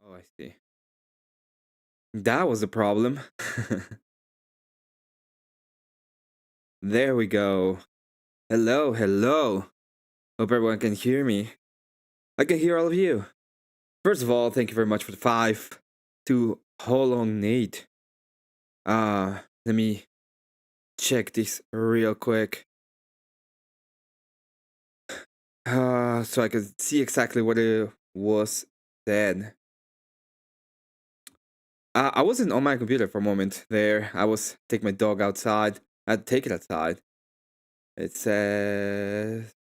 Oh, I see. That was a problem. There we go. Hello, hello. Hope everyone can hear me. I can hear all of you. First of all, thank you very much for the 5. to Holong Nate. Let me check this real quick. So I could see exactly what it was said. I wasn't on my computer for a moment there. I was taking my dog outside. I'd take it outside. It says...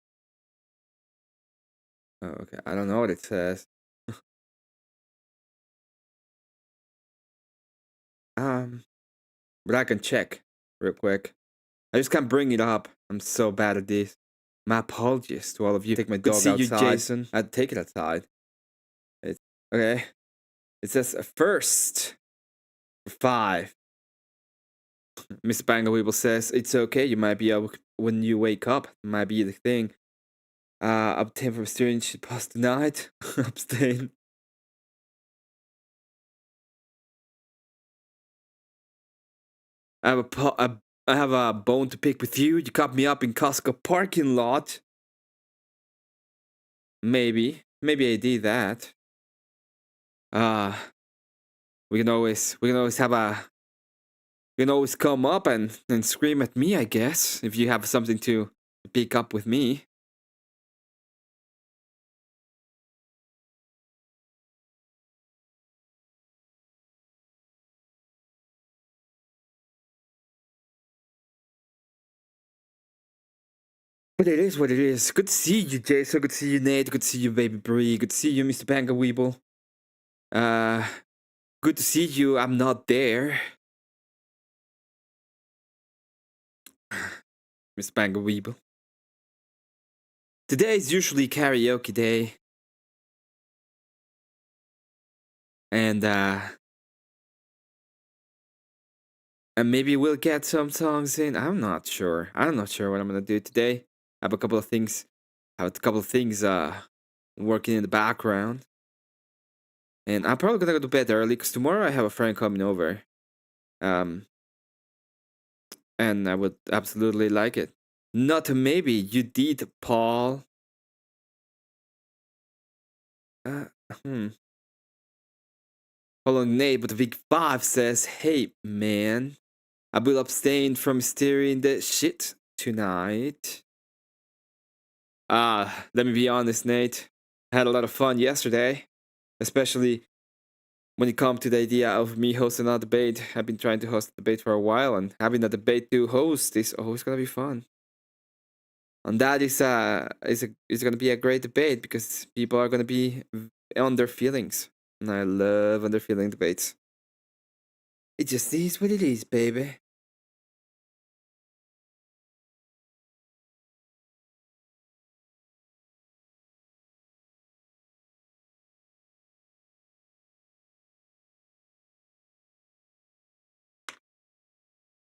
Oh, okay, I don't know what it says. But I can check real quick. I just can't bring it up. I'm so bad at this. My apologies to all of you. Take my dog outside. Good to see you, Jason. I'd take it outside. It's okay. It says first 5. Miss Bangleweeble says it's okay. You might be able when you wake up. It might be the thing. Abstain from strange past the night. Abstain. I have a bone to pick with you. You caught me up in Costco parking lot. Maybe I did that. We can always have a. You can always come up and scream at me, I guess, if you have something to pick up with me. But it is what it is. Good to see you, Jason. Good to see you, Nate. Good to see you, Baby Bree. Good to see you, Mr. Banga Weeble. Good to see you. I'm not there. Mr. Banga Weeble. Today is usually karaoke day. And maybe we'll get some songs in. I'm not sure. I'm not sure what I'm gonna do today. I have a couple of things. Working in the background. And I'm probably gonna go to bed early because tomorrow I have a friend coming over. And I would absolutely like it. Not maybe you did, Paul. Hold on, Nate, but Vic 5 says, hey, man, I will abstain from steering the shit tonight. Let me be honest, Nate. I had a lot of fun yesterday, especially when it comes to the idea of me hosting a debate. I've been trying to host a debate for a while, and having a debate to host is always gonna be fun. And that is gonna be a great debate because people are gonna be on their feelings, and I love under feeling debates. It just is what it is, baby.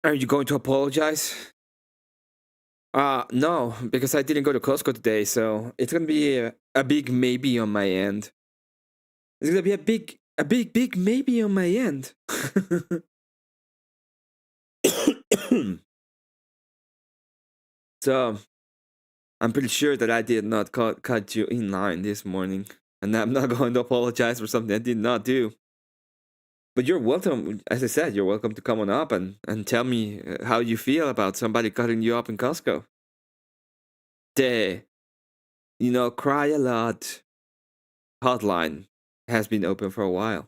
Are you going to apologize? No, because I didn't go to Costco today, so it's gonna be a big maybe on my end. It's gonna be a big maybe on my end. So, I'm pretty sure that I did not cut you in line this morning, and I'm not going to apologize for something I did not do. But you're welcome, as I said, you're welcome to come on up and tell me how you feel about somebody cutting you up in Costco. The, cry a lot hotline has been open for a while.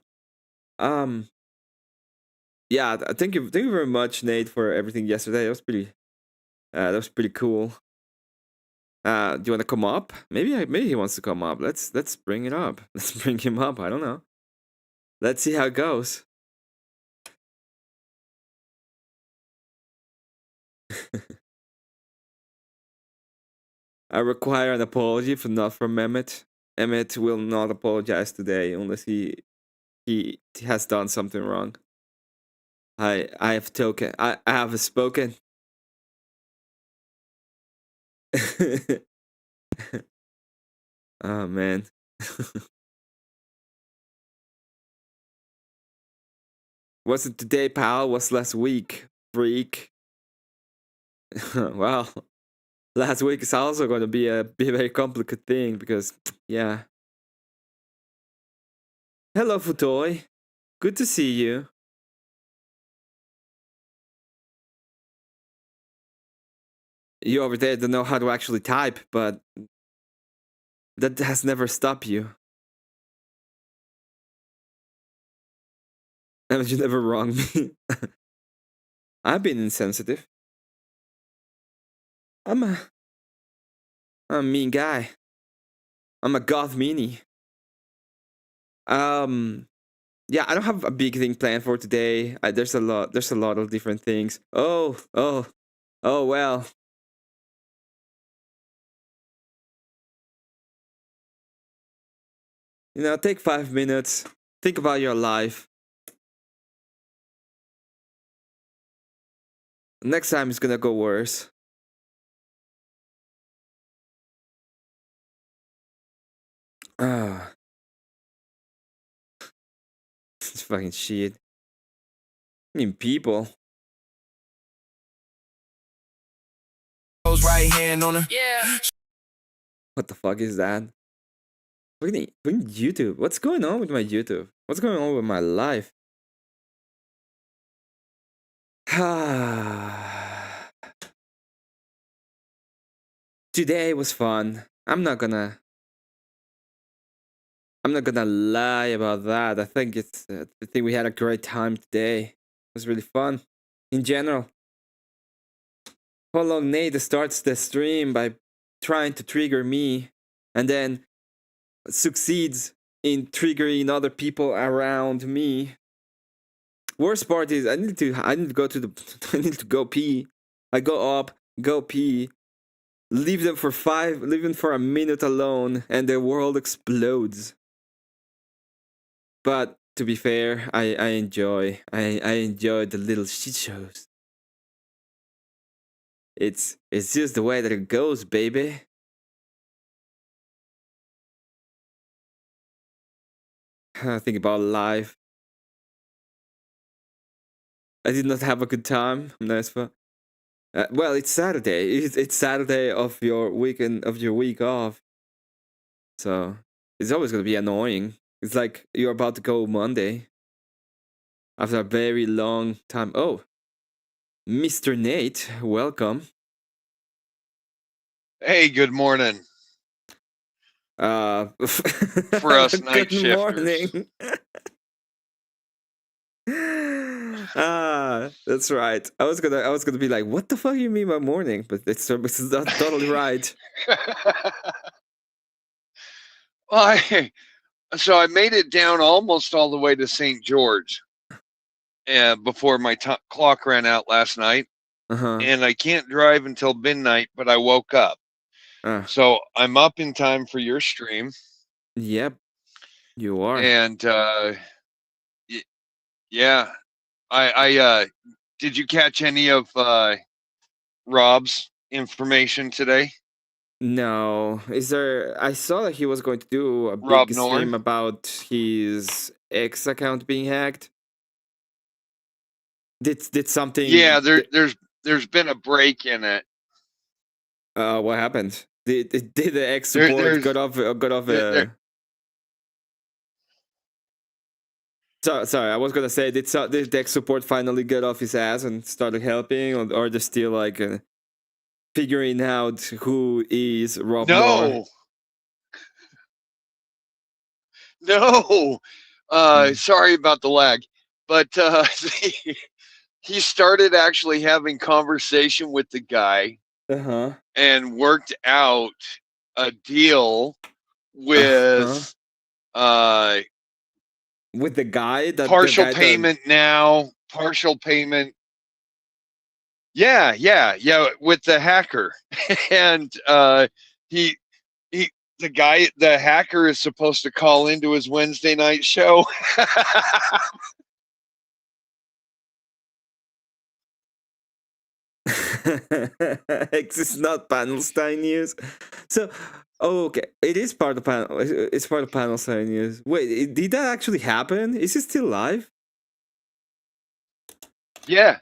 Yeah, thank you very much, Nate, for everything yesterday. That was pretty cool. Do you want to come up? Maybe he wants to come up. Let's bring it up. Let's bring him up. I don't know. Let's see how it goes. I require an apology not from Emmet. Emmet will not apologize today unless he has done something wrong. I have spoken. Oh man. Was it today, pal? Was last week, freak? Well, last week is also going to be a very complicated thing because, yeah. Hello, Futoy. Good to see you. You over there don't know how to actually type, but that has never stopped you. And you never wronged me. I've been insensitive. I'm a mean guy. I'm a goth meanie. Yeah, I don't have a big thing planned for today. There's a lot of different things. Oh, well. You know, take 5 minutes. Think about your life. Next time it's gonna go worse. Ah. It's fucking shit. I mean, people. Right hand on her. Yeah. What the fuck is that? Fucking YouTube. What's going on with my YouTube? What's going on with my life? Today was fun. I'm not gonna lie about that. I think we had a great time today. It was really fun. In general. Hollow Nate starts the stream by trying to trigger me and then succeeds in triggering other people around me. Worst part is I need to go to the I need to go pee. I go up, go pee, leave them for a minute alone, and the world explodes. But to be fair, I enjoy the little shit shows. It's just the way that it goes, baby. Think about life. I did not have a good time. Well, it's Saturday. It's Saturday of your weekend, of your week off. So it's always gonna be annoying. It's like you're about to go Monday after a very long time. Oh, Mr. Nate, welcome. Hey, good morning. For us night good morning. That's right. I was gonna be like, what the fuck you mean by morning? But it's not totally right. Well, so I made it down almost all the way to St. George before my clock ran out last night. And I can't drive until midnight, but I woke up. So I'm up in time for your stream. Yep, you are. And yeah, I did you catch any of Rob's information today? No. Is there... I saw that he was going to do a Rob big Norn? stream about his X account being hacked. Did something... Yeah, there's been a break in it. What happened? Did the X support got off sorry, I was gonna say, did the X support finally get off his ass and started helping, or they're still like figuring out who is Rob Moore? No. Sorry about the lag, but he started actually having conversation with the guy and worked out a deal with the guy that partial payment now, partial payment. Yeah, with the hacker. And the hacker is supposed to call into his Wednesday night show. X is not Panelstein news. So, okay, it is part of panel. It's part of Panelstein news. Wait, did that actually happen? Is he still live? Yeah,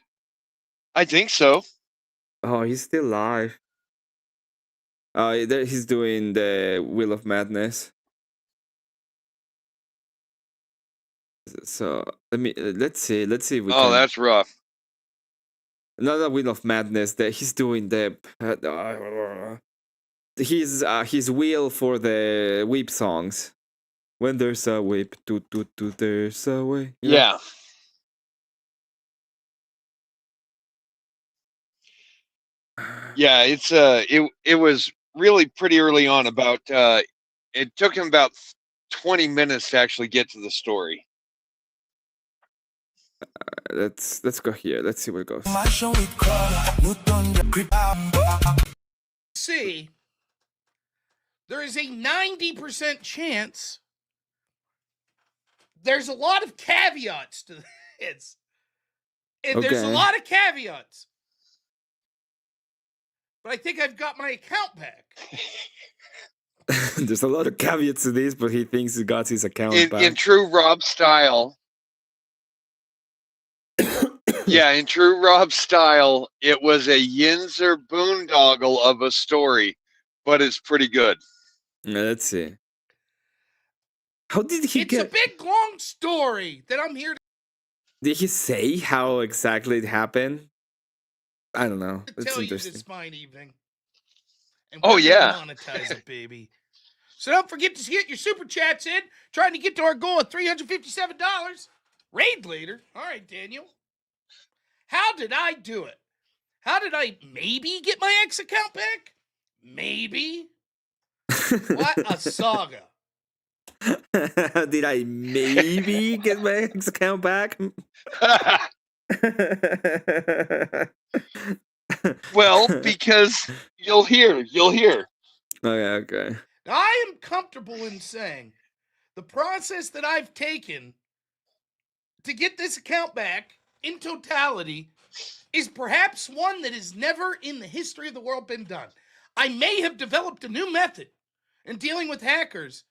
I think so. Oh, he's still live. He's doing the Wheel of Madness. So let's see if we Oh, can. that's rough. Another Wheel of Madness that he's doing the his wheel for the weep songs. When there's a weep, there's a way. Yeah. Yeah, it's it was really pretty early on. About it took him about 20 minutes to actually get to the story. Let's go here. Let's see where it goes. See, there is a 90% chance. There's a lot of caveats to this. And there's a lot of caveats. But I think I've got my account back. There's a lot of caveats to this, but he thinks he got his account back. In true Rob style. Yeah, in true Rob style, it was a yinzer boondoggle of a story, but it's pretty good. Let's see. How did he get... It's a big, long story that I'm here to... Did he say how exactly it happened? I don't know. It's tell you this fine evening. And oh, yeah. Monetize it, baby. So don't forget to get your super chats in. Trying to get to our goal of $357. Raid later. All right, Daniel. How did I do it? How did I maybe get my X account back? Maybe. What a saga. Did I maybe get my X account back? Well, because you'll hear. Okay. I am comfortable in saying the process that I've taken to get this account back in totality is perhaps one that has never in the history of the world been done. I may have developed a new method in dealing with hackers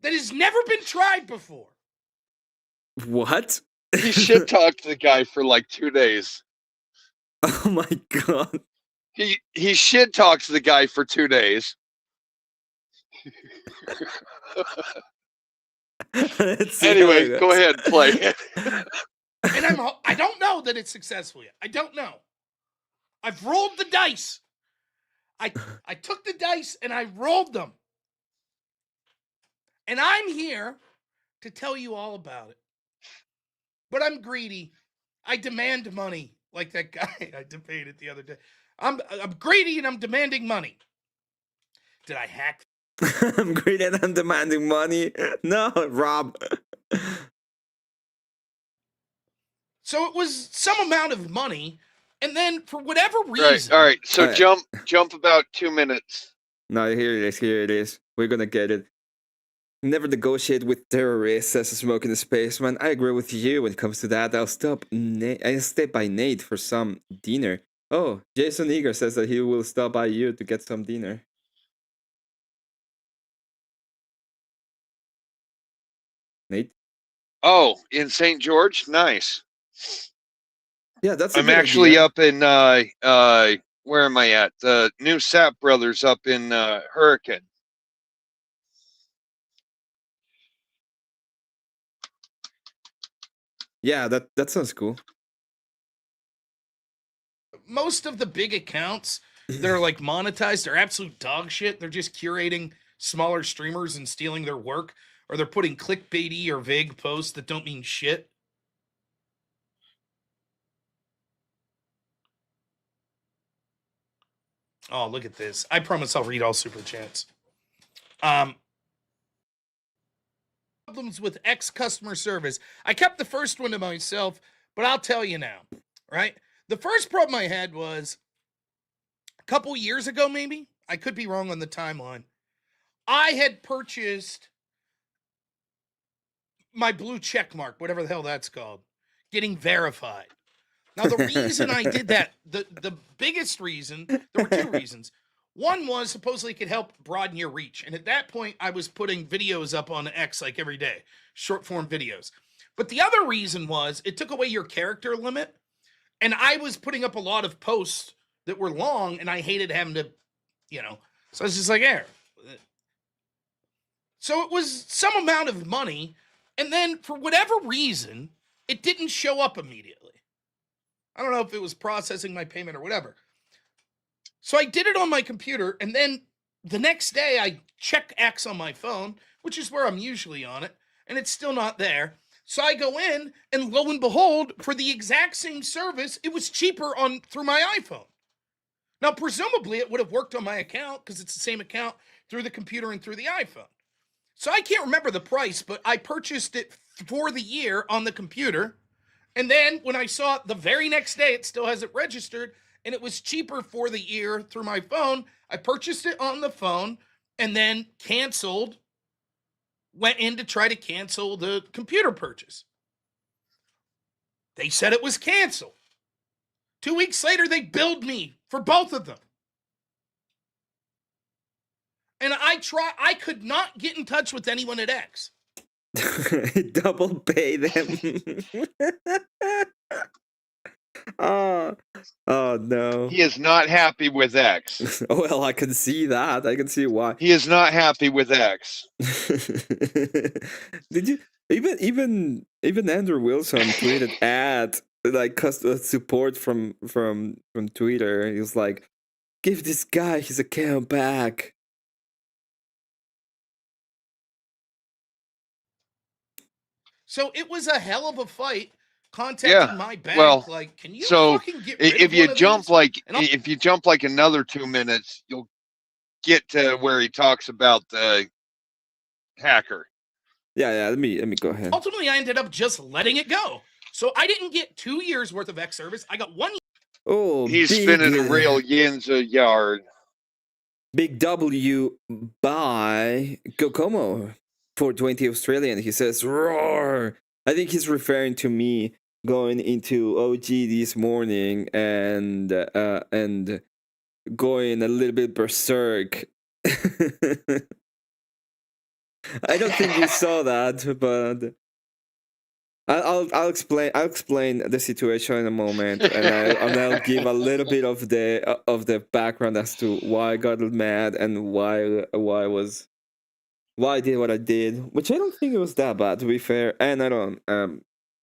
that has never been tried before. What? He shit talked the guy for like 2 days. Oh my god. He shit talks the guy for 2 days. Anyway, go ahead, play it. And I don't know that it's successful yet. I don't know. I've rolled the dice. I took the dice and I rolled them. And I'm here to tell you all about it. But I'm greedy. I demand money, like that guy I debated the other day. I'm greedy and I'm demanding money. Did I hack? I'm greedy and I'm demanding money. No, Rob. So it was some amount of money, and then for whatever reason... All right. So jump about 2 minutes. No, here it is. We're gonna get it. Never negotiate with terrorists, says a smoke in the spaceman. I agree with you when it comes to that. I'll stay by Nate for some dinner. Oh, Jason Eager says that he will stop by you to get some dinner. Nate? Oh, in St. George? Nice. Yeah, that's I'm actually up in where am I at? The new Sapp Brothers up in Hurricane. Yeah, that sounds cool. Most of the big accounts that are like monetized are absolute dog shit. They're just curating smaller streamers and stealing their work, or they're putting clickbaity or vague posts that don't mean shit. Oh, look at this. I promise I'll read all super chats. Problems with X customer service. I kept the first one to myself, but I'll tell you now, right? The first problem I had was a couple years ago, maybe. I could be wrong on the timeline. I had purchased my blue check mark, whatever the hell that's called, getting verified. Now, the reason I did that, the biggest reason, there were two reasons. One was supposedly it could help broaden your reach. And at that point, I was putting videos up on X like every day, short form videos. But the other reason was it took away your character limit. And I was putting up a lot of posts that were long, and I hated having to, so I was just like, So it was some amount of money, And then, for whatever reason, it didn't show up immediately. I don't know if it was processing my payment or whatever. So I did it on my computer, and then the next day I check X on my phone, which is where I'm usually on it, and it's still not there. So I go in, and lo and behold, for the exact same service, it was cheaper through my iPhone. Now, presumably, it would have worked on my account because it's the same account through the computer and through the iPhone. So I can't remember the price, but I purchased it for the year on the computer. And then when I saw it the very next day, it still has it registered, and it was cheaper for the year through my phone. I purchased it on the phone and then canceled, went in to try to cancel the computer purchase. They said it was canceled. 2 weeks later, they billed me for both of them. And I could not get in touch with anyone at X. Double pay them. Oh no. He is not happy with X. Oh, well, I can see that. I can see why. He is not happy with X. Did you even Andrew Wilson tweeted at like support from Twitter? He was like, "Give this guy his account back." So it was a hell of a fight contacting my bank. Well, like, can you so fucking get rid if of you one of jump these? like if you jump like another 2 minutes, you'll get to where he talks about the hacker. Yeah. Let me go ahead. Ultimately, I ended up just letting it go. So I didn't get 2 years worth of X service. I got 1 year. Oh, he's spinning real yins a yard. Big W by Kokomo for 20 Australian. He says, "Roar." I think he's referring to me going into OG this morning and going a little bit berserk. I don't think you saw that, but I'll explain the situation in a moment, and I'll give a little bit of the background as to why I got mad and why I did what I did, which I don't think it was that bad, to be fair. And I don't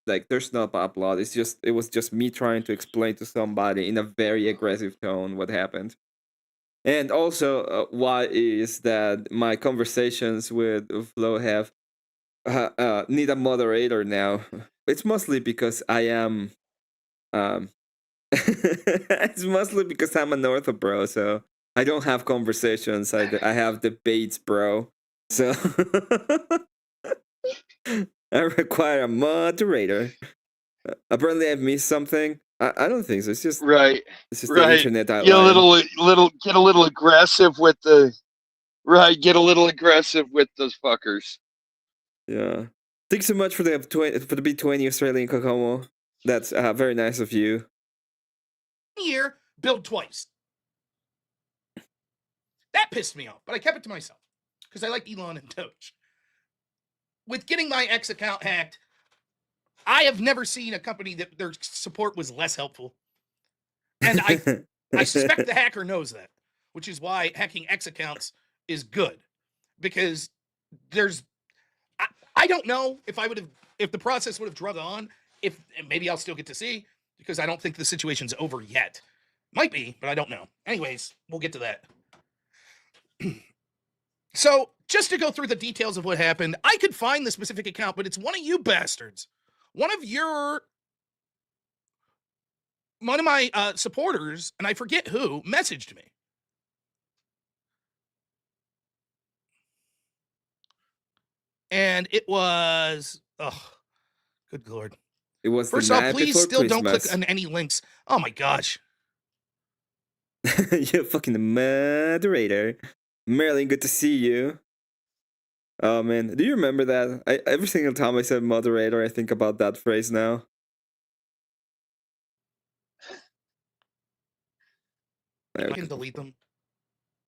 like there's no bad blood. It was just me trying to explain to somebody in a very aggressive tone what happened. And also, why is that my conversations with Flo have need a moderator now. It's mostly because I am it's mostly because I'm an ortho bro, so I don't have conversations. I have debates, bro. So I require a moderator. Apparently I've missed something. I don't think so. It's just right. It's just the internet outline. Get a little aggressive with the Get a little aggressive with those fuckers. Yeah. Thanks so much for the B20 Australian Kokomo. That's very nice of you. Year, billed twice. That pissed me off, but I kept it to myself because I like Elon and Doge. With getting my X account hacked, I have never seen a company that their support was less helpful. And I suspect the hacker knows that, which is why hacking X accounts is good. Because I don't know if the process would have drug on, maybe I'll still get to see, because I don't think the situation's over yet. Might be, but I don't know. Anyways, we'll get to that. So, just to go through the details of what happened, I could find the specific account, but it's one of you bastards. One of my supporters, and I forget who, messaged me. And it was, good Lord. It was First off, please still don't click on any links. Oh my gosh. You're fucking moderator. Marilyn, good to see you. Oh man, do you remember that? Every single time I said moderator, I think about that phrase now. I can delete them.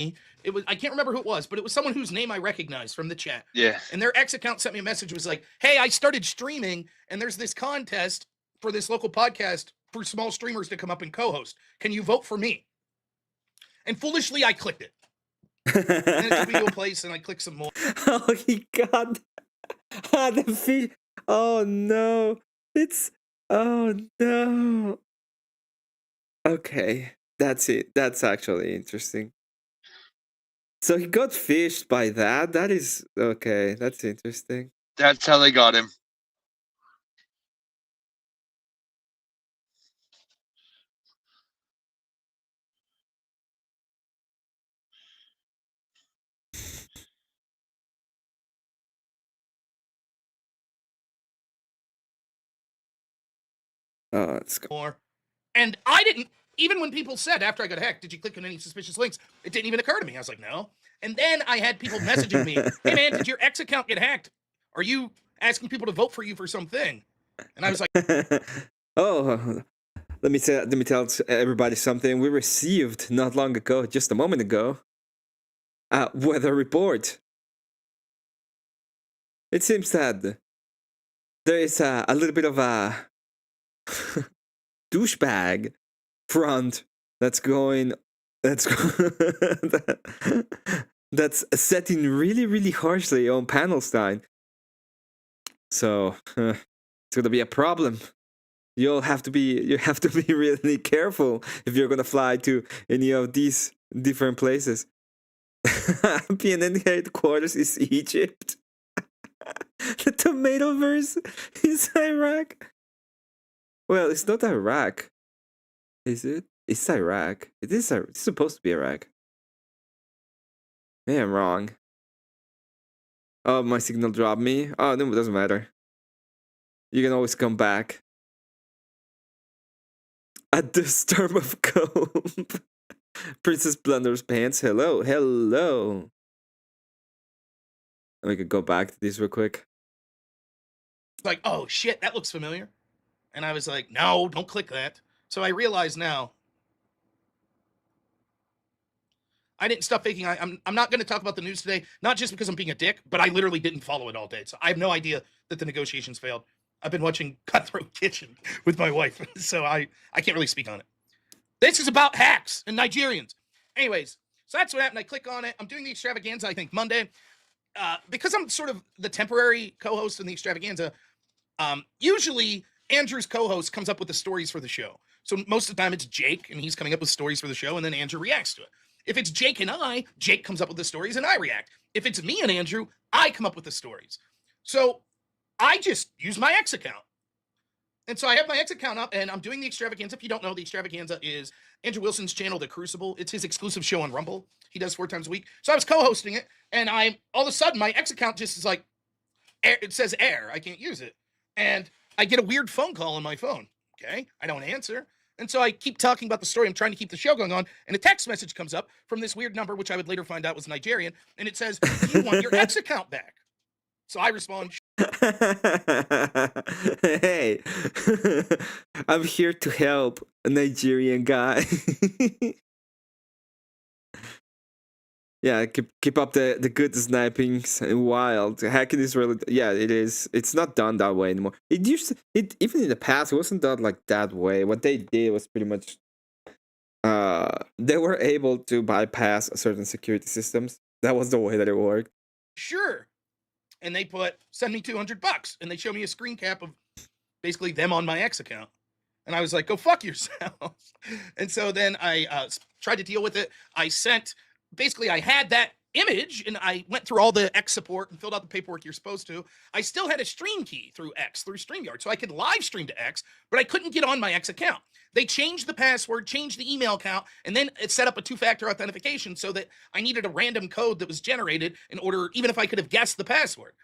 I can't remember who it was, but it was someone whose name I recognized from the chat. Yeah. And their X account sent me a message, was like, "Hey, I started streaming, and there's this contest for this local podcast for small streamers to come up and co-host. Can you vote for me?" And foolishly, I clicked it. And it took me to a place, and I clicked some more. Oh, he got Ah, the fish. Oh no. It's. Oh no. Okay. That's it. That's actually interesting. So he got fished by that? That is. Okay. That's interesting. That's how they got him. Oh, it's more. And I didn't, even when people said after I got hacked, did you click on any suspicious links? It didn't even occur to me. I was like, no. And then I had people messaging me, hey man, did your X account get hacked? Are you asking people to vote for you for something? And I was like, oh, let me tell everybody something. We received not long ago, just a moment ago, a weather report. It seems that there is a little bit of a douchebag front that's that's setting really harshly on Panelstein. So it's gonna be a problem. You have to be really careful if you're gonna fly to any of these different places. PNN headquarters is Egypt. The tomato verse is Iraq. Well, it's not Iraq. Is it? It's Iraq. It's supposed to be Iraq. Maybe I'm wrong. Oh, my signal dropped me. Oh, no, it doesn't matter. You can always come back. At the storm of comb. Princess Blunder's pants. Hello. We could go back to these real quick. like, oh shit, that looks familiar. And I was like, no, don't click that. So I realize now I didn't stop faking. I'm not going to talk about the news today, not just because I'm being a dick, but I literally didn't follow it all day. So I have no idea that the negotiations failed. I've been watching Cutthroat Kitchen with my wife, so I can't really speak on it. This is about hacks and Nigerians. Anyways, so that's what happened. I click on it. I'm doing the extravaganza, I think, Monday. Because I'm sort of the temporary co-host in the extravaganza, usually Andrew's co-host comes up with the stories for the show. So most of the time it's Jake, and he's coming up with stories for the show, and then Andrew reacts to it. If it's Jake and I, Jake comes up with the stories, and I react. If it's me and Andrew, I come up with the stories. So I just use my X account. And so I have my X account up, and I'm doing the extravaganza. If you don't know, the extravaganza is Andrew Wilson's channel, The Crucible. It's his exclusive show on Rumble. He does 4 times a week. So I was co-hosting it, and all of a sudden, my X account just is like, it says error. I can't use it. And I get a weird phone call on my phone. Okay. I don't answer. And so I keep talking about the story. I'm trying to keep the show going on. And a text message comes up from this weird number, which I would later find out was Nigerian. And it says, you want your X account back. So I respond, hey, I'm here to help a Nigerian guy. Yeah, keep up the good snipings and wild. Hacking is really, yeah, it is. It's not done that way anymore. Even in the past, it wasn't done like that way. What they did was pretty much, they were able to bypass certain security systems. That was the way that it worked. Sure. And they send me $200, and they show me a screen cap of basically them on my X account. And I was like, go fuck yourselves. And so then I tried to deal with it. I had that image, and I went through all the X support and filled out the paperwork you're supposed to. I still had a stream key through X, through StreamYard, so I could live stream to X, but I couldn't get on my X account. They changed the password, changed the email account, and then it set up a 2-factor authentication so that I needed a random code that was generated in order, even if I could have guessed the password.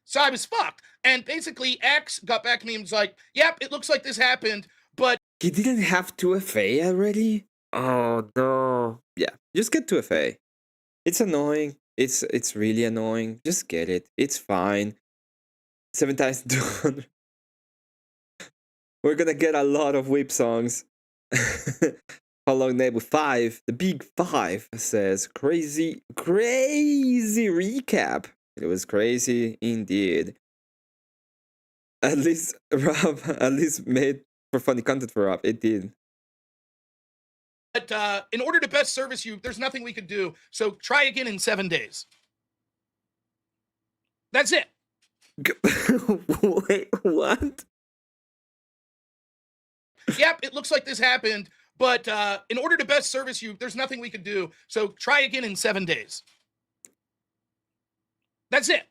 So I was fucked. And basically, X got back to me and was like, yep, it looks like this happened, but... He didn't have 2FA already? Oh, no. Yeah, just get 2FA. It's annoying. It's really annoying. Just get it. It's fine. 7 times done. We're gonna get a lot of whip songs. How long neighbor 5? The big 5 says crazy recap. It was crazy indeed. At least Rob made for funny content for Rob. It did. But in order to best service you, there's nothing we could do. So try again in 7 days. That's it. Wait, what? Yep, it looks like this happened, but in order to best service you, there's nothing we could do. So try again in 7 days. That's it.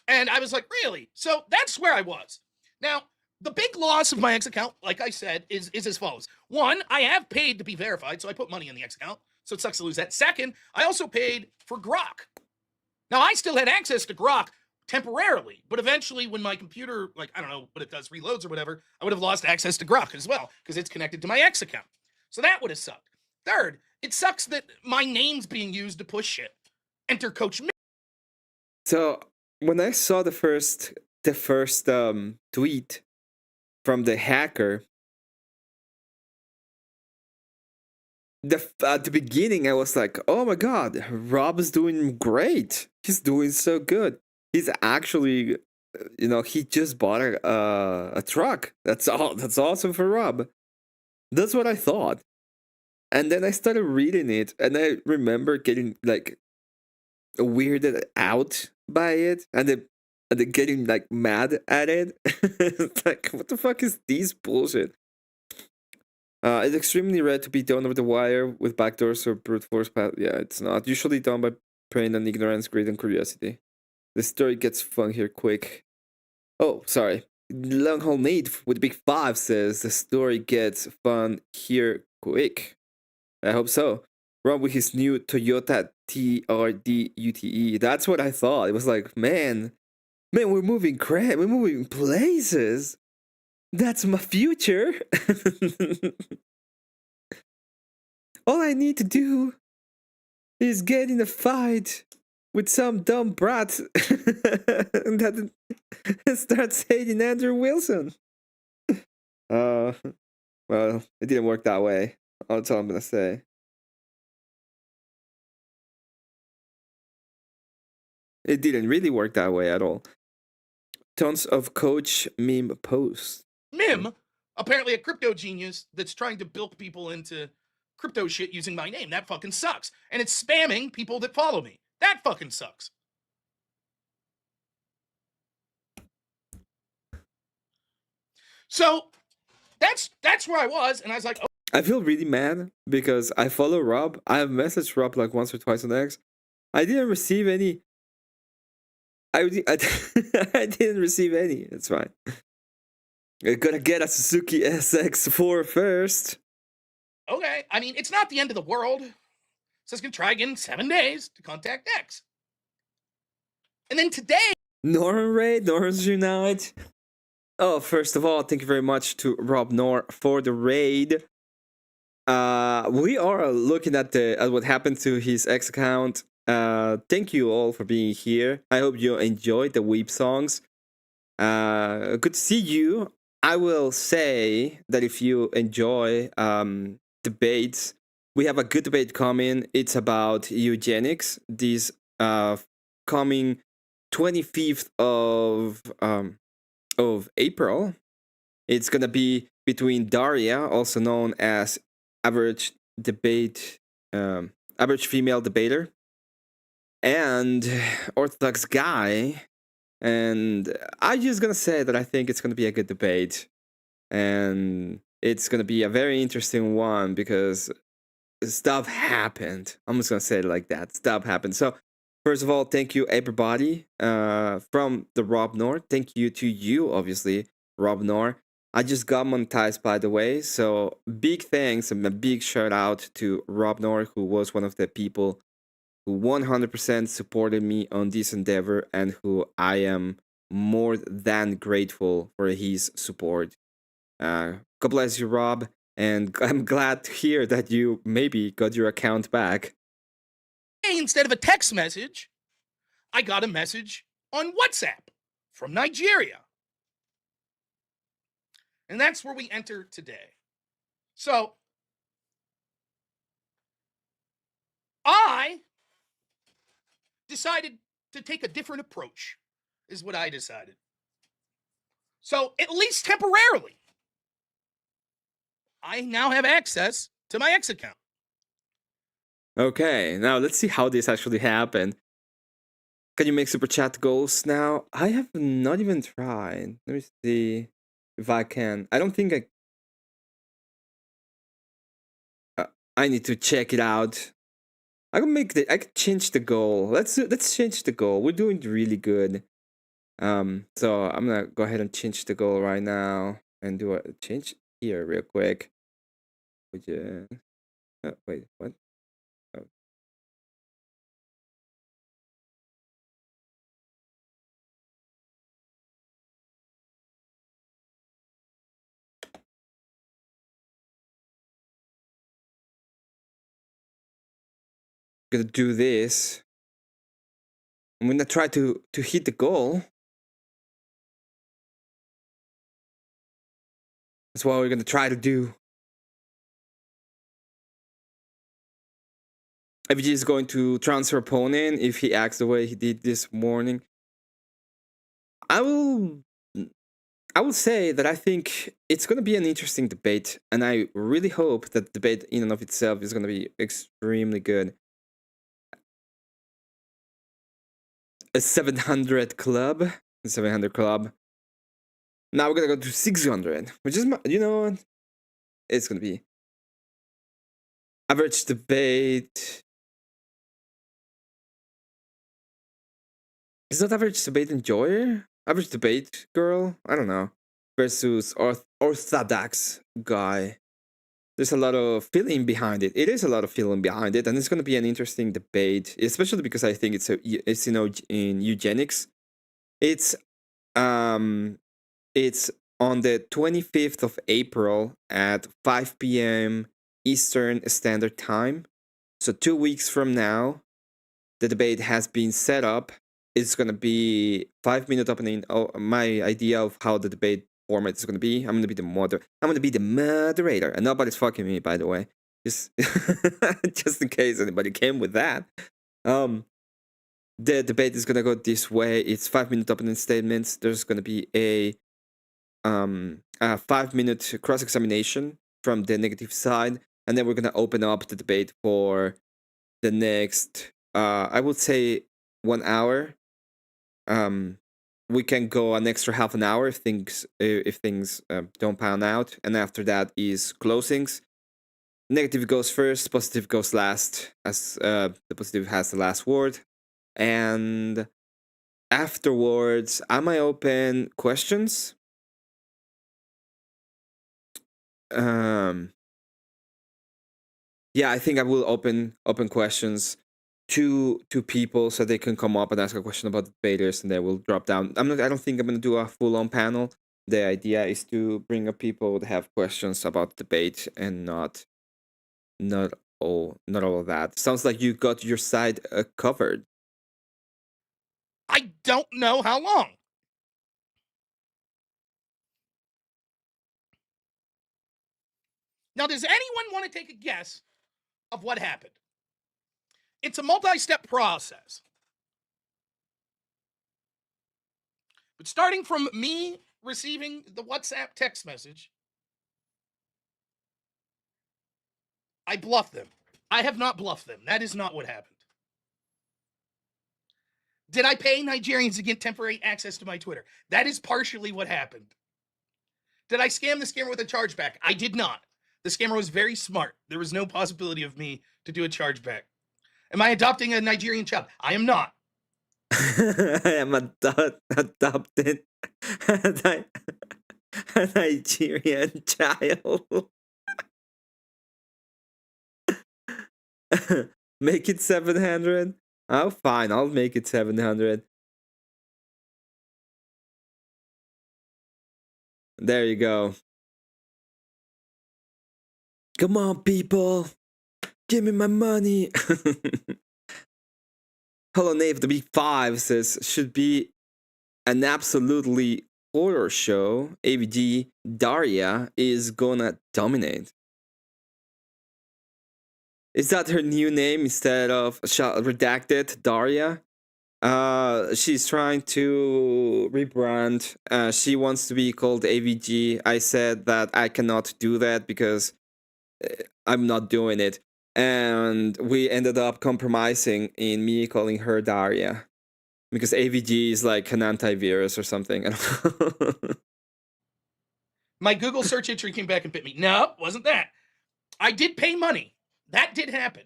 And I was like, really? So that's where I was. Now, the big loss of my X account, like I said, is as follows. One, I have paid to be verified, so I put money in the X account. So it sucks to lose that. Second, I also paid for Grok. Now, I still had access to Grok temporarily, but eventually when my computer, like, I don't know what it does, reloads or whatever, I would have lost access to Grok as well because it's connected to my X account. So that would have sucked. Third, it sucks that my name's being used to push shit. Enter Coach Mick. So when I saw the first tweet from the hacker, at the beginning I was like, oh my god, Rob is doing great. He's doing so good. He's actually, he just bought a truck. That's awesome for Rob. That's what I thought. And then I started reading it, and I remember getting like weirded out by it, and then getting like mad at it. It's like, what the fuck is this bullshit? It's extremely rare to be done over the wire with backdoors or brute force path. Yeah, it's not. Usually done by preying on ignorance, greed, and curiosity. The story gets fun here quick. Oh, sorry. Longhole Nate with the big 5 says the story gets fun here quick. I hope so. Rob with his new Toyota TRD-UTE. That's what I thought. It was like, man, we're moving we're moving places. That's my future. All I need to do is get in a fight with some dumb brat that starts hating Andrew Wilson. Well, it didn't work that way. That's all I'm gonna say. It didn't really work that way at all. Tons of coach meme posts. Mim, apparently a crypto genius that's trying to bilk people into crypto shit using my name. That fucking sucks. And it's spamming people that follow me. That fucking sucks. So that's where I was, and I was like, oh. I feel really mad because I follow Rob. I have messaged Rob like once or twice on X. I didn't receive any. I didn't receive any. It's fine. I gotta get a Suzuki SX4 first. Okay, I mean, it's not the end of the world. So it's gonna try again in 7 days to contact X. And then today, Norn Raid, Norns Unite. Oh, first of all, thank you very much to Rob Nor for the raid. We are looking at what happened to his X account. Thank you all for being here. I hope you enjoyed the Weep songs. Good to see you. I will say that if you enjoy debates, we have a good debate coming. It's about eugenics. This coming 25th of April. It's gonna be between Daria, also known as average female debater, and Orthodox Guy. And I'm just gonna say that I think it's gonna be a good debate, and it's gonna be a very interesting one because stuff happened. I'm just gonna say it like that. Stuff happened. So first of all, thank you everybody from the Rob Nor. Thank you to you, obviously, Rob Nor. I just got monetized, by the way, so big thanks and a big shout out to Rob Nor, who was one of the people who 100% supported me on this endeavor and who I am more than grateful for his support. God bless you, Rob, and I'm glad to hear that you maybe got your account back. Instead of a text message, I got a message on WhatsApp from Nigeria. And that's where we enter today. So I decided to take a different approach, is what I decided. So at least temporarily, I now have access to my X account. Okay, now let's see how this actually happened. Can you make super chat goals now? I have not even tried. Let me see if I can. I don't think I need to check it out. I can change the goal. Let's change the goal. We're doing really good. So I'm gonna go ahead and change the goal right now and do a change here real quick. Would you? Wait, what? Oh. Gonna do this. I'm gonna try to hit the goal. That's what we're gonna try to do. FG is going to transfer opponent if he acts the way he did this morning. I will say that I think it's going to be an interesting debate, and I really hope that the debate in and of itself is going to be extremely good. A 700 club. Now we're going to go to 600, which is, you know what? It's going to be average debate. Is that average debate enjoyer? Average debate girl? I don't know. Versus orthodox guy. There's a lot of feeling behind it. It is a lot of feeling behind it, and it's going to be an interesting debate, especially because I think it's in eugenics. It's on the 25th of April at 5 p.m. Eastern Standard Time. So 2 weeks from now, the debate has been set up. It's going to be 5-minute opening. Oh, my idea of how the debate format is going to be. I'm going to be the moderator, and nobody's fucking me, by the way. Just just in case anybody came with that. The debate is going to go this way. It's 5-minute opening statements. There's going to be a 5-minute cross-examination from the negative side, and then we're going to open up the debate for the next, I would say, 1 hour. We can go an extra half an hour if things don't pan out, and after that is closings. Negative goes first, positive goes last, as the positive has the last word. And afterwards, I might open questions. Yeah, I think I will open questions to people so they can come up and ask a question about the debaters, and they will drop down. I don't think I'm gonna do a full-on panel. The idea is to bring up people that have questions about the debate and not all of that. Sounds like you got your side covered. I don't know how long. Now, does anyone want to take a guess of what happened? It's a multi-step process. But starting from me receiving the WhatsApp text message, I bluffed them. I have not bluffed them. That is not what happened. Did I pay Nigerians to get temporary access to my Twitter? That is partially what happened. Did I scam the scammer with a chargeback? I did not. The scammer was very smart. There was no possibility of me to do a chargeback. Am I adopting a Nigerian child? I am not. I am adopted a Nigerian child. Make it 700? Oh, fine. I'll make it 700. There you go. Come on, people. Give me my money. Hello, Nave, the B5 says, should be an absolutely horror show. AVG Daria is gonna dominate. Is that her new name instead of redacted Daria? She's trying to rebrand. She wants to be called AVG. I said that I cannot do that because I'm not doing it. And we ended up compromising in me calling her Daria. Because AVG is like an antivirus or something. I don't know. My Google search history came back and bit me. No, wasn't that. I did pay money. That did happen.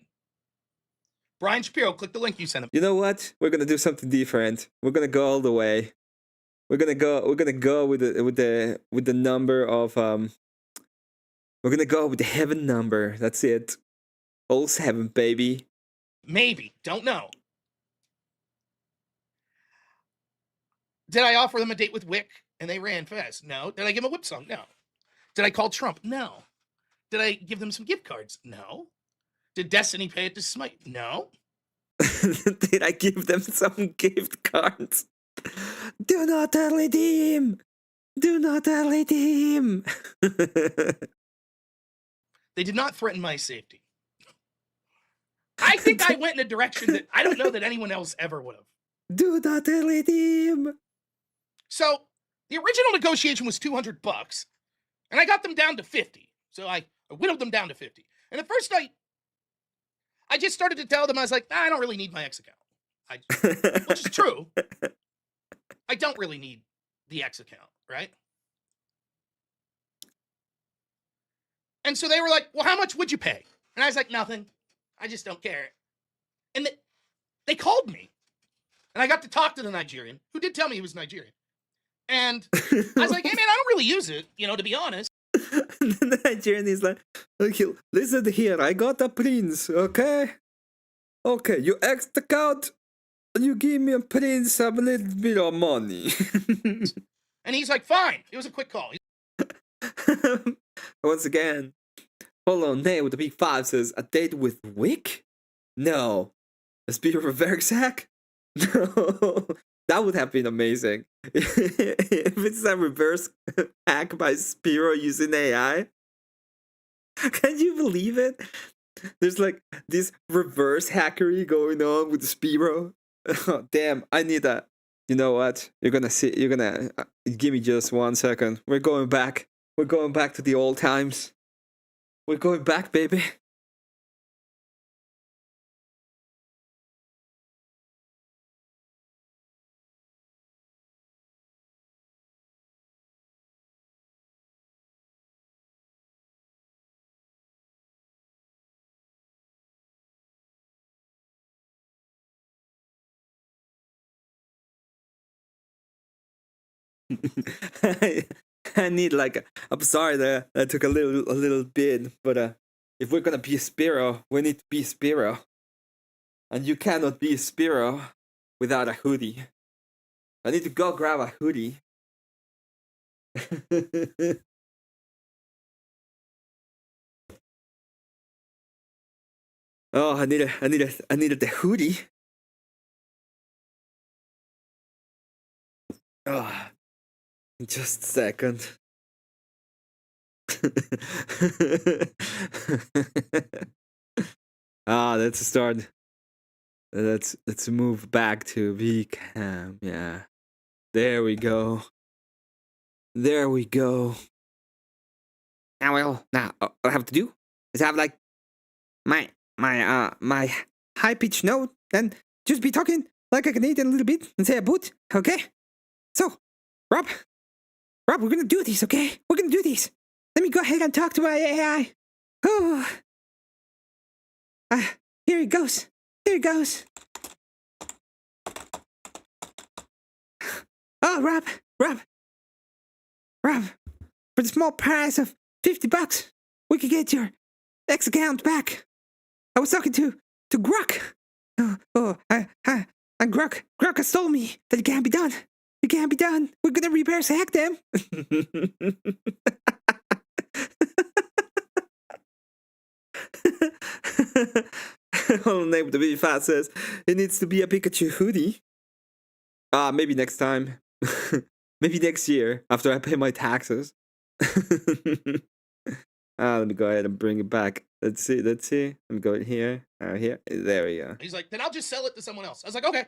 Brian Shapiro, click the link you sent him. You know what? We're gonna do something different. We're gonna go all the way. We're gonna go with the number of we're gonna go with the heaven number. That's it. All 7, baby. Maybe. Don't know. Did I offer them a date with Wick and they ran fast? No. Did I give them a whip song? No. Did I call Trump? No. Did I give them some gift cards? No. Did Destiny pay it to Smite? No. Did I give them some gift cards? Do not redeem! Do not redeem! They did not threaten my safety. I think I went in a direction that I don't know that anyone else ever would have. Do not redeem! So, the original negotiation was $200, and I got them down to 50. So I whittled them down to 50. And at first I just started to tell them, I was like, I don't really need my X account. Which is true. I don't really need the X account, right? And so they were like, well, how much would you pay? And I was like, nothing. I just don't care. And they called me. And I got to talk to the Nigerian, who did tell me he was Nigerian. And I was like, hey, man, I don't really use it, to be honest. The Nigerian is like, okay, listen here, I got a prince, okay? Okay, you X account, and you give me a prince a little bit of money. And he's like, fine. It was a quick call. Once again, follow name with the big 5 says, a date with Wick? No. A spear of Versac? No. That would have been amazing. If it's a reverse hack by Spiro using AI. Can you believe it? There's like this reverse hackery going on with Spiro. Oh, damn, I need that. You know what? You're gonna give me just 1 second. We're going back. We're going back to the old times. We're going back, baby. I need like I'm sorry that took a little bit, but if we're gonna be a Spiro, we need to be a Spiro, and you cannot be a Spiro without a hoodie. I need to go grab a hoodie. Oh, I needed the hoodie. Oh, just a second. Let's start. Let's move back to VCam. Yeah, there we go. There we go. Now, all I have to do is have like my high pitched note, and just be talking like a Canadian a little bit and say a boot. Okay. So, Rob, we're gonna do this. Okay, we're gonna do this. Let me go ahead and talk to my AI. Oh, here it goes. Here it goes. Oh, Rob, for the small price of $50, we could get your X account back. I was talking to Grok. And Grok has told me that it can't be done. It can't be done. We're gonna reverse hack them. Hold on, name with the really fast says it needs to be a Pikachu hoodie. Maybe next time. Maybe next year after I pay my taxes. Let me go ahead and bring it back. Let's see. Let me go in here. Here. There we go. He's like, then I'll just sell it to someone else. I was like, okay.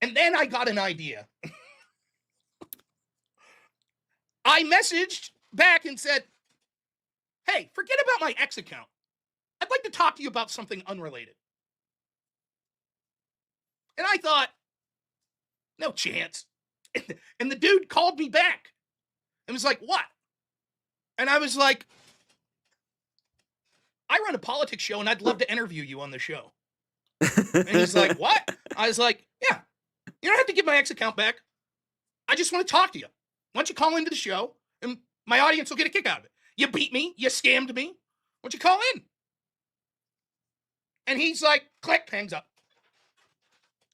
And then I got an idea. I messaged back and said, hey, forget about my X account. I'd like to talk to you about something unrelated. And I thought, no chance. And the dude called me back and was like, what? And I was like, I run a politics show and I'd love to interview you on the show. And he's like, what? I was like, yeah, you don't have to give my ex account back. I just want to talk to you. Why don't you call into the show and my audience will get a kick out of it. You beat me. You scammed me. Why don't you call in? And he's like, click, hangs up.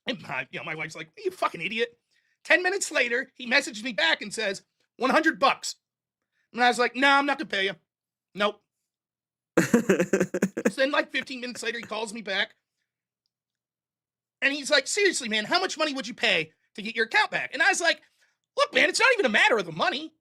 And my wife's like, you fucking idiot. 10 minutes later, he messaged me back and says, $100. And I was like, no, I'm not going to pay you. Nope. So then like 15 minutes later, he calls me back. And he's like, seriously, man, how much money would you pay to get your account back? And I was like, look, man, it's not even a matter of the money.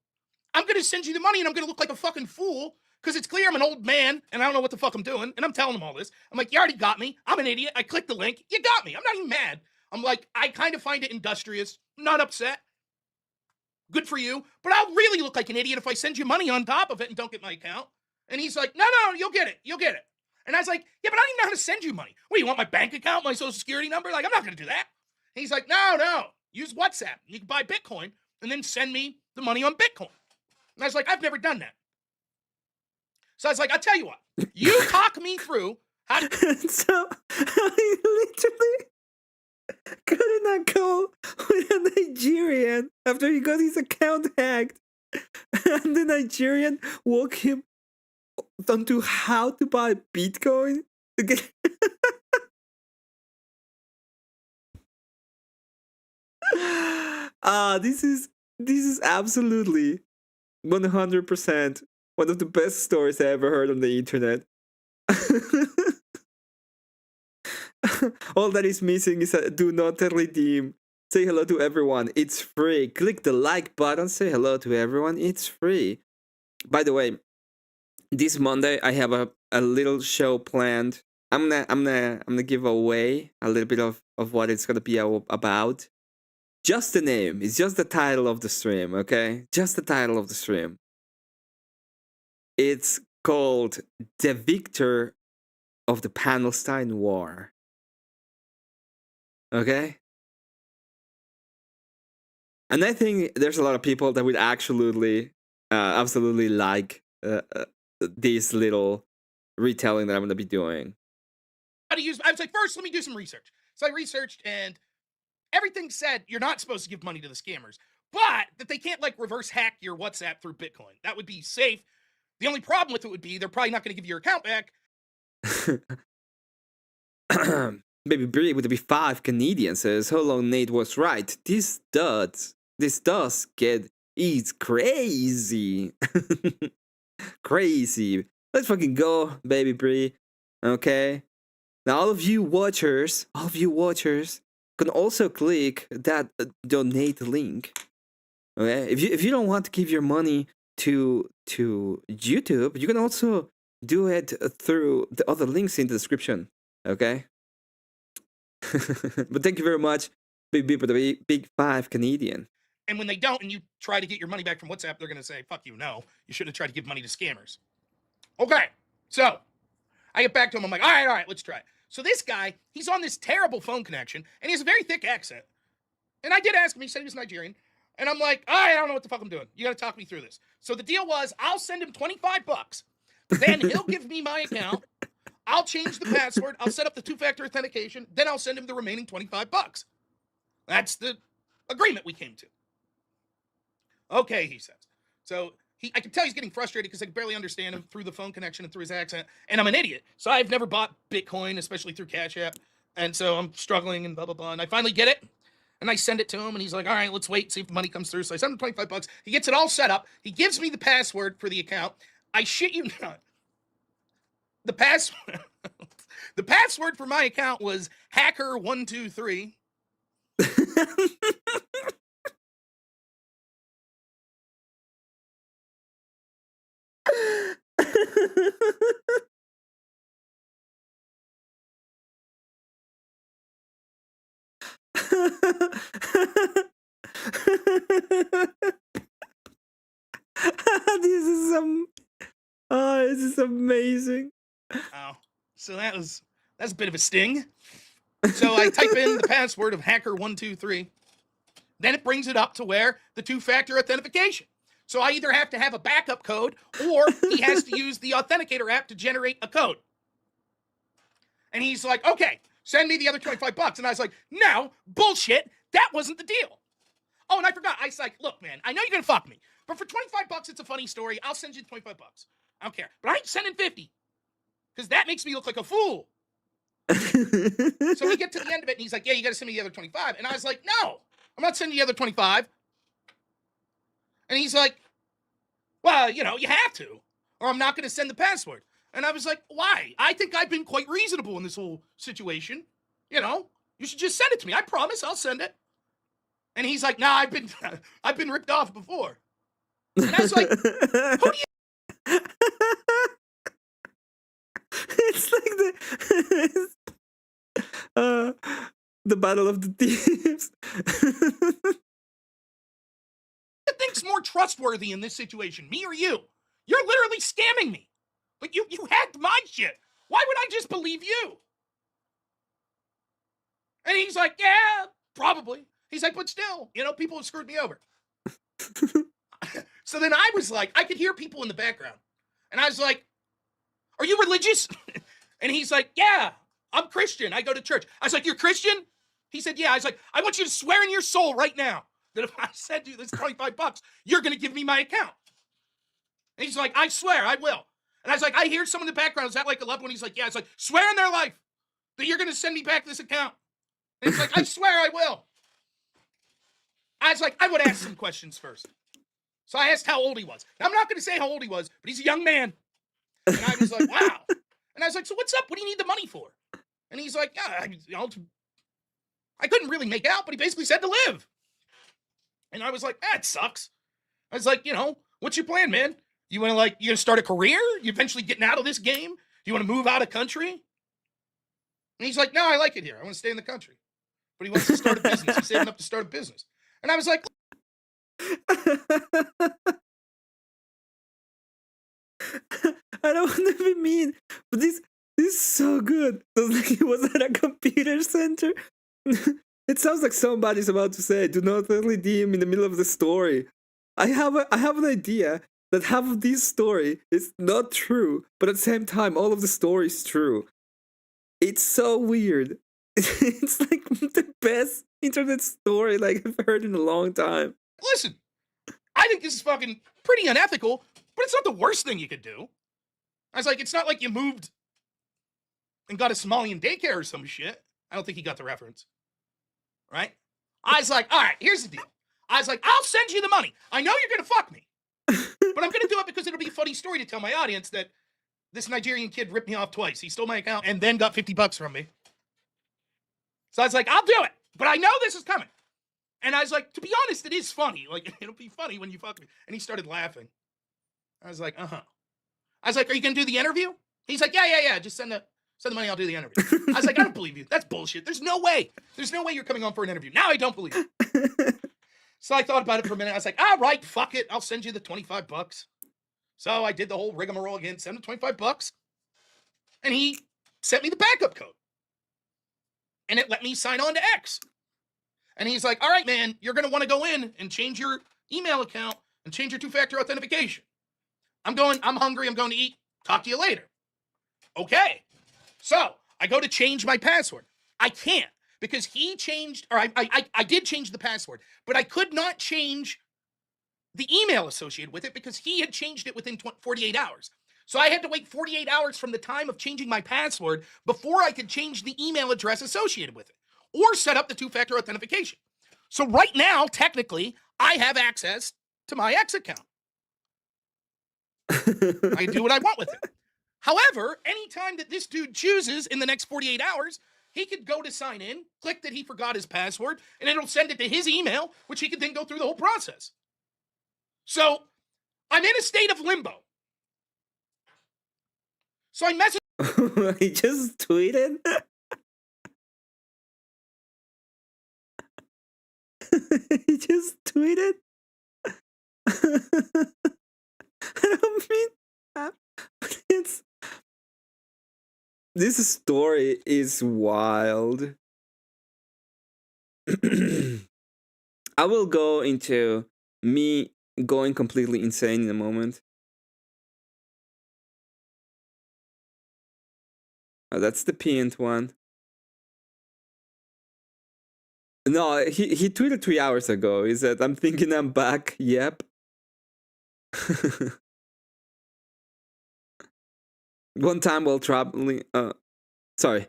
I'm going to send you the money and I'm going to look like a fucking fool because it's clear I'm an old man and I don't know what the fuck I'm doing. And I'm telling him all this. I'm like, you already got me. I'm an idiot. I clicked the link. You got me. I'm not even mad. I'm like, I kind of find it industrious. I'm not upset. Good for you. But I'll really look like an idiot if I send you money on top of it and don't get my account. And he's like, no, you'll get it. You'll get it. And I was like, yeah, but I don't even know how to send you money. What, you want my bank account, my social security number? Like, I'm not going to do that. And he's like, no. Use WhatsApp. You can buy Bitcoin and then send me the money on Bitcoin. And I was like, I've never done that. So I was like, I'll tell you what. You talk me through how to... So, I literally got in a call with a Nigerian after he got his account hacked. And the Nigerian walked him onto how to buy Bitcoin. This is absolutely 100% one of the best stories I ever heard on the internet. All that is missing is a do not redeem. Say hello to everyone. It's free. Click the like button. Say hello to everyone. It's free. By the way, this Monday I have a little show planned. I'm gonna give away a little bit of what it's gonna be about. Just the name. It's just the title of the stream, okay? Just the title of the stream. It's called The Victor of the Palestine War. Okay? And I think there's a lot of people that would absolutely like this little retelling that I'm going to be doing. How to use... I was like, first, let me do some research. So I researched and everything said you're not supposed to give money to the scammers, but that they can't like reverse hack your WhatsApp through Bitcoin. That would be safe. The only problem with it would be they're probably not going to give you your account back. Baby Brie would be 5 Canadian says, how long Nate was right. This does get it's crazy. Crazy. Let's fucking go, Baby Brie. Okay. Now all of you watchers can also click that donate link. Okay? If you don't want to give your money to YouTube, you can also do it through the other links in the description. Okay? But thank you very much, Big 5 Canadian. And when they don't, and you try to get your money back from WhatsApp, they're going to say, fuck you, no. You shouldn't have tried to give money to scammers. Okay, so I get back to him. I'm like, all right, let's try it. So this guy, he's on this terrible phone connection, and he has a very thick accent. And I did ask him. He said he was Nigerian. And I'm like, all right, I don't know what the fuck I'm doing. You got to talk me through this. So the deal was, I'll send him $25. Then he'll give me my account. I'll change the password. I'll set up the 2-factor authentication. Then I'll send him the remaining $25. That's the agreement we came to. Okay, he says. So I can tell he's getting frustrated because I can barely understand him through the phone connection and through his accent. And I'm an idiot. So I've never bought Bitcoin, especially through Cash App. And so I'm struggling and blah, blah, blah. And I finally get it. And I send it to him. And he's like, all right, let's wait, see if the money comes through. So I send him $25. He gets it all set up. He gives me the password for the account. I shit you not. The password for my account was hacker123. This is amazing. Oh, so that's a bit of a sting. So I type in the password of hacker123. Then it brings it up to where the two-factor authentication. So I either have to have a backup code or he has to use the authenticator app to generate a code. And he's like, okay, send me the other $25. And I was like, no, bullshit. That wasn't the deal. Oh, and I forgot. I was like, look, man, I know you're going to fuck me. But for $25, it's a funny story. I'll send you the $25. I don't care. But I ain't sending 50. Because that makes me look like a fool. So we get to the end of it, and he's like, yeah, you got to send me the other 25. And I was like, no, I'm not sending you the other 25. And he's like, well, you have to, or I'm not going to send the password. And I was like, why? I think I've been quite reasonable in this whole situation. You should just send it to me. I promise I'll send it. And he's like, nah, I've been ripped off before. And I was like, who do you? It's like the battle of the thieves. Who thinks more trustworthy in this situation, me or you? You're literally scamming me. But you hacked my shit. Why would I just believe you? And he's like, yeah, probably. He's like, but still, people have screwed me over. So then I was like, I could hear people in the background. And I was like, are you religious? And he's like, yeah, I'm Christian. I go to church. I was like, you're Christian? He said, yeah. I was like, I want you to swear in your soul right now that if I send you this $25, you're going to give me my account. And he's like, I swear, I will. And I was like, I hear someone in the background. Is that like a loved one? He's like, yeah. It's like, swear in their life that you're going to send me back this account. And he's like, I swear I will. I was like, I would ask some questions first. So I asked how old he was. Now, I'm not going to say how old he was, but he's a young man. And I was like, wow. And I was like, so what's up? What do you need the money for? And he's like, yeah, I couldn't really make out, but he basically said to live. And I was like, that sucks. I was like, what's your plan, man? You want to you gonna start a career? You eventually getting out of this game? Do you want to move out of country? And he's like, no, I like it here. I want to stay in the country. But he wants to start a business. He's saving up to start a business. And I was like, I don't want to be mean, but this is so good. So like he was at a computer center. It sounds like somebody's about to say, "Do not redeem in the middle of the story." I have an idea that half of this story is not true, but at the same time, all of the story is true. It's so weird. It's like the best internet story I've heard in a long time. Listen, I think this is fucking pretty unethical, but it's not the worst thing you could do. I was like, it's not like you moved and got a Somalian daycare or some shit. I don't think he got the reference. Right? I was like, all right, here's the deal. I was like, I'll send you the money. I know you're going to fuck me, but I'm going to do it because it'll be a funny story to tell my audience that this Nigerian kid ripped me off twice. He stole my account and then got $50 from me. So I was like, I'll do it, but I know this is coming. And I was like, to be honest, it is funny. It'll be funny when you fuck me. And he started laughing. I was like, uh-huh. I was like, are you going to do the interview? He's like, yeah. Just send the money, I'll do the interview. I was like, I don't believe you. That's bullshit. There's no way you're coming on for an interview. Now I don't believe you. So I thought about it for a minute. I was like, all right, fuck it. I'll send you the $25. So I did the whole rigmarole again, sent him $25. And he sent me the backup code. And it let me sign on to X. And he's like, all right, man, you're going to want to go in and change your email account and change your two-factor authentication. I'm hungry, I'm going to eat. Talk to you later. Okay. So I go to change my password. I can't because he changed, or I did change the password, but I could not change the email associated with it because he had changed it within 48 hours. So I had to wait 48 hours from the time of changing my password before I could change the email address associated with it or set up the two-factor authentication. So right now, technically, I have access to my X account. I can do what I want with it. However, anytime that this dude chooses in the next 48 hours, he could go to sign in, click that he forgot his password, and it'll send it to his email, which he could then go through the whole process. So I'm in a state of limbo. So I messaged. He just tweeted. He just tweeted. I don't mean that. This story is wild. I will go into me going completely insane in a moment. Oh, that's the pinned one. No, he tweeted 3 hours ago. He said, "I'm thinking I'm back." Yep. One time while traveling. Sorry.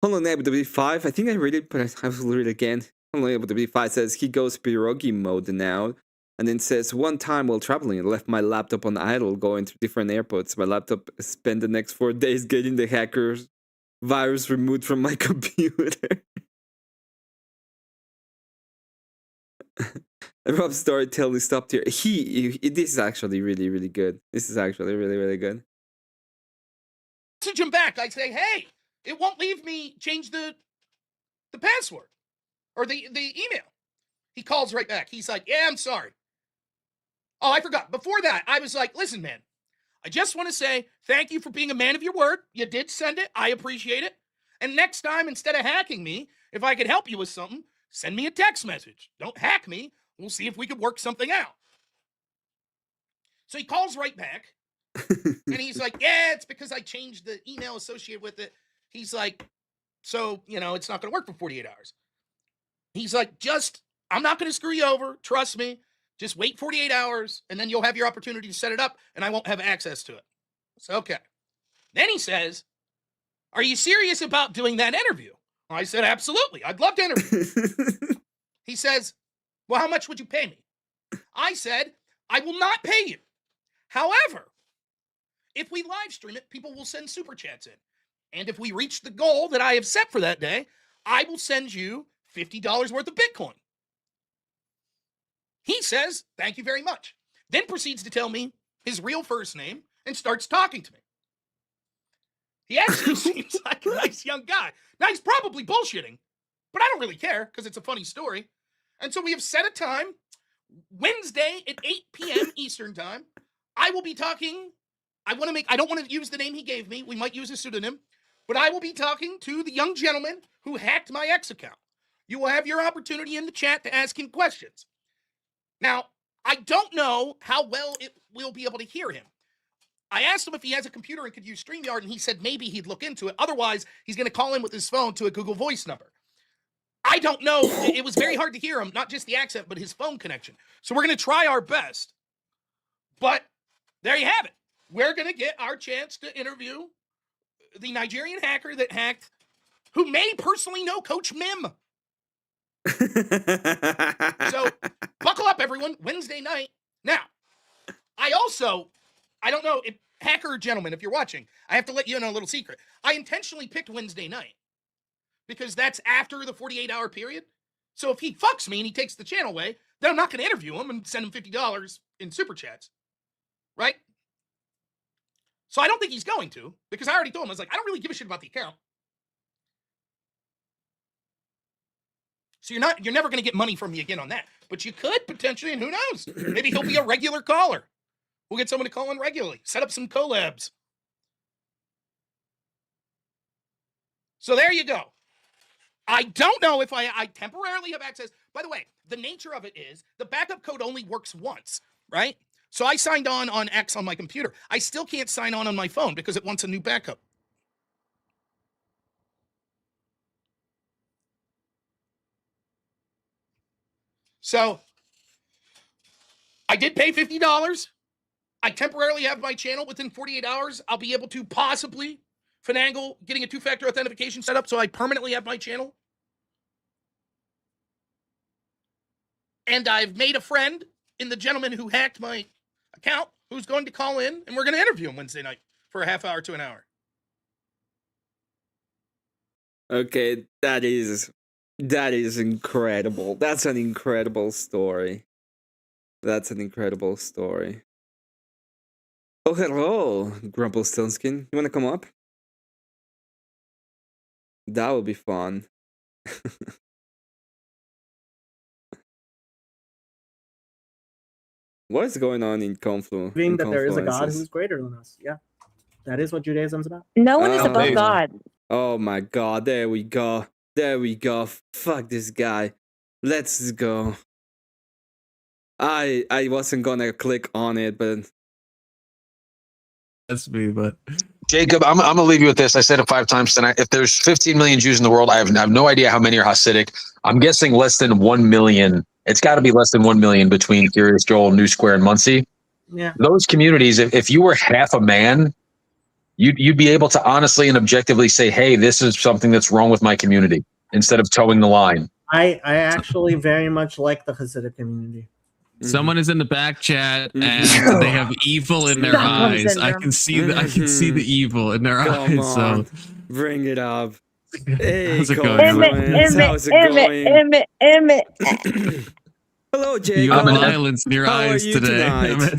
Hold on, able to be 5. I think I read it, but I will read it again. Hold on, able to be 5 says he goes pierogi mode now. And then says, one time while traveling, I left my laptop on idle going to different airports. My laptop spent the next 4 days getting the hacker's virus removed from my computer. Rob's storytelling stopped here. This is actually really, really good. This is actually really, really good. Message him back. I say, hey, it won't leave me change the password or the email. He calls right back. He's like, yeah, I'm sorry. Oh, I forgot. Before that, I was like, listen, man, I just want to say thank you for being a man of your word. You did send it. I appreciate it. And next time, instead of hacking me, if I could help you with something, send me a text message. Don't hack me. We'll see if we could work something out. So he calls right back. And he's like, yeah, it's because I changed the email associated with it. He's like, so, it's not going to work for 48 hours. He's like, I'm not going to screw you over. Trust me. Just wait 48 hours, and then you'll have your opportunity to set it up, and I won't have access to it. So, okay. Then he says, are you serious about doing that interview? I said, absolutely. I'd love to interview. He says, well, how much would you pay me? I said, I will not pay you. However, if we live stream it, people will send super chats in. And if we reach the goal that I have set for that day, I will send you $50 worth of Bitcoin. He says, thank you very much. Then proceeds to tell me his real first name and starts talking to me. He actually seems like a nice young guy. Now, he's probably bullshitting, but I don't really care because it's a funny story. And so we have set a time, Wednesday at 8 p.m. Eastern time. I will be talking. I don't want to use the name he gave me. We might use a pseudonym, but I will be talking to the young gentleman who hacked my X account. You will have your opportunity in the chat to ask him questions. Now, I don't know how well it will be able to hear him. I asked him if he has a computer and could use StreamYard, and he said maybe he'd look into it. Otherwise, he's going to call in with his phone to a Google Voice number. I don't know. It was very hard to hear him, not just the accent, but his phone connection. So we're going to try our best. But there you have it. We're going to get our chance to interview the Nigerian hacker that hacked, who may personally know Coach Mim. So buckle up, everyone. Wednesday night. Now, I don't know if hacker gentlemen, if you're watching, I have to let you in on a little secret. I intentionally picked Wednesday night because that's after the 48-hour period. So if he fucks me and he takes the channel away, then I'm not going to interview him and send him $50 in super chats. Right? So I don't think he's going to, because I already told him, I was like, I don't really give a shit about the account. So you're never going to get money from me again on that. But you could potentially, and who knows? Maybe he'll be a regular caller. We'll get someone to call in regularly. Set up some collabs. So there you go. I don't know if I temporarily have access. By the way, the nature of it is the backup code only works once, right? So I signed on X on my computer. I still can't sign on my phone because it wants a new backup. So I did pay $50. I temporarily have my channel. Within 48 hours, I'll be able to possibly finagle getting a two-factor authentication set up so I permanently have my channel. And I've made a friend in the gentleman who hacked my account who's going to call in, and we're going to interview him Wednesday night for a half hour to an hour. Okay, that is incredible. That's an incredible story. That's an incredible story. Oh, hello, Grumplestilskin. You want to come up? That would be fun. What is going on in Confluence? That there is a God who's greater than us. Yeah. That is what Judaism's about. No one is above God. Oh my God. There we go. There we go. Fuck this guy. Let's go. I wasn't gonna click on it, but that's me. But Jacob, I'm gonna leave you with this. I said it 5 times tonight. If there's 15 million Jews in the world, I have no idea how many are Hasidic. I'm guessing less than 1 million. It's got to be less than 1 million between Curious Joel, New Square, and Muncie. Yeah. Those communities, if you were half a man, you'd be able to honestly and objectively say, hey, this is something that's wrong with my community, instead of towing the line. I actually very much like the Hasidic community. someone is in the back chat and they have evil in their eyes. I can see the evil in their come eyes. on. So Bring it up. Hey, how's it Cohen, going? how's it going? Hello, Jake. you have violence in your How are eyes you today. tonight?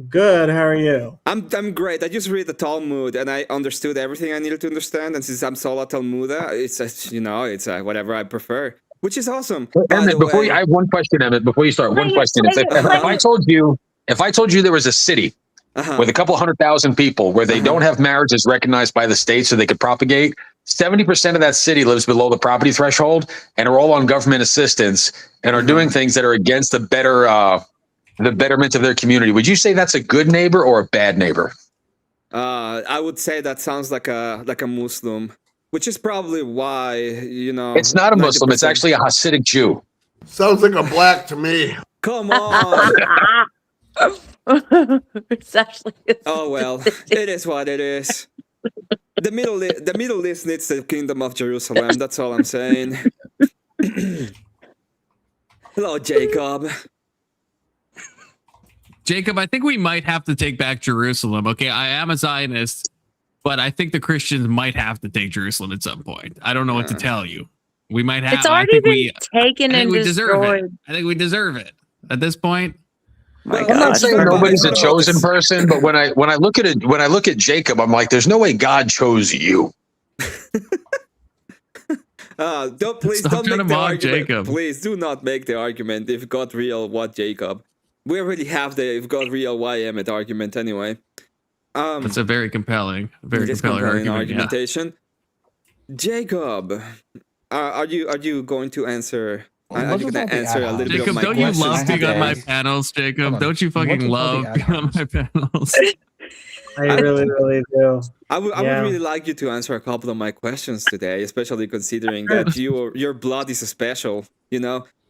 Good. How are you? I'm great. I just read the Talmud and I understood everything I needed to understand. And since I'm Sola Talmuda, it's whatever I prefer, which is awesome. Emmett, I have one question, Emmett. Before you start, one question. If I told you there was a city with a couple 100,000 people where they don't have marriages recognized by the state, so they could propagate, 70% of that city lives below the poverty threshold and are all on government assistance and are doing things that are against the betterment of their community. Would you say that's a good neighbor or a bad neighbor? I would say that sounds like a Muslim, which is probably why, It's not a Muslim. It's actually a Hasidic Jew. Sounds like a black to me. Come on. It's actually. Oh well, it is what it is. The Middle East needs the Kingdom of Jerusalem. That's all I'm saying. Hello, Jacob. Jacob, I think we might have to take back Jerusalem. Okay, I am a Zionist, but I think the Christians might have to take Jerusalem at some point. I don't know what to tell you. We might have. It's already been taken and destroyed. I think we deserve it at this point. I'm not saying nobody's a chosen person, but when I look at Jacob, I'm like, there's no way God chose you. Please don't make the argument. Jacob. Please do not make the argument. If God real, what Jacob? We already have the if God real, why Emmet argument anyway. That's a very compelling argumentation. Yeah. Jacob, are you going to answer? Are you going to answer a little Jacob, bit of my don't questions? you love being on my panels, Jacob? Don't you fucking love being on my panels? I really, really do. I would really like you to answer a couple of my questions today, especially considering that your blood is special.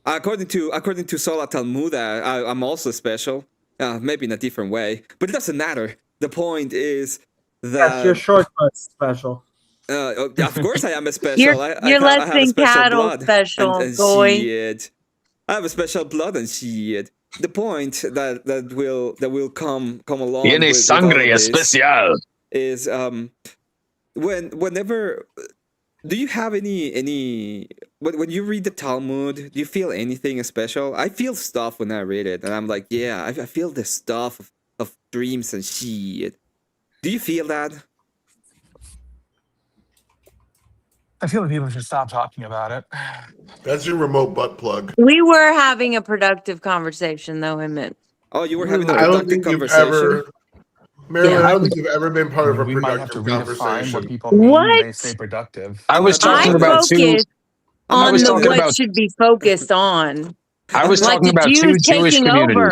According to Sola Talmuda, I'm also special. Maybe in a different way, but it doesn't matter. The point is that your short butt's special. Of course I am a special. You're less than cattle special, boy. I have a special blood and shit. The point that will come along Tiene sangre especial is whenever do you have any when you read the Talmud, do you feel anything special? I feel stuff when I read it, and I'm like, yeah, I feel the stuff of dreams and shit. Do you feel that? I feel like people should stop talking about it. That's your remote butt plug. We were having a productive conversation, though, Emmett. Oh, you were having a productive conversation? Marilyn, I don't think you've ever been part of a we might have to productive redefine conversation. what people mean What? when they say productive. I was talking about what should be focused on. I was like talking about Jews two Jewish taking communities. over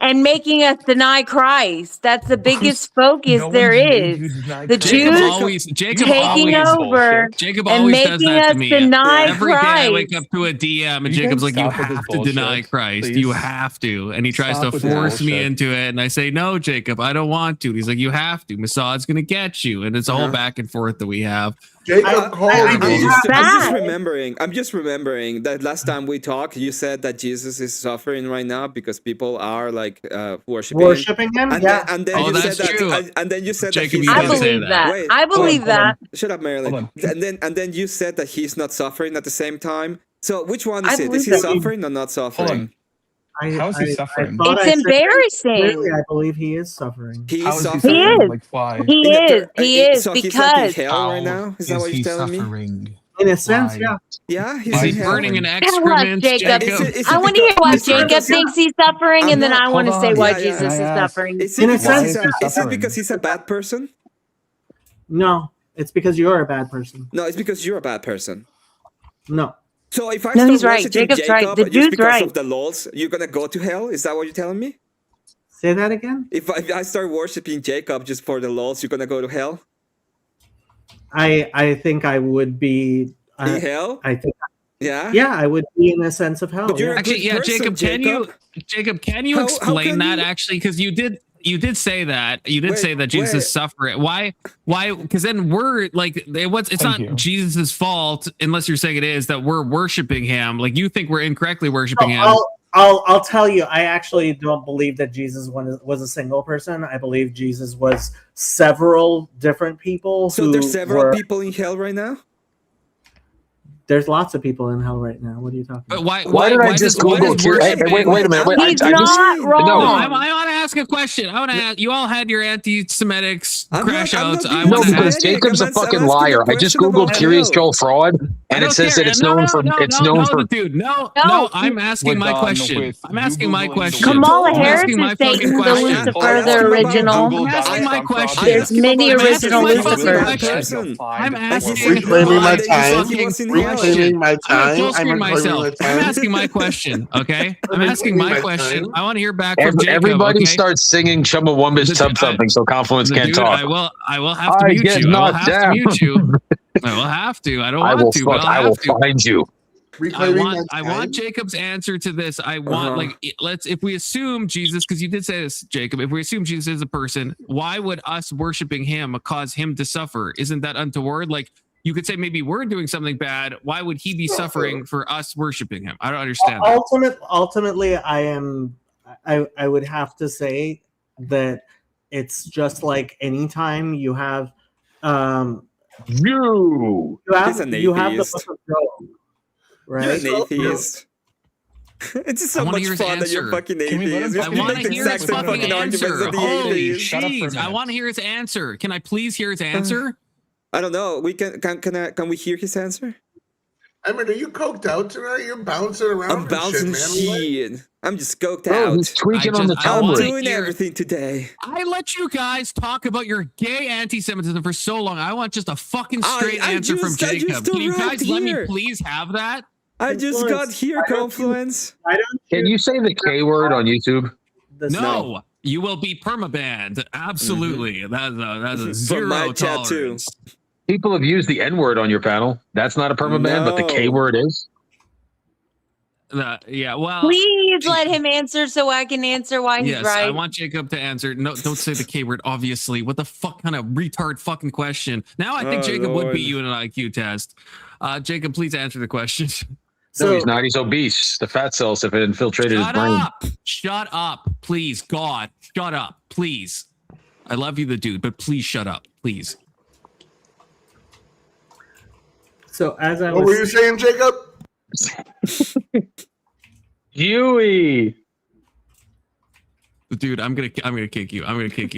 and making us deny Christ. That's the biggest focus there is. The Jews taking over and making us deny Every Christ. day I wake up to a DM and Jacob's like, you have to deny Christ. Please. You have to. And he tries to force me into it. And I say, no, Jacob, I don't want to. He's like, you have to. Mossad's going to get you. And it's a whole back and forth that we have. Jacob I'm just remembering that last time we talked, you said that Jesus is suffering right now because people are like worshiping him. And then you said that. And then you said Jacob, that I believe that. Wait, I believe that. Shut up, Marilyn. And then you said that he's not suffering at the same time. So which one is it? Is he suffering or not suffering? How is he suffering? It's embarrassing. Really, I believe he is suffering. He is suffering. He is. Like, why? He is so because he's like in hell right now. Is that what you're telling me? In a sense, yeah. Yeah, he's burning an Watch, excrement, Jacob. Is it I want to hear why because- Jacob thinks he's suffering, and then I want to say why Yeah, Jesus is suffering. Is In a it sense, because he's a bad person? No, it's because you're a bad person. No, it's because you're a bad person. No. So if I No, start he's right. worshiping Jacob's right. Jacob The just dude's because right. of the lols, you're gonna go to hell? Is that what you're telling me? Say that again. If I start worshiping Jacob just for the lols, you're gonna go to hell? I think I would be In hell? I think Yeah. yeah, I would be in a sense of hell. But you're yeah. a good person, Jacob, can you explain that actually? Because you did say that say that Jesus suffered. Why? Because then we're like, it's not Jesus's fault unless you're saying it is that we're worshiping him. Like you think we're incorrectly worshiping him. I'll tell you, I actually don't believe that Jesus was a single person. I believe Jesus was several different people. So there's several people in hell right now? There's lots of people in hell right now. What are you talking about? Why did I just Google? Wait a minute. Wait, He's not wrong. No, I want to ask a question. I want to ask. You all had your anti-Semitic crash outs. No, because Jacob's a fucking liar. I just Googled Curious Joe fraud, and it says that it's known for. Dude, no. I'm asking my question. I'm asking my question. Kamala Harris is Satan, the Lucifer, the original. I'm asking my question. There's many original Lucifers. I'm asking. Reclaiming my time. Reclaiming my time. I'm asking my question. Okay, I'm asking my question. I want to hear back from Jacob. Everybody starts singing Chumbawamba's Tub Thumping, so Confluence can't talk. I will have to mute you. I will have to mute you. I will have to. I don't want to, but I will find you. I want Jacob's answer to this. I want if we assume Jesus, because you did say this, Jacob, if we assume Jesus is a person, why would us worshiping him cause him to suffer? Isn't that untoward? Like you could say maybe we're doing something bad. Why would he be suffering for us worshiping him? I don't understand. Ultimately, I would have to say that it's just like anytime you have you have the book of Job, right? You're an atheist. It's just so much fun that you're fucking atheist. I want to hear his fucking answer. Holy jeez! I want to hear his answer. Can I please hear his answer? I don't know. We can we hear his answer? I mean, are you coked out tonight? You're bouncing around. I'm bouncing shit. I'm just coked out. He's tweaking on the I'm doing everything today. I let you guys talk about your gay anti-Semitism for so long. I want just a fucking straight answer from Jacob. Can you guys let me please have that? I just got here, Confluence. Can you say the K word on YouTube? No. You will be permabanned. Absolutely. That's a zero tolerance. People have used the N word on your panel. That's not a permaban, but the K word is. Yeah, well. Please let him answer so I can answer why he's right. I want Jacob to answer. No, don't say the K word, obviously. What the fuck kind of retard fucking question? Now I think Jacob would beat you in an IQ test. Jacob, please answer the question. No, he's not. He's obese. The fat cells have infiltrated his brain. Shut up, please. God, shut up, please. I love you, the dude, but please shut up, please. So what were you saying, Jacob? Huey. Dude, I'm gonna kick you. I'm gonna kick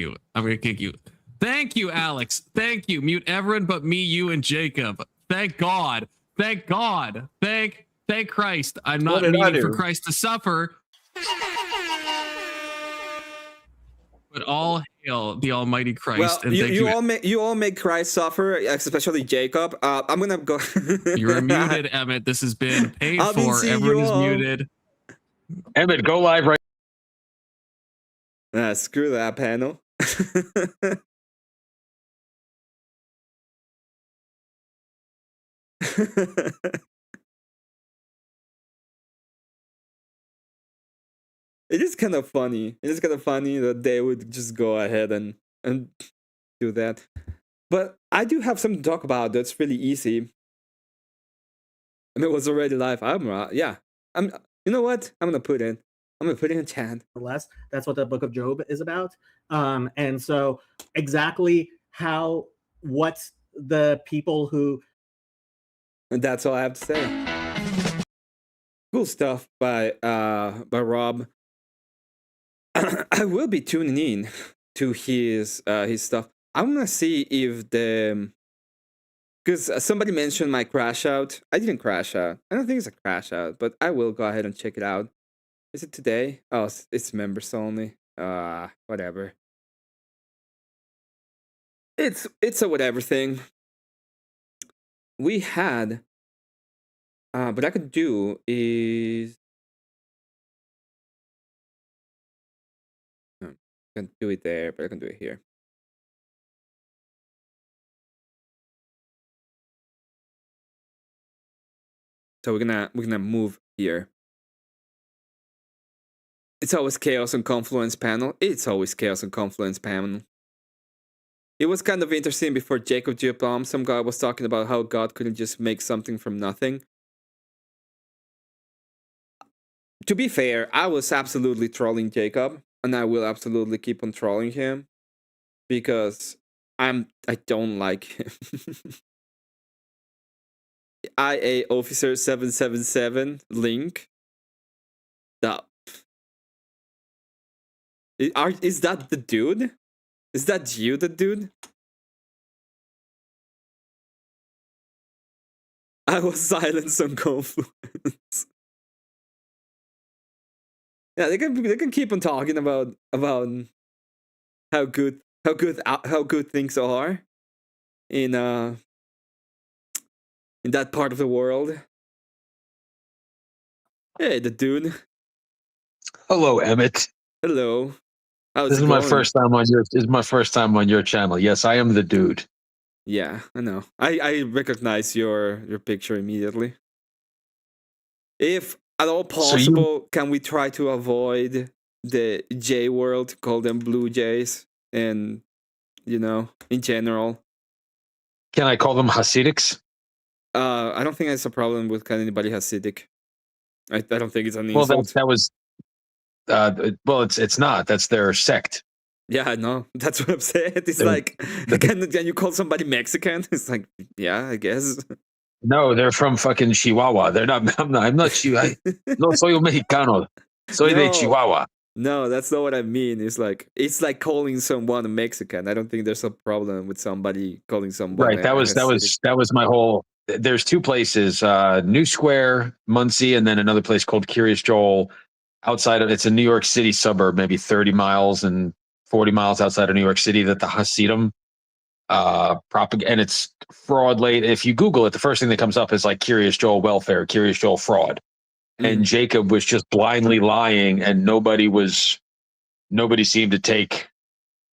you. Thank you, Alex. Thank you. Mute everyone but me, you, and Jacob. Thank God. Thank God. Thank Christ. I'm not meaning for Christ to suffer. But all hail the Almighty Christ. Well, and you all make Christ suffer, especially Jacob. I'm gonna go. You're muted, Emmett. This has been paid for. Everyone is muted. Emmett, go live right. Screw that panel. It is kind of funny. It is kind of funny that they would just go ahead and do that. But I do have something to talk about that's really easy. And it was already live. You know what? I'm gonna put it in chat. Less. That's what the book of Job is about. And so exactly what's the people who. And that's all I have to say. Cool stuff by Rob. I will be tuning in to his stuff. I'm gonna see if because somebody mentioned my crash out. I didn't crash out. I don't think it's a crash out, but I will go ahead and check it out. Is it today? Oh, it's members only. Whatever. It's a whatever thing. We had What I could do is I can do it there, but I can do it here. So we're gonna move here. It's always chaos and confluence panel. It's always chaos and confluence panel. It was kind of interesting before Jacob Giapom. Some guy was talking about how God couldn't just make something from nothing. To be fair, I was absolutely trolling Jacob, and I will absolutely keep on trolling him because I don't like him. IA Officer 777 link. Is that the dude? Is that you, the dude? I was silenced on confluence. Yeah, they can keep on talking about how good things are in that part of the world. Hey, the dude. Hello, Emmett. Hello. This is my first time on your. This is my first time on your channel. Yes, I am the dude. Yeah, I know. I recognize your picture immediately. If at all possible, can we try to avoid the J world, call them Blue Jays, and in general? Can I call them Hasidics? I don't think it's a problem with calling anybody Hasidic. I don't think it's an insult. That was. Well, it's not. That's their sect. Yeah, I know. That's what I'm saying. It's like, can you call somebody Mexican? It's like, yeah, I guess. No, they're from fucking Chihuahua. They're not. I'm not Chihuahua. No soy un mexicano. Soy de Chihuahua. No, that's not what I mean. It's like calling someone a Mexican. I don't think there's a problem with somebody calling someone. Right. That was my whole. There's two places: New Square, Muncie, and then another place called Curious Joel. Outside of it's a New York City suburb, maybe 30 miles and 40 miles outside of New York City, that the Hasidim propagate, and it's fraud late. If you Google it, the first thing that comes up is like Curious Joel welfare, Curious Joel fraud. And Jacob was just blindly lying, and nobody seemed to take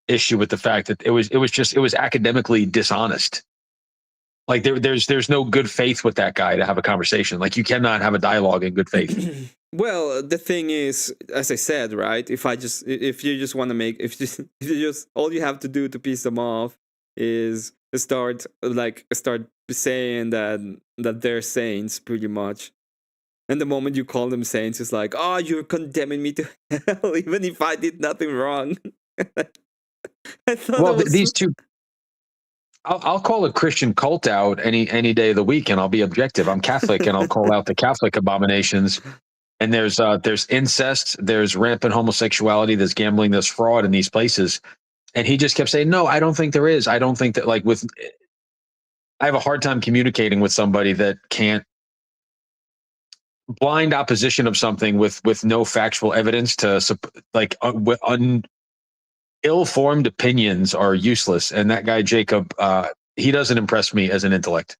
issue with the fact that it was academically dishonest. Like there's no good faith with that guy to have a conversation. Like you cannot have a dialogue in good faith. Well, the thing is, as I said, right? If you just want to make, if you just all you have to do to piss them off is start saying that they're saints, pretty much. And the moment you call them saints, it's like, oh, you're condemning me to hell, even if I did nothing wrong. These two. I'll call a Christian cult out any day of the week, and I'll be objective. I'm Catholic, and I'll call out the Catholic abominations. And there's incest, there's rampant homosexuality, there's gambling, there's fraud in these places. And he just kept saying, no, I don't think there is. I don't think that, I have a hard time communicating with somebody that can't blind opposition of something with no factual evidence to ill-formed opinions are useless. And that guy, Jacob, he doesn't impress me as an intellect.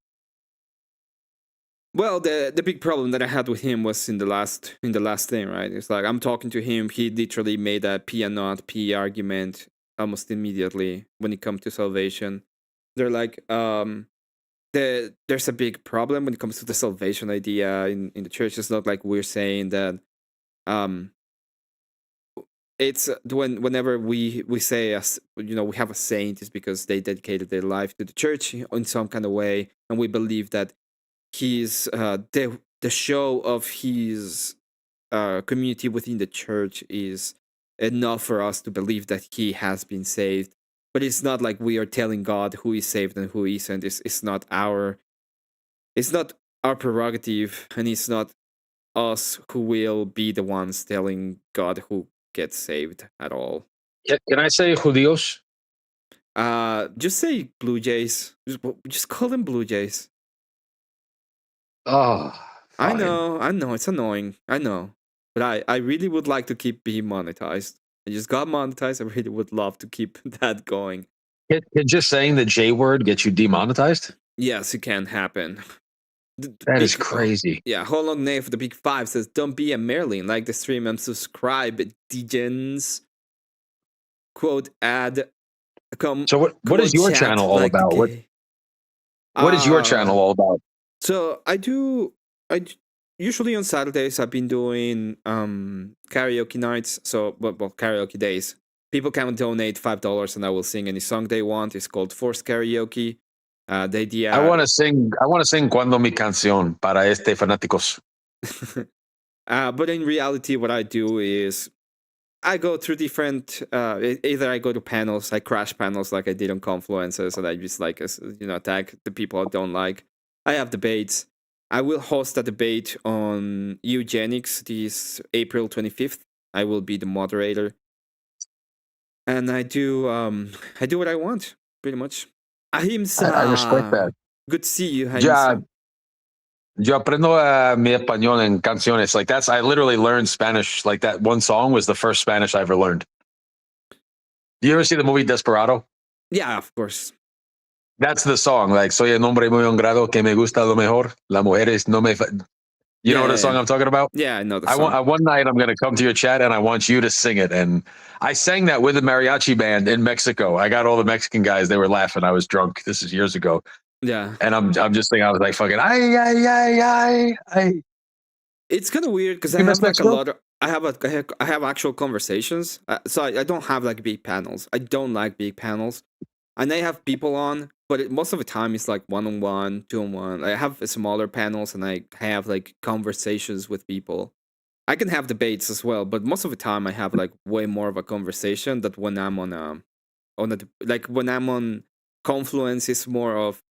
Well, the big problem that I had with him was in the last thing, right? It's like I'm talking to him. He literally made a P and not P argument almost immediately when it comes to salvation. They're like, there's a big problem when it comes to the salvation idea in the church. It's not like we're saying that it's whenever we say we have a saint, is because they dedicated their life to the church in some kind of way, and we believe that he's the show of his community within the church is enough for us to believe that he has been saved. But it's not like we are telling God who is saved and who isn't. It's not our prerogative, and it's not us who will be the ones telling God who gets saved at all. Can I say Judíos? Just say Blue Jays. Just call them Blue Jays. Oh, fine. I know, it's annoying. I know, but I really would like to keep being monetized. I just got monetized. I really would love to keep that going. Just saying the J word gets you demonetized? Yes, it can happen. That is crazy. Yeah, How Long Nay for the Big Five says, don't be a Merlin, like the stream and subscribe, Degens. Quote, ad. So what is your channel all about? What is your channel all about? So I usually on Saturdays I've been doing karaoke nights. So well karaoke days. People can donate $5 and I will sing any song they want. It's called Forced Karaoke. The idea I want to sing Cuando mi canción para este fanáticos. But in reality what I do is I go through different either I go to panels, I crash panels like I did on Confluences, and I just like attack the people I don't like. I have debates. I will host a debate on eugenics this April 25th. I will be the moderator. And I do what I want, pretty much. Ahimsa. I respect that. Good to see you, Ahimsa. Yo aprendo mi español en canciones. Like I literally learned Spanish. Like that one song was the first Spanish I ever learned. Do you ever see the movie Desperado? Yeah, of course. That's the song. Like, soy el hombre muy honrado que me gusta lo mejor. Las mujeres no me... You know what the song I'm talking about? Yeah, I know the song. One night I'm going to come to your chat and I want you to sing it. And I sang that with a mariachi band in Mexico. I got all the Mexican guys. They were laughing. I was drunk. This is years ago. Yeah. And I'm just thinking, I was like, fucking, ay. It's kind of weird because I have like a lot of, I have actual conversations. So I don't have like big panels. I don't like big panels. And I have people on, but most of the time it's like 1-on-1, 2-on-1. I have smaller panels and I have like conversations with people. I can have debates as well, but most of the time I have like way more of a conversation that when I'm when I'm on Confluence, it's more of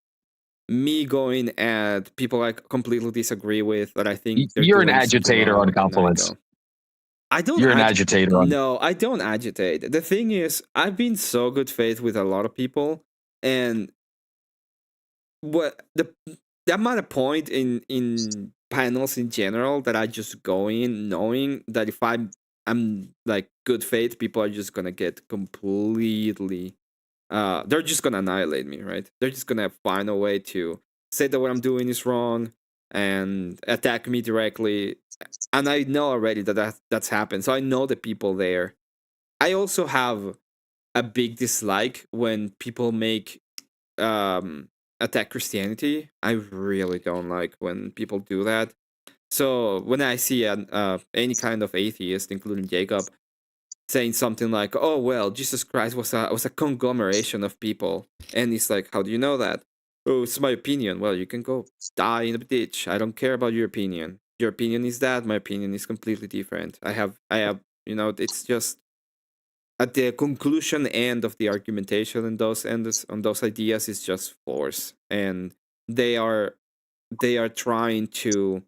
me going at people I completely disagree with that I think you're an agitator on Confluence. You're an agitator. No, I don't agitate. The thing is, I've been so good faith with a lot of people, and what the amount of point in panels in general that I just go in knowing that if I'm like good faith, people are just gonna get completely they're just gonna annihilate me, right? They're just gonna find a way to say that what I'm doing is wrong and attack me directly. And I know already that's happened. So I know the people there. I also have a big dislike when people make attack Christianity. I really don't like when people do that. So when I see any kind of atheist, including Jacob, saying something like, "Oh well, Jesus Christ was a conglomeration of people," and it's like, "How do you know that?" "Oh, it's my opinion." Well, you can go die in a ditch. I don't care about your opinion. Your opinion is that. My opinion is completely different. I have. It's just at the conclusion end of the argumentation and on those ideas is just force, and they are trying to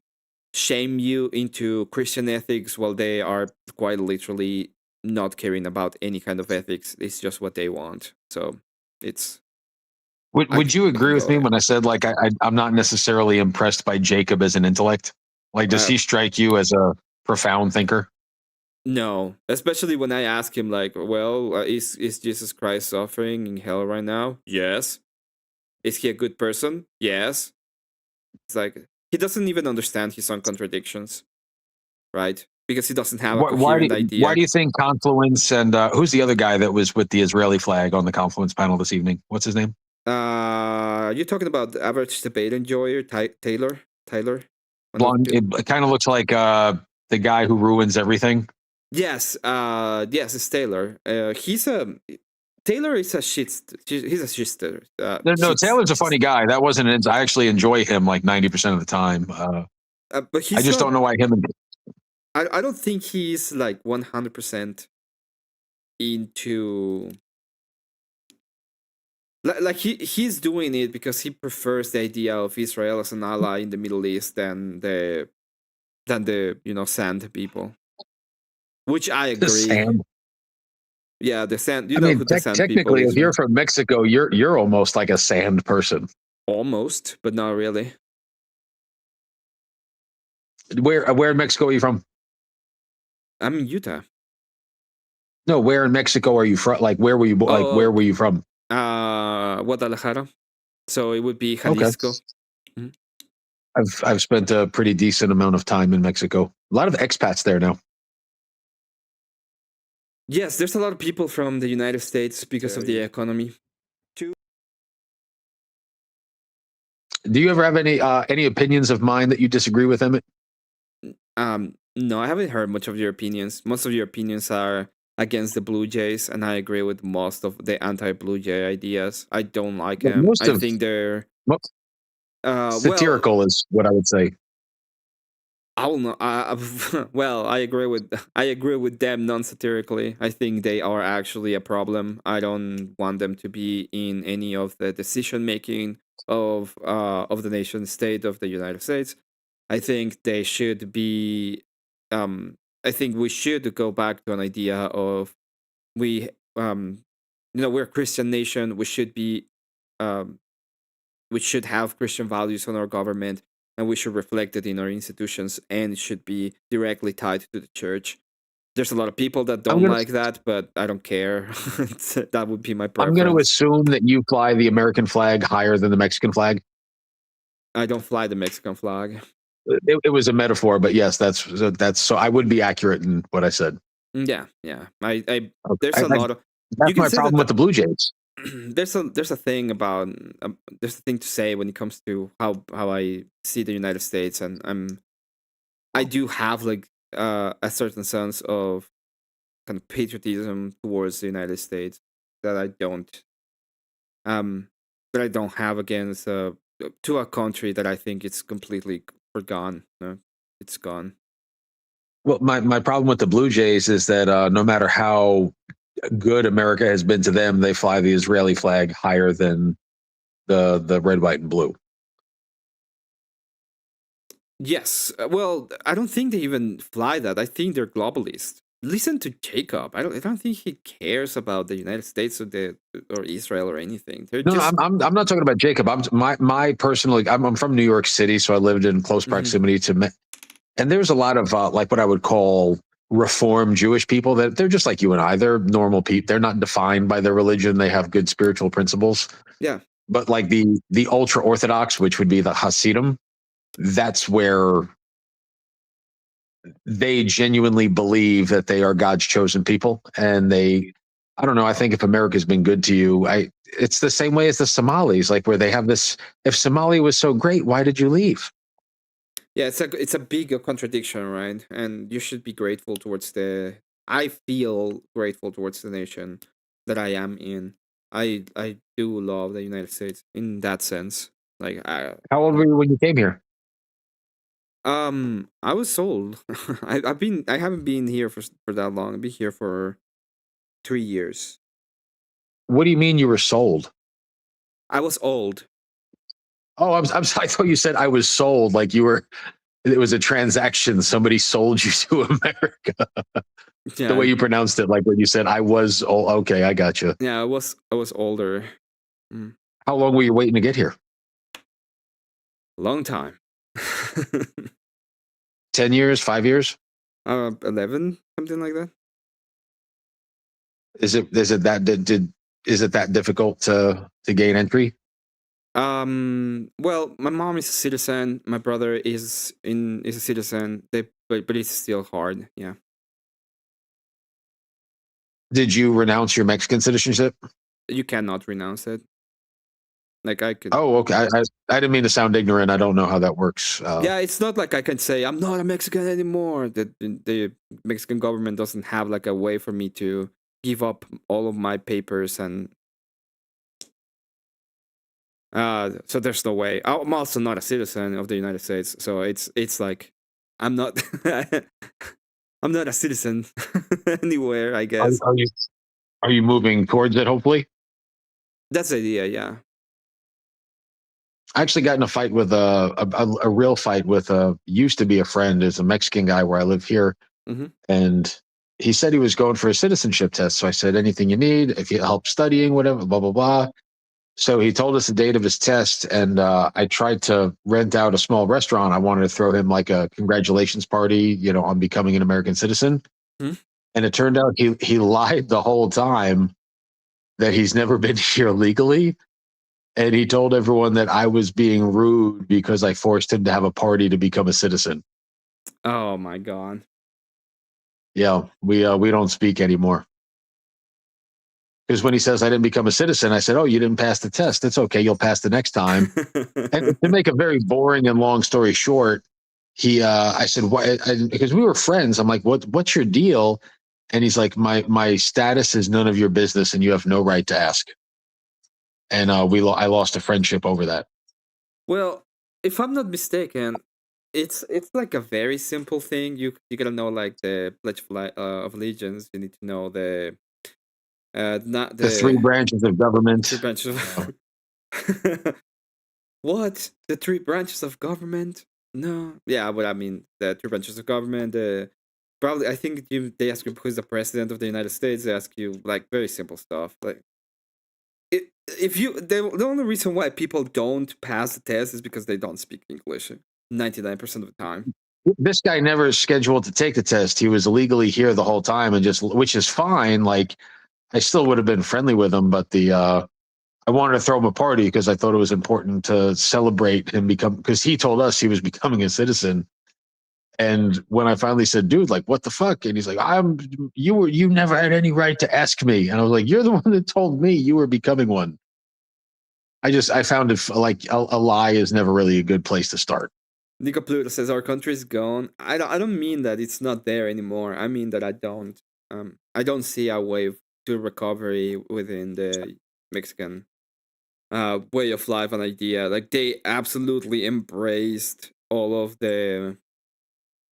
shame you into Christian ethics while they are quite literally not caring about any kind of ethics. It's just what they want. So it's. Would you agree with me when I said like I'm not necessarily impressed by Jacob as an intellect? Like, does he strike you as a profound thinker? No, especially when I ask him like, well, is Jesus Christ suffering in hell right now? Yes. Is he a good person? Yes. It's like he doesn't even understand his own contradictions, right? Because he doesn't have a coherent idea. Why do you think Confluence and who's the other guy that was with the Israeli flag on the Confluence panel this evening? What's his name? You're talking about the average debate enjoyer, Tyler? Blonde. It kind of looks like the guy who ruins everything. Yes, it's Taylor. Taylor is a shit. He's a shitster. No, Taylor's a funny guy. That wasn't it. I actually enjoy him like 90% of the time. But I just don't know why him and. I don't think he's like 100% into. Like he's doing it because he prefers the idea of Israel as an ally in the Middle East than the sand people, which I agree. The sand. Yeah, the sand. I mean, technically, if you're from Mexico, you're almost like a sand person. Almost, but not really. Where in Mexico are you from? I'm in Utah. No, where in Mexico are you from? Like, where were you? Where were you from? Guadalajara. So it would be Jalisco. Okay. Mm-hmm. I've spent a pretty decent amount of time in Mexico. A lot of expats there now. Yes, there's a lot of people from the United States because of the economy. Do you ever have any opinions of mine that you disagree with, Emmett? No, I haven't heard much of your opinions. Most of your opinions are against the Blue Jays, and I agree with most of the anti-Blue Jay ideas. I don't like them. I think they're satirical is what I would say. I will not. Well, I agree with them non-satirically. I think they are actually a problem. I don't want them to be in any of the decision making of the nation state of the United States. I think they should be. I think we should go back to an idea of we're a Christian nation. We should be. We should have Christian values on our government, and we should reflect it in our institutions, and it should be directly tied to the church. There's a lot of people that don't like that, but I don't care. That would be my preference. I'm going to assume that you fly the American flag higher than the Mexican flag. I don't fly the Mexican flag. It was a metaphor, but yes, that's so I would be accurate in what I said. Yeah. There's a lot of. That's my problem with the Blue Jays. There's a thing about there's a thing to say when it comes to how I see the United States, and I do have like a certain sense of kind of patriotism towards the United States that I don't have against to a country that I think it's completely forgone. It's gone. Well, my problem with the Blue Jays is that no matter how good America has been to them, they fly the Israeli flag higher than the red, white, and blue. Yes. Well, I don't think they even fly that. I think they're globalists. Listen to Jacob. I don't think he cares about the United States or Israel or anything. I'm not talking about Jacob. My personally, I'm from New York City, so I lived in close proximity to, and there's a lot of like what I would call Reform Jewish people that they're just like you and I. They're normal people. They're not defined by their religion. They have good spiritual principles. Yeah. But like the ultra Orthodox, which would be the Hasidim, that's where they genuinely believe that they are God's chosen people. And I don't know, I think if America's been good to you, it's the same way as the Somalis, like where they have this, if Somalia was so great, why did you leave? Yeah, it's a big contradiction, right? And you should be grateful towards I feel grateful towards the nation that I am in. I do love the United States in that sense. Like, how old were you when you came here? I was old. I haven't been here for that long. I've been here for 3 years. What do you mean you were sold? I was old. Oh, I thought you said I was sold. Like it was a transaction. Somebody sold you to America. Yeah. The way you pronounced it, like when you said I was old. Okay, I got you. Yeah, I was older. How long were you waiting to get here? Long time. 10 years, 5 years? 11, something like that. Is it that difficult to gain entry? Well, my mom is a citizen. My brother is a citizen. But it's still hard. Yeah. Did you renounce your Mexican citizenship? You cannot renounce it. Like I could. Oh, okay. I didn't mean to sound ignorant. I don't know how that works. Yeah, it's not like I can say I'm not a Mexican anymore. The Mexican government doesn't have like a way for me to give up all of my papers, and so there's no way. I'm also not a citizen of the United States, so it's like I'm not I'm not a citizen anywhere, I guess. Are you moving towards it? Hopefully, that's the idea. Yeah. I actually got in a fight with a real fight with used to be a friend, is a Mexican guy where I live here. Mm-hmm. And he said he was going for a citizenship test. So I said, anything you need, if you help studying, whatever, blah, blah, blah. So he told us the date of his test, and I tried to rent out a small restaurant. I wanted to throw him like a congratulations party, on becoming an American citizen. Mm-hmm. And it turned out he lied the whole time that he's never been here legally. And he told everyone that I was being rude because I forced him to have a party to become a citizen. Oh my god. Yeah, we don't speak anymore. Because when he says I didn't become a citizen, I said, "Oh, you didn't pass the test. It's okay. You'll pass the next time." And to make a very boring and long story short, I said, "Why?" Because we were friends. I'm like, "What's your deal?" And he's like, "My status is none of your business, and you have no right to ask." And I lost a friendship over that. Well, if I'm not mistaken, it's like a very simple thing. You gotta know like the Pledge of Allegiance. You need to know the not the three branches of government. 3 branches of what? The 3 branches of government? No. Yeah, but I mean the 3 branches of government. Probably I think they ask you who's the president of the United States. They ask you like very simple stuff. Like if you the only reason why people don't pass the test is because they don't speak English 99% of the time. This guy never scheduled to take the test. He was illegally here the whole time, and which is fine. Like I still would have been friendly with him, but I wanted to throw him a party because I thought it was important to celebrate him because he told us he was becoming a citizen. And when I finally said, "Dude, like, what the fuck?" And he's like, you never had any right to ask me. And I was like, "You're the one that told me you were becoming one." I found it like a lie is never really a good place to start. Nico Pluto says our country is gone. I don't mean that it's not there anymore. I mean that I don't see a way to recovery within the Mexican way of life and idea. Like they absolutely embraced all of the.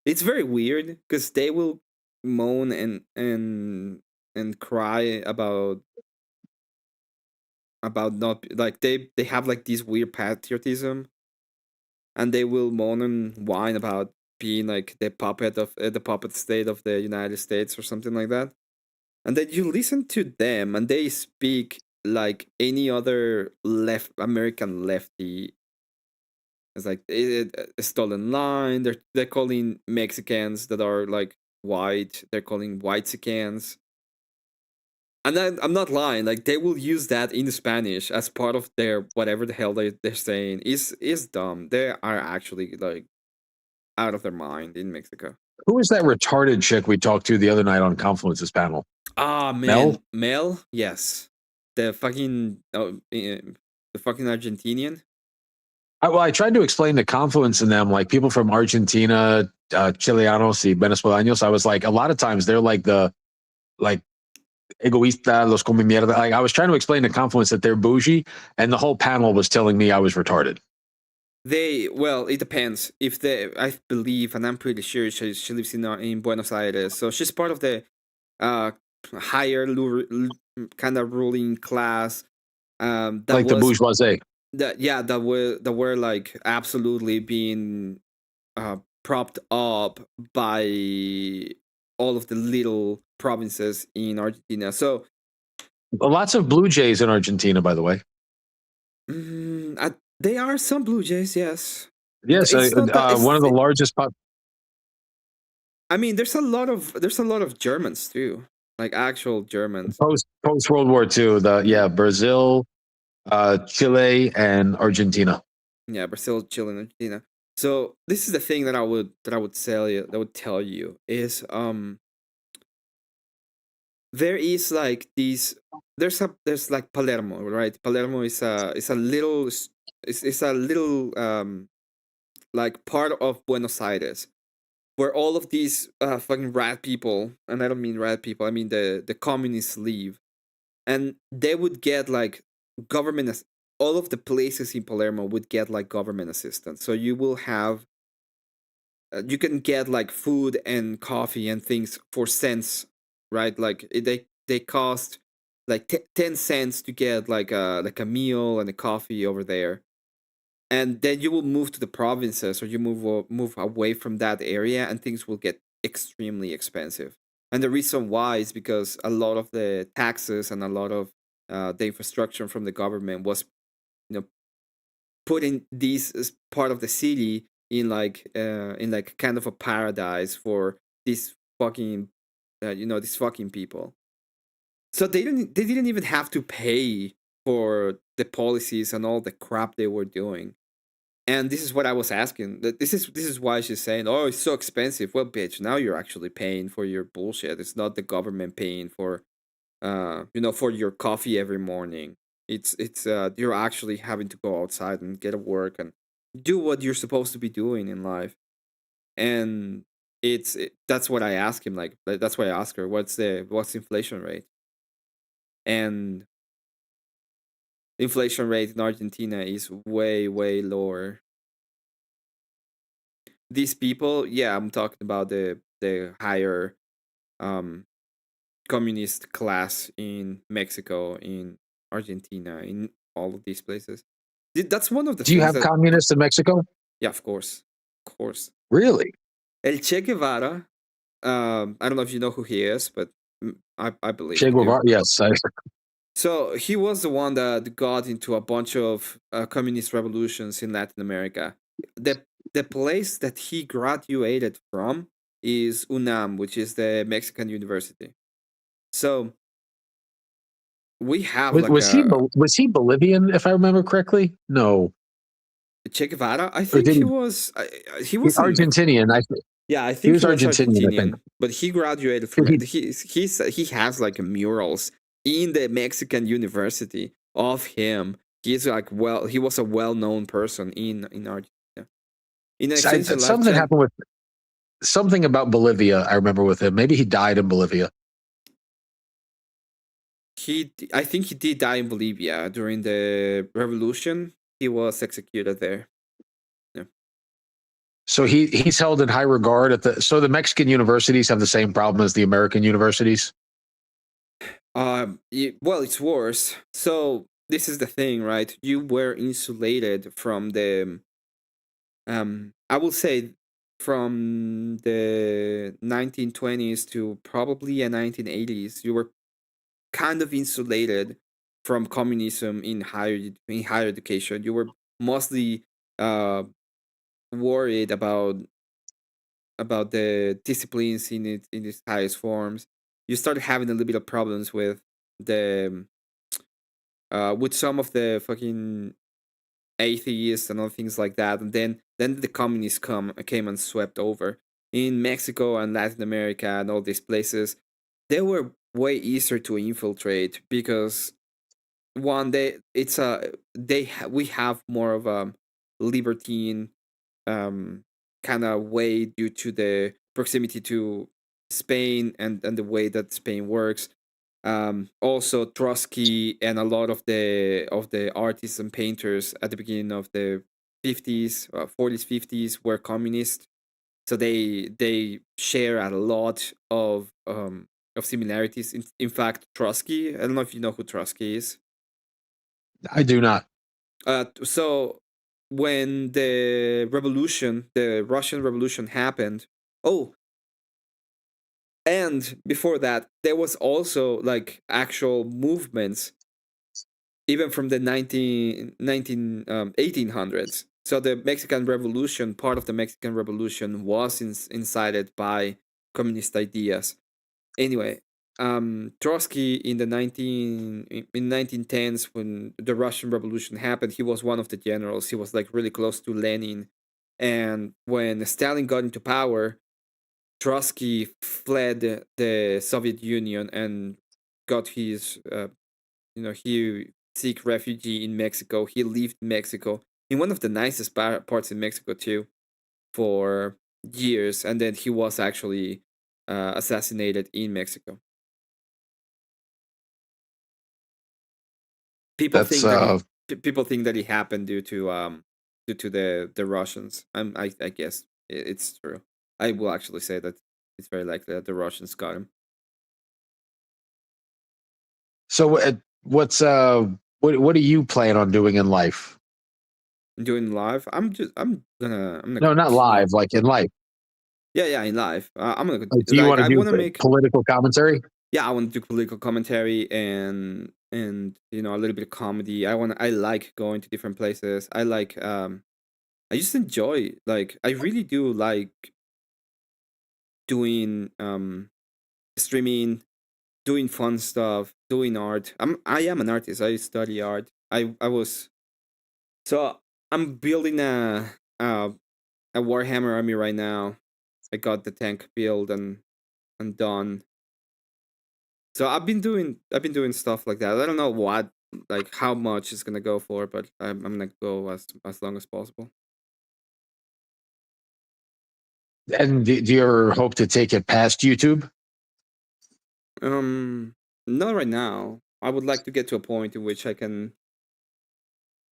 It's very weird because they will moan and cry about not like they have like this weird patriotism, and they will moan and whine about being like the puppet state of the United States or something like that. And then you listen to them and they speak like any other American lefty. It's like a stolen line. They're calling Mexicans that are like white. They're calling whitexicans. And I'm not lying. Like they will use that in Spanish as part of their whatever the hell they're saying is dumb. They are actually like out of their mind in Mexico. Who was that retarded chick we talked to the other night on Confluence's panel? Ah, man, Mel, yes, the fucking Argentinian. I tried to explain the Confluence in them, like people from Argentina, Chileanos, y Venezolanos. I was like, a lot of times they're like egoísta, los come mierda. Like I was trying to explain to Confluence that they're bougie, and the whole panel was telling me I was retarded. It depends. I believe, and I'm pretty sure she lives in Buenos Aires, so she's part of the higher kind of ruling class. Like the bourgeoisie. That were like absolutely being propped up by all of the little provinces in Argentina. So lots of Blue Jays in Argentina, by the way. They are some Blue Jays, yes. Yes, one of the largest. I mean, there's a lot of Germans too, like actual Germans. Post World War II, Brazil, Chile, and Argentina. Yeah, Brazil, Chile, and Argentina. So this is the thing that I would tell you is there is like these there's like Palermo, right? Palermo is a little like part of Buenos Aires where all of these fucking rat people, and I don't mean rat people, I mean the communists live, and they would get like government. All of the places in Palermo would get like government assistance. So you will have, you can get like food and coffee and things for cents, right? Like they cost like 10 cents to get like a meal and a coffee over there. And then you will move to the provinces, or you move away from that area, and things will get extremely expensive. And the reason why is because a lot of the taxes and a lot of the infrastructure from the government was, putting this as part of the city in like kind of a paradise for these fucking these fucking people. So they didn't even have to pay for the policies and all the crap they were doing. And this is what I was asking. This is why she's saying, "Oh, it's so expensive." Well, bitch, now you're actually paying for your bullshit. It's not the government paying for, for your coffee every morning. It's you're actually having to go outside and get to work and do what you're supposed to be doing in life. And that's what I asked him. Like that's why I asked her, what's the inflation rate? And inflation rate in Argentina is way, way lower. These people, yeah, I'm talking about the higher communist class in Mexico, in Argentina, in all of these places. That's one of the Do you have communists in Mexico? Yeah, of course. Of course. Really? El Che Guevara, I don't know if you know who he is, but I believe Che Guevara, yes. So he was the one that got into a bunch of communist revolutions in Latin America. The place that he graduated from is UNAM, which is the Mexican university. So we have was he Bolivian, if I remember correctly? No. Che Guevara, I think he was Argentinian. I think he was Argentinian, but he graduated from he has like murals in the Mexican university of him. He's like he was a well-known person in Argentina. Something happened with something about Bolivia. I remember with him. Maybe he died in Bolivia. I think he did die in Bolivia during the revolution. He was executed there. Yeah. So he's held in high regard so the Mexican universities have the same problem as the American universities. Well, it's worse. So this is the thing, right? You were insulated from the I will say from the 1920s to probably the 1980s. You were kind of insulated from communism in higher education. You were mostly worried about the disciplines in its highest forms. You started having a little bit of problems with the with some of the fucking atheists and other things like that, and then the communists came and swept over in Mexico and Latin America and all these places. They were way easier to infiltrate because one, we have more of a libertine kind of way due to the proximity to Spain and the way that Spain works. Also Trotsky and a lot of the artists and painters at the beginning of the 50s, 40s, 50s were communist. So they share a lot of similarities. In fact, Trotsky, I don't know if you know who Trotsky is. I do not. So when the Russian Revolution happened, and before that, there was also like actual movements, even from the 1800s. So the Mexican Revolution, part of the Mexican Revolution, was incited by communist ideas. Anyway, Trotsky in the 1910s, when the Russian Revolution happened, he was one of the generals. He was like really close to Lenin, and when Stalin got into power, Trotsky fled the Soviet Union and got his, he seek refugee in Mexico. He lived in Mexico, in one of the nicest parts in Mexico too, for years, and then he was actually assassinated in Mexico. People think that it happened due to the Russians. I guess it's true. I will actually say that it's very likely that the Russians got him. So what do you plan on doing in life? Doing live? I'm gonna no, not live, like in life. Yeah, in live. I'm gonna. Do you want to do political commentary? Yeah, I want to do political commentary and a little bit of comedy. I like going to different places. I like I just enjoy, like, I really do like doing streaming, doing fun stuff, doing art. I am an artist. I study art. So I'm building a Warhammer army right now. I got the tank build and done. So I've been doing stuff like that. I don't know what, like how much it's gonna go for, but I'm gonna go as long as possible. And do you ever hope to take it past YouTube? Not right now. I would like to get to a point in which I can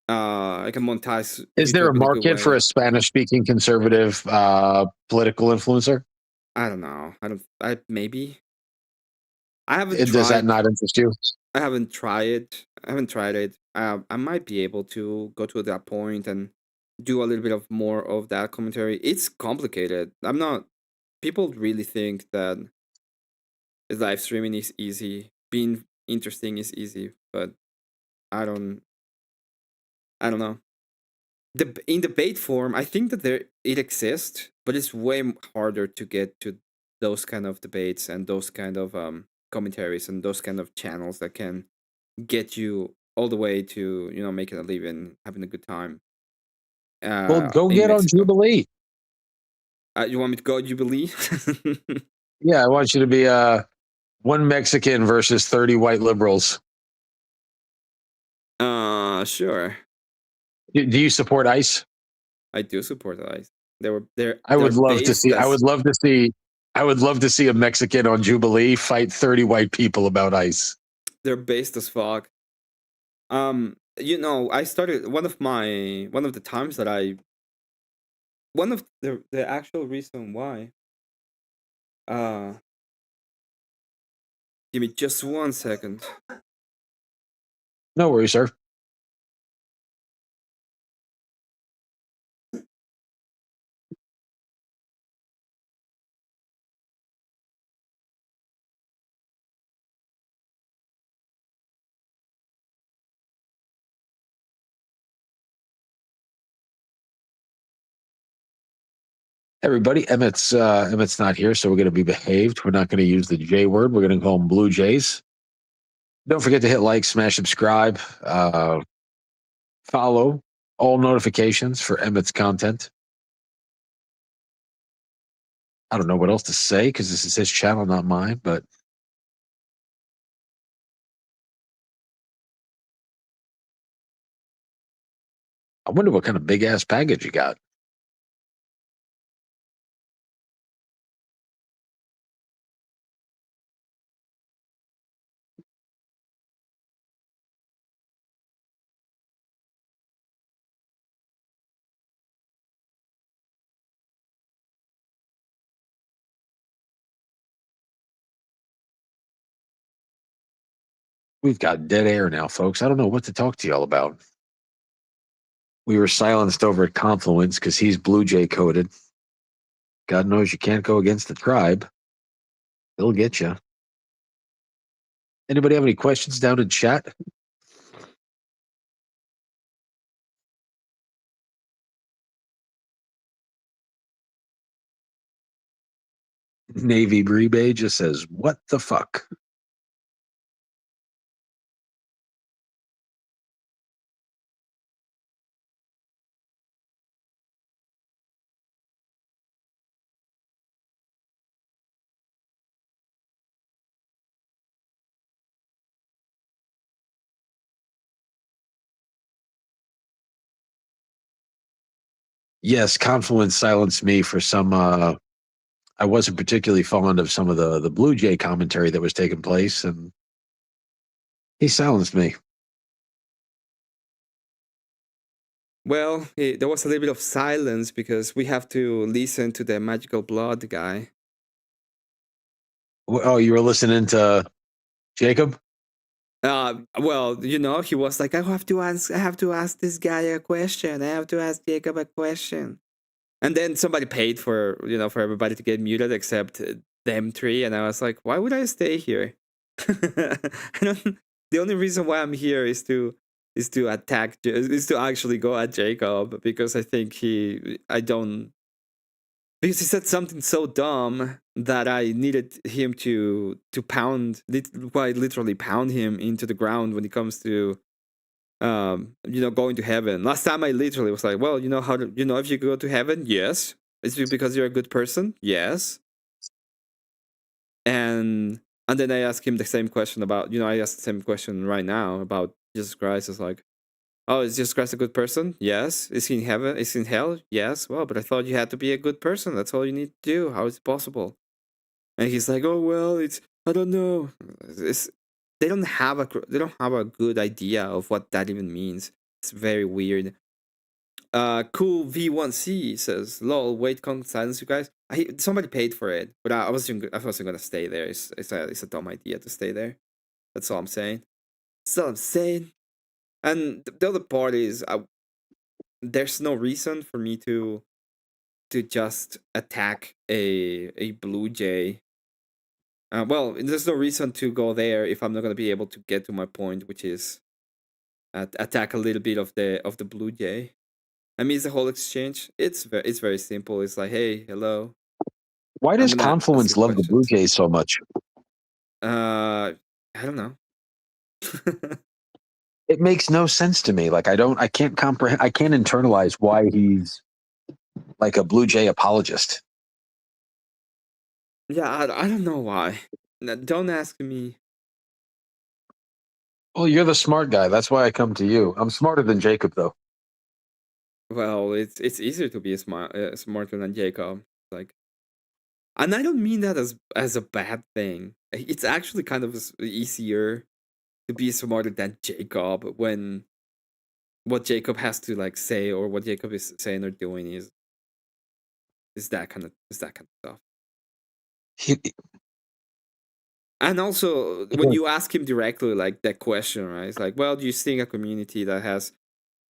monetize. Is there a market for a Spanish-speaking conservative political influencer? I don't know. Maybe. I haven't tried. Does that not interest you? I haven't tried it. I might be able to go to that point and do a little bit of more of that commentary. It's complicated. People really think that live streaming is easy. Being interesting is easy, but I don't know. In debate form, I think that it exists, but it's way harder to get to those kind of debates and those kind of commentaries and those kind of channels that can get you all the way to making a living, having a good time. Well, go get on Jubilee. You want me to go Jubilee? Yeah, I want you to be one Mexican versus 30 white liberals. Sure. Do you support ICE? I do support ICE. I would love to see a Mexican on Jubilee fight 30 white people about ICE. They're based as fuck. I started one of the times that one of the actual reason why. Give me just 1 second. No worries, sir. Everybody, Emmett's not here, so we're going to be behaved. We're not going to use the J word. We're going to call them Blue Jays. Don't forget to hit like, smash, subscribe, follow all notifications for Emmett's content. I don't know what else to say because this is his channel, not mine, but I wonder what kind of big ass package you got. We've got dead air now, folks. I don't know what to talk to y'all about. We were silenced over at Confluence because he's Blue Jay coded. God knows you can't go against the tribe. They'll get you. Anybody have any questions down in chat? Navy Brebe just says, what the fuck? Yes, Confluence silenced me for some I wasn't particularly fond of some of the Blue Jay commentary that was taking place, and he silenced me. Well, there was a little bit of silence because we have to listen to the Magical Blood guy. Oh, you were listening to Jacob? Well, he was like, I have to ask this guy a question. I have to ask Jacob a question. And then somebody paid for everybody to get muted except them three, and I was like, why would I stay here? The only reason why I'm here is to actually go at Jacob because I think Because he said something so dumb that I needed him to pound, literally pound him into the ground when it comes to, going to heaven. Last time I literally was like, well, if you go to heaven, yes. Is it because you're a good person? Yes. And then I asked him the same question about, I asked the same question right now about Jesus Christ. It's like, oh, is Jesus Christ a good person? Yes. Is he in heaven? Is he in hell? Yes. Well, but I thought you had to be a good person. That's all you need to do. How is it possible? And he's like, oh well, I don't know. They don't have a good idea of what that even means. It's very weird. Cool V1C says, lol, wait, can't silence you guys. Somebody paid for it, but I wasn't gonna stay there. It's a dumb idea to stay there. That's all I'm saying. And the other part is, there's no reason for me to just attack a blue jay. Well, there's no reason to go there if I'm not gonna be able to get to my point, which is attack a little bit of the blue jay. I mean, it's a whole exchange. It's very simple. It's like, hey, hello. Why does Confluence love the Blue Jays so much? I don't know. It makes no sense to me. Like, I can't comprehend. I can't internalize why he's like a Blue Jay apologist. Yeah, I don't know why. Don't ask me. Well, you're the smart guy. That's why I come to you. I'm smarter than Jacob, though. Well, it's easier to be smarter than Jacob. Like, and I don't mean that as a bad thing. It's actually kind of easier to be smarter than Jacob when what Jacob has to like say, or what Jacob is saying or doing is that kind of stuff. And also, when you ask him directly, like that question, right? It's like, well, do you think a community that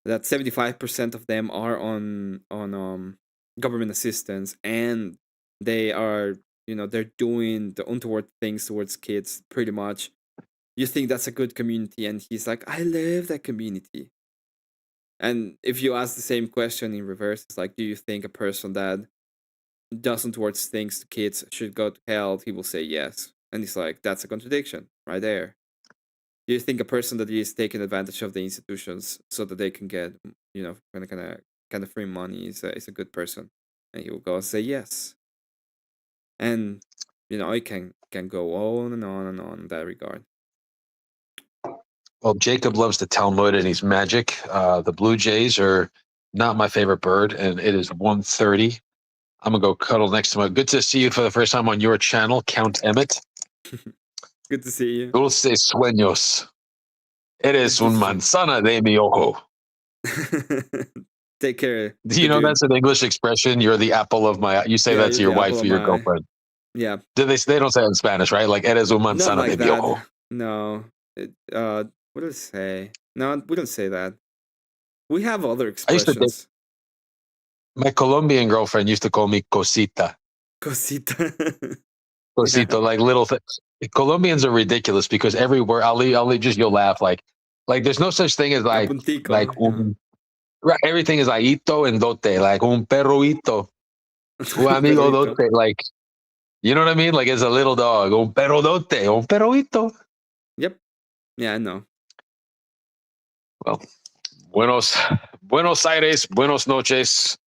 75% of them are on government assistance, and they are, they're doing the untoward things towards kids, pretty much, you think that's a good community? And he's like, I love that community. And if you ask the same question in reverse, it's like, do you think a person that does untoward things to kids should go to hell? He will say yes. And he's like, that's a contradiction right there. Do you think a person that is taking advantage of the institutions so that they can get, kind of free money is a good person? And he will go and say yes. And it can go on and on and on in that regard. Well, Jacob loves the Talmud and he's magic. The Blue Jays are not my favorite bird, and it is 1:30. I'm gonna go cuddle next to my. Good to see you for the first time on your channel, Count Emmett. Good to see you. Dulces sueños. Eres un manzana de mi ojo. Take care. Do you know that's an English expression? You're the apple of my. You say that to your wife or your girlfriend. Yeah. They don't say it in Spanish, right? Like eres un manzana de mi ojo. No. What do they say? No, we don't say that. We have other expressions. My Colombian girlfriend used to call me cosita. Cosita. Cosito, yeah. Like little things. Colombians are ridiculous because every word you'll laugh like there's no such thing as like right, everything is like hito and dote, like un perroito, un amigo dote, like, you know what I mean? Like it's a little dog, un perro dote, un perroito. Yep. Yeah, I know. Well, Buenos Aires, buenos noches.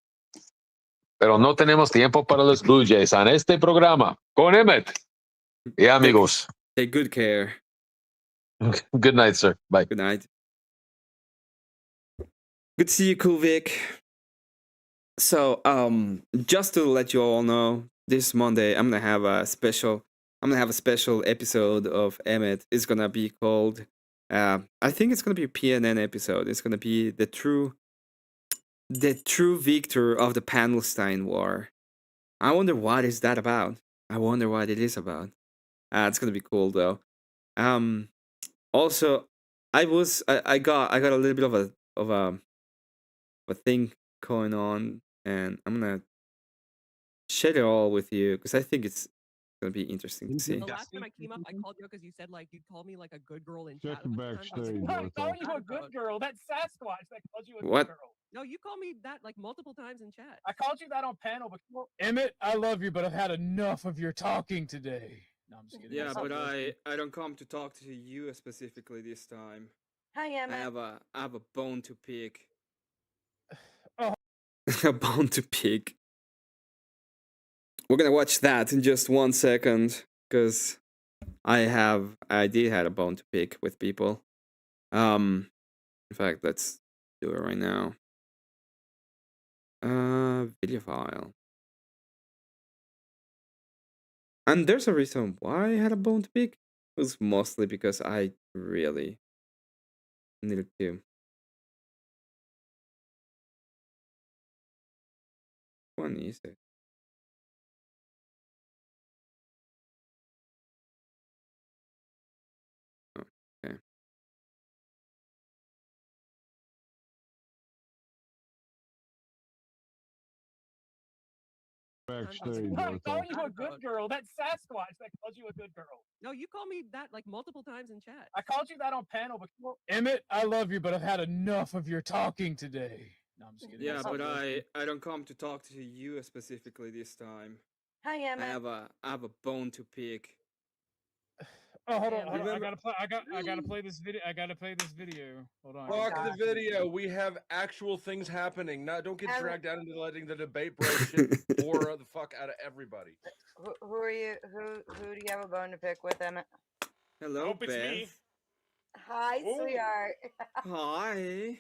Pero no tenemos tiempo para los Blue Jays en este programa con Emmet y amigos. Take good care. Good night, sir. Bye. Good night. Good to see you, Cool Vic. So, just to let you all know, this Monday I'm gonna have a special episode of Emmet. It's gonna be called I think it's gonna be a PNN episode. It's gonna be the true victor of the Palestine War. I wonder what is that about. I wonder what it is about. It's gonna be cool though. Also, I got a little bit of a thing going on, and I'm gonna share it all with you because I think it's gonna be interesting to see. The last time I came up, I called you because you said like you'd call me like a good girl in chat. Checking backstage. I call you a good girl. That's Sasquatch that calls you a What? good girl. No, you called me that like multiple times in chat. I called you that on panel before. Emmett, I love you, but I've had enough of your talking today. No, I'm just kidding. Yeah, but I don't come to talk to you specifically this time. Hi, Emma. I have a bone to pick. Oh. A bone to pick. We're gonna watch that in just 1 second, because I did have a bone to pick with people. In fact, let's do it right now. Video file. And there's a reason why I had a bone to pick. It was mostly because I really needed to. One is it? Oh, okay. I'm not calling you a good girl. That's Sasquatch that called you a good girl. No, you called me that like multiple times in chat. I called you that on panel before. Emmett, I love you, but I've had enough of your talking today. No, I'm just kidding. Yeah, but I don't come to talk to you specifically this time. Hi, Emma. I have a bone to pick. Oh, hold on. I gotta play this video. I gotta play this video. Hold on. Fuck the video. We have actual things happening. Now, don't get dragged out into letting the debate bro shit bore the fuck out of everybody. Who are you? Who do you have a bone to pick with, Emmett? Hello, Beth. Hi, sweetheart. Hi.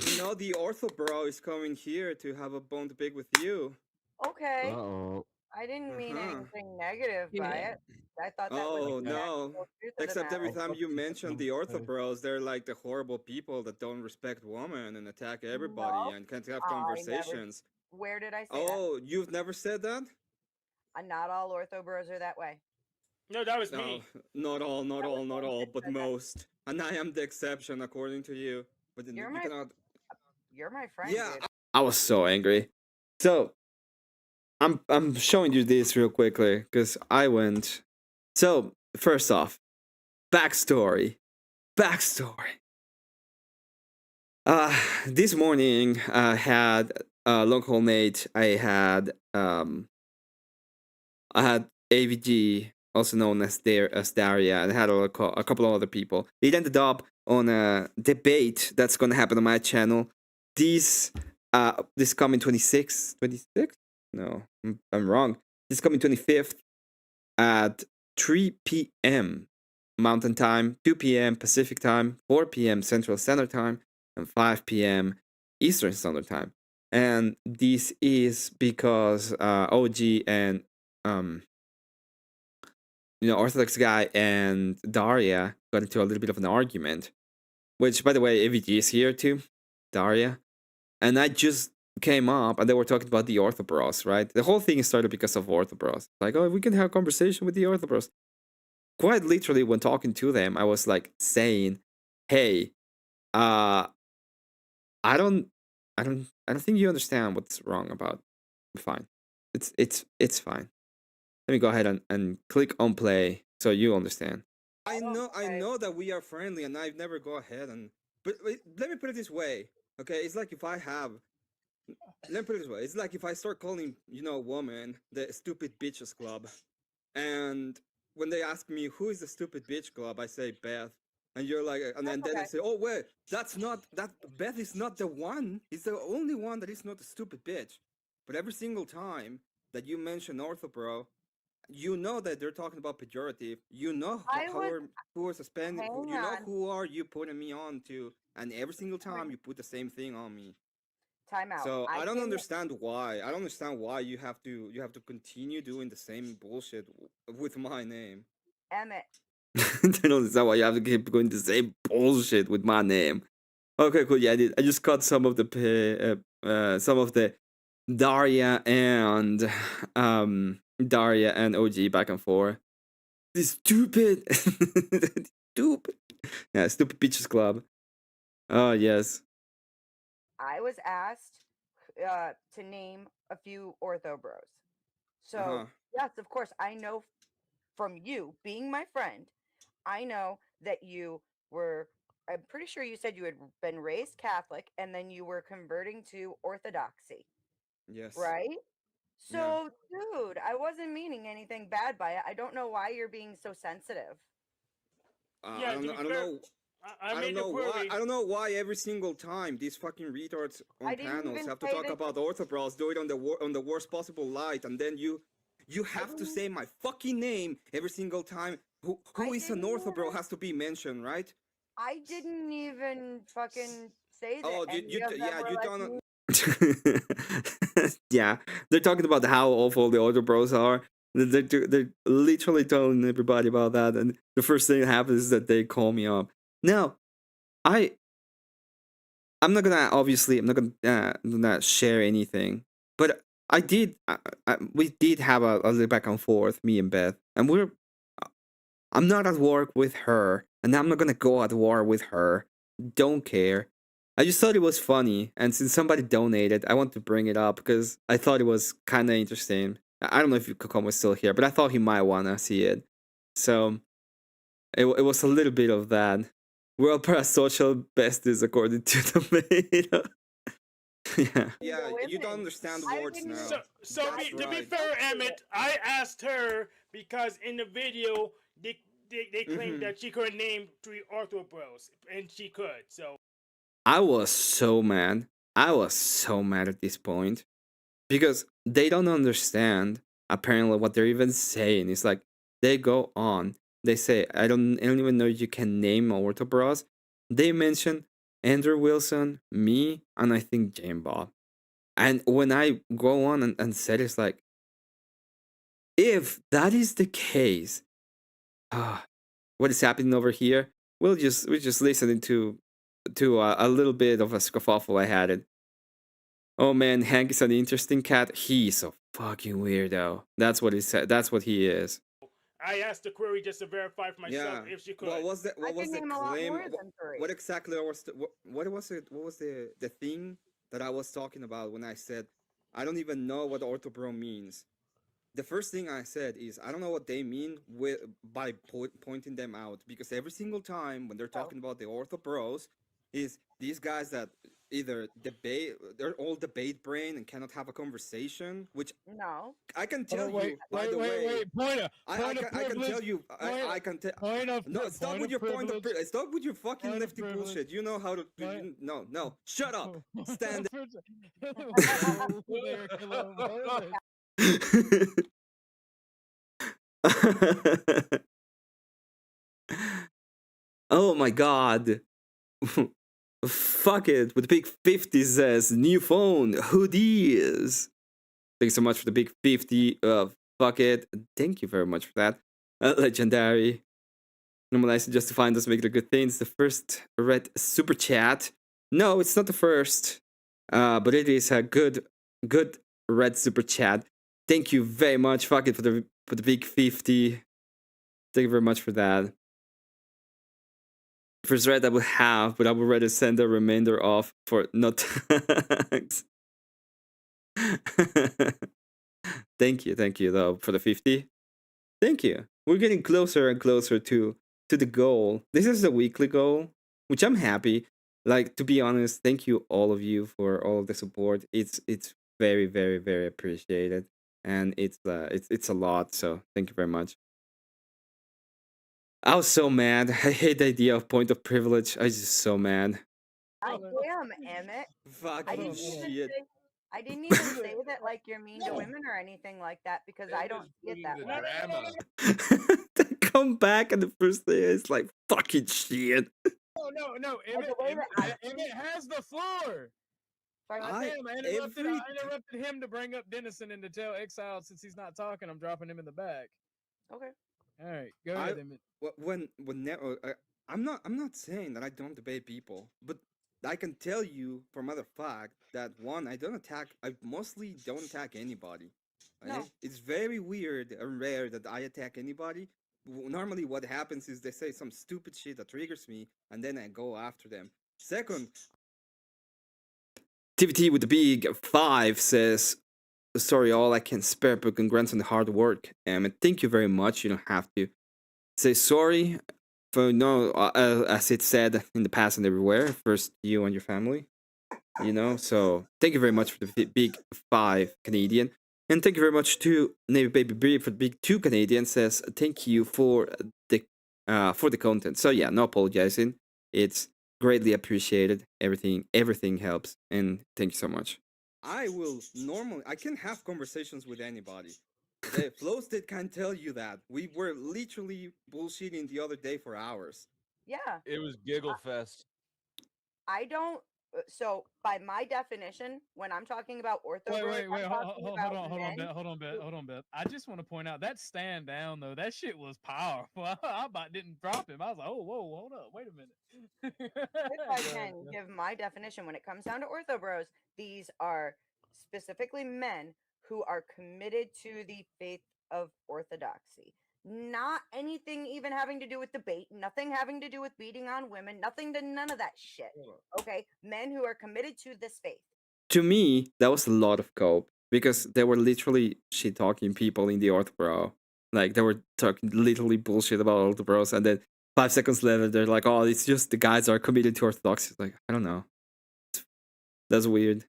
You know, the ortho bro is coming here to have a bone to pick with you. Okay. Uh-oh. I didn't mean anything negative by it. I thought that No. was the actual truth of the Except every matter. time you mention the ortho bros, they're like the horrible people that don't respect women and attack everybody and can't have conversations. Where did I say Oh, you've never said that? that? Not all ortho bros are that way. No, that was me. Not all, but most. And I am the exception, according to you. But You're you my cannot. You're my friend. Yeah, dude. I was so angry. So I'm showing you this real quickly because I went. So first off, backstory. This morning I had local Nate. I had AVG, also known as Daria, and I had a couple of other people. It ended up on a debate that's gonna happen on my channel. This coming 26th? No, I'm wrong. This coming 25th at 3 p.m. Mountain Time, 2 p.m. Pacific Time, 4 p.m. Central Standard Time, and 5 p.m. Eastern Standard Time. And this is because OG and Orthodox guy and Daria got into a little bit of an argument. Which, by the way, AVG is here too, Daria. And I just came up and they were talking about the orthobros, right? The whole thing started because of orthobros. Like, oh, we can have a conversation with the orthobros. Quite literally, when talking to them, I was like saying, "Hey, I don't think you understand what's wrong about. Fine, it's fine. Let me go ahead and click on play so you understand. I know that we are friendly, and I've never go ahead and. But let me put it this way, okay? It's like if I have. Let me put it this way. It's like if I start calling, woman the stupid bitches club, and when they ask me who is the stupid bitch club, I say Beth, and you're like, and then I say, oh wait, Beth is not the one. He's the only one that is not a stupid bitch. But every single time that you mention Orthopro, you know that they're talking about pejorative. You know who are suspending. You know who are you putting me on to, and every single time you put the same thing on me. Time out. So I don't understand why. I don't understand why you have to continue doing the same bullshit with my name. Emmett. I don't understand why you have to keep going the same bullshit with my name. Okay, cool. Yeah, I just cut some of the Daria and OG back and forth. This stupid, yeah, stupid bitches club. Oh yes. I was asked to name a few ortho bros. So yes, of course, I know from you being my friend, I know that you were I'm pretty sure you said you had been raised Catholic and then you were converting to Orthodoxy. Yes. Right? So, dude, I wasn't meaning anything bad by it. I don't know why you're being so sensitive. I don't know. I don't know why every single time these fucking retards on panels have to talk about orthobros, do it on the worst possible light, and then you have to say my fucking name every single time. Who is an orthobro has to be mentioned, right? I didn't even fucking say that. Oh, you don't. Yeah, they're talking about how awful the orthobros are. They're literally telling everybody about that, and the first thing that happens is that they call me up. Now, I'm not gonna share anything, but we did have a little back and forth, me and Beth, and I'm not at work with her, and I'm not gonna go at war with her. Don't care. I just thought it was funny, and since somebody donated, I want to bring it up because I thought it was kind of interesting. I don't know if Kokon was still here, but I thought he might wanna see it. So it was a little bit of that. We're all parasocial besties according to the maid. Yeah, you don't understand words now. To be fair, Emmett, I asked her because in the video they claimed that she could name 3 orthobros, and she could. So I was so mad. I was so mad at this point because they don't understand apparently what they're even saying. It's like they go on. They say, I don't even know you can name orthobros. They mention Andrew Wilson, me, and I think Jane Bob. And when I go on and said it's like, if that is the case, what is happening over here? We're just listening to a little bit of a scuffle I had it. Oh man, Hank is an interesting cat. He's a fucking weirdo. That's what he said. That's what he is. I asked the query just to verify for myself if she could. What was the claim? What exactly was what was it? What was the thing that I was talking about when I said I don't even know what orthobro means? The first thing I said is I don't know what they mean by pointing them out, because every single time when they're talking about the orthobros, is these guys that either they're all debate brain and cannot have a conversation, which I can tell you by the way. I can tell you. I can tell. No, stop with your point of privilege. Stop with your fucking lefty bullshit. You know how to. No. Shut up. Stand. Oh my god. Fuck it. With the big 50 says new phone. Who these? Thanks so much for the big 50. Fuck it. Thank you very much for that. Legendary. Normalizing justifying doesn't make it a good thing. It's the first red super chat. No, it's not the first. But it is a good red super chat. Thank you very much. Fuck it for the big 50. Thank you very much for that. First red I would have, but I would rather send the remainder off for no tax. Thank you though for the 50. Thank you. We're getting closer and closer to the goal. This is the weekly goal, which I'm happy. Like, to be honest, thank you all of you for all of the support. It's very, very, very appreciated, and it's a lot. So thank you very much. I was so mad. I hate the idea of point of privilege. I was just so mad. Damn, Emmett. Fucking shit. I didn't even say that like you're mean to women or anything like that, because I don't see it that way. They come back and the first thing is like fucking shit. No. Emmett has the floor. I interrupted him to bring up Dennison and to tell Exile, since he's not talking, I'm dropping him in the back. Okay. All right, go ahead, Emmett. I'm not saying that I don't debate people, but I can tell you from other fact that one, I mostly don't attack anybody. No. It's very weird and rare that I attack anybody. Normally what happens is they say some stupid shit that triggers me, and then I go after them. Second, TVT with the big 5 says, sorry all, I can spare, but congrats on the hard work. Thank you very much. You don't have to say sorry. for no, as it said in the past and everywhere, first you and your family. So thank you very much for the big 5 Canadian. And thank you very much to Navy Baby Bree for the big 2 Canadian. Says thank you for the content. So yeah, no apologizing. It's greatly appreciated. Everything helps, and thank you so much. I can have conversations with anybody. The flow state can tell you that. We were literally bullshitting the other day for hours. Yeah. It was giggle fest. I don't. So, by my definition, when I'm talking about ortho, wait, hold on, Beth. I just want to point out that stand down though. That shit was powerful. I about didn't drop him. I was like, oh, whoa, hold up, wait a minute. If I can give my definition, when it comes down to ortho bros, these are specifically men who are committed to the faith of orthodoxy. Not anything even having to do with debate, nothing having to do with beating on women, none of that shit. Okay, men who are committed to this faith. To me, that was a lot of cope because they were literally shit talking people in the ortho bro. Like they were talking literally bullshit about ortho bros, and then 5 seconds later they're like, "Oh, it's just the guys are committed to orthodoxy." Like I don't know. That's weird.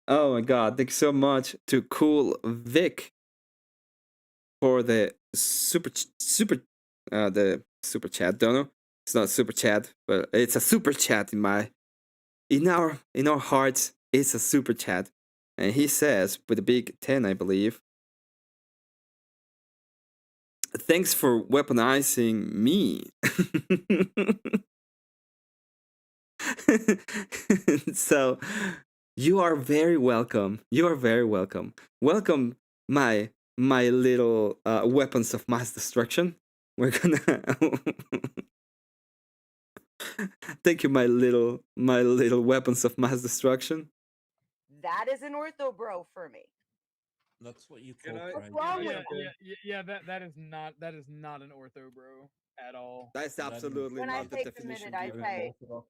Oh my god, thanks so much to Cool Vic for the super chat. Don't know. It's not super chat, but it's a super chat in our hearts. It's a super chat, and he says with a big 10, I believe. Thanks for weaponizing me. So you are very welcome. You are very welcome. Welcome my little weapons of mass destruction. We're gonna thank you, my little weapons of mass destruction. That is an ortho bro for me. That's what you call What's wrong with yeah, that is not an ortho bro at all. That's absolutely when not I say the definition.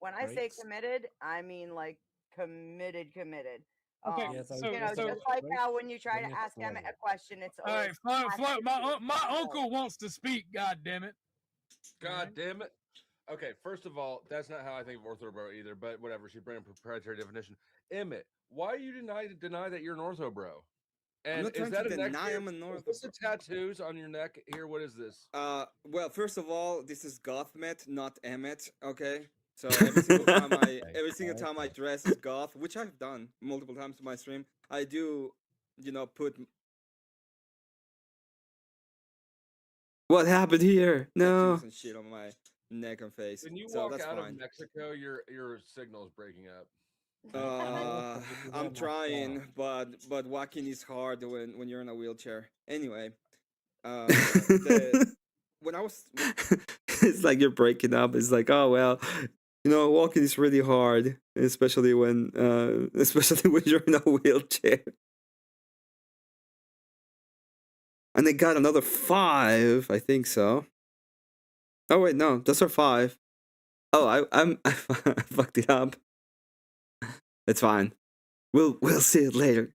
When I say committed, I mean like committed. Okay, just like how when you try to ask Emmett a question, it's all right. Flo, my uncle wants to speak. God damn it. God damn it. Okay, first of all, that's not how I think of ortho bro either. But whatever, she's bringing a proprietary definition. Emmett, why do you deny that you're an ortho bro? And I'm not trying to deny I'm an ortho. What's the tattoos on your neck here? What is this? Well, first of all, this is Gothmet, not Emmet. Okay. So every single time I dress as goth, which I've done multiple times in my stream, I do, put. What happened here? No. And shit on my neck and face. When you walk out of Mexico, your signal is breaking up. I'm trying, but walking is hard when you're in a wheelchair. Anyway, when I was, it's like you're breaking up. It's like, oh well. Walking is really hard, especially when you're in a wheelchair. And they got another 5, I think so. Oh wait, no, those are 5. Oh, I fucked it up. It's fine. We'll see it later.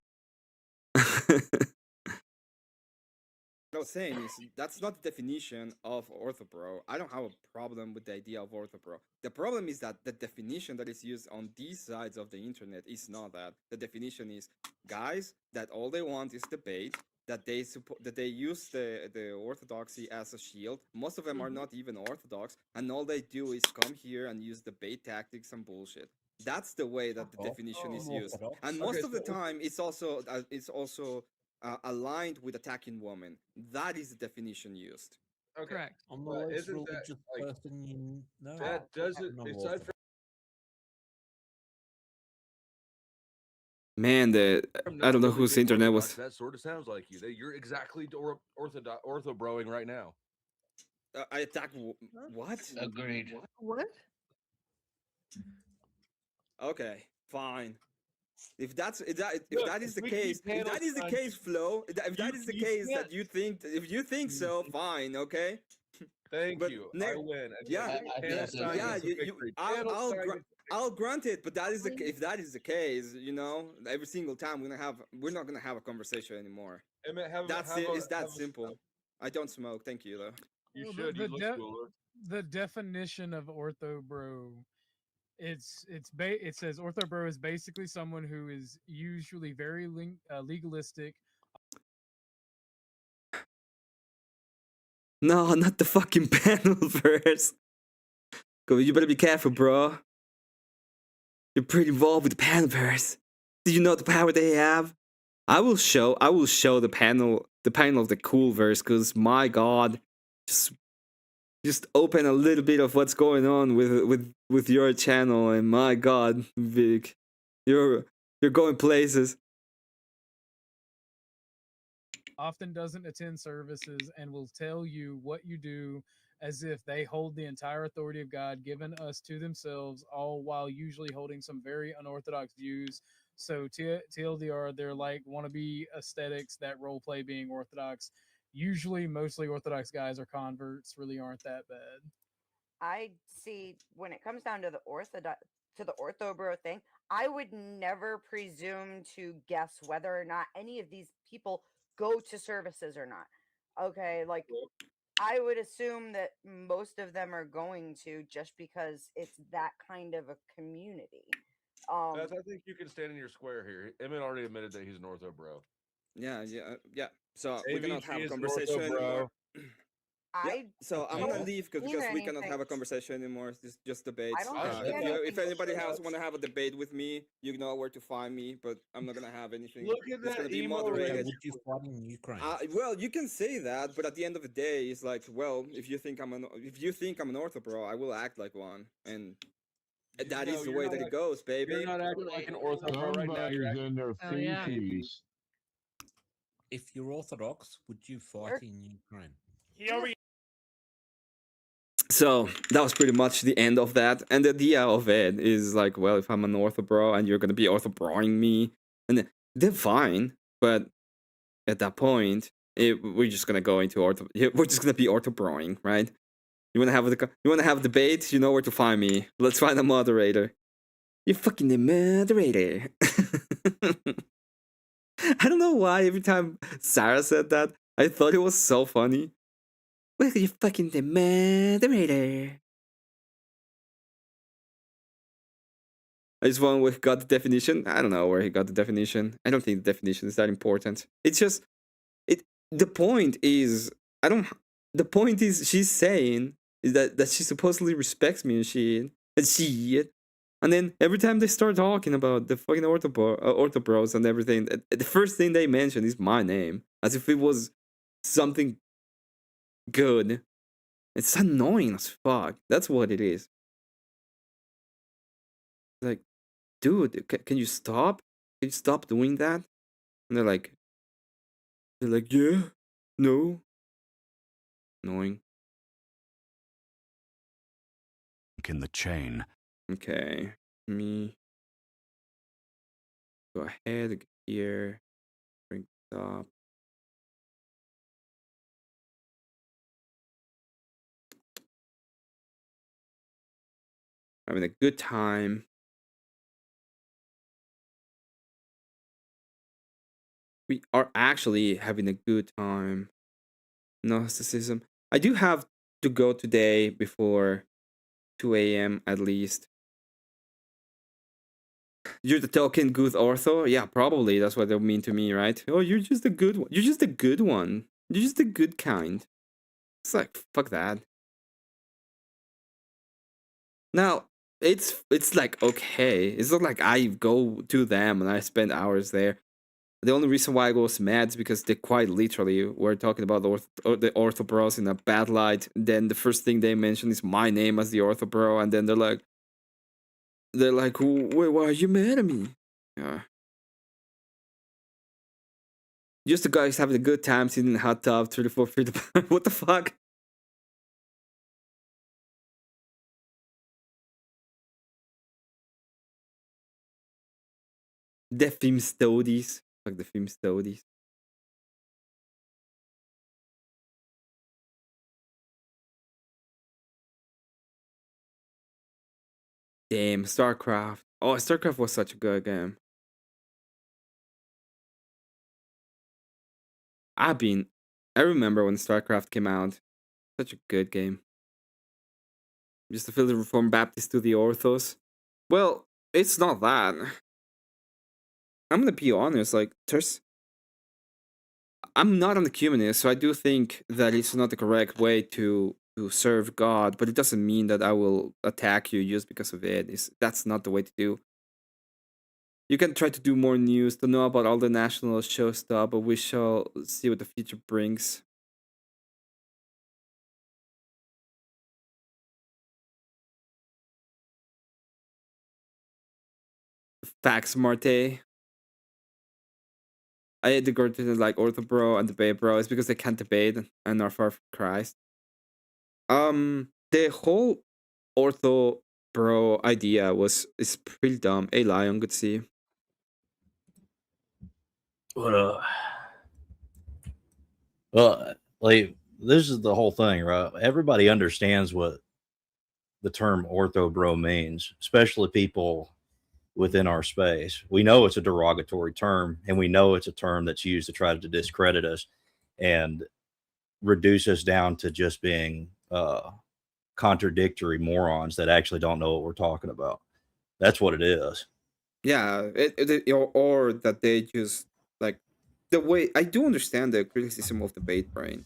What I was saying is that's not the definition of orthobro. I don't have a problem with the idea of orthobro. The problem is that the definition that is used on these sides of the internet is not that. The definition is guys that all they want is debate, that they use the orthodoxy as a shield. Most of them are not even orthodox, and all they do is come here and use debate tactics and bullshit. That's the way that the definition is used, and most of the time it's also aligned with attacking women. That is the definition used. Okay. Correct. I'm the most religious person you know. That doesn't. Aside from man, I don't know whose internet was. That sort of sounds like you. You're exactly ortho broing right now. I attack what? Agreed. What? Okay, fine. If that is the case, Flo. If that is the case that you think, if you think so, fine, okay. Thank you. I win. Yeah, I'll grant it, but that is if that is the case, you know, every single time we're not gonna have a conversation anymore. Emmett, It's that simple. I don't smoke, thank you though. You Well, should. You look cooler. The definition of ortho bro, it says ortho bro is basically someone who is usually very legalistic. No, not the fucking panel verse. Go, you better be careful, bro. You're pretty involved with the panel verse. Do you know the power they have? I will show the panel of the cool verse, because my god, just open a little bit of what's going on with your channel, and my god, Vic, you're going places. Often doesn't attend services and will tell you what you do as if they hold the entire authority of God given us to themselves, all while usually holding some very unorthodox views. So TLDR, they're like wannabe aesthetics that role play being orthodox. Usually, mostly orthodox guys or converts really aren't that bad. I see when it comes down to the ortho bro thing, I would never presume to guess whether or not any of these people go to services or not. Okay, like I would assume that most of them are going to, just because it's that kind of a community. Beth, I think you can stand in your square here. Emmett already admitted that he's an ortho bro. Yeah. So we cannot have a conversation ortho, anymore. I So I'm gonna leave because we cannot have a conversation anymore. It's just debates. If anybody want to have a debate with me, you know where to find me. But I'm not gonna have anything. Look at it's that gonna be emo moderated. Would you fight in Ukraine? Well, you can say that, but at the end of the day, it's like, well, if you think I'm an ortho bro, I will act like one, and that is the way that it goes, baby. You're not acting like an ortho bro right now. You're acting in their feces. If you're Orthodox, would you fight in Ukraine? So that was pretty much the end of that, and the idea of it is like, well, if I'm an ortho bro and you're gonna be ortho broing me, and they're fine, but at that point, we're just gonna go into ortho. We're just gonna be ortho broing, right? You wanna have a debate? You know where to find me. Let's find a moderator. You're fucking the moderator. I don't know why every time Sarah said that, I thought it was so funny. Well, you're fucking the moderator. I just wonder where he got the definition. I don't know where he got the definition. I don't think the definition is that important. It's just the point is the point is she's saying is that she supposedly respects me and then every time they start talking about the fucking ortho bros and everything, the first thing they mention is my name, as if it was something good. It's annoying as fuck. That's what it is. Like, dude, can you stop? Can you stop doing that? And they're like, yeah, no. Annoying. In the chain. Okay, me. Go ahead here. Bring it up. Having a good time. We are actually having a good time. Narcissism. I do have to go today before 2 a.m. at least. You're the token good ortho? Yeah, probably. That's what they'll mean to me, right? Oh, you're just a good one. You're just a good one. You're just the good kind. It's like, fuck that. Now, it's like, okay. It's not like I go to them and I spend hours there. The only reason why I was mad is because they quite literally were talking about the ortho bros in a bad light. Then the first thing they mention is my name as the ortho bro, and then they're like, wait, why are you mad at me? Just the guys having a good time sitting in the hot tub, 34 feet apart. What the fuck? The film studies. Fuck the film studies. Damn, StarCraft. Oh, StarCraft was such a good game. I remember when StarCraft came out. Such a good game. Just to feel the Reformed Baptist to the Orthos. Well, it's not that. I'm gonna be honest, like, I'm not an ecumenist, so I do think that it's not the correct way to serve God, but it doesn't mean that I will attack you just because of it. That's not the way to do. You can try to do more news to know about all the national show stuff, but we shall see what the future brings. Fax Marte. I had to go to like Ortho Bro and Debate Bro. It's because they can't debate and are far from Christ. The whole Ortho Bro idea is pretty dumb. Hey Lion, good to see you. Well, like this is the whole thing, right? Everybody understands what the term ortho bro means, especially people within our space. We know it's a derogatory term, and we know it's a term that's used to try to discredit us and reduce us down to just being contradictory morons that actually don't know what we're talking about. That's what it is. Yeah, or that they just like the way I do understand the criticism of the bait brain.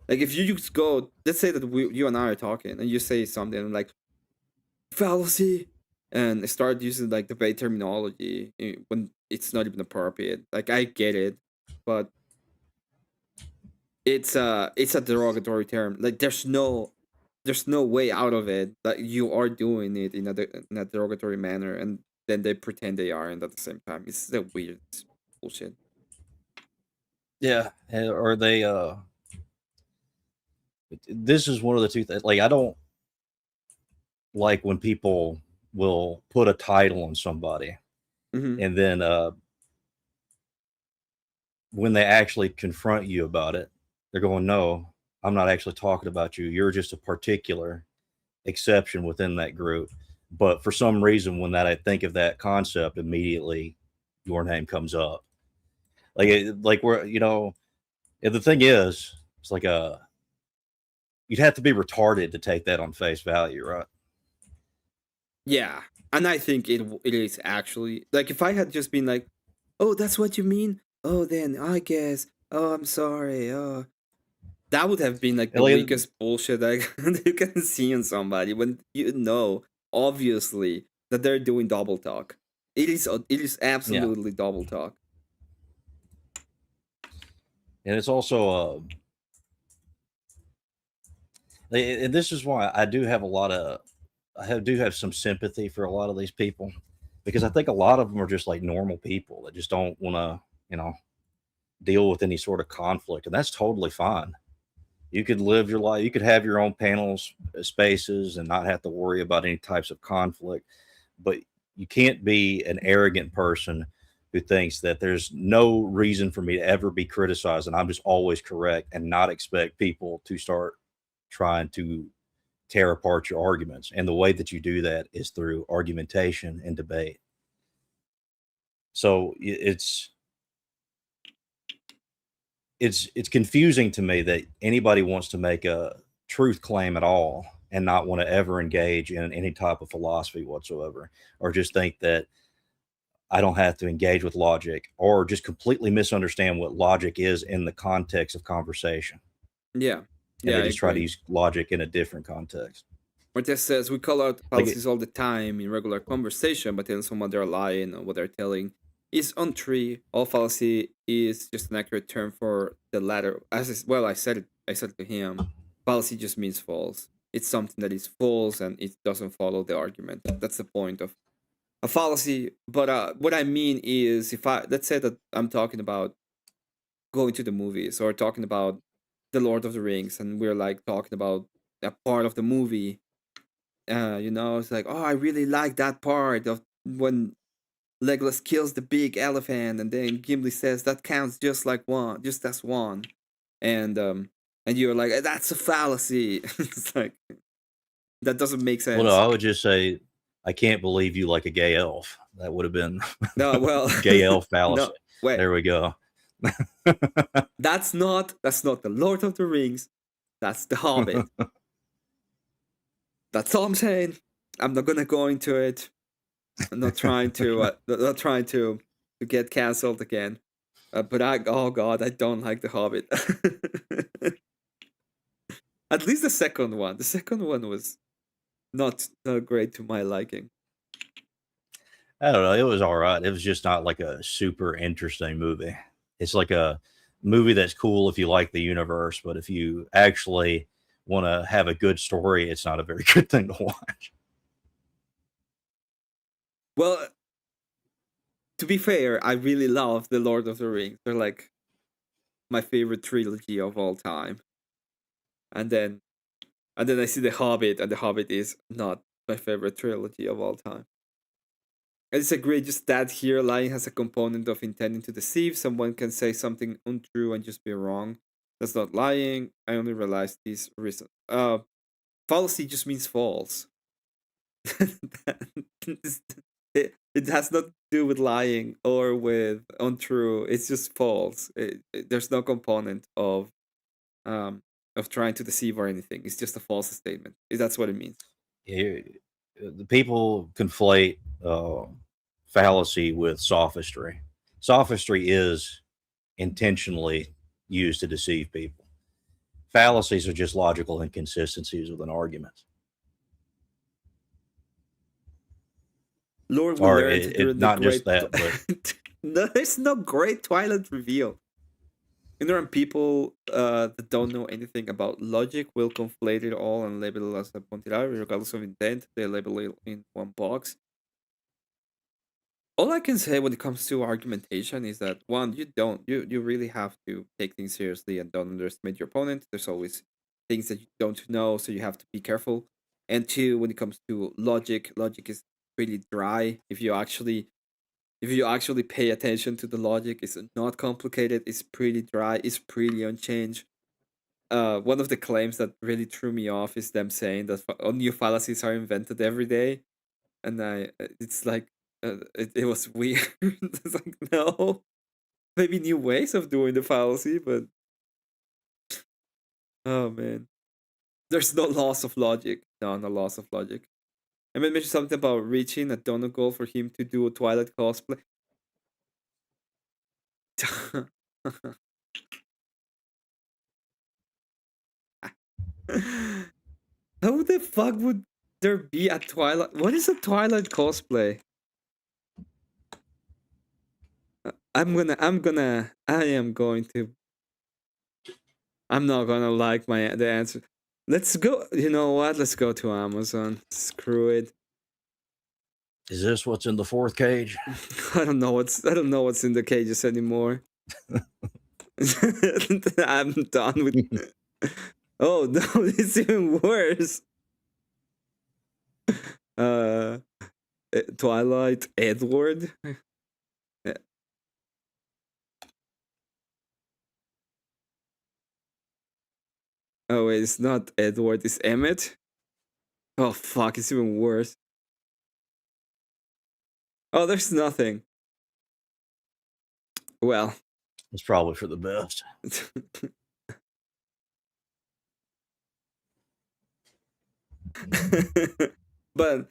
Like if you just go, let's say that you and I are talking, and you say something like fallacy, and start using like debate terminology when it's not even appropriate. Like I get it, but it's a derogatory term. Like there's no way out of it. Like you are doing it in a derogatory manner, and then they pretend they aren't at the same time. It's so weird. It's bullshit. Yeah, or they this is one of the two things. Like I don't like when people will put a title on somebody, and then when they actually confront you about it, they're going, "No, I'm not actually talking about you. You're just a particular exception within that group." But for some reason, when I think of that concept, immediately your name comes up. Like we're, and the thing is, it's like you'd have to be retarded to take that on face value, right? Yeah, and I think it is actually like if I had just been like, "Oh, that's what you mean." Oh, then I guess. Oh, I'm sorry. Oh, that would have been like the weakest bullshit you can see in somebody when you know obviously that they're doing double talk. It is absolutely double talk. And it's also and this is why I do have have some sympathy for a lot of these people, because I think a lot of them are just like normal people that just don't want to, deal with any sort of conflict, and that's totally fine. You could live your life, you could have your own panels, spaces, and not have to worry about any types of conflict, but you can't be an arrogant person who thinks that there's no reason for me to ever be criticized and I'm just always correct, and not expect people to start trying to tear apart your arguments. And the way that you do that is through argumentation and debate. So it's confusing to me that anybody wants to make a truth claim at all and not want to ever engage in any type of philosophy whatsoever, or just think that I don't have to engage with logic, or just completely misunderstand what logic is in the context of conversation. Yeah. And they just try to use logic in a different context. Martes says, we call out fallacies all the time in regular conversation, but telling someone they're lying or what they're telling is untrue. All fallacy is just an accurate term for the latter. I said it to him. Fallacy just means false. It's something that is false and it doesn't follow the argument. That's the point of a fallacy. But what I mean is, let's say that I'm talking about going to the movies or talking about the Lord of the Rings, and we're like talking about a part of the movie. It's like, oh, I really like that part of when Legolas kills the big elephant, and then Gimli says that counts just as one, and you're like, that's a fallacy. It's like that doesn't make sense. Well, no, I would just say I can't believe you like a gay elf. That would have been no. Well, gay elf fallacy. No, wait. There we go. That's not the Lord of the Rings. That's the Hobbit. That's all I'm saying. I'm not gonna go into it. I'm not trying to get canceled again. But oh god, I don't like the Hobbit. At least the second one. The second one was not great to my liking. I don't know. It was all right. It was just not like a super interesting movie. It's like a movie that's cool if you like the universe, but if you actually want to have a good story, it's not a very good thing to watch. Well, to be fair, I really love the Lord of the Rings. They're like my favorite trilogy of all time. And then I see the Hobbit, and the Hobbit is not my favorite trilogy of all time. I disagree. Just that here, lying has a component of intending to deceive. Someone can say something untrue and just be wrong. That's not lying. I only realized these recent. Fallacy just means false. It has nothing to do with lying or with untrue. It's just false. There's no component of trying to deceive or anything. It's just a false statement. That's what it means. Yeah, the people conflate fallacy with sophistry. Sophistry is intentionally used to deceive people. Fallacies are just logical inconsistencies with an argument. Lord, we learned during not the great. Just that, but no, there's no great Twilight reveal. There are people that don't know anything about logic will conflate it all and label it as a puntillar, regardless of intent. They label it in one box. All I can say when it comes to argumentation is that one, you really have to take things seriously and don't underestimate your opponent. There's always things that you don't know, so you have to be careful. And two, when it comes to logic is pretty dry. If you actually pay attention to the logic, it's not complicated. It's pretty dry. It's pretty unchanged. One of the claims that really threw me off is them saying that new fallacies are invented every day, and it's like it was weird. It's like, no, maybe new ways of doing the fallacy, but oh man, there's no loss of logic. No loss of logic. I mentioned something about reaching a donut goal for him to do a Twilight cosplay. How the fuck would there be a Twilight? What is a Twilight cosplay? I am going to. I'm not gonna like the answer. Let's go. You know what? Let's go to Amazon. Screw it. Is this what's in the fourth cage? I don't know what's in the cages anymore. I'm done with. Oh no, it's even worse. Twilight Edward. Oh wait, it's not Edward, it's Emmet. Oh fuck, it's even worse. Oh, there's nothing. Well, it's probably for the best. but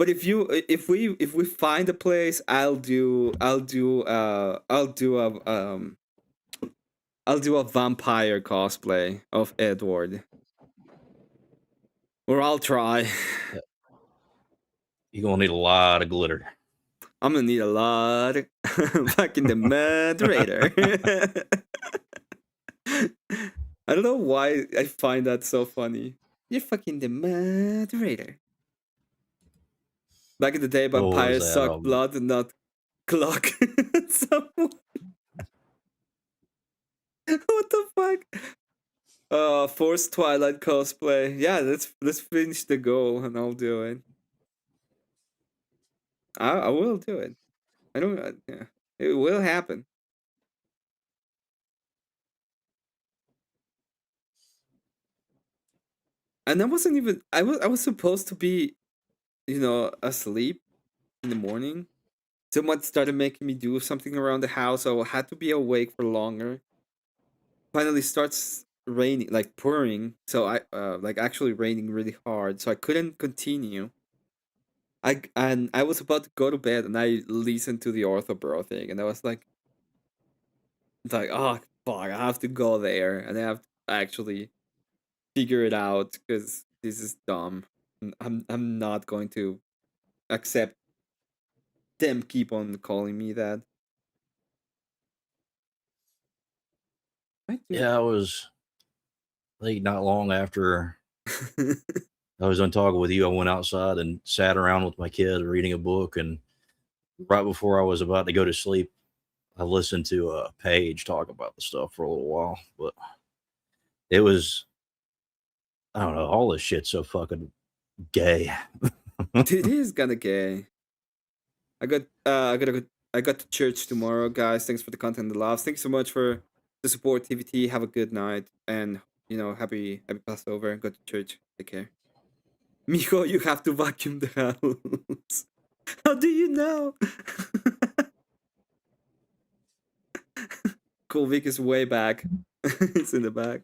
if we find a place, I'll do a vampire cosplay of Edward. Or I'll try. You're gonna need a lot of glitter. I'm gonna need a lot of fucking the moderator. I don't know why I find that so funny. You're fucking the moderator. Back in the day, vampires suck blood and not clock someone. What the fuck? Forced Twilight cosplay. Yeah, let's finish the goal and I'll do it. I will do it. I don't. Yeah, it will happen. And I wasn't even. I was supposed to be asleep in the morning. Someone started making me do something around the house, so I had to be awake for longer. Finally starts raining, like pouring, so I like actually raining really hard, so I couldn't continue. I was about to go to bed, and I listened to the Ortho Bro thing, and I was like, oh fuck, I have to go there, and I have to actually figure it out because this is dumb. I'm not going to accept them keep on calling me that. Yeah, I was. I think not long after I was on talking with you, I went outside and sat around with my kid reading a book, and right before I was about to go to sleep, I listened to Paige talk about the stuff for a little while, but it was, I don't know, all this shit's so fucking gay. It is kind of gay. I got to church tomorrow, guys. Thanks for the content and the laughs. Thanks so much for the support, TVT. Have a good night, and happy Passover. Go to church. Take care. Miko, you have to vacuum the house. How do you know? Cool Vic is way back. It's in the back.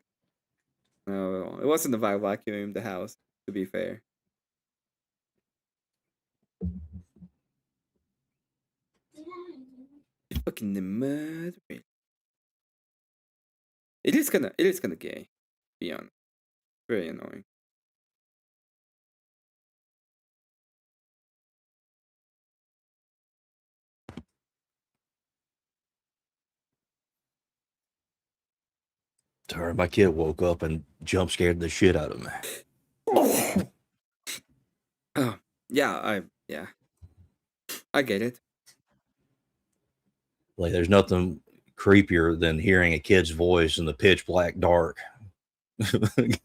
No, it wasn't the vacuum the house, to be fair. Fucking the mud. It is kind of gay. To be honest. Very annoying. Sorry, my kid woke up and jump scared the shit out of me. Oh, yeah, I get it. Like, there's nothing creepier than hearing a kid's voice in the pitch black dark. It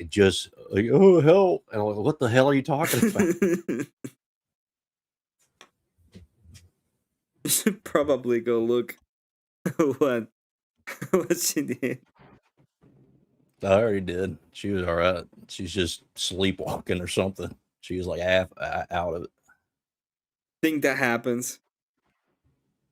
just like, oh hell, and I'm like, what the hell are you talking about? You should probably go look what she did. I already did. She was all right. She's just sleepwalking or something. She was like half out of it. Think that happens.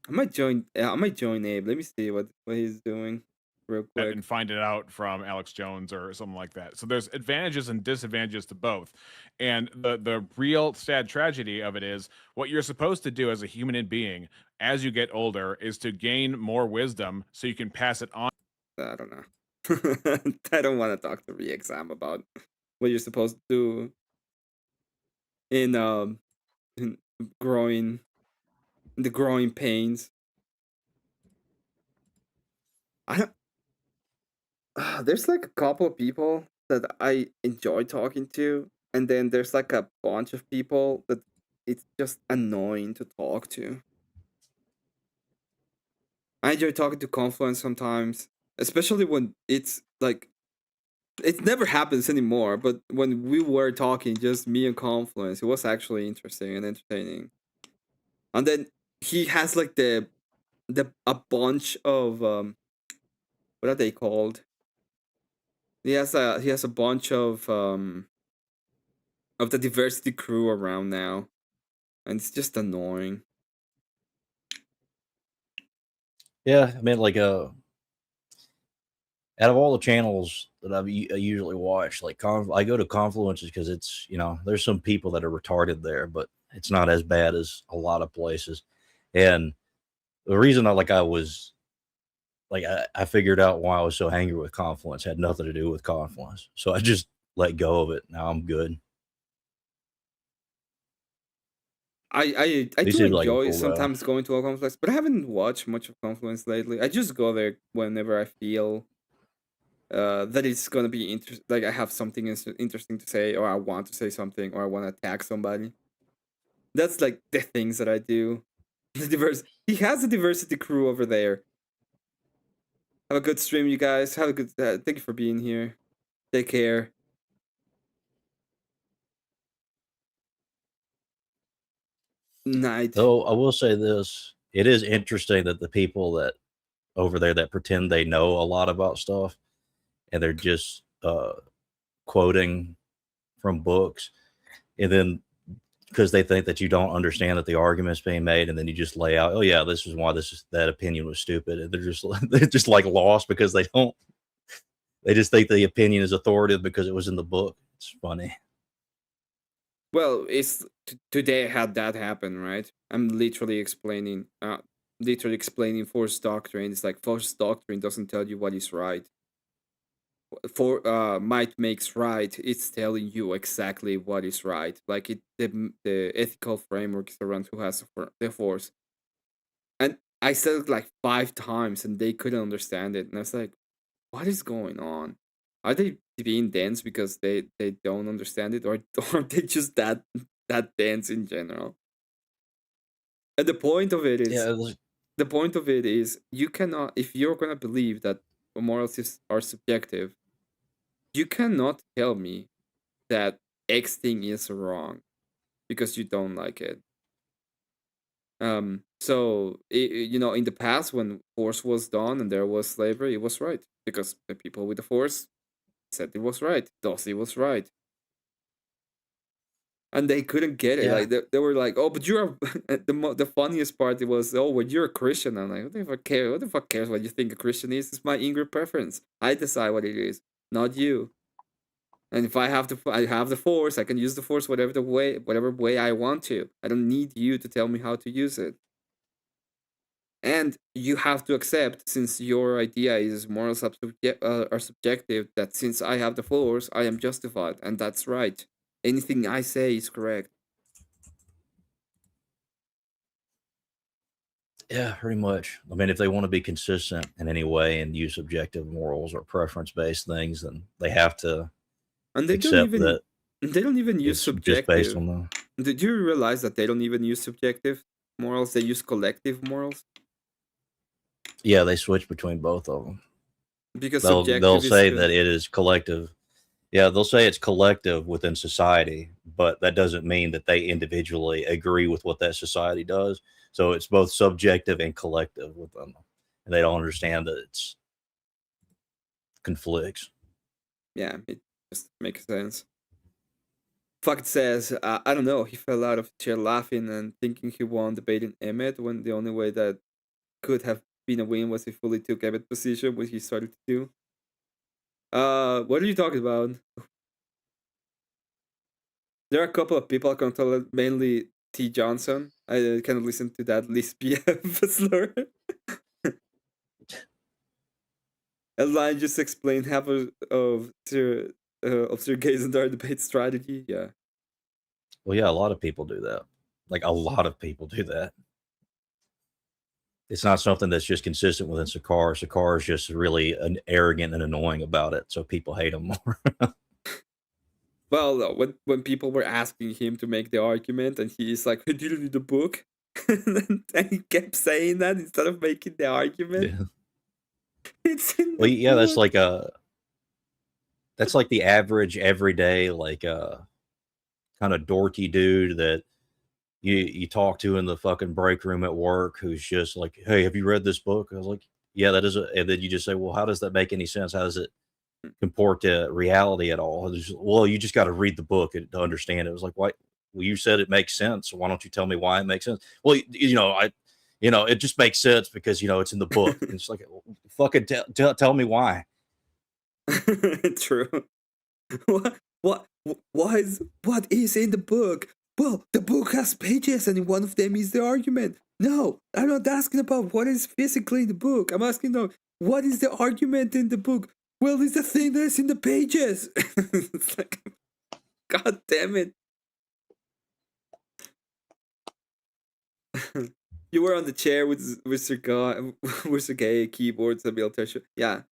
I might join Abe. Let me see what he's doing real quick. And find it out from Alex Jones or something like that. So there's advantages and disadvantages to both. And the real sad tragedy of it is what you're supposed to do as a human being as you get older is to gain more wisdom so you can pass it on. I don't know. I don't want to talk to re-exam about what you're supposed to do in the growing pains. I don't. There's like a couple of people that I enjoy talking to, and then there's like a bunch of people that it's just annoying to talk to. I enjoy talking to Confluence sometimes, especially when it's like it never happens anymore, but when we were talking, just me and Confluence, it was actually interesting and entertaining. And then he has like a bunch of what are they called? He has a bunch of the diversity crew around now, and it's just annoying. Yeah, I mean, like out of all the channels that I usually watch, like I go to Confluences because it's, there's some people that are retarded there, but it's not as bad as a lot of places. And the reason I figured out why I was so angry with Confluence had nothing to do with Confluence. So I just let go of it. Now I'm good. I do enjoy sometimes going to a Confluence, but I haven't watched much of Confluence lately. I just go there whenever I feel that it's gonna be interesting. Like I have something interesting to say, or I want to say something, or I want to attack somebody. That's like the things that I do. He has a diversity crew over there. Have a good stream, you guys. Have a good. Thank you for being here. Take care. Night. So I will say this: it is interesting that the people that over there that pretend they know a lot about stuff, and they're just quoting from books, and then because they think that you don't understand that the argument's being made, and then you just lay out, oh yeah, this is why that opinion was stupid, and they're just like lost because they just think the opinion is authoritative because it was in the book. It's funny. Well, it's today had that happen, right? I'm literally explaining Force doctrine. It's like Force doctrine doesn't tell you what is right. For might makes right. It's telling you exactly what is right. Like the ethical framework is around who has the Force. And I said it like 5 times, and they couldn't understand it. And I was like, "What is going on? Are they being dense because they don't understand it, or are they just that dense in general?" And the point of it is, you cannot, if you're gonna believe that morals are subjective, you cannot tell me that X thing is wrong because you don't like it. So in the past when Force was done and there was slavery, it was right because the people with the Force said it was right. Thus, it was right. And they couldn't get it. Yeah. Like they were like, "Oh, but you're the funniest part was, oh, well, you're a Christian." I'm like, "What the fuck care? What the fuck cares what you think a Christian is? It's my Ingrid preference. I decide what it is, not you. And if I have the Force, I can use the Force whatever way I want to. I don't need you to tell me how to use it." And you have to accept, since your idea is morals are subjective, that since I have the Force, I am justified, and that's right. Anything I say is correct. Yeah, pretty much. I mean, if they want to be consistent in any way and use subjective morals or preference-based things, then they have to and they accept that they don't even use subjective. Just based on Did you realize that they don't even use subjective morals? They use collective morals. Yeah, they switch between both of them. Because they'll say that it is collective. Yeah, they'll say it's collective within society, but that doesn't mean that they individually agree with what that society does. So it's both subjective and collective with them, and they don't understand that it's conflicts. Yeah, it just makes sense. Fuck says, I don't know, he fell out of the chair laughing and thinking he won debating Emmet when the only way that could have been a win was if fully took Emmet's position, which he started to do. What are you talking about? There are a couple of people I can tell, mainly T. Johnson. I kind of listen to that Liz PF slur. Line just explained half of Sir Gaze and our debate strategy. Yeah. Well, yeah, a lot of people do that. Like, a lot of people do that. It's not something that's just consistent within Sakar. Sakar is just really arrogant and annoying about it, so people hate him more. Well, when people were asking him to make the argument, and he's like, "Hey, do you read the book?" and he kept saying that instead of making the argument. Yeah. It's in well, yeah, book. That's like the average everyday kind of dorky dude that you talk to in the fucking break room at work, who's just like, "Hey, have you read this book?" I was like, "Yeah, that is," and then you just say, "Well, how does that make any sense? How does it comport to reality at all?" Well, you just got to read the book to understand it. It was like, why? Well, you said it makes sense. So why don't you tell me why it makes sense? Well, it just makes sense because it's in the book. And it's like, fucking tell me why. True. What is in the book? Well, the book has pages, and one of them is the argument. No, I'm not asking about what is physically in the book. I'm asking what is the argument in the book? Well, it's the thing that's in the pages. It's like, God damn it. You were on the chair with Sergei keyboards and Beltesha. Yeah,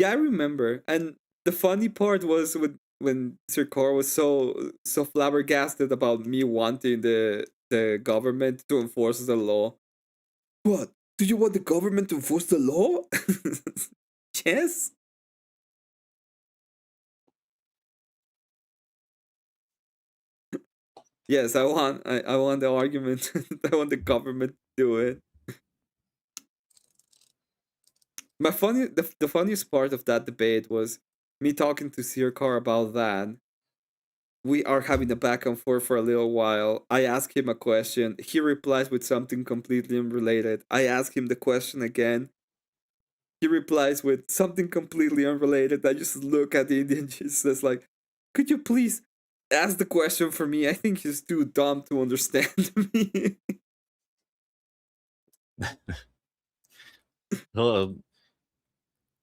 I remember. And the funny part was when Sir Cor was so flabbergasted about me wanting the government to enforce the law. What? Do you want the government to enforce the law? Yes. Yes, I want the argument. I want the government to do it. The funniest part of that debate was me talking to Sir Car about that, we are having a back and forth for a little while. I ask him a question. He replies with something completely unrelated. I ask him the question again. He replies with something completely unrelated. I just look at the Indian Jesus like, could you please ask the question for me? I think he's too dumb to understand me.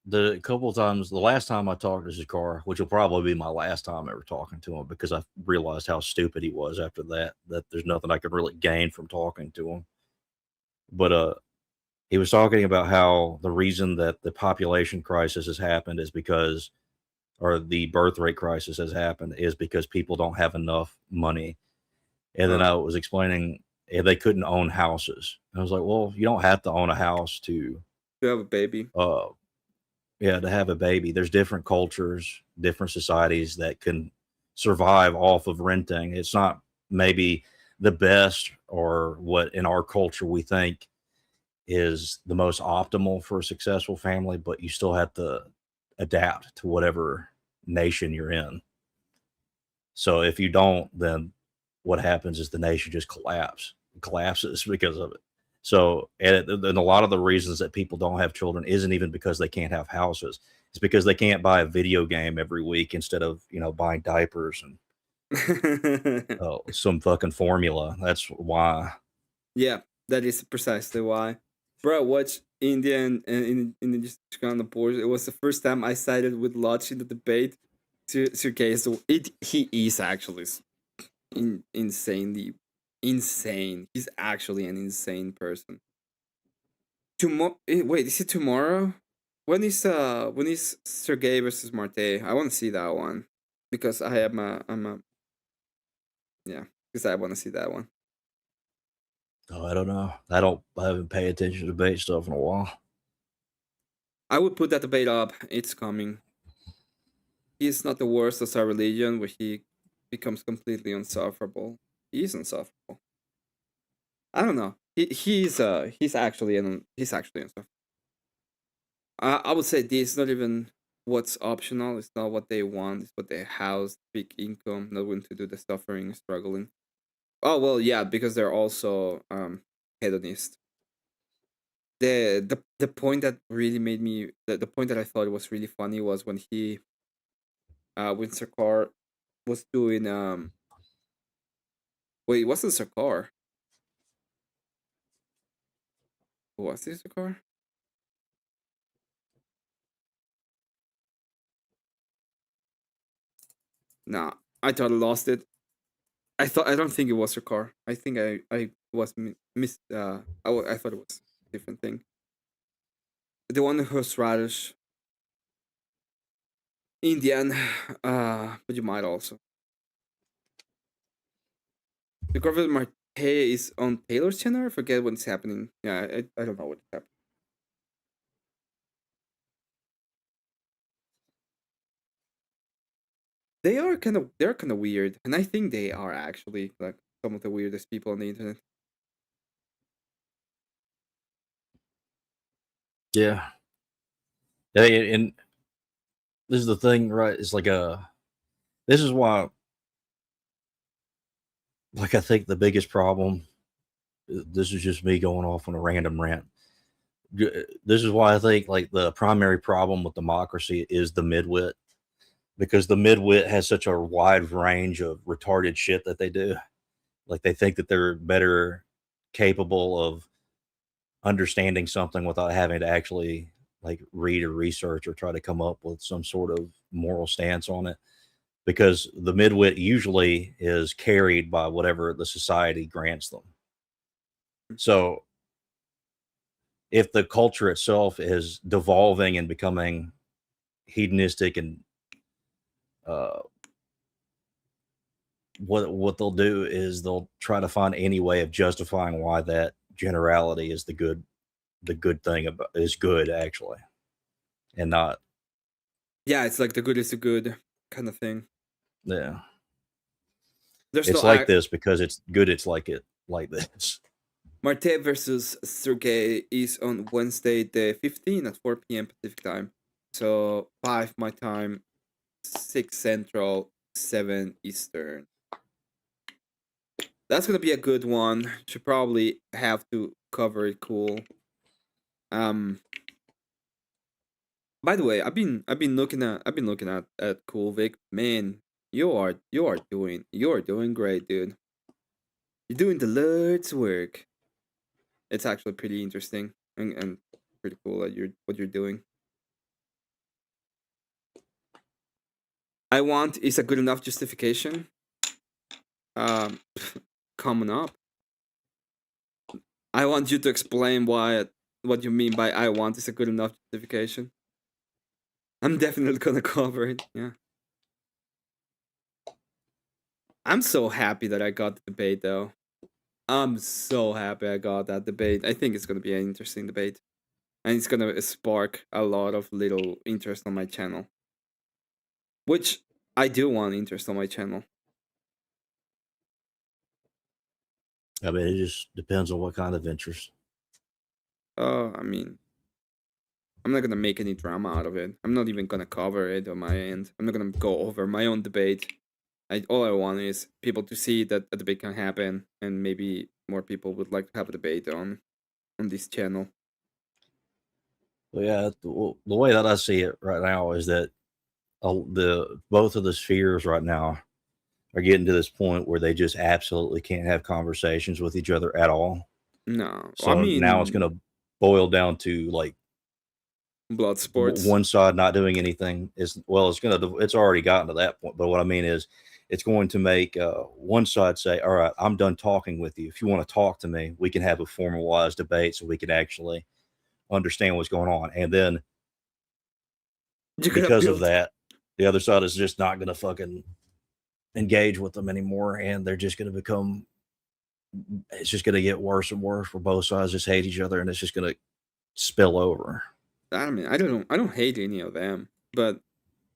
The couple of times, the last time I talked to Zakar, which will probably be my last time ever talking to him, because I realized how stupid he was after that there's nothing I could really gain from talking to him. But he was talking about how the reason that the population crisis has happened is because, or the birth rate crisis has happened, is because people don't have enough money. And then I was explaining they couldn't own houses. And I was like, well, you don't have to own a house to have a baby. Yeah, to have a baby. There's different cultures, different societies that can survive off of renting. It's not maybe the best or what in our culture we think is the most optimal for a successful family, but you still have to adapt to whatever nation you're in. So if you don't, then what happens is the nation just collapses because of it. So, and a lot of the reasons that people don't have children isn't even because they can't have houses. It's because they can't buy a video game every week instead of, buying diapers and some fucking formula. That's why. Yeah, that is precisely why. Bro, watch Indian and in just on the board. It was the first time I sided with Lodge in the debate. Okay, so he is actually insanely insane. He's actually an insane person. Tomorrow, wait, is it tomorrow? When is Sergey versus Marte? I want to see that one because I want to see that one. Oh, I don't know. I haven't paid attention to debate stuff in a while. I would put that debate up. It's coming. He's not the worst as our religion, where he becomes completely unsufferable. He's unsufferable. I don't know. He's actually unsufferable. I would say this is not even what's optional. It's not what they want. It's what they house, big income, not willing to do the suffering, struggling. Oh well, yeah, because they're also hedonist. The point that really made me the point that I thought was really funny was when when Sarkar was doing wait, it wasn't Sarkar. Who was this Sarkar? Nah, I thought I lost it. I don't think it was Sarkar. I think I was missed. I thought it was a different thing. The one who was radish. Indian, but you might also. The Corvette Marte is on Taylor's channel. I forget what's happening. Yeah, I don't know what's happening. They're kind of weird, and I think they are actually like some of the weirdest people on the internet. Yeah. Yeah, and this is the thing, right? It's like this is why, like, I think the biggest problem, this is just me going off on a random rant. This is why I think like the primary problem with democracy is the midwit, because the midwit has such a wide range of retarded shit that they do. Like they think that they're better capable of understanding something without having to actually like read or research or try to come up with some sort of moral stance on it, because the midwit usually is carried by whatever the society grants them. So if the culture itself is devolving and becoming hedonistic and what they'll do is they'll try to find any way of justifying why that generality is the good thing about is good actually, and not. Yeah, it's like the good is the good kind of thing. Yeah, it's like this because it's good. It's like this. Marte versus Sergey is on Wednesday the 15th at 4 p.m. Pacific time. So 5 my time, 6 Central, 7 Eastern. That's gonna be a good one. Should probably have to cover it cool. By the way, I've been looking at Cool Vic. Man, you are doing great, dude. You're doing the Lord's work. It's actually pretty interesting and pretty cool that what you're doing. I want is a good enough justification. Coming up. I want you to explain what you mean by I want is a good enough justification. I'm definitely gonna cover it, yeah. I'm so happy that I got the debate, though. I'm so happy I got that debate. I think it's gonna be an interesting debate. And it's gonna spark a lot of little interest on my channel. Which I do want interest on my channel. I mean, it just depends on what kind of interest. I mean, I'm not gonna make any drama out of it. I'm not even gonna cover it on my end. I'm not gonna go over my own debate. All I want is people to see that a debate can happen, and maybe more people would like to have a debate on this channel. Well, yeah, the way that I see it right now is that both of the spheres right now are getting to this point where they just absolutely can't have conversations with each other at all. No, so I mean, now it's going to boil down to like blood sports. One side not doing anything is it's already gotten to that point. But what I mean is, it's going to make one side say, "All right, I'm done talking with you. If you want to talk to me, we can have a formalized debate so we can actually understand what's going on." And then because of that, the other side is just not going to fucking engage with them anymore, and they're just going to become. It's just going to get worse and worse where both sides just hate each other, and it's just going to spill over. I mean, I don't hate any of them, but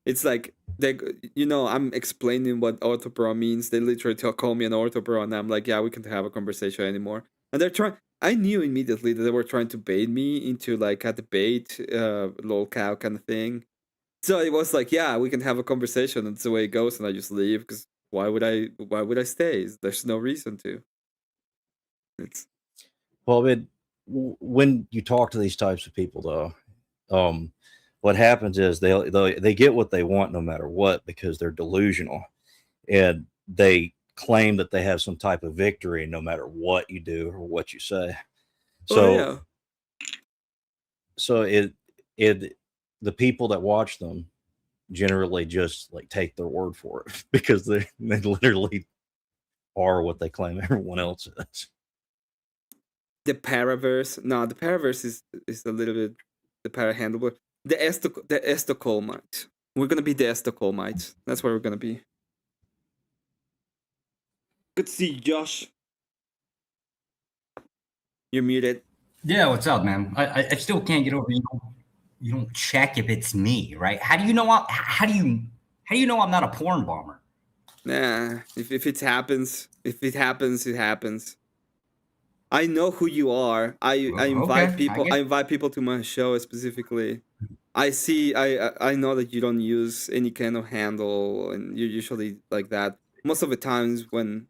it's like I'm explaining what orthobro means. They literally call me an orthobro, and I'm like, yeah, we can't have a conversation anymore. And they're trying. I knew immediately that they were trying to bait me into like a debate, lol cow kind of thing. So it was like, yeah, we can have a conversation. That's the way it goes, and I just leave because why would I stay? There's no reason to. Well, when you talk to these types of people, though, what happens is they get what they want no matter what because they're delusional, and they claim that they have some type of victory no matter what you do or what you say. So, so the people that watch them generally just like take their word for it because they literally are what they claim everyone else is. The Paraverse, no, the Paraverse is a little bit the Parahandler. The Estocolmites. We're gonna be the Estocolmites. That's where we're gonna be. Good to see you, Josh. You're muted. Yeah, what's up, man? I still can't get over you don't check if it's me, right? How do you know how do you know I'm not a porn bomber? Nah, if it happens, it happens. I know who you are. I invite people. I invite people to my show specifically. I know that you don't use any kind of handle, and you're usually like that. Most of the times when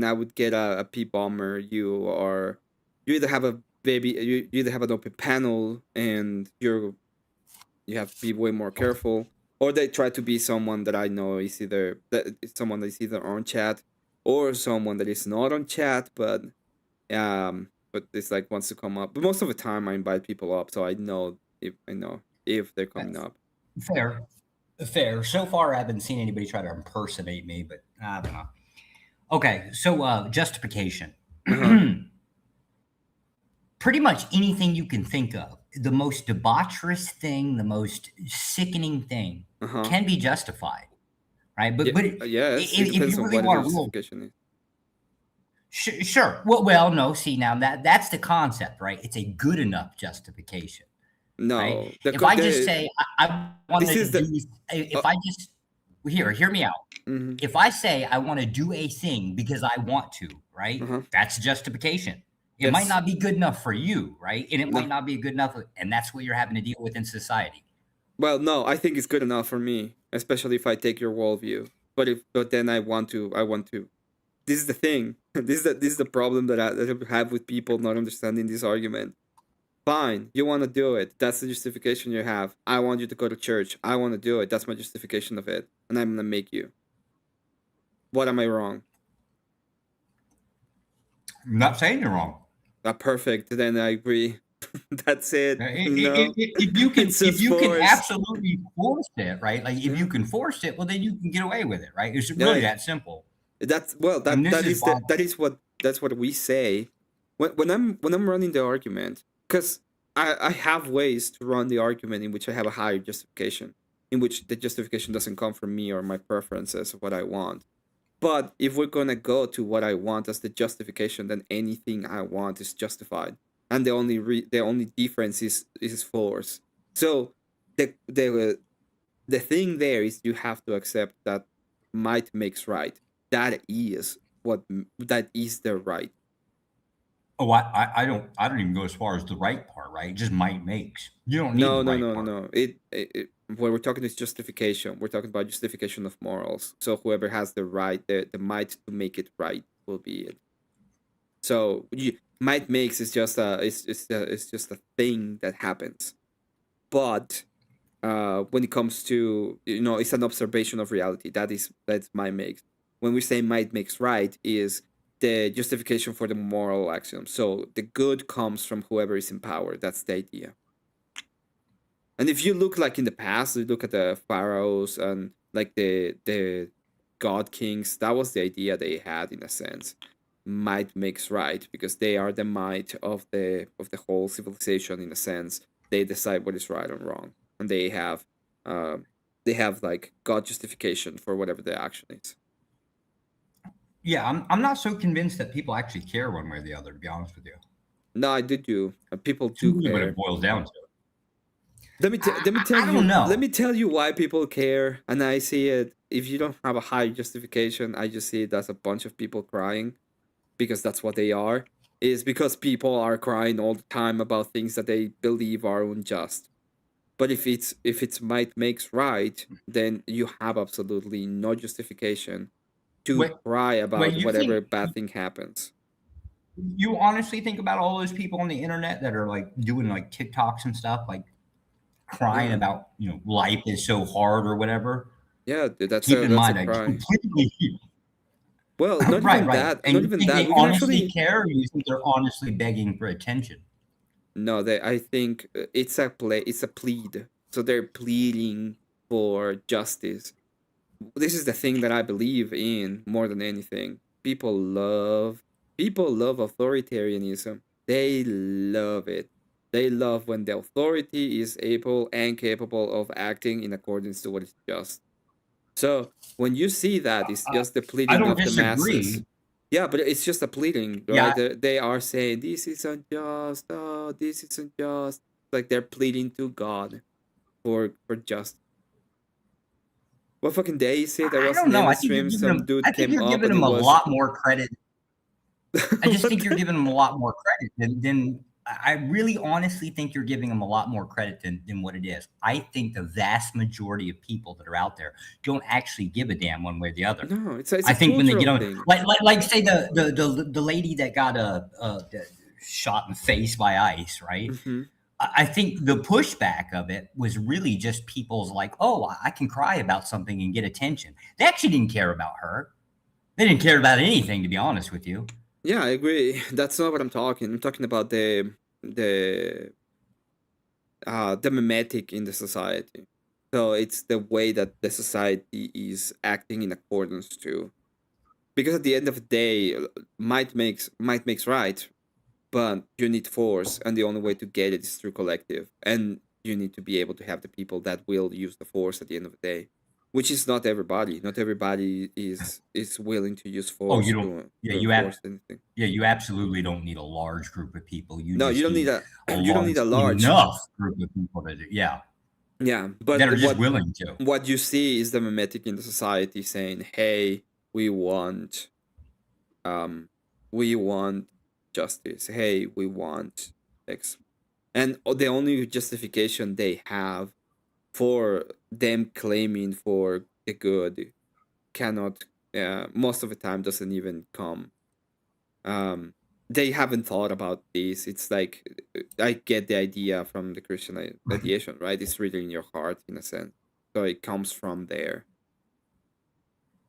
I would get a P bomber, you either have a baby, you either have an open panel, and you have to be way more careful, or they try to be someone that I know is someone that is either on chat or someone that is not on chat, but it's like wants to come up. But most of the time I invite people up, so I know if they're coming up. Fair. So far I haven't seen anybody try to impersonate me, but I don't know. Okay, so justification. Pretty much anything you can think of, the most debaucherous thing, the most sickening thing can be justified, right? But yes, if you really want to rule, sure. Well, no. See, now that's the concept, right? It's a good enough justification. No, right? If I just say I want to do, if I just hear me out. Mm-hmm. If I say I want to do a thing because I want to, right? That's justification. It might not be good enough for you, right? And it might not be good enough, and that's what you're having to deal with in society. Well, no, I think it's good enough for me, especially if I take your worldview. but then I want to. This is the thing. This is the problem that I have with people not understanding this argument. Fine, you want to do it. That's the justification you have. I want you to go to church. I want to do it. That's my justification of it, and I'm gonna make you. What am I wrong? I'm not saying you're wrong. Perfect. Then I agree. That's it. If you can absolutely force it, right? Like if you can force it, well, then you can get away with it, right? It's really that simple. That's what we say when I'm running the argument, because I have ways to run the argument in which I have a higher justification, in which the justification doesn't come from me or my preferences of what I want. But if we're gonna go to what I want as the justification, then anything I want is justified, and the only difference is force. So the thing there is you have to accept that might makes right. That is the right. Oh, I don't even go as far as the right part, right? Just might makes. You don't need No. When we're talking is justification. We're talking about justification of morals. So whoever has the right, the might to make it right will be it. So might makes is just it's just a thing that happens. But when it comes to, it's an observation of reality. That's might makes. When we say might makes right is the justification for the moral axiom. So the good comes from whoever is in power. That's the idea. And if you look like in the past, you look at the pharaohs and like the god kings, that was the idea they had in a sense. Might makes right, because they are the might of the whole civilization in a sense. They decide what is right and wrong, and they have like God justification for whatever the action is. Yeah, I'm not so convinced that people actually care one way or the other, to be honest with you. No, I do. People do care. What it boils down to. Let me tell you why people care, and I see it. If you don't have a high justification, I just see it as a bunch of people crying, because that's what they are. Is because people are crying all the time about things that they believe are unjust. But if it's might makes right, then you have absolutely no justification to cry about whatever bad thing happens. You honestly think about all those people on the internet that are like doing like TikToks and stuff, like crying about life is so hard or whatever. Yeah, that's keep in mind. Well, not even that. And not even that. They honestly care, or you think they're honestly begging for attention? No, I think it's a plead. So they're pleading for justice. This is the thing that I believe in more than anything. People love authoritarianism. They love it. They love when the authority is able and capable of acting in accordance to what is just. So when you see that, it's just the pleading of the masses. Yeah, but it's just a pleading, right? Yeah. They are saying this is unjust. Oh, this is unjust. Like they're pleading to God for justice. What fucking day is it? I don't know. I think you're giving them a lot more credit. I just think you're giving them a lot more credit than I really honestly think you're giving them a lot more credit than what it is. I think the vast majority of people that are out there don't actually give a damn one way or the other. No, it's I think when they get on, like say the lady that got shot in the face by ICE, right? Mm-hmm. I think the pushback of it was really just people's like, oh, I can cry about something and get attention. They actually didn't care about her. They didn't care about anything, to be honest with you. Yeah, I agree. That's not what I'm talking. I'm talking about the mimetic in the society. So it's the way that the society is acting in accordance to. Because at the end of the day, might makes right. But you need force, and the only way to get it is through collective. And you need to be able to have the people that will use the force at the end of the day, which is not everybody. Not everybody is willing to use force. Oh, you don't. You absolutely don't need a large group of people. You don't need a large enough group of people to do. Yeah. Yeah, but that are just willing to. What you see is the mimetic in the society saying, "Hey, we want justice. Hey, we want X." And the only justification they have for them claiming for the good cannot, most of the time doesn't even come. They haven't thought about this. It's like, I get the idea from the Christian ideation, right? It's really in your heart in a sense. So it comes from there.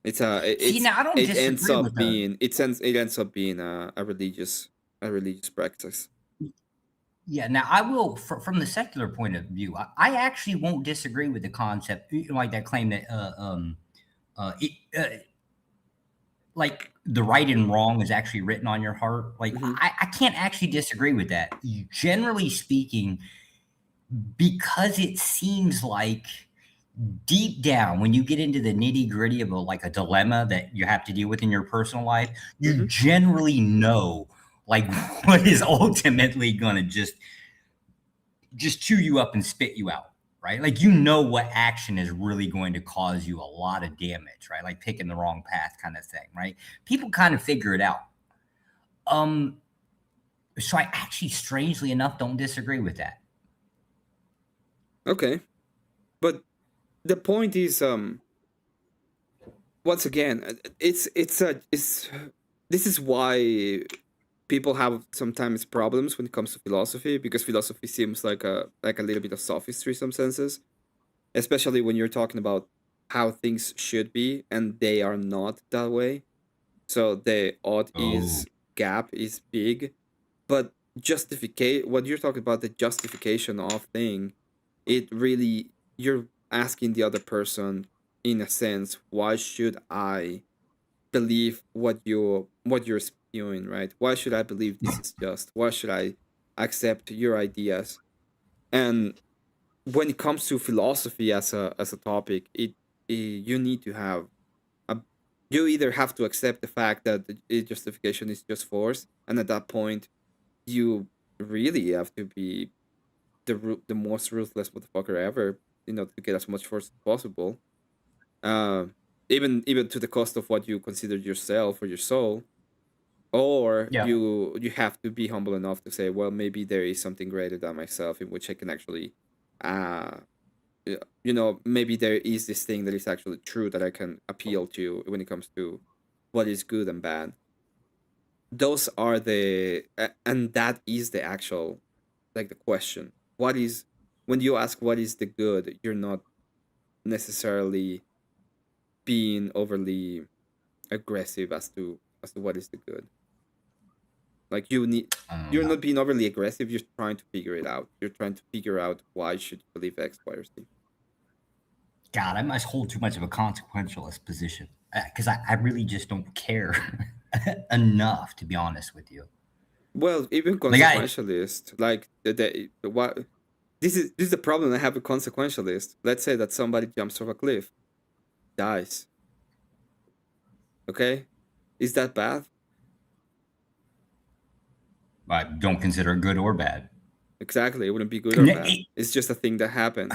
It's now I don't it ends disagree up with being it ends up being a religious practice. Yeah, now I will, from the secular point of view, I actually won't disagree with the concept, like that claim that like the right and wrong is actually written on your heart. Like I can't actually disagree with that. Generally speaking, because it seems like deep down, when you get into the nitty gritty of like a dilemma that you have to deal with in your personal life, you generally know like what is ultimately going to just chew you up and spit you out, right? Like, you know what action is really going to cause you a lot of damage, right? Like picking the wrong path kind of thing, right? People kind of figure it out. So I actually, strangely enough, don't disagree with that. Okay. But the point is, once again, this is why people have sometimes problems when it comes to philosophy, because philosophy seems like a little bit of sophistry in some senses, especially when you're talking about how things should be and they are not that way. So the odd is gap is big, but what you're talking about, the justification of thing, it really, you're asking the other person in a sense, why should I believe what you're spewing, right? Why should I believe this is just? Why should I accept your ideas? And when it comes to philosophy as a topic, you need to have you either have to accept the fact that the justification is just force, and at that point, you really have to be the most ruthless motherfucker ever, to get as much force as possible. Even to the cost of what you consider yourself or your soul. Or you have to be humble enough to say, well, maybe there is something greater than myself in which I can actually maybe there is this thing that is actually true that I can appeal to when it comes to what is good and bad. Those are and that is the actual, like, the question. What is, when you ask what is the good, you're not necessarily being overly aggressive as to what is the good. Like, you're not being overly aggressive, you're trying to figure it out. You're trying to figure out why should you believe X, Y, or Z. God, I must hold too much of a consequentialist position, because I really just don't care enough, to be honest with you. Well, even consequentialist, what this is the problem I have with consequentialist. Let's say that somebody jumps off a cliff, dies. Okay, is that bad? I don't consider it good or bad. Exactly, it wouldn't be good or bad. It's just a thing that happened,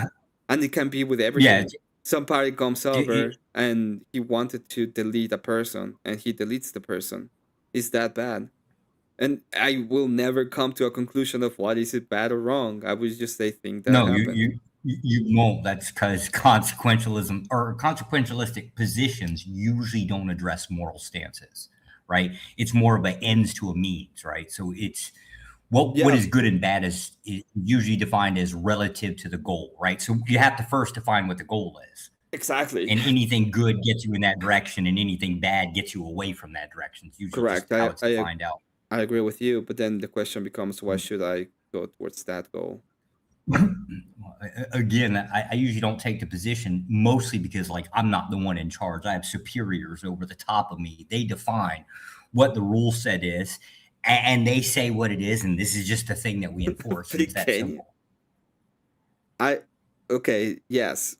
and it can be with everything. Yeah. Somebody comes over and he wanted to delete a person, and he deletes the person. Is that bad? And I will never come to a conclusion of what is it bad or wrong. I would just say thing that happened. You won't. That's because consequentialism or consequentialistic positions usually don't address moral stances, right? It's more of an ends to a means, right? So it's what is good and bad is usually defined as relative to the goal, right? So you have to first define what the goal is. Exactly. And anything good gets you in that direction, and anything bad gets you away from that direction. It's usually correct. Just how it's defined out. I agree with you, but then the question becomes, why should I go towards that goal? Again, I usually don't take the position, mostly because, like, I'm not the one in charge. I have superiors over the top of me. They define what the rule set is, and they say what it is, and this is just a thing that we enforce. It's that simple. Yes,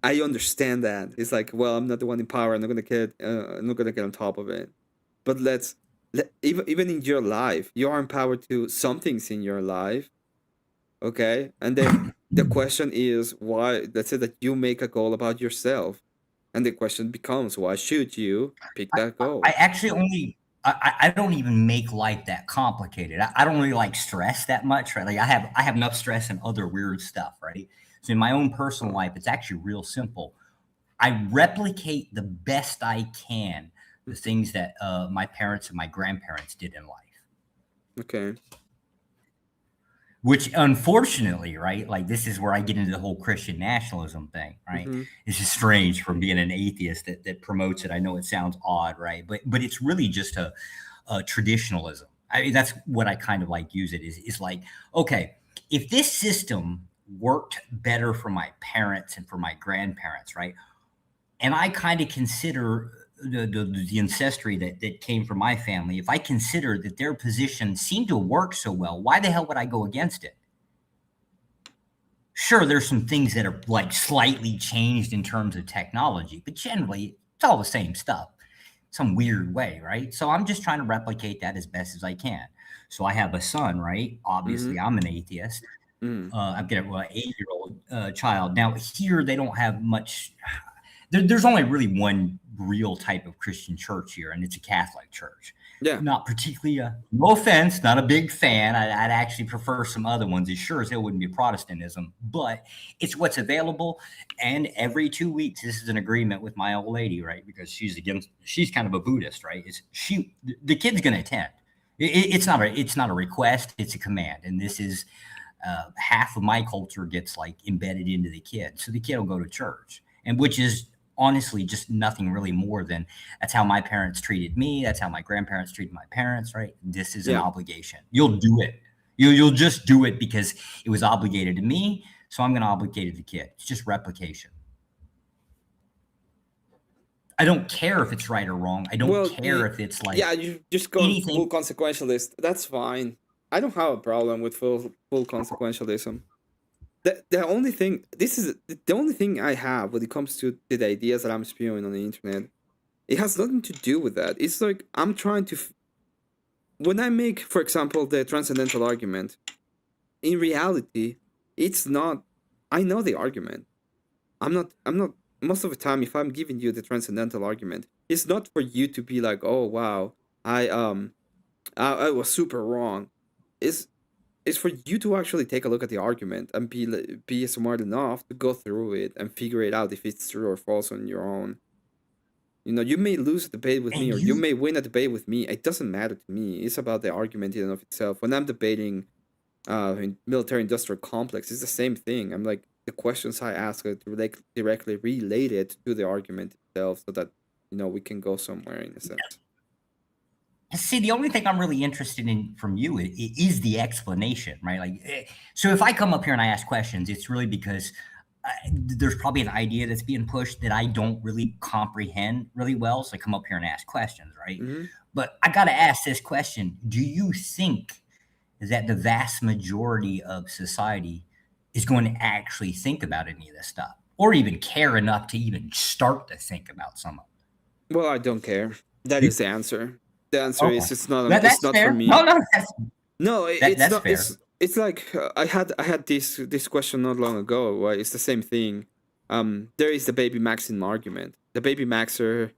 I understand that. It's like, well, I'm not the one in power. I'm not gonna get on top of it. But even in your life, you are empowered to some things in your life. Okay, and then the question is, why? Let's say that you make a goal about yourself, and the question becomes, why should you pick that goal? I actually I don't even make life that complicated. I don't really like stress that much, right? Like, I have enough stress and other weird stuff, right? So in my own personal life, it's actually real simple. I replicate the best I can the things that my parents and my grandparents did in life. Okay. Which unfortunately, right, like this is where I get into the whole Christian nationalism thing, right? Mm-hmm. It's just strange from being an atheist that promotes it. I know it sounds odd, right? But it's really just a traditionalism. I mean, that's what I kind of like use it is like, okay, if this system worked better for my parents and for my grandparents, right? And I kind of consider the ancestry that came from my family, if I consider that their position seemed to work so well, why the hell would I go against it? Sure, there's some things that are like slightly changed in terms of technology, but generally it's all the same stuff, some weird way, right? So I'm just trying to replicate that as best as I can. So I have a son, right? Obviously, I'm an atheist. I've got an 8-year-old child. Now here they don't have much. There's only really one real type of Christian church here, and it's a Catholic church. Yeah. Not particularly, no offense, not a big fan. I'd actually prefer some other ones. It sure as hell wouldn't be Protestantism, but it's what's available. And every 2 weeks, this is an agreement with my old lady, right? Because she's kind of a Buddhist, right? The kid's going to attend. It's not a request, it's a command. And this is half of my culture gets like embedded into the kid. So the kid will go to church, and which is honestly just nothing really more than that's how my parents treated me. That's how my grandparents treated my parents, right? This is an obligation. You'll do it. You'll just do it because it was obligated to me. So I'm going to obligate it to the kid. It's just replication. I don't care if it's right or wrong. I don't care if it's like you just go full consequentialist. That's fine. I don't have a problem with full consequentialism. The only thing the only thing I have when it comes to the ideas that I'm spewing on the internet, it has nothing to do with that. It's like I'm trying to when I make, for example, the transcendental argument, in reality, it's not. I know the argument. I'm not. Most of the time, if I'm giving you the transcendental argument, it's not for you to be like, oh wow, I was super wrong. It's for you to actually take a look at the argument and be smart enough to go through it and figure it out if it's true or false on your own. You know, you may lose a debate with me, or you may win a debate with me. It doesn't matter to me. It's about the argument in and of itself. When I'm debating in military-industrial complex, it's the same thing. I'm like, the questions I ask are directly related to the argument itself, so that, you know, we can go somewhere in a sense. See, the only thing I'm really interested in from you is the explanation, right? Like, so if I come up here and I ask questions, it's really because there's probably an idea that's being pushed that I don't really comprehend really well. So I come up here and ask questions, right? But I got to ask this question. Do you think that the vast majority of society is going to actually think about any of this stuff, or even care enough to even start to think about some of it? Well, I don't care. That is the answer. The answer is it's not. That's not fair. for me. It's not. Fair. It's like I had this question not long ago. Right? It's the same thing. There is the baby maxing argument. The baby maxer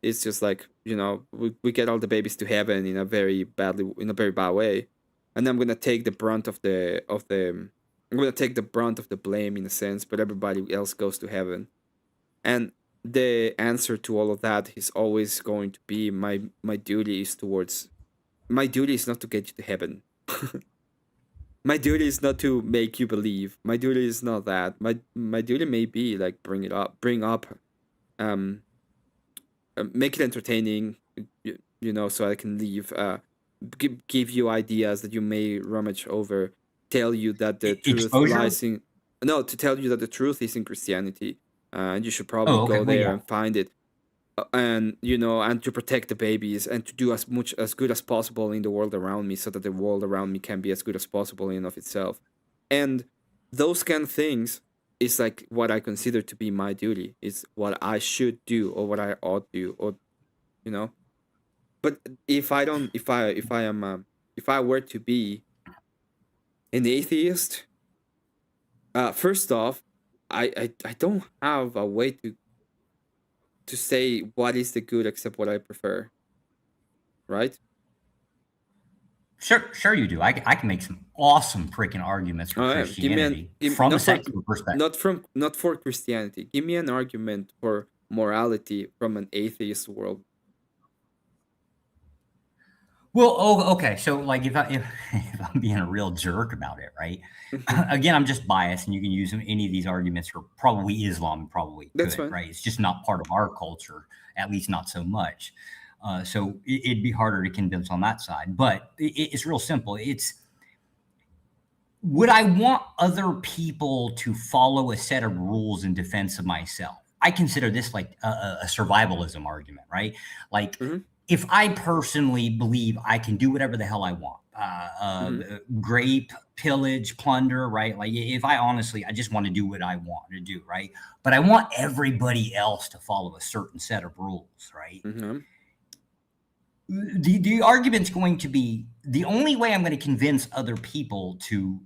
is just like, you know, we get all the babies to heaven in a very bad way, and I'm gonna take the brunt of the I'm gonna take the brunt of the blame in a sense, but everybody else goes to heaven, and the answer to all of that is always going to be my duty is not to get you to heaven. My duty is not to make you believe. My duty is not that. My duty may be like bring up make it entertaining, you know, so I can leave, give you ideas that you may rummage over, tell you that the truth lies in to tell you that the truth is in Christianity. And you should probably go there and find it, and you know, and to protect the babies and to do as good as possible in the world around me, so that the world around me can be as good as possible in and of itself. And those kind of things is like what I consider to be my duty. It's what I should do, or what I ought to do, or, you know. But if I were to be an atheist, first off, I don't have a way to say what is the good except what I prefer, right? Sure you do. I can make some awesome freaking arguments for Christianity from a secular perspective. Not for Christianity. Give me an argument for morality from an atheist world. Well, okay. So, like, if I'm being a real jerk about it, right? Again, I'm just biased, and you can use any of these arguments for probably Islam, probably good, right? It's just not part of our culture, at least not so much. So it'd be harder to convince on that side. But it's real simple. Would I want other people to follow a set of rules in defense of myself? I consider this like a survivalism argument, right? Like, if I personally believe I can do whatever the hell I want, grape, pillage, plunder, right? Like, if I just want to do what I want to do, right? But I want everybody else to follow a certain set of rules, right? The argument's going to be, the only way I'm going to convince other people to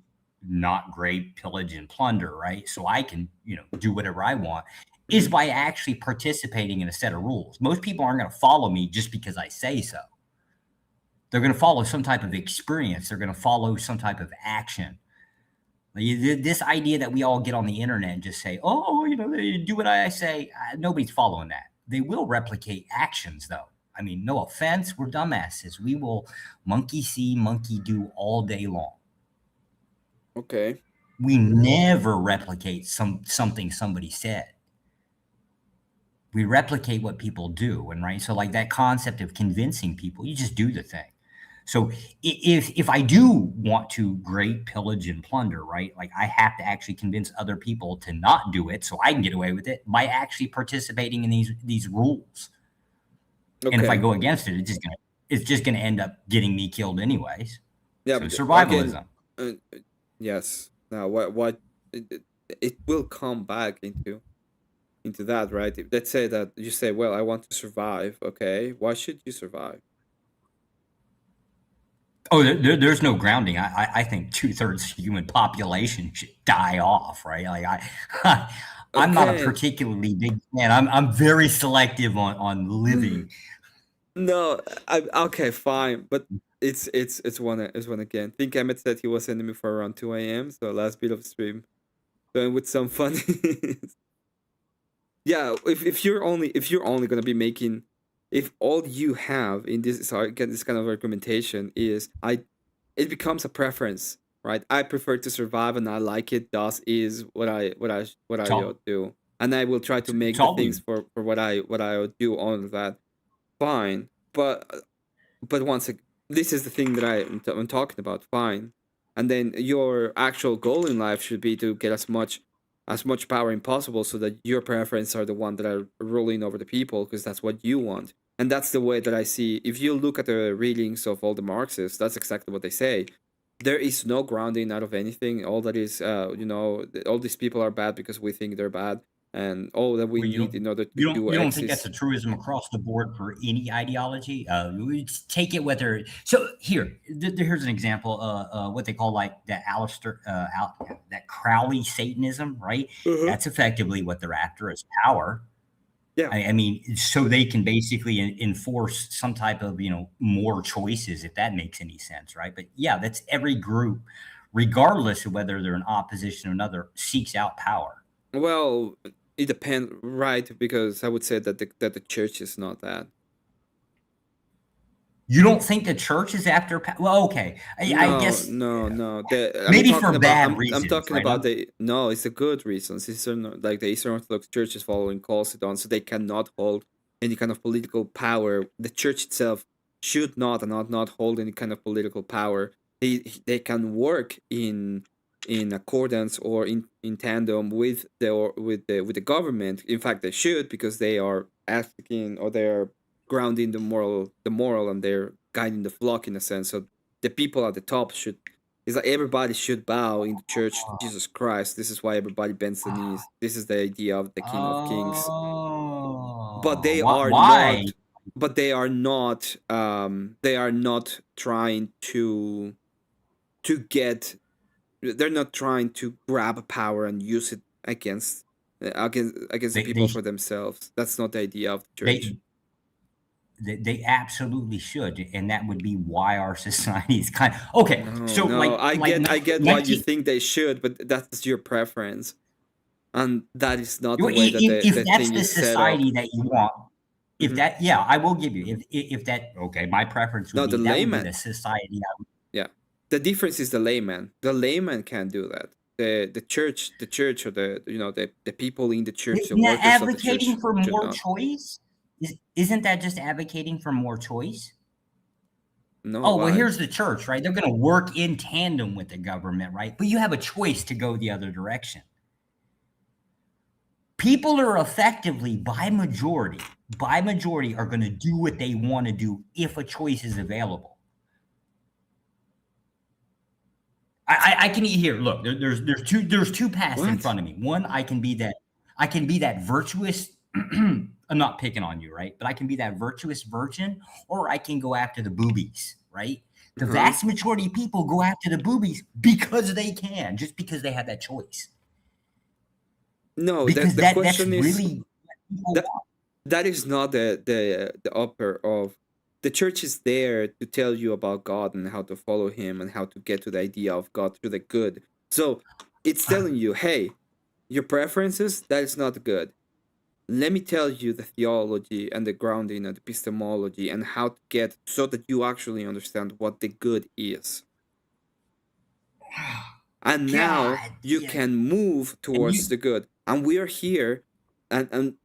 not grape, pillage, and plunder, right? So I can, do whatever I want, is by actually participating in a set of rules. Most people aren't going to follow me just because I say so. They're going to follow some type of experience. They're going to follow some type of action. This idea that we all get on the internet and just say, oh, do what I say. Nobody's following that. They will replicate actions, though. I mean, no offense, we're dumbasses. We will monkey see, monkey do all day long. Okay. We never replicate something somebody said. We replicate what people do, and right. So, like that concept of convincing people, you just do the thing. So, if I do want to grape, pillage, and plunder, right, like I have to actually convince other people to not do it, so I can get away with it by actually participating in these rules. Okay. And if I go against it, it's just gonna end up getting me killed anyways. Yeah, so survivalism. Again, yes. Now, what it will come back into that, right? Let's say that you say, well, I want to survive. Okay, why should you survive? Oh, there's no grounding. I think 2/3 of the human population should die off, right? Like I'm not a particularly big fan. I'm very selective on living. No, okay, fine, but it's one again. I think Emmet said he was sending me for around 2 a.m. So last bit of stream, going with some fun. Yeah, if you're only gonna be making, if all you have in this kind of argumentation is it becomes a preference, right? I prefer to survive and I like it. Thus is what I do, and I will try to make the things for what I do on that. Fine, but once again, this is the thing that I'm talking about. Fine, and then your actual goal in life should be to get as much power impossible, so that your preferences are the one that are ruling over the people, because that's what you want. And that's the way that I see. If you look at the readings of all the Marxists, that's exactly what they say. There is no grounding out of anything. All that is, all these people are bad because we think they're bad, and all that we need in order to do. You don't think that's a truism across the board for any ideology? We take it whether. So here's an example. What they call like that that Crowley Satanism, right? That's effectively what they're after is power. Yeah. I mean, so they can basically enforce some type of more choices, if that makes any sense, right? But yeah, that's every group, regardless of whether they're in opposition or another, seeks out power. Well, it depends, right? Because I would say that the church is not that. You don't think the church is after? Well, okay. I guess no. Maybe for bad reasons. I'm talking about it's a good reasons. Like the Eastern Orthodox Church is following Chalcedon, so they cannot hold any kind of political power. The church itself should not hold any kind of political power. They can work in accordance or in tandem with the government. In fact, they should, because they are asking, or they are grounding the moral, and they're guiding the flock in a sense. So the people at the top is like everybody should bow in the church to Jesus Christ. This is why everybody bends the knees. This is the idea of the King of Kings. But they are not. But they are not. They are not trying to get. They're not trying to grab power and use it against the people for themselves. That's not the idea of the church. They absolutely should, and that would be why our society is kind of okay. I get why you think they should, but that's your preference, and that is not the way that the that's thing the is set up. society that you want. If that, yeah, I will give you. If that, okay, my preference would be the that layman. would be the society. Yeah, the difference is the layman. The layman can't do that. The church, or the people in the church, the Isn't that workers advocating of the church for should more not. choice? Isn't that just advocating for more choice? No. Oh, why? well, here's the church, right? They're going to work in tandem with the government, right? But you have a choice to go the other direction. People are effectively, by majority, are going to do what they want to do if a choice is available. I can here. Look, there's two paths in front of me. One, I can be that virtuous. I'm not picking on you, right? But I can be that virtuous virgin, or I can go after the boobies, right? The vast majority of people go after the boobies because they can, just because they have that choice. No, because the question that's is really that is not the upper of the church is there to tell you about God and how to follow him and how to get to the idea of God through the good. So it's telling you, hey, your preferences, that is not good. Let me tell you the theology and the grounding and the epistemology and how to get so that you actually understand what the good is. And now you can move towards the good. And we are here, and one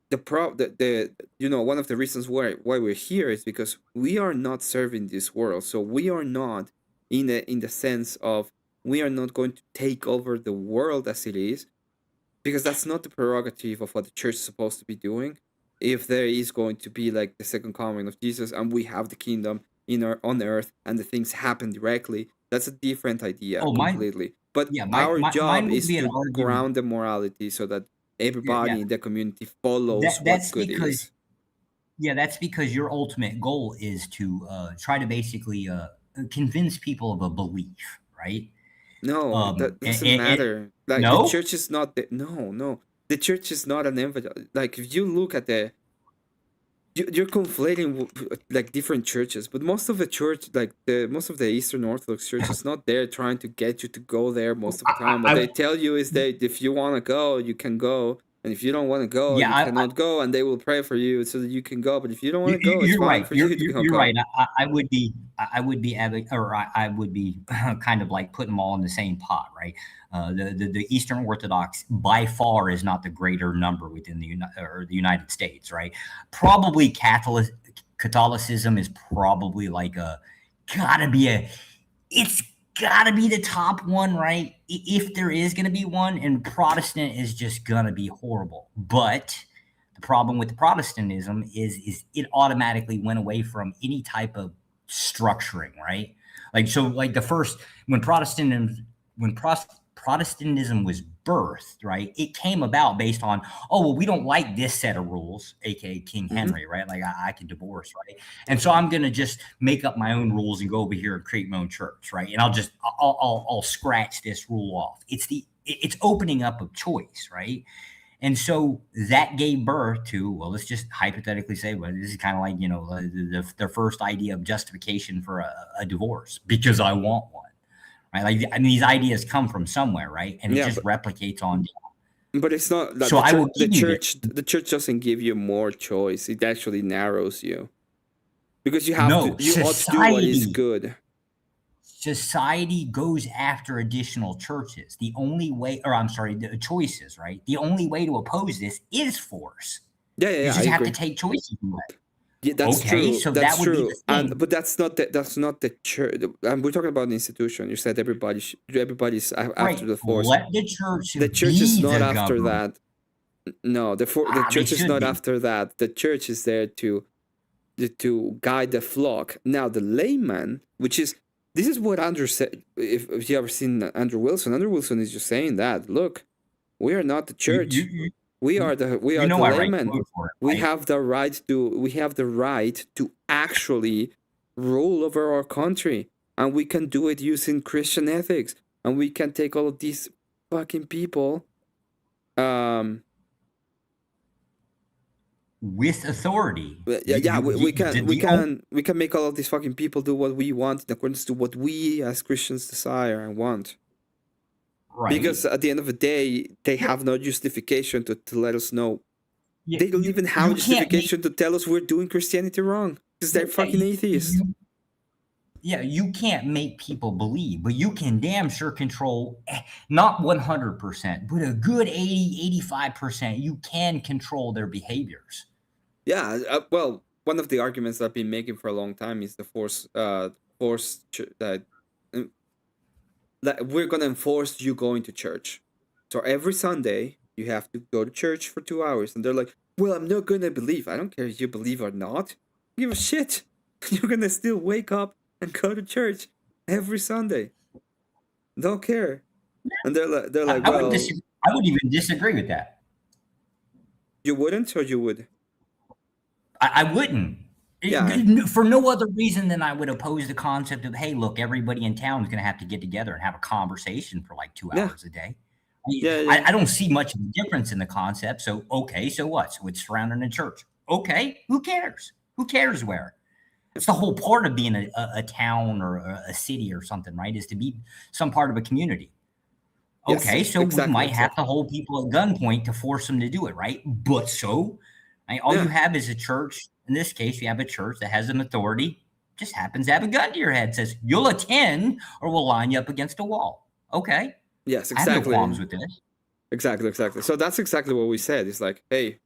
of the reasons why we're here is because we are not serving this world. So we are not in the sense of we are not going to take over the world as it is, because that's not the prerogative of what the church is supposed to be doing. If there is going to be like the second coming of Jesus and we have the kingdom on earth and the things happen directly, that's a different idea completely. But our job is to ground the morality so that everybody in the community follows what good is. Yeah, that's because your ultimate goal is to try to basically convince people of a belief, right? No, that doesn't matter. The church is not no. The church is not an evangel. Like if you look at you're conflating like different churches, but most of the church, most of the Eastern Orthodox Church is not there trying to get you to go there most of the time. What they tell you is that if you want to go, you can go, and if you don't want to go, you cannot go, and they will pray for you so that you can go. But if you don't want to go, it's fine for you to go. You're right. I would be kind of like putting them all in the same pot, right? The Eastern Orthodox by far is not the greater number within the United States, right? Probably Catholicism is probably like it's gotta be the top one, right? If there is gonna be one, and Protestant is just gonna be horrible. But the problem with Protestantism is it automatically went away from any type of structuring, right? Like the first when Protestantism was birthed, right? It came about based on, we don't like this set of rules, aka King Henry, right? Like I can divorce, right? And so I'm gonna just make up my own rules and go over here and create my own church, right? And I'll scratch this rule off. It's opening up of choice, right? And so that gave birth to, let's just hypothetically say, this is kind of like, the first idea of justification for a divorce, because I want one. Right? Like, these ideas come from somewhere, right? And it just replicates on. But it's not. So the church doesn't give you more choice. It actually narrows you, because you ought to do what is good. Society goes after additional churches. The choices, right? The only way to oppose this is force. Yeah, you just have to take choices away. Yeah, that's true. So that's that true. Would be the thing. But that's not the church. We're talking about an institution. You said everybody's after the force. Let the church. The church is not after that. No, the church is not after that. The church is there to guide the flock. Now the layman, this is what Andrew said. If you ever seen Andrew Wilson is just saying that. Look, we are not the church. We are the laymen. We have the right to actually rule over our country, and we can do it using Christian ethics, and we can take all of these fucking people. with authority. We can make all of these fucking people do what we want in accordance to what we as Christians desire and want. Right. Because at the end of the day, they have no justification to let us know. They don't even have a justification to tell us we're doing Christianity wrong. Because they're fucking atheists. You can't make people believe, but you can damn sure control, not 100%, but a good 80, 85%. You can control their behaviors. Yeah, well, one of the arguments that I've been making for a long time is the that we're going to enforce you going to church. So every Sunday, you have to go to church for 2 hours. And they're like, well, I'm not going to believe. I don't care if you believe or not. Give a shit. You're going to still wake up and go to church every Sunday. Don't care. And they're like, well... I would even disagree with that. You wouldn't, or you would? I wouldn't. Yeah. For no other reason than I would oppose the concept of, hey, look, everybody in town is going to have to get together and have a conversation for like 2 hours a day. I don't see much of a difference in the concept. So, okay, so what? So it's surrounding a church. Okay, who cares? Who cares where? It's the whole part of being a town or a city or something, right? Is to be some part of a community. Okay, so we might have to hold people at gunpoint to force them to do it, right? But all you have is a church. In this case, you have a church that has an authority, just happens to have a gun to your head, says, you'll attend or we'll line you up against a wall. Okay. Yes, exactly. I have no qualms with this. Exactly. So that's exactly what we said. It's like, hey,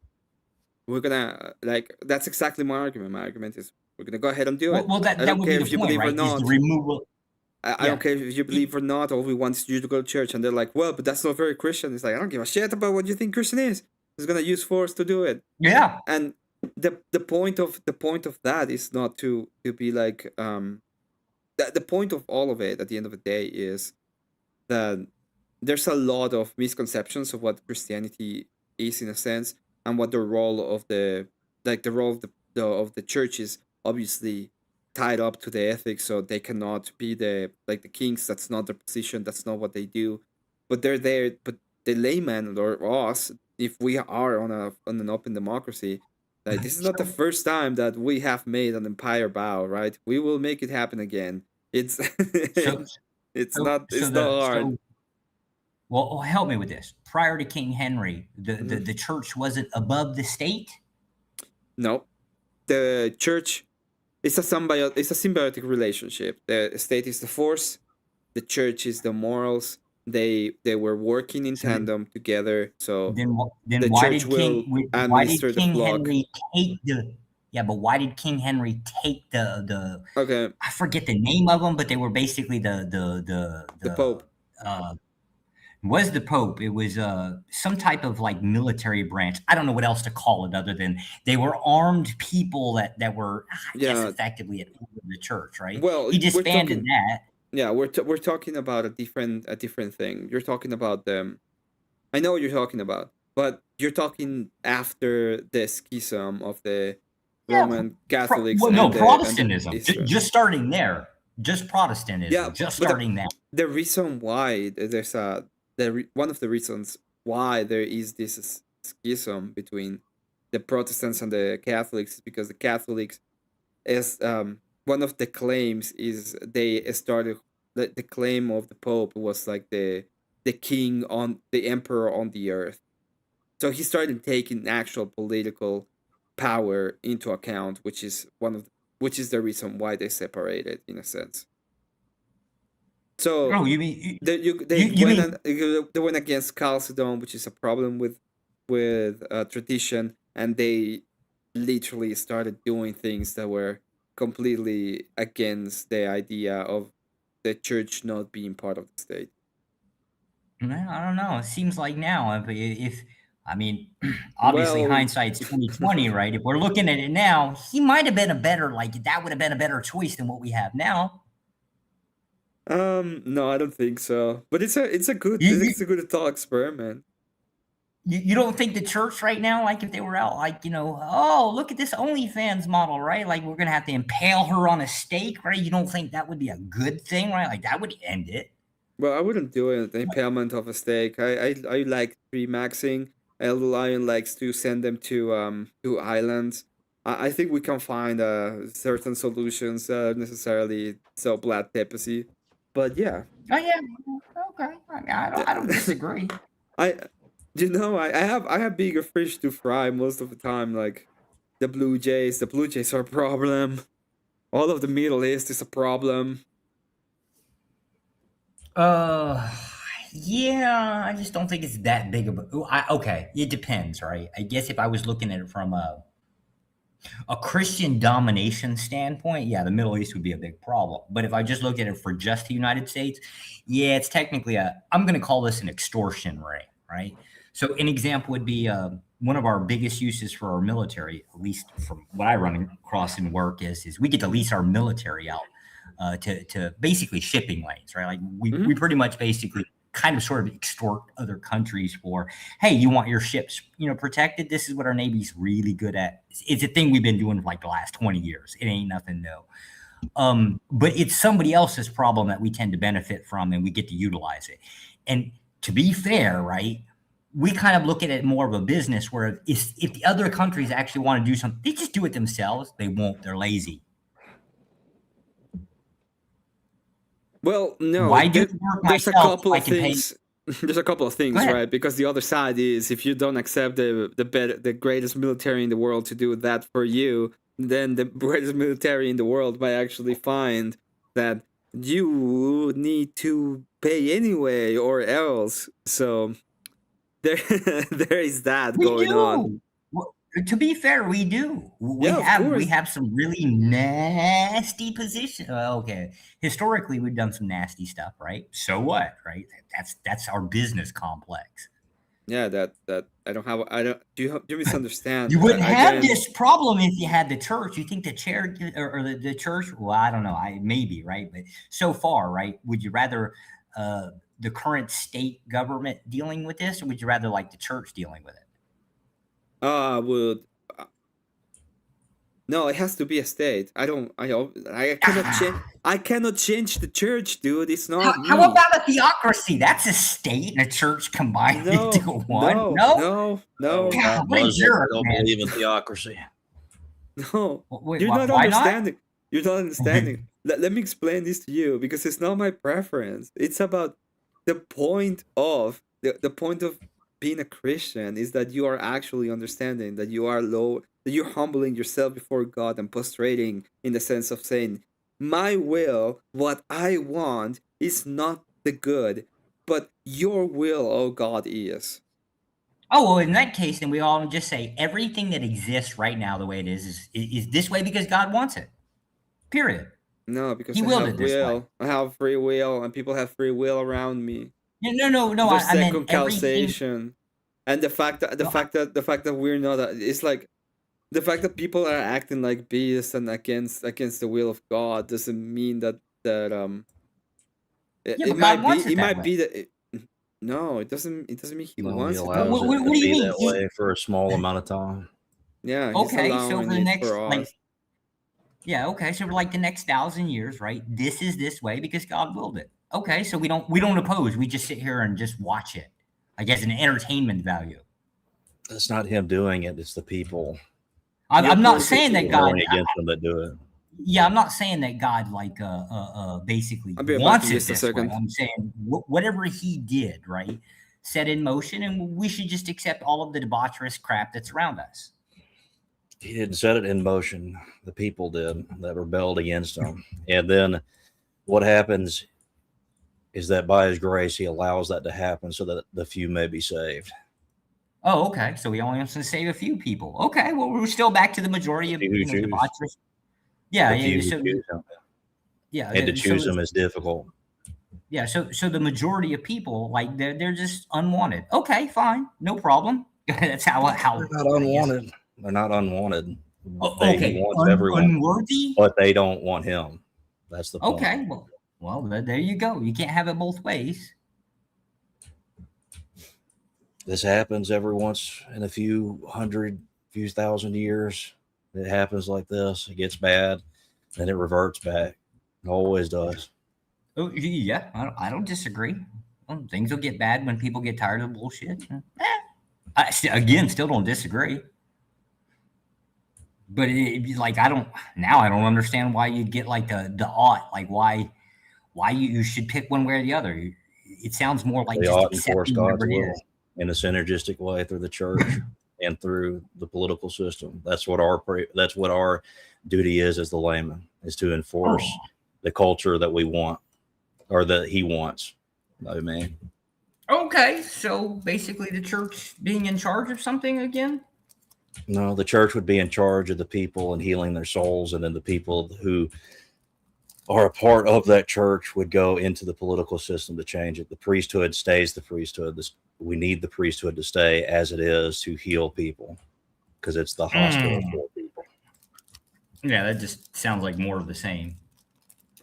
we're going to, that's exactly my argument. My argument is we're going to go ahead and do it. Well, that would be the point, right? Is the removal. I don't care if you believe or not, all we want is you to go to church. And they're like, well, but that's not very Christian. It's like, I don't give a shit about what you think Christian is. It's going to use force to do it. Yeah. And the point of that is not to be like the point of all of it at the end of the day is that there's a lot of misconceptions of what Christianity is in a sense, and what the role of the role of the church is obviously tied up to the ethics, so they cannot be the kings. That's not their position, that's not what they do, but they're there. But the layman or us, if we are on an open democracy, this is not the first time that we have made an empire bow, right? We will make it happen again. It's not hard. Well, help me with this. Prior to King Henry, the church wasn't above the state? No. The church is a symbiotic relationship. The state is the force, the church is the morals. They were working in tandem together. So then the church will administer the flock. Henry take the but why did King Henry take the okay, I forget the name of them, but they were basically the Pope. Was the Pope. It was some type of military branch. I don't know what else to call it other than they were armed people that were I guess effectively at the church, right? Well, he disbanded that. Yeah, we're talking about a different thing. You're talking about I know what you're talking about, but you're talking after the schism of the Roman Catholics. Protestantism. Just starting there. Just Protestantism. Yeah, just starting there. The reason why there's one of the reasons why there is this schism between the Protestants and the Catholics is because the Catholics is one of the claims is they started the claim of the Pope was like the king on the emperor on the earth. So he started taking actual political power into account, which is the reason why they separated in a sense. So they went against Chalcedon, which is a problem with tradition, and they literally started doing things that were completely against the idea of the church not being part of the state. I don't know. It seems like now, if obviously hindsight's 2020, right? If we're looking at it now, he might have been that would have been a better choice than what we have now. No, I don't think so. But it's a good thought experiment. You don't think the church right now, if they were out, oh, look at this OnlyFans model, right? We're going to have to impale her on a stake, right? You don't think that would be a good thing, right? That would end it. Well, I wouldn't do it. The impalement of a stake. I like pre-maxing. Elder Lion likes to send them to islands. I think we can find certain solutions, necessarily so blood papacy, but yeah. Oh yeah, okay. I mean, I don't disagree. I have bigger fish to fry most of the time. Like the Blue Jays are a problem. All of the Middle East is a problem. Yeah, I just don't think it's that big of a. Okay, it depends, right? I guess if I was looking at it from a Christian domination standpoint, yeah, the Middle East would be a big problem. But if I just look at it for just the United States, yeah, it's technically I'm going to call this an extortion ring, right? So an example would be one of our biggest uses for our military, at least from what I run across in work, is we get to lease our military out to basically shipping lanes, right? Like we pretty much basically kind of sort of extort other countries for, hey, you want your ships, protected? This is what our Navy's really good at. It's a thing we've been doing for like the last 20 years. It ain't nothing new. But it's somebody else's problem that we tend to benefit from, and we get to utilize it. And to be fair, right, we kind of look at it more of a business where if the other countries actually want to do something, they just do it themselves. They won't. They're lazy. Well, no. Why do work there's myself? A couple of things. There's a couple of things, right? Because the other side is, if you don't accept the greatest military in the world to do that for you, then the greatest military in the world might actually find that you need to pay anyway, or else. So there is that going on. Well, to be fair, we do. We have some really nasty positions. Okay, historically we've done some nasty stuff, right? So what, right? That's our business complex. Yeah, that I don't. Do you misunderstand? You wouldn't have this problem if you had the church. You think the charity or the church? Well, I don't know. Maybe, right? But so far, right? Would you rather the current state government dealing with this, or would you rather like the church dealing with it? Would no, it has to be a state. I cannot change. I cannot change the church, dude. It's not. How about a theocracy? That's a state and a church combined into one. No. God, what a jerk, don't man. believe in theocracy. No, wait, you're not why understanding. You're not understanding. Let me explain this to you, because it's not my preference. It's about the point of the point of being a Christian is that you are actually understanding that you are low, that you're humbling yourself before God and prostrating, in the sense of saying, my will, what I want, is not the good, but your will, oh God, is. Oh, well, in that case, then we all just say everything that exists right now the way it is this way because God wants it. Period. No, because He willed it this way. I have free will, and people have free will around me. No. There's I meant second causation, and the fact that we're not. It's like the fact that people are acting like beasts and against the will of God doesn't mean that it might be that. No, it doesn't mean He wants it. What do you mean? That way for a small amount of time. Yeah. Okay, so for the next yeah, okay, so for like the next 1,000 years, right? This is this way because God willed it. Okay, so we don't oppose. We just sit here and just watch it, I guess, an entertainment value. It's not Him doing it; it's the people. I'm not saying that God against them that do it. Yeah, I'm not saying that God basically wants it this way. I'm saying whatever He did, right, set in motion, and we should just accept all of the debaucherous crap that's around us. He didn't set it in motion. The people did that rebelled against Him. And then what happens is that by His grace, He allows that to happen so that the few may be saved. Oh, okay. So we only have to save a few people. Okay. Well, we're still back to the majority of debaucherous. Yeah. Yeah. And to choose them is difficult. Yeah. So the majority of people, like they're just unwanted. Okay, fine. No problem. That's how they're not unwanted. They're not unwanted. He wants everyone, unworthy, but they don't want Him. That's the point. Okay, well, there you go. You can't have it both ways. This happens every once in a few thousand years. It happens like this. It gets bad, then it reverts back. It always does. Oh yeah, I don't disagree. Things will get bad when people get tired of bullshit. I still don't disagree. But I don't understand why you'd get like the ought, like why you should pick one way or the other. It sounds more like they just ought enforce accepting God's whatever it will is. in a synergistic way through the church and through the political system. That's what our duty is as the layman, is to enforce the culture that we want, or that he wants. Amen. Okay, so basically the church being in charge of something again? No, the church would be in charge of the people and healing their souls, and then the people who are a part of that church would go into the political system to change it. The priesthood stays the priesthood. We need the priesthood to stay as it is to heal people, because it's the hospital for people. Yeah, that just sounds like more of the same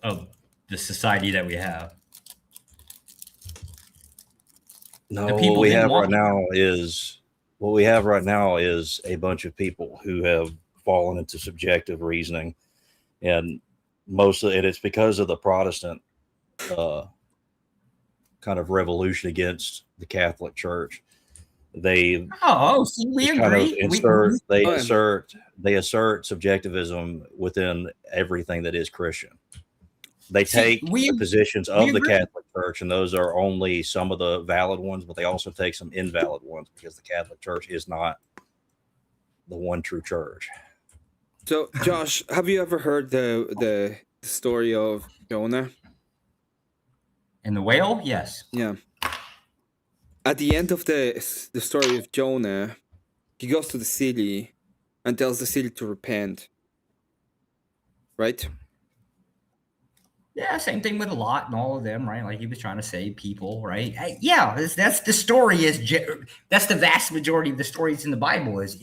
of the society that we have. No, what we have right now is a bunch of people who have fallen into subjective reasoning, and most of it's because of the Protestant kind of revolution against the Catholic Church. They we agree. They assert subjectivism within everything that is Christian. They take the positions of the Catholic Church, and those are only some of the valid ones, but they also take some invalid ones, because the Catholic Church is not the one true church. So, Josh, have you ever heard the story of Jonah? And the whale? Yes. Yeah. At the end of the story of Jonah, he goes to the city and tells the city to repent. Right? Yeah, same thing with Lot and all of them, right? Like he was trying to save people, right? Yeah, that's the story. That's the vast majority of the stories in the Bible is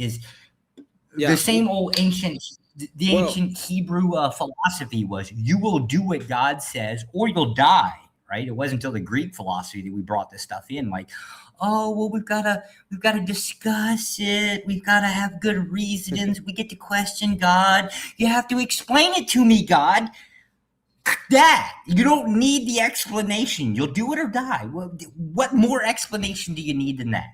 the same old ancient Hebrew philosophy was, you will do what God says or you'll die, right? It wasn't until the Greek philosophy that we brought this stuff in, like, oh, well, we've got to discuss it. We've got to have good reasons. We get to question God. You have to explain it to me, God. That you don't need the explanation. You'll do it or die. What more explanation do you need than that?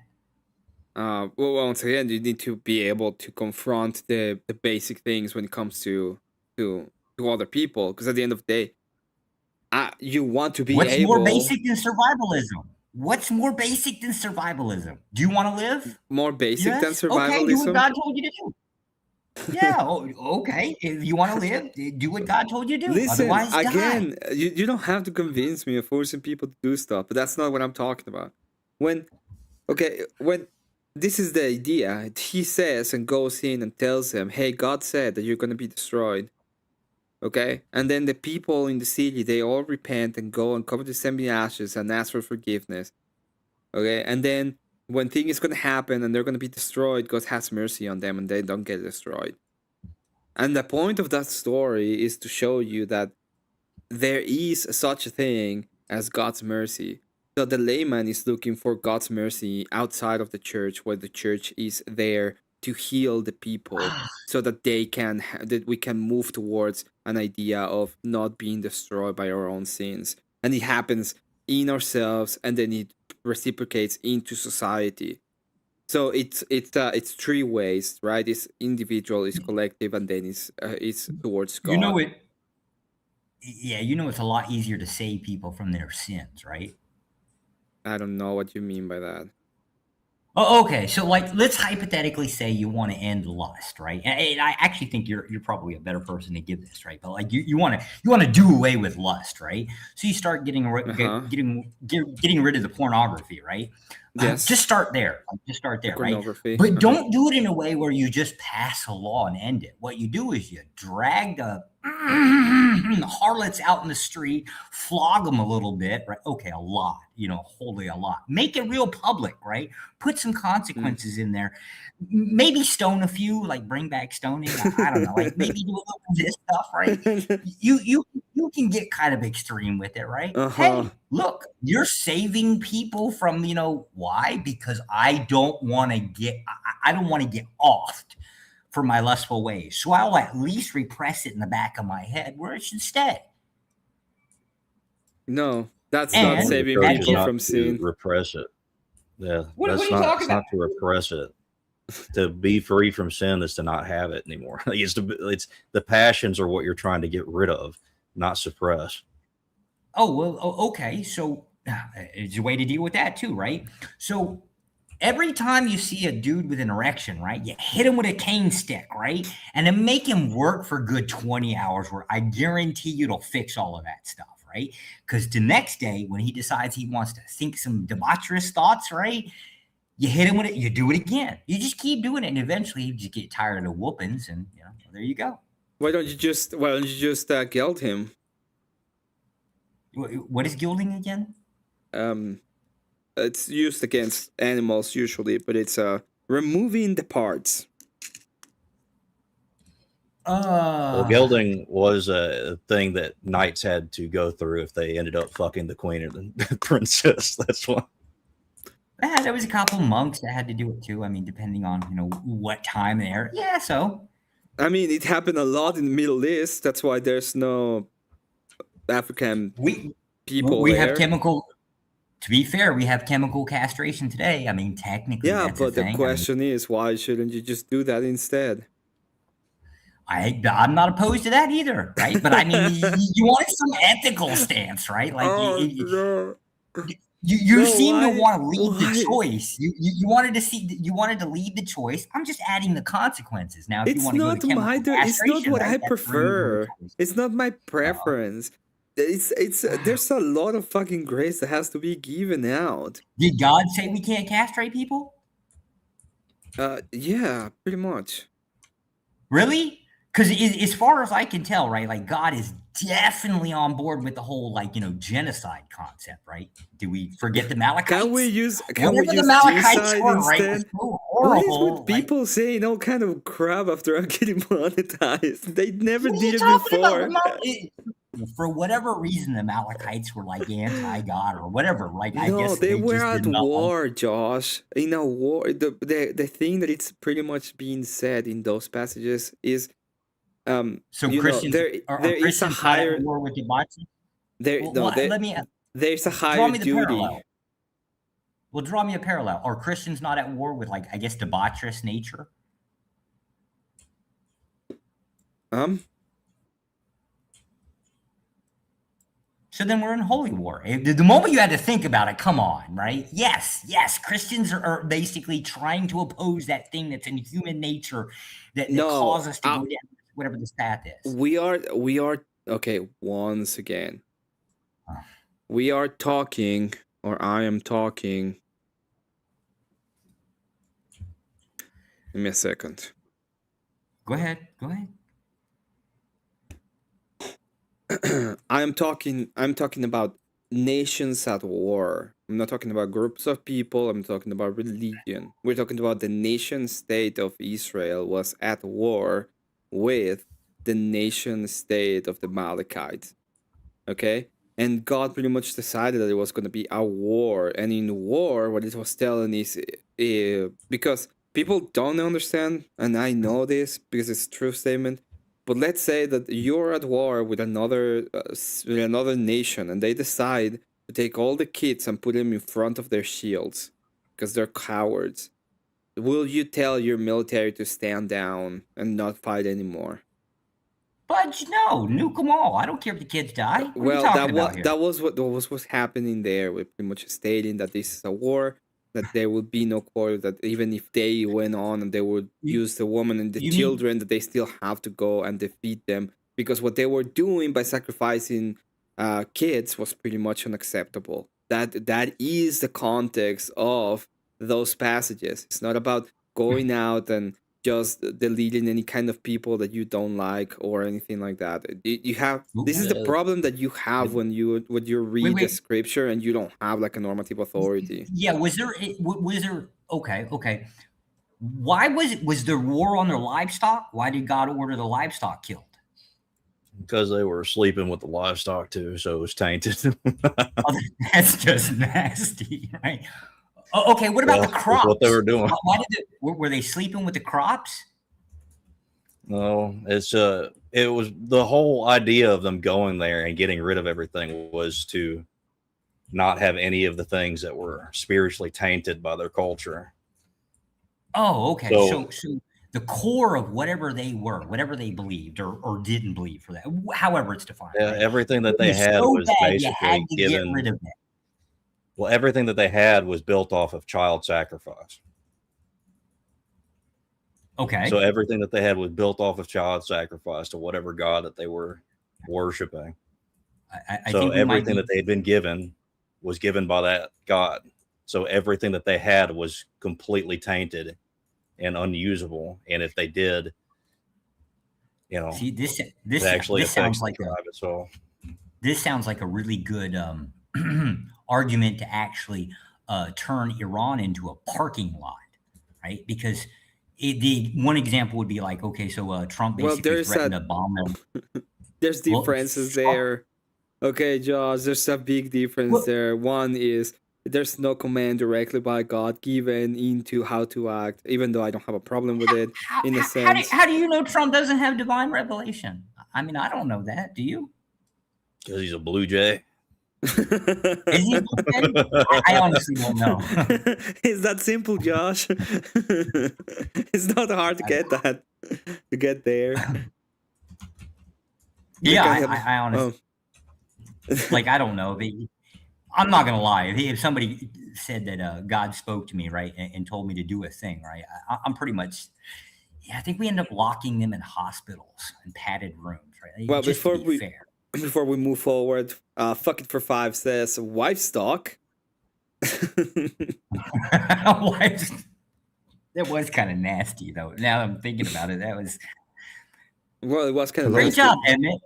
Well, once again, you need to be able to confront the basic things when it comes to other people, because at the end of the day, you want to be What's more basic than survivalism? What's more basic than survivalism? Do you want to live? More basic than survivalism? Okay, do what God told you to do. Yeah, okay. If you want to live, do what God told you to do. Listen, otherwise, again, die. You don't have to convince me of forcing people to do stuff, but that's not what I'm talking about. When this is the idea, he says and goes in and tells them, hey, God said that you're going to be destroyed. Okay? And then the people in the city, they all repent and go and cover themselves in ashes and ask for forgiveness. Okay? And then when things is going to happen and they're going to be destroyed, God has mercy on them and they don't get destroyed. And the point of that story is to show you that there is such a thing as God's mercy. So the layman is looking for God's mercy outside of the church, where the church is there to heal the people so that that we can move towards an idea of not being destroyed by our own sins. And it happens in ourselves, and then it reciprocates into society. So it's three ways, right? It's individual, it's collective, and then it's towards God. You know it. Yeah, it's a lot easier to save people from their sins, right? I don't know what you mean by that. Oh, okay. So, let's hypothetically say you want to end lust, right? And I actually think you're probably a better person to give this, right? But you want to do away with lust, right? So you start getting rid of the pornography, right? Yes. Just start there. Right? But don't do it in a way where you just pass a law and end it. What you do is you drag the harlots out in the street, flog them a little bit, right? Okay, a lot, wholly a lot. Make it real public, right? Put some consequences in there. Maybe stone a few, like bring back stoning. I don't know, like maybe do a little of this stuff, right? You can get kind of extreme with it, right? Hey, look, you're saving people from, why? Because I don't want to get offed for my lustful ways. So I'll at least repress it in the back of my head where it should stay. No, that's not saving people from sin. Repress it. Yeah, What are that's you not. talking It's about? not to repress it. To be free from sin is to not have it anymore. It's the passions are what you're trying to get rid of, not suppress. Oh, well, okay. So it's a way to deal with that too, right? So every time you see a dude with an erection, right, you hit him with a cane stick, right? And then make him work for a good 20 hours where I guarantee you it'll fix all of that stuff, right? Because the next day when he decides he wants to think some debaucherous thoughts, right, you hit him with it, you do it again. You just keep doing it, and eventually you just get tired of the whoopings, and there you go. Why don't you just gild him? What is gilding again? It's used against animals usually, but it's removing the parts. Well, gelding was a thing that knights had to go through if they ended up fucking the queen or the princess. That's why. There was a couple monks that had to do it too. I mean, depending on what time there. Yeah, so. I mean, it happened a lot in the Middle East. That's why there's no African people. We have chemical. To be fair, we have chemical castration today. I mean, technically, yeah, that's but a thing. The question is, why shouldn't you just do that instead? I'm not opposed to that either, right? But I mean, you wanted some ethical stance, right? Like you seem to want to leave the choice. You wanted to leave the choice. I'm just adding the consequences now. If you want to go to chemical castration, it's not what I right? prefer. It's not my preference. It's there's a lot of fucking grace that has to be given out. Did God say we can't castrate people? Yeah, pretty much. Really? Because as far as I can tell, right, like God is definitely on board with the whole genocide concept, right? Do we forget the Amalekites? Can we use the Amalekites were, right, instead? So what is with people saying all kind of crap after getting monetized? They never did it before. For whatever reason, the Amalekites were like anti-God or whatever. Like I guess they were at war, Josh. In a war, the thing that it's pretty much being said in those passages is, so Christians there is a higher at war with debauchery. There's a higher duty. Parallel. Well, draw me a parallel. Are Christians not at war with debaucherous nature? So then we're in holy war. The moment you had to think about it, come on, right? Yes, Christians are basically trying to oppose that thing that's in human nature that causes us to go down whatever this path is. We are okay. Once again, we are talking, or I am talking. Give me a second. Go ahead. I'm talking about nations at war. I'm not talking about groups of people. I'm talking about religion. We're talking about the nation state of Israel was at war with the nation state of the Amalekites. Okay? And God pretty much decided that it was going to be a war. And in war, what it was telling is, because people don't understand, and I know this because it's a true statement, but let's say that you're at war with another nation, and they decide to take all the kids and put them in front of their shields because they're cowards. Will you tell your military to stand down and not fight anymore? But no, nuke them all. I don't care if the kids die. Well, that was what was happening there. We're pretty much stating that this is a war, that there would be no quarter, that even if they went on and they would use the woman and the children, that they still have to go and defeat them, because what they were doing by sacrificing kids was pretty much unacceptable. That is the context of those passages. It's not about going out and just deleting any kind of people that you don't like or anything like that. You have this is the problem that you have when you read the scripture and you don't have like a normative authority. Yeah, was there okay. Why was there war on their livestock? Why did God order the livestock killed? Because they were sleeping with the livestock too, so it was tainted. That's just nasty, right? Okay, what about the crops? What they were doing? Why were they sleeping with the crops? No, it was the whole idea of them going there and getting rid of everything was to not have any of the things that were spiritually tainted by their culture. Oh, okay. So the core of whatever they were, whatever they believed or didn't believe, for that, however it's defined. Yeah, right? everything that they had so was bad, you had basically to given. get rid of it. Well, everything that they had was built off of child sacrifice. Okay. So everything that they had was built off of child sacrifice to whatever god that they were worshiping. I so think everything that they had been given was given by that god. So everything that they had was completely tainted and unusable. And if they did, you know, see this actually this sounds affects like the tribe as well. This sounds like a really good argument to actually turn Iran into a parking lot, right? Because the one example would be like, okay, so Trump basically threatened to bomb them. There's differences there. Okay, Josh, there's a big difference there. One is there's no command directly by God given into how to act, even though I don't have a problem with it in a sense. How do you know Trump doesn't have divine revelation? I mean, I don't know that. Do you? Because he's a blue jay. Is he? I honestly don't know. It's that simple, Josh. It's not hard to get that. To get there. Yeah, I honestly, like, I don't know. I'm not gonna lie. If somebody said that God spoke to me, right, and told me to do a thing, right, I'm pretty much. Yeah, I think we end up locking them in hospitals and padded rooms, right? Well, just before to be fair. Before we move forward, Fuck It for 5 says wife stock. That was kind of nasty, though. Now I'm thinking about it, that was. Well, it was kind of great nasty. job, Emmett.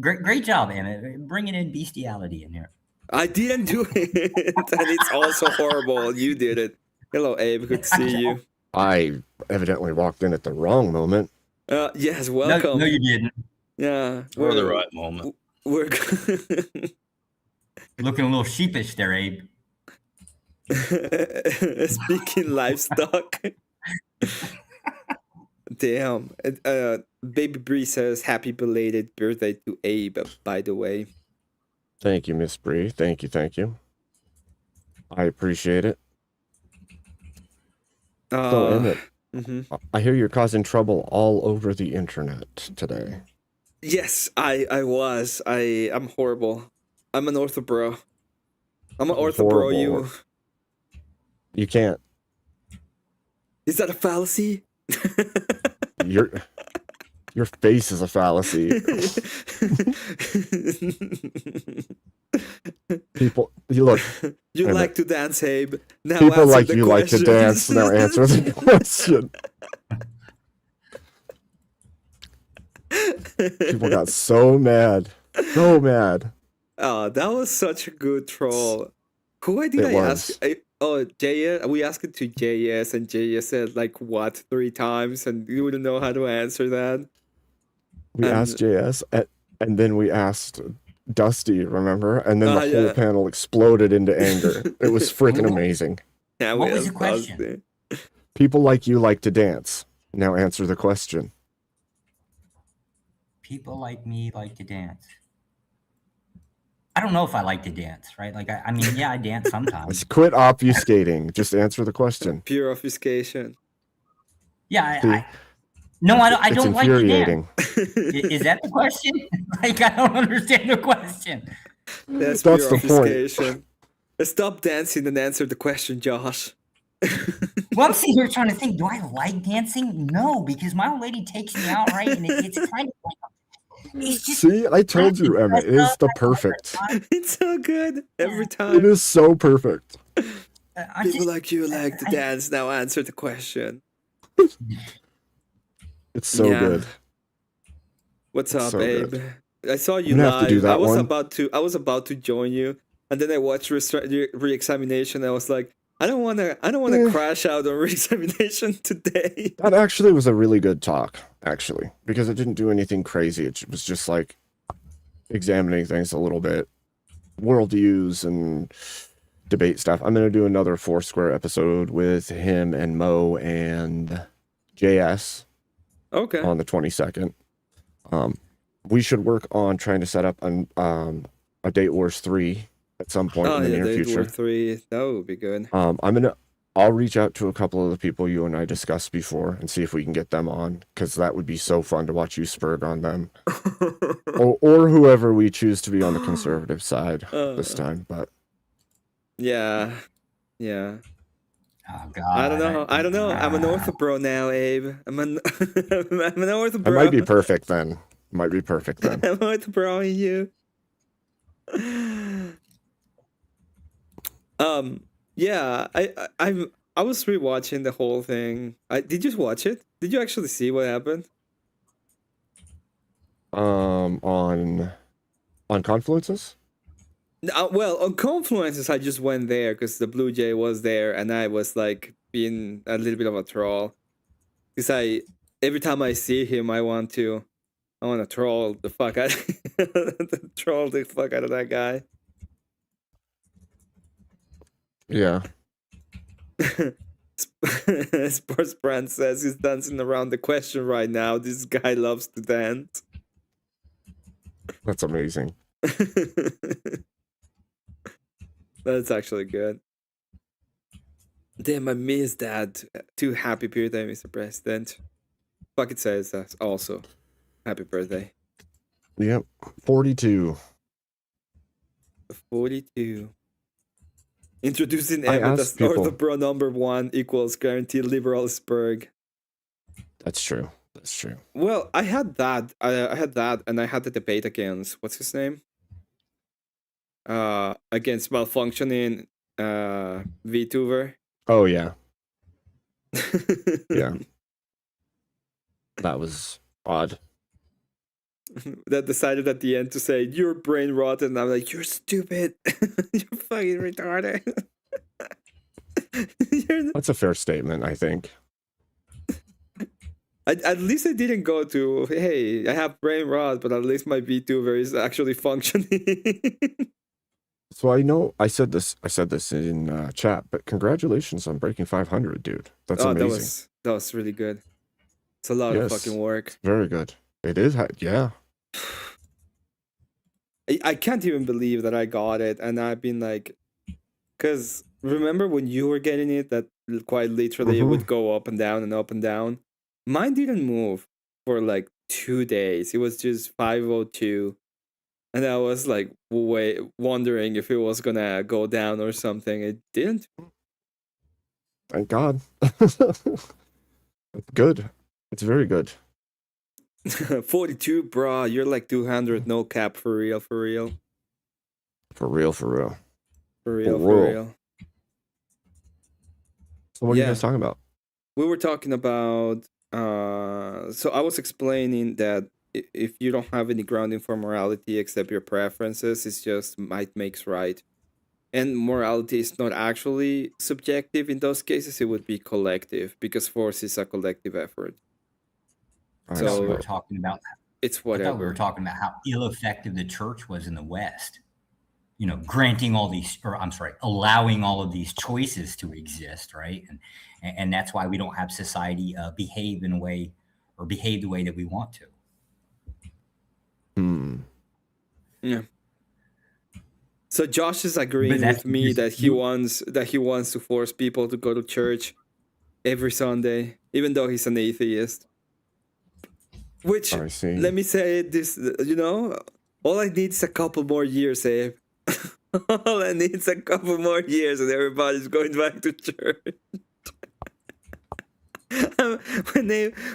Great job, Emmett. Bringing in bestiality in here. I didn't do it, and it's also horrible. You did it. Hello, Abe. Good to see you. I evidently walked in at the wrong moment. Yes, welcome. No, you didn't. Yeah, we're the right moment. We're looking a little sheepish there, Abe. Speaking livestock. Damn. Baby Bree says happy belated birthday to Abe, by the way. Thank you, Miss Bree. Thank you. I appreciate it. So, Emmett, I hear you're causing trouble all over the internet today. Yes, I was. I'm horrible. I'm an ortho bro. I'm an ortho bro. You can't. Is that a fallacy? Your face is a fallacy. People, you look. You like to dance, Abe. Now people like you like to dance. Now answer the question. People got so mad. So mad. Oh, that was such a good troll. Who did I ask? Oh, JS. We asked it to JS, and JS said like what 3 times, and you wouldn't know how to answer that. We asked JS, and then we asked Dusty, remember? And then the whole panel exploded into anger. It was freaking amazing. Yeah, what was the question? People like you like to dance. Now answer the question. People like me like to dance. I don't know if I like to dance, right? Like, I mean, yeah, I dance sometimes. Quit obfuscating. Just answer the question. Pure obfuscation. Yeah, No, I don't like to dance. Is that the question? Like, I don't understand the question. That's pure obfuscation. Stop dancing and answer the question, Josh. Well, I'm sitting here trying to think, do I like dancing? No, because my old lady takes me out, right? And it's kind of like, it's just. See, I told you, Emmett, it is the perfect. It's so good every time. It is so perfect. People like you like to dance. Now answer the question. It's so good. What's up, so Abe? Good. I saw you live. Have to do that I was about to join you, and then I watched re-examination. I was like, I don't want to crash out on re-examination today. That actually was a really good talk, actually, because it didn't do anything crazy. It was just like examining things a little bit, worldviews and debate stuff. I'm going to do another Foursquare episode with him and Mo and JS. Okay. On the 22nd. We should work on trying to set up a Date Wars 3 at some point in the near future. War 3, that would be good. I'll reach out to a couple of the people you and I discussed before and see if we can get them on, because that would be so fun to watch you spurg on them, or whoever we choose to be on the conservative side this time. But yeah. Oh God. I don't know. I'm an ortho bro now, Abe. I'm an ortho bro. It might be perfect then. I'm ortho bro in you. Yeah, I was rewatching the whole thing. Did you watch it? Did you actually see what happened? On Confluences? Well, on Confluences, I just went there because the Blue Jay was there, and I was like being a little bit of a troll. Because every time I see him, I want to troll the fuck out, troll the fuck out of that guy. Yeah. Sports Brand says he's dancing around the question right now. This guy loves to dance. That's amazing. That's actually good. Damn, I missed that. Too happy birthday, Mr. President. Fuck it says that also. Happy birthday. Yep. 42. 42. Introducing Emmett as Ortho Pro #1 equals guaranteed liberal spurg. That's true. Well, I had that. I had that, and I had the debate against what's his name? Against malfunctioning VTuber. Oh yeah. Yeah. That was odd. That decided at the end to say you're brain rot, and I'm like, you're stupid. You're fucking retarded. That's a fair statement, I think. At least I didn't go to, hey, I have brain rot, but at least my VTuber is actually functioning. So I know I said this in chat, but congratulations on breaking 500, dude. That's amazing. That was really good. It's a lot of fucking work. Very good. It is, yeah. I can't even believe that I got it, and I've been like, because remember when you were getting it, that quite literally it would go up and down and up and down. Mine didn't move for like 2 days. It was just 502, and I was like wondering if it was gonna go down or something. It didn't. Thank God. That's good. It's very good. 42, bro. You're like 200, no cap, for real. For real. So what are you guys talking about? We were talking about. So I was explaining that if you don't have any grounding for morality except your preferences, it's just might makes right. And morality is not actually subjective in those cases. It would be collective, because force is a collective effort. So we were talking about that. It's whatever. I thought we were talking about how ill-effective the church was in the West. You know, granting all these, or I'm sorry, allowing all of these choices to exist, right? And that's why we don't have society behave in a way, or behave the way that we want to. Yeah. So Josh is agreeing with me that he wants to force people to go to church every Sunday, even though he's an atheist. Which, let me say this, all I need is a couple more years, Abe. All I need is a couple more years and everybody's going back to church.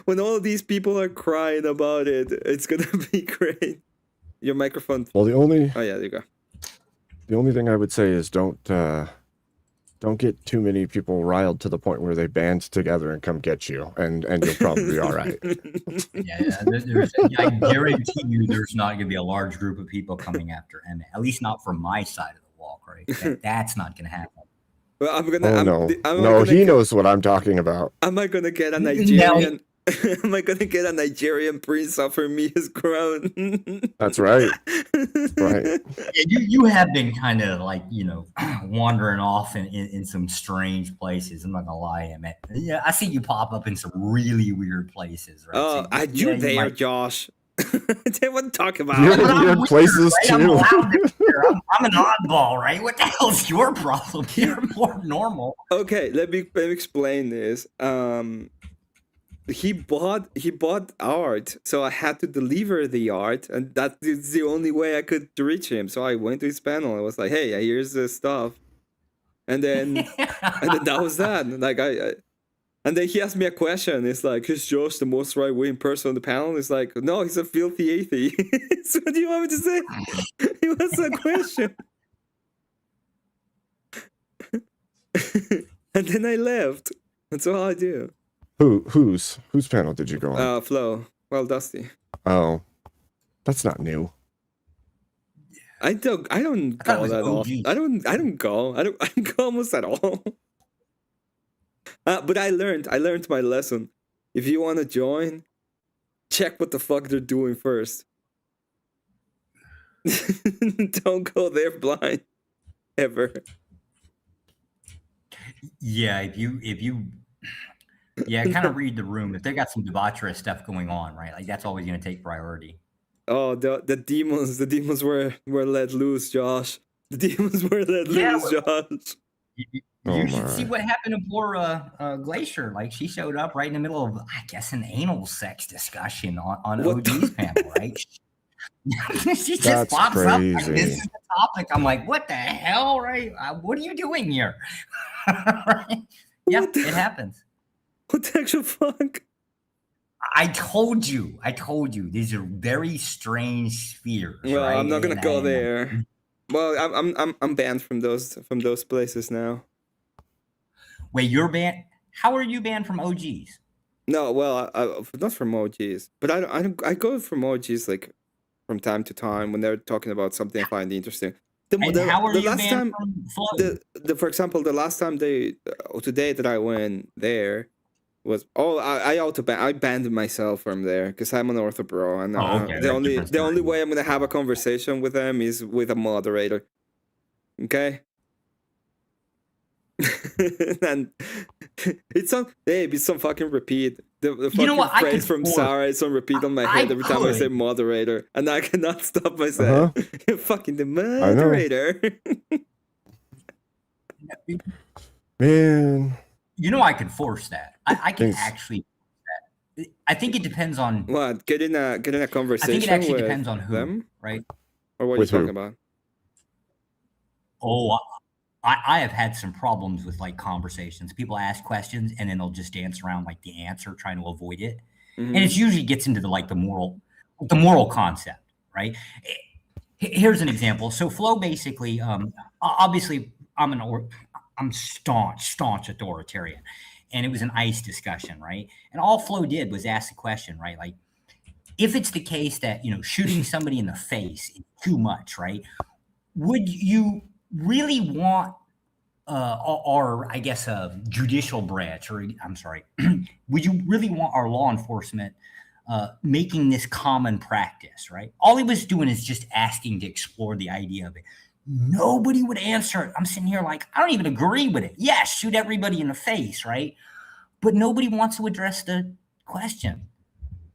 When all these people are crying about it, it's gonna be great. Your microphone. Well, Oh yeah, there you go. The only thing I would say is don't get too many people riled to the point where they band together and come get you, and you'll probably be all right. I guarantee you there's not going to be a large group of people coming after Emmett, at least not from my side of the walk, right? That's not going to happen. Well, he knows what I'm talking about. Am I gonna get a Nigerian? Am I gonna get a Nigerian prince offer me his crown? That's right. Right. Yeah, you have been kind of like, wandering off in some strange places. I'm not gonna lie, Emmett. Yeah, I see you pop up in some really weird places, right? Oh, I do there, Josh. They want to talk about You're, it. you're in places right? I'm too. allowed to be here. I'm an oddball, right? What the hell's your problem? You're more normal. Okay, let me explain this. He bought art, so I had to deliver the art, and that is the only way I could reach him. So I went to his panel. I was like, "Hey, here's the stuff," and then that was that. Like and then he asked me a question. It's like, "Is Josh the most right-wing person on the panel?" It's like, "No, he's a filthy atheist." What do you want me to say? It was a question. And then I left. That's all I do. Whose panel did you go on? Flo. Well, Dusty. Oh, that's not new. I don't go that often. I don't go almost at all. But I learned my lesson. If you want to join, check what the fuck they're doing first. Don't go there blind, ever. Yeah, if you kind of read the room. If they got some debaucherous stuff going on, right? Like that's always going to take priority. Oh, the demons were let loose, Josh. The demons were let loose, Josh. You should see what happened to poor Glacier. Like she showed up right in the middle of, I guess, an anal sex discussion on OG's panel, right? She just pops up like this is the topic. I'm like, what the hell, right? What are you doing here? Right? Yeah, it happens. What the actual fuck? I told you. These are very strange spheres. Well, right? I'm not gonna go there. Well, I'm banned from those places now. Wait, you're banned? How are you banned from OGs? No, well, not from OGs, but I go from OGs like from time to time when they're talking about something I find interesting. How are you banned from Flow? For example, the last time today that I went there was I banned myself from there because I'm an ortho bro, and the only way I'm gonna have a conversation with them is with a moderator. Okay. And it's on fucking repeat. The fucking phrase from Sarah is on repeat on my head every time I say moderator, and I cannot stop myself. You're fucking the moderator. Man. You know I could force that. I can actually that. I think it depends on what get in a conversation. I think it actually depends on who, them, right? Or what are you talking about? Oh, I have had some problems with like conversations. People ask questions and then they'll just dance around like the answer, trying to avoid it. And it usually gets into the moral concept, right? Here's an example. So Flo basically, obviously I'm staunch authoritarian, and it was an ICE discussion, right? And all Flo did was ask the question, right? Like, if it's the case that shooting somebody in the face is too much, right? Would you really want our, I guess, judicial branch, or I'm sorry, would you really want our law enforcement making this common practice, right? All he was doing is just asking to explore the idea of it. Nobody would answer it. I'm sitting here like, I don't even agree with it. Yes, shoot everybody in the face, right? But nobody wants to address the question.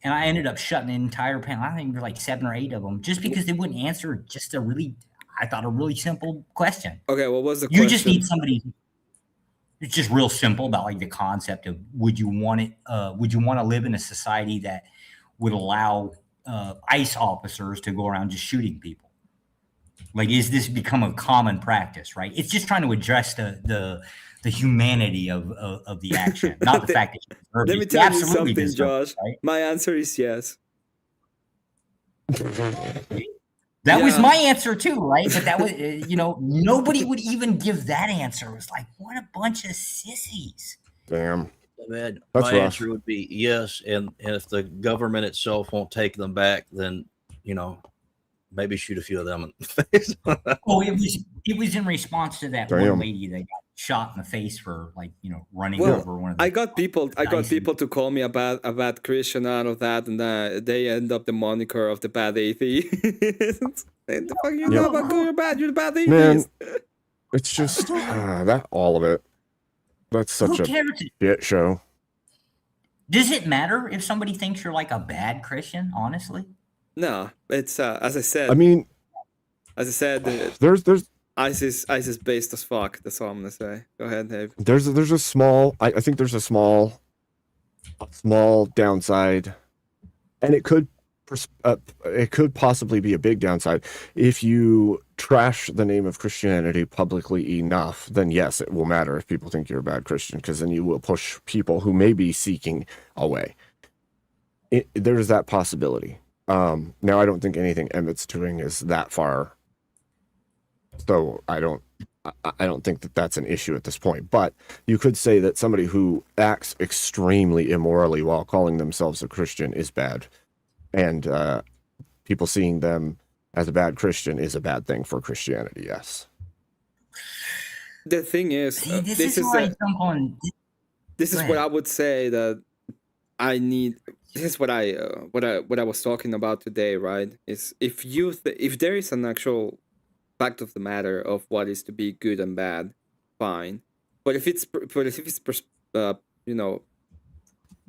And I ended up shutting the entire panel. I think there were like 7 or 8 of them, just because they wouldn't answer just a really simple question. Okay, what was the question? You just need somebody. It's just real simple about like the concept of would you want to live in a society that would allow ICE officers to go around just shooting people? Like, is this become a common practice, right? It's just trying to address the humanity of the action, not the fact that you Let me tell you something, Josh. Right? My answer is yes. That was my answer too, right? But that was, nobody would even give that answer. It was like, what a bunch of sissies. Damn. Man, That's my rough. answer would be yes, and if the government itself won't take them back, then maybe shoot a few of them in the face. Oh, it was in response to that one lady that got shot in the face for running over one of the. I got people to call me a bad Christian out of that, and they end up the moniker of the bad atheist. And the fuck you know about good or bad? You're the bad atheist. Man, it's just that all of it. That's such a shit show. Does it matter if somebody thinks you're like a bad Christian? Honestly. No, it's as I said. I mean, there's ISIS based as fuck. That's all I'm gonna say. Go ahead, Dave. There's a small. I think there's a small downside, and it could possibly be a big downside if you trash the name of Christianity publicly enough. Then yes, it will matter if people think you're a bad Christian, because then you will push people who may be seeking away. There's that possibility. Now I don't think anything Emmett's doing is that far, so I don't think that that's an issue at this point. But you could say that somebody who acts extremely immorally while calling themselves a Christian is bad, and people seeing them as a bad Christian is a bad thing for Christianity. Yes. The thing is, this is what I would say that I need. This is what I was talking about today, right? Is if there is an actual fact of the matter of what is to be good and bad, fine. But if it's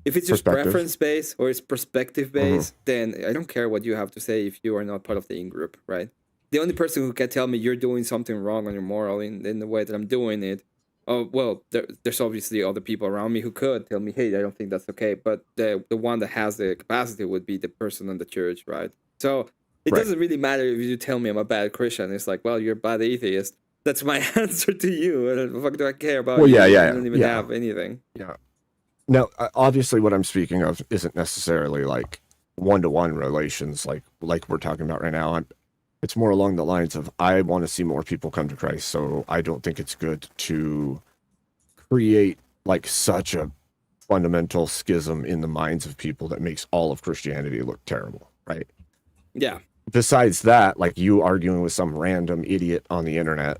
if it's just preference based or it's perspective based, then I don't care what you have to say if you are not part of the in-group, right? The only person who can tell me you're doing something wrong on your moral in the way that I'm doing it, oh well, there's obviously other people around me who could tell me, hey, I don't think that's okay. But the one that has the capacity would be the person in the church, right? So it doesn't really matter if you tell me I'm a bad Christian. It's like, well, you're a bad atheist. That's my answer to you. What the fuck do I care about you? You don't even have anything. Yeah. Now, obviously, what I'm speaking of isn't necessarily like one-to-one relations, like we're talking about right now. It's more along the lines of I want to see more people come to Christ, so I don't think it's good to create like such a fundamental schism in the minds of people that makes all of Christianity look terrible, right? Yeah. Besides that, like you arguing with some random idiot on the internet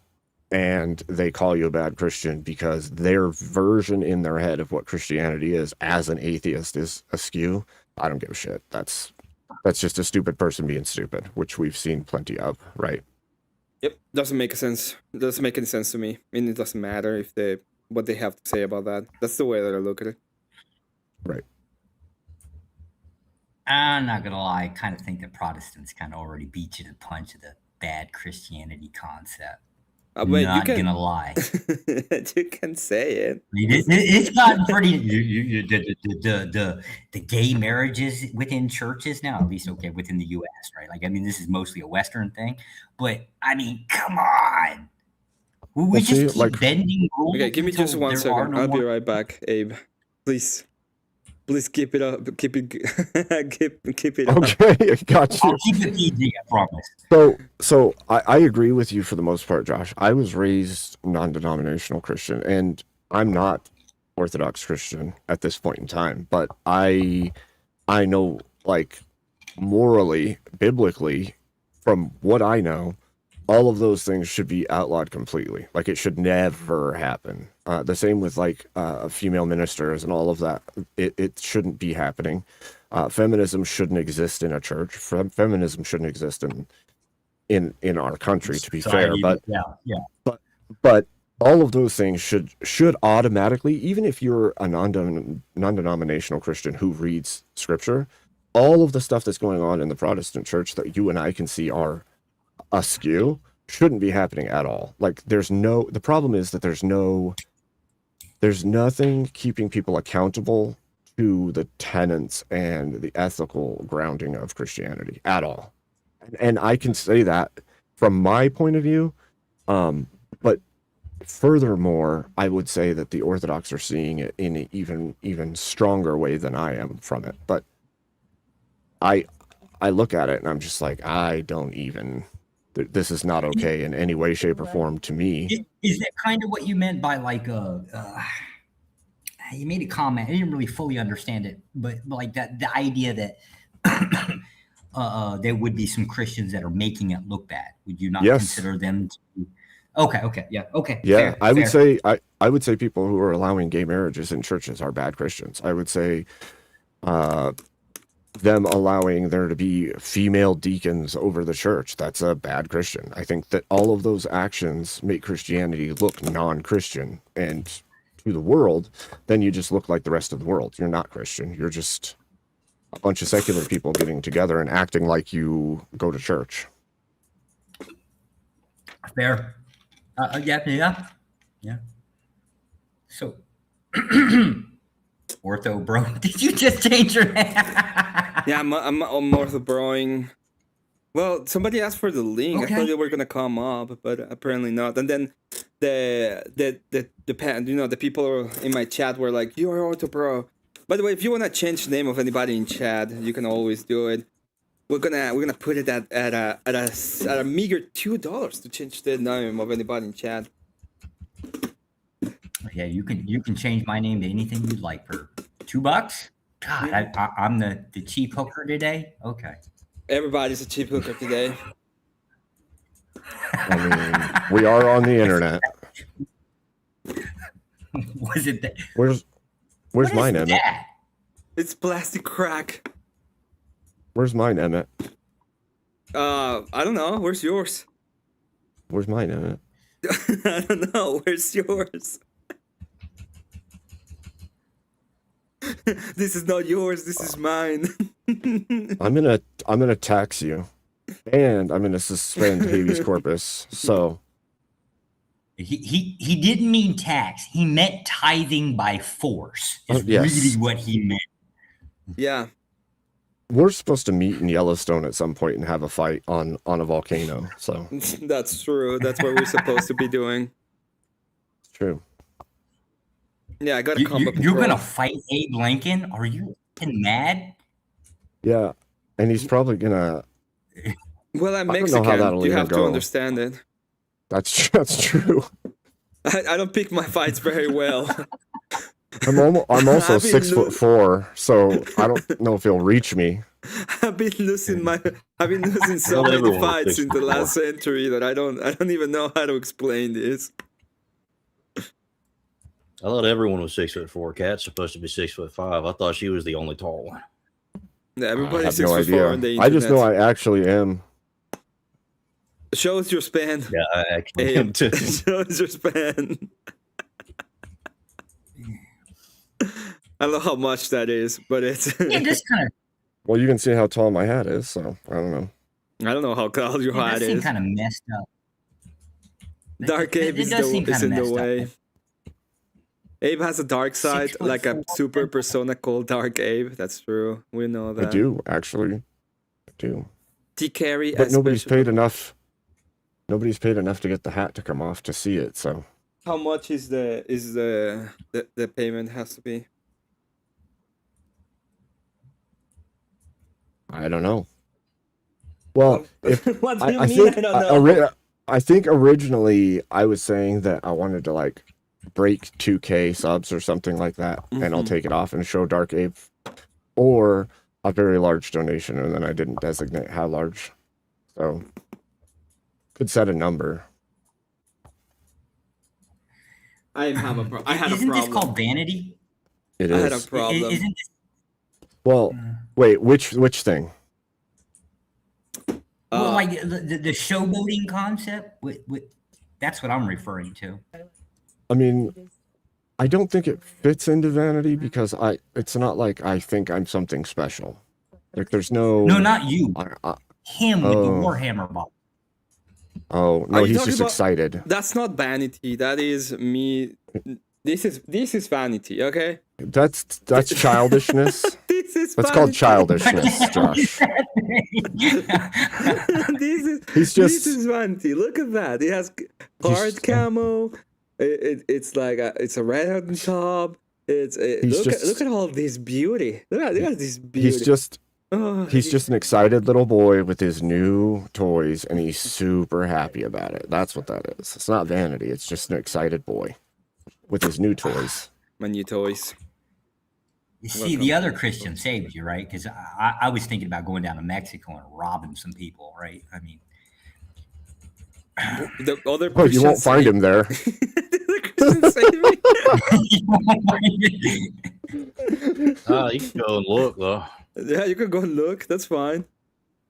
and they call you a bad Christian because their version in their head of what Christianity is as an atheist is askew. I don't give a shit. That's just a stupid person being stupid, which we've seen plenty of, right? Yep. Doesn't make sense. It doesn't make any sense to me. I mean, it doesn't matter if what they have to say about that. That's the way that I look at it. Right. I'm not gonna lie, I kind of think that Protestants kind of already beat you to the punch of the bad Christianity concept. Not gonna lie. You can say it. It's gotten pretty. The gay marriages within churches now, at least within the U.S., right? Like, I mean, this is mostly a Western thing, but I mean, come on. We just keep bending rules. Okay, give me just 1 second. I'll be right back, Abe. Please keep it up. Keep it up. Okay, I got you. I'll keep it PG, I promise. So I agree with you for the most part, Josh. I was raised non-denominational Christian, and I'm not Orthodox Christian at this point in time. But I know, like, morally, biblically, from what I know, all of those things should be outlawed completely. Like, it should never happen. The same with like female ministers and all of that. It shouldn't be happening. Feminism shouldn't exist in a church. Feminism shouldn't exist in our country, to be fair. But but all of those things should automatically, even if you're a non-denominational Christian who reads scripture, all of the stuff that's going on in the Protestant church that you and I can see are askew shouldn't be happening at all. Like, the problem is that there's nothing keeping people accountable to the tenets and the ethical grounding of Christianity at all. And I can say that from my point of view. But furthermore, I would say that the Orthodox are seeing it in an even stronger way than I am from it. But I look at it and I'm just like, this is not okay in any way, shape, or form to me. Is that kind of what you meant by like you made a comment? I didn't really fully understand it, but like that the idea that there would be some Christians that are making it look bad. Would you not consider them to be... Okay. Yeah. Fair. I would say people who are allowing gay marriages in churches are bad Christians. I would say them allowing there to be female deacons over the church, that's a bad Christian. I think that all of those actions make Christianity look non-Christian, and to the world, then you just look like the rest of the world. You're not Christian. You're just a bunch of secular people getting together and acting like you go to church. Fair. Yeah. So, ortho bro, did you just change your name? Yeah, I'm ortho broing. Well, somebody asked for the link. Okay. I thought they were gonna come up, but apparently not. And then the people in my chat were like, "You are ortho bro." By the way, if you wanna change the name of anybody in chat, you can always do it. We're gonna put it at a meager $2 to change the name of anybody in chat. Yeah, you can change my name to anything you'd like for $2. God, I'm the cheap hooker today. Okay. Everybody's a cheap hooker today. I mean, we are on the internet. Was it that? Where's mine, Emmett? It's plastic crack. Where's mine, Emmett? I don't know. Where's yours? Where's mine, Emmett? I don't know. Where's yours? This is not yours. This is mine. I'm gonna tax you, and I'm gonna suspend habeas corpus. So he didn't mean tax. He meant tithing by force. Is yes. really what he meant. Yeah. We're supposed to meet in Yellowstone at some point and have a fight on a volcano. So that's true. That's what we're supposed to be doing. It's true. Yeah, I gotta come up. You're gonna fight Abe Lincoln? Are you mad? Yeah, and he's probably gonna. Well, I'm I don't Mexican. know how that'll You even have to go. understand it. That's true. I don't pick my fights very well. I'm also 6'4", so I don't know if he'll reach me. I've been losing so many fights in the last century that I don't even know how to explain this. I thought everyone was 6'4". Kat's supposed to be 6'5". I thought she was the only tall one. Yeah, I everybody's have no 6'4" idea. on the I just know internet. I actually am. Show us your span. Yeah, I actually am too. Show us your span. I don't know how much that is, but it's. Yeah, just kind of. Well, you can see how tall my hat is, so I don't know. I don't know how tall your hat That seems is. kind of messed up. Dark Abe is in the way. Abe has a dark side, like a super persona called Dark Abe. That's true. We know that. I do, actually. I do. T-Carry, But nobody's paid enough. Nobody's paid enough to get the hat to come off to see it, so. How much is the payment has to be? I don't know. Well, if What do you I mean? think I don't know. I think originally I was saying that I wanted to like break 2K subs or something like that, and I'll take it off and show Dark Ape, or a very large donation, and then I didn't designate how large, so could set a number. I have a problem. I had a Isn't problem. this called vanity? It I is. had a problem. Isn't this? Well, wait, which thing? Well, like the showboating concept. That's what I'm referring to. I mean, I don't think it fits into vanity because it's not like I think I'm something special. Like there's no. No, not you. Him with the Oh. Warhammer ball. Oh no, Are you he's talking just about- excited. That's not vanity. That is me. This is vanity. Okay. That's childishness. This is. That's called vanity. childishness, Josh. This is vanity. Look at that. It has hard camo. It's like it's a red on top. Look at all this beauty. Look at this beauty. He's just an excited little boy with his new toys, and he's super happy about it. That's what that is. It's not vanity. It's just an excited boy with his new toys. My new toys. You see, the other Christian saved you, right? Because I was thinking about going down to Mexico and robbing some people, right? I mean, the other. Oh, you won't find him there. You can go and look though. Yeah, you can go and look. That's fine.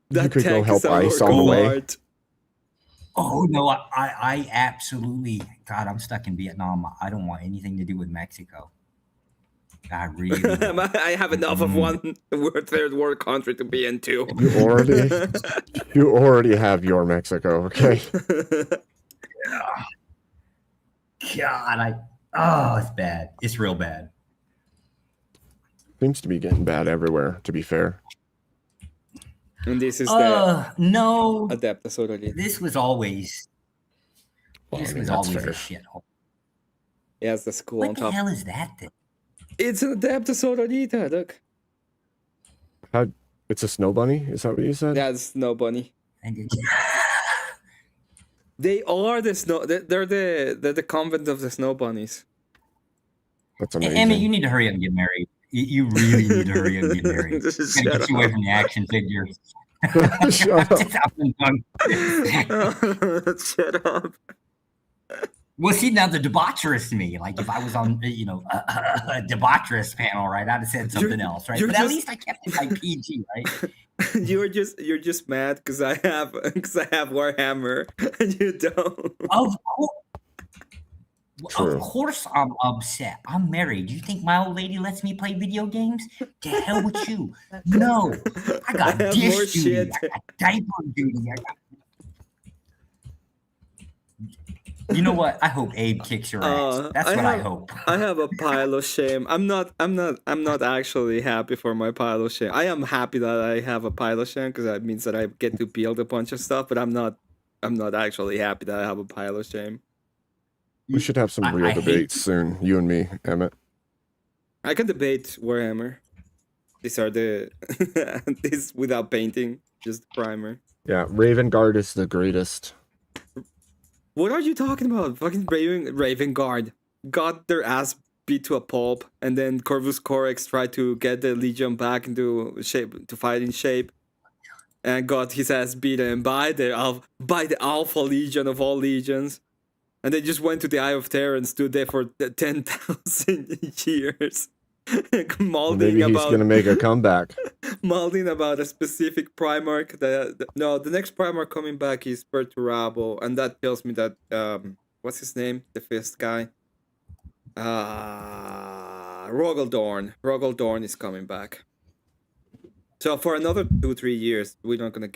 You could go help Ice on the way. oh no, I absolutely, God, I'm stuck in Vietnam. I don't want anything to do with Mexico. I really don't. I have enough of one third world country to be into. You already have your Mexico, okay? God, it's bad. It's real bad. Seems to be getting bad everywhere, to be fair. And this is no. Adepta Sororita. This was always a shithole. Yeah, it's the school What on the top. hell is that thing? It's an Adepta Sororita, look. It's a snow bunny? Is that what you said? Yeah, it's Snow Bunny. They are the snow. They're the convent of the snow bunnies. That's amazing. Emmett, you need to hurry up and get married. You really need to hurry up and get married. Gotta get you away from the action figures. Shut up. Shut up. Well, see, now the debaucherous me, like if I was on, a debaucherous panel, right, I'd have said something else, right? But at least I kept it like PG, right? You're just mad because I have Warhammer and you don't. Of course I'm upset. I'm married. Do you think my old lady lets me play video games? To hell with you. No. I got dish duty. I got diaper duty. You know what? I hope Abe kicks your ass. That's what I hope. I have a pile of shame. I'm not actually happy for my pile of shame. I am happy that I have a pile of shame because that means that I get to build a bunch of stuff, but I'm not actually happy that I have a pile of shame. We should have some real debates soon, you and me, Emmett. I can debate Warhammer. These are this without painting, just the primer. Yeah, Raven Guard is the greatest. What are you talking about? Fucking Raven Guard got their ass beat to a pulp, and then Corvus Corex tried to get the Legion back into shape, to fight in shape, and got his ass beaten by the Alpha Legion of all legions. And they just went to the Eye of Terror and stood there for 10,000 years. Maybe he's going to make a comeback. Malding about a specific Primarch. No, the next Primarch coming back is Perturabo. And that tells me that, what's his name? The fifth guy? Rogaldorn. Rogaldorn is coming back. So for another 2-3 years, we're not going to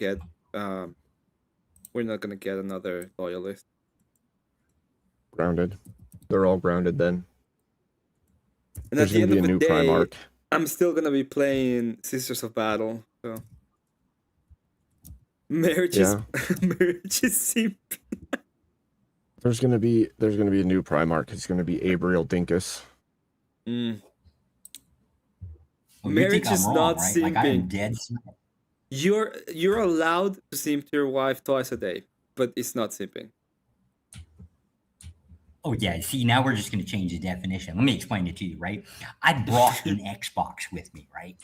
get another loyalist. Grounded. They're all grounded then. And There's going to be a new Primarch. I'm still going to be playing Sisters of Battle. So marriage is simp. There's going to be a new Primarch. It's going to be Abriel Dinkus. Well, marriage is not right? simping. Like, I am dead. You're allowed to simp to your wife twice a day, but it's not simping. Oh, yeah. See, now we're just going to change the definition. Let me explain it to you, right? I brought an Xbox with me, right?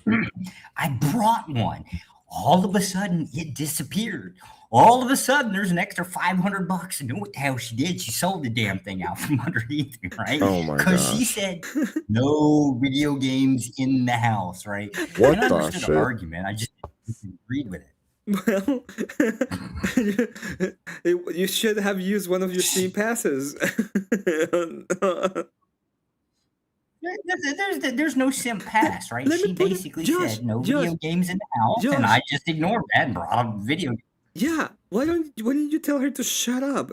I brought one. All of a sudden, it disappeared. All of a sudden, there's an extra $500. And you know what the hell she did? She sold the damn thing out from underneath it, right? Oh, my God. Because she said, no video games in the house, right? What I the understood shit? the argument. I just agreed with it. Well, you should have used one of your Steam passes. There's no simp pass, right? She basically said no video games in the house, and I just ignored that and brought up video games. Yeah, why didn't you tell her to shut up?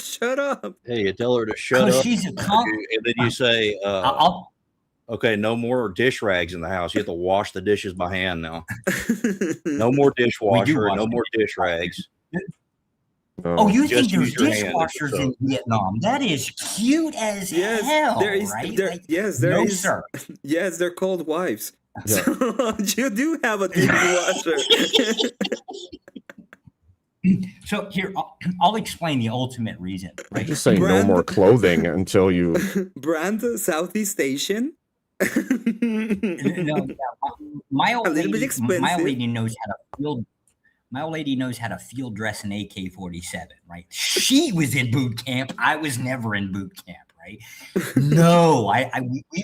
Shut up. Hey, you tell her to shut up, she's a and then you say, okay, no more dish rags in the house. You have to wash the dishes by hand now. No more dishwasher, no more dish rags. Oh, you think there's dishwashers in Vietnam? That is cute as hell, right? There is. Sir. Yes, they're called wives. Yeah. So you do have a dishwasher. So here, I'll explain the ultimate reason. Right? Just saying no more clothing until you... Brand Southeast Asian? No, my old lady knows how to field. My old lady knows how to field dress an AK-47, right? She was in boot camp. I was never in boot camp, right? No,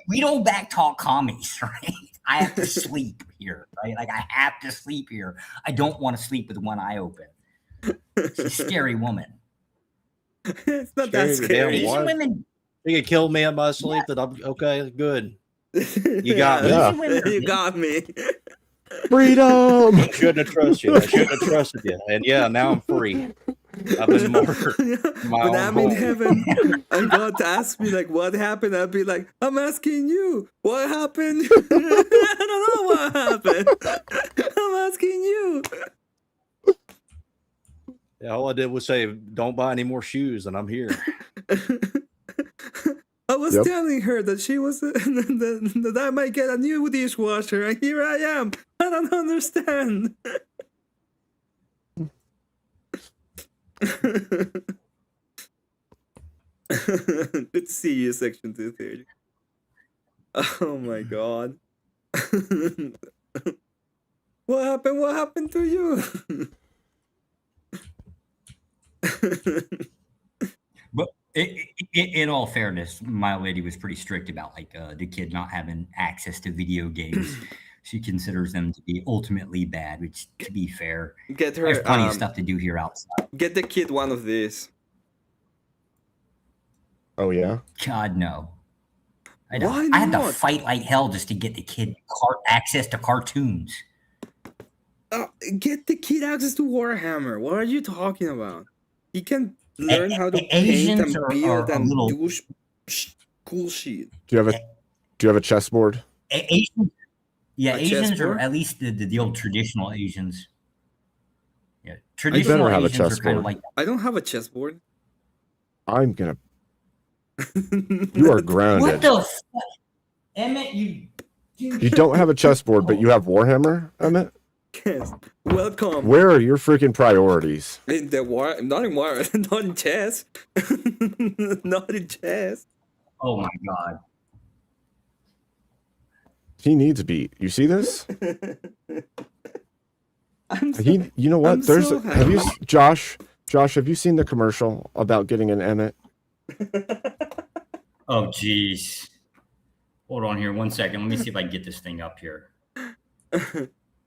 we don't backtalk commies, right? I have to sleep here, right? Like I have to sleep here. I don't want to sleep with one eye open. She's a scary woman. It's not that scary. Asian women. You can kill me in my sleep. That I'm okay. Good. You got me. Yeah. You got me. Freedom. I shouldn't have trusted you. I shouldn't have trusted you. And yeah, now I'm free. I've been martyred. When I'm in heaven, and God asks me like, "What happened?" I'll be like, "I'm asking you, what happened?" I don't know what happened. I'm asking you. Yeah, all I did was say, "Don't buy any more shoes," and I'm here. I was telling her that she was that I might get a new dishwasher, and here I am. I don't understand. Good to see you, Section 230. Oh my god. What happened? What happened to you? But in all fairness, my lady was pretty strict about like the kid not having access to video games. She considers them to be ultimately bad, which, to be fair, Get her, there's plenty of stuff to do here outside. Get the kid one of these. Oh yeah. God no. Why I had to not? fight like hell just to get the kid access to cartoons. Get the kid access to Warhammer. What are you talking about? He can learn how to paint and build and do cool shit. Do you have a chessboard? Asians, yeah, A Asians chessboard? are at least the old traditional Asians. Yeah, I traditional better have a Asians are kind chessboard. of like I don't have a chessboard. I'm gonna. You are grounded. what the fuck, Emmett? You don't have a chessboard, but you have Warhammer, Emmett? Yes. Welcome. Where are your freaking priorities? In the war, not in war, not in chess. Not in chess. Oh my god. He needs a beat. You see this? You know what? I'm There's so have you happy. Josh, have you seen the commercial about getting an Emmett? Oh jeez. Hold on here 1 second. Let me see if I can get this thing up here.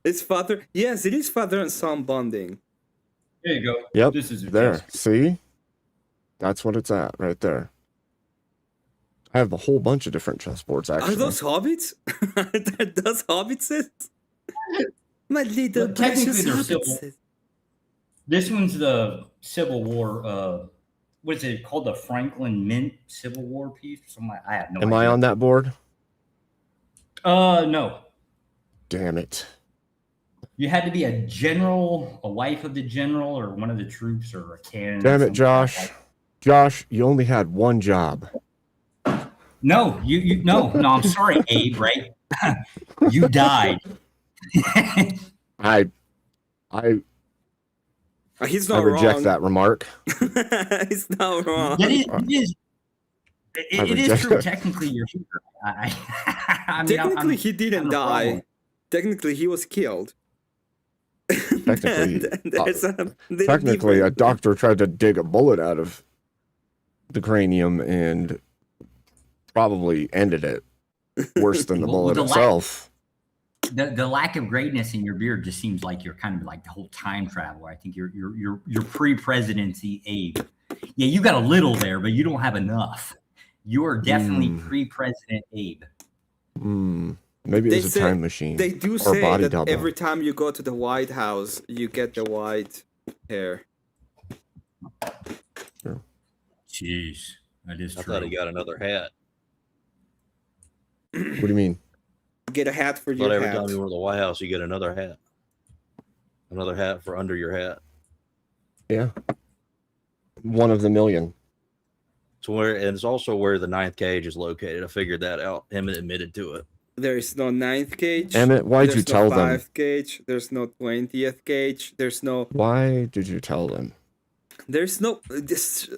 It's father. Yes, it is father and son bonding. There you go. Yep. This is there. See? That's what it's at right there. I have a whole bunch of different chessboards actually. Are those hobbits? Are those hobbitses? My little Well, technically precious they're hobbitses. civil. This one's the Civil War. What is it called? The Franklin Mint Civil War piece? Something I have no Am idea. I on that board? No. Damn it. You had to be a general, a wife of the general, or one of the troops, or a cannon. Damn it, Josh. Josh, you only had one job. No, no, I'm sorry, Abe, right? You died. He's I not reject wrong. that remark. He's not wrong. It is true. reject- Technically, you're here. I mean, Technically, he didn't no die. problem. Technically, he was killed. Technically, There's a little technically, a difference. doctor tried to dig a bullet out of the cranium and probably ended it worse than the Well, bullet the lack- itself. The lack of greatness in your beard just seems like you're kind of like the whole time traveler. I think you're pre-presidency Abe. Yeah, you got a little there, but you don't have enough. You are definitely pre-president Abe. Maybe They it was a say- time machine. They do or say body that double. every time you go to the White House, you get the white hair. Jeez, that is I true. thought he got another hat. What do you mean? Get a hat for I thought your every hat. time you were to the White House, you get another hat. Another hat for under your hat. Yeah. One of the million. And it's also where the 9th cage is located. I figured that out. Emmett admitted to it. There is no 9th gauge. Emmett, why'd There's you tell no them? 5th gauge. There's no 20th gauge. There's no. Why did you tell them? There's no. This,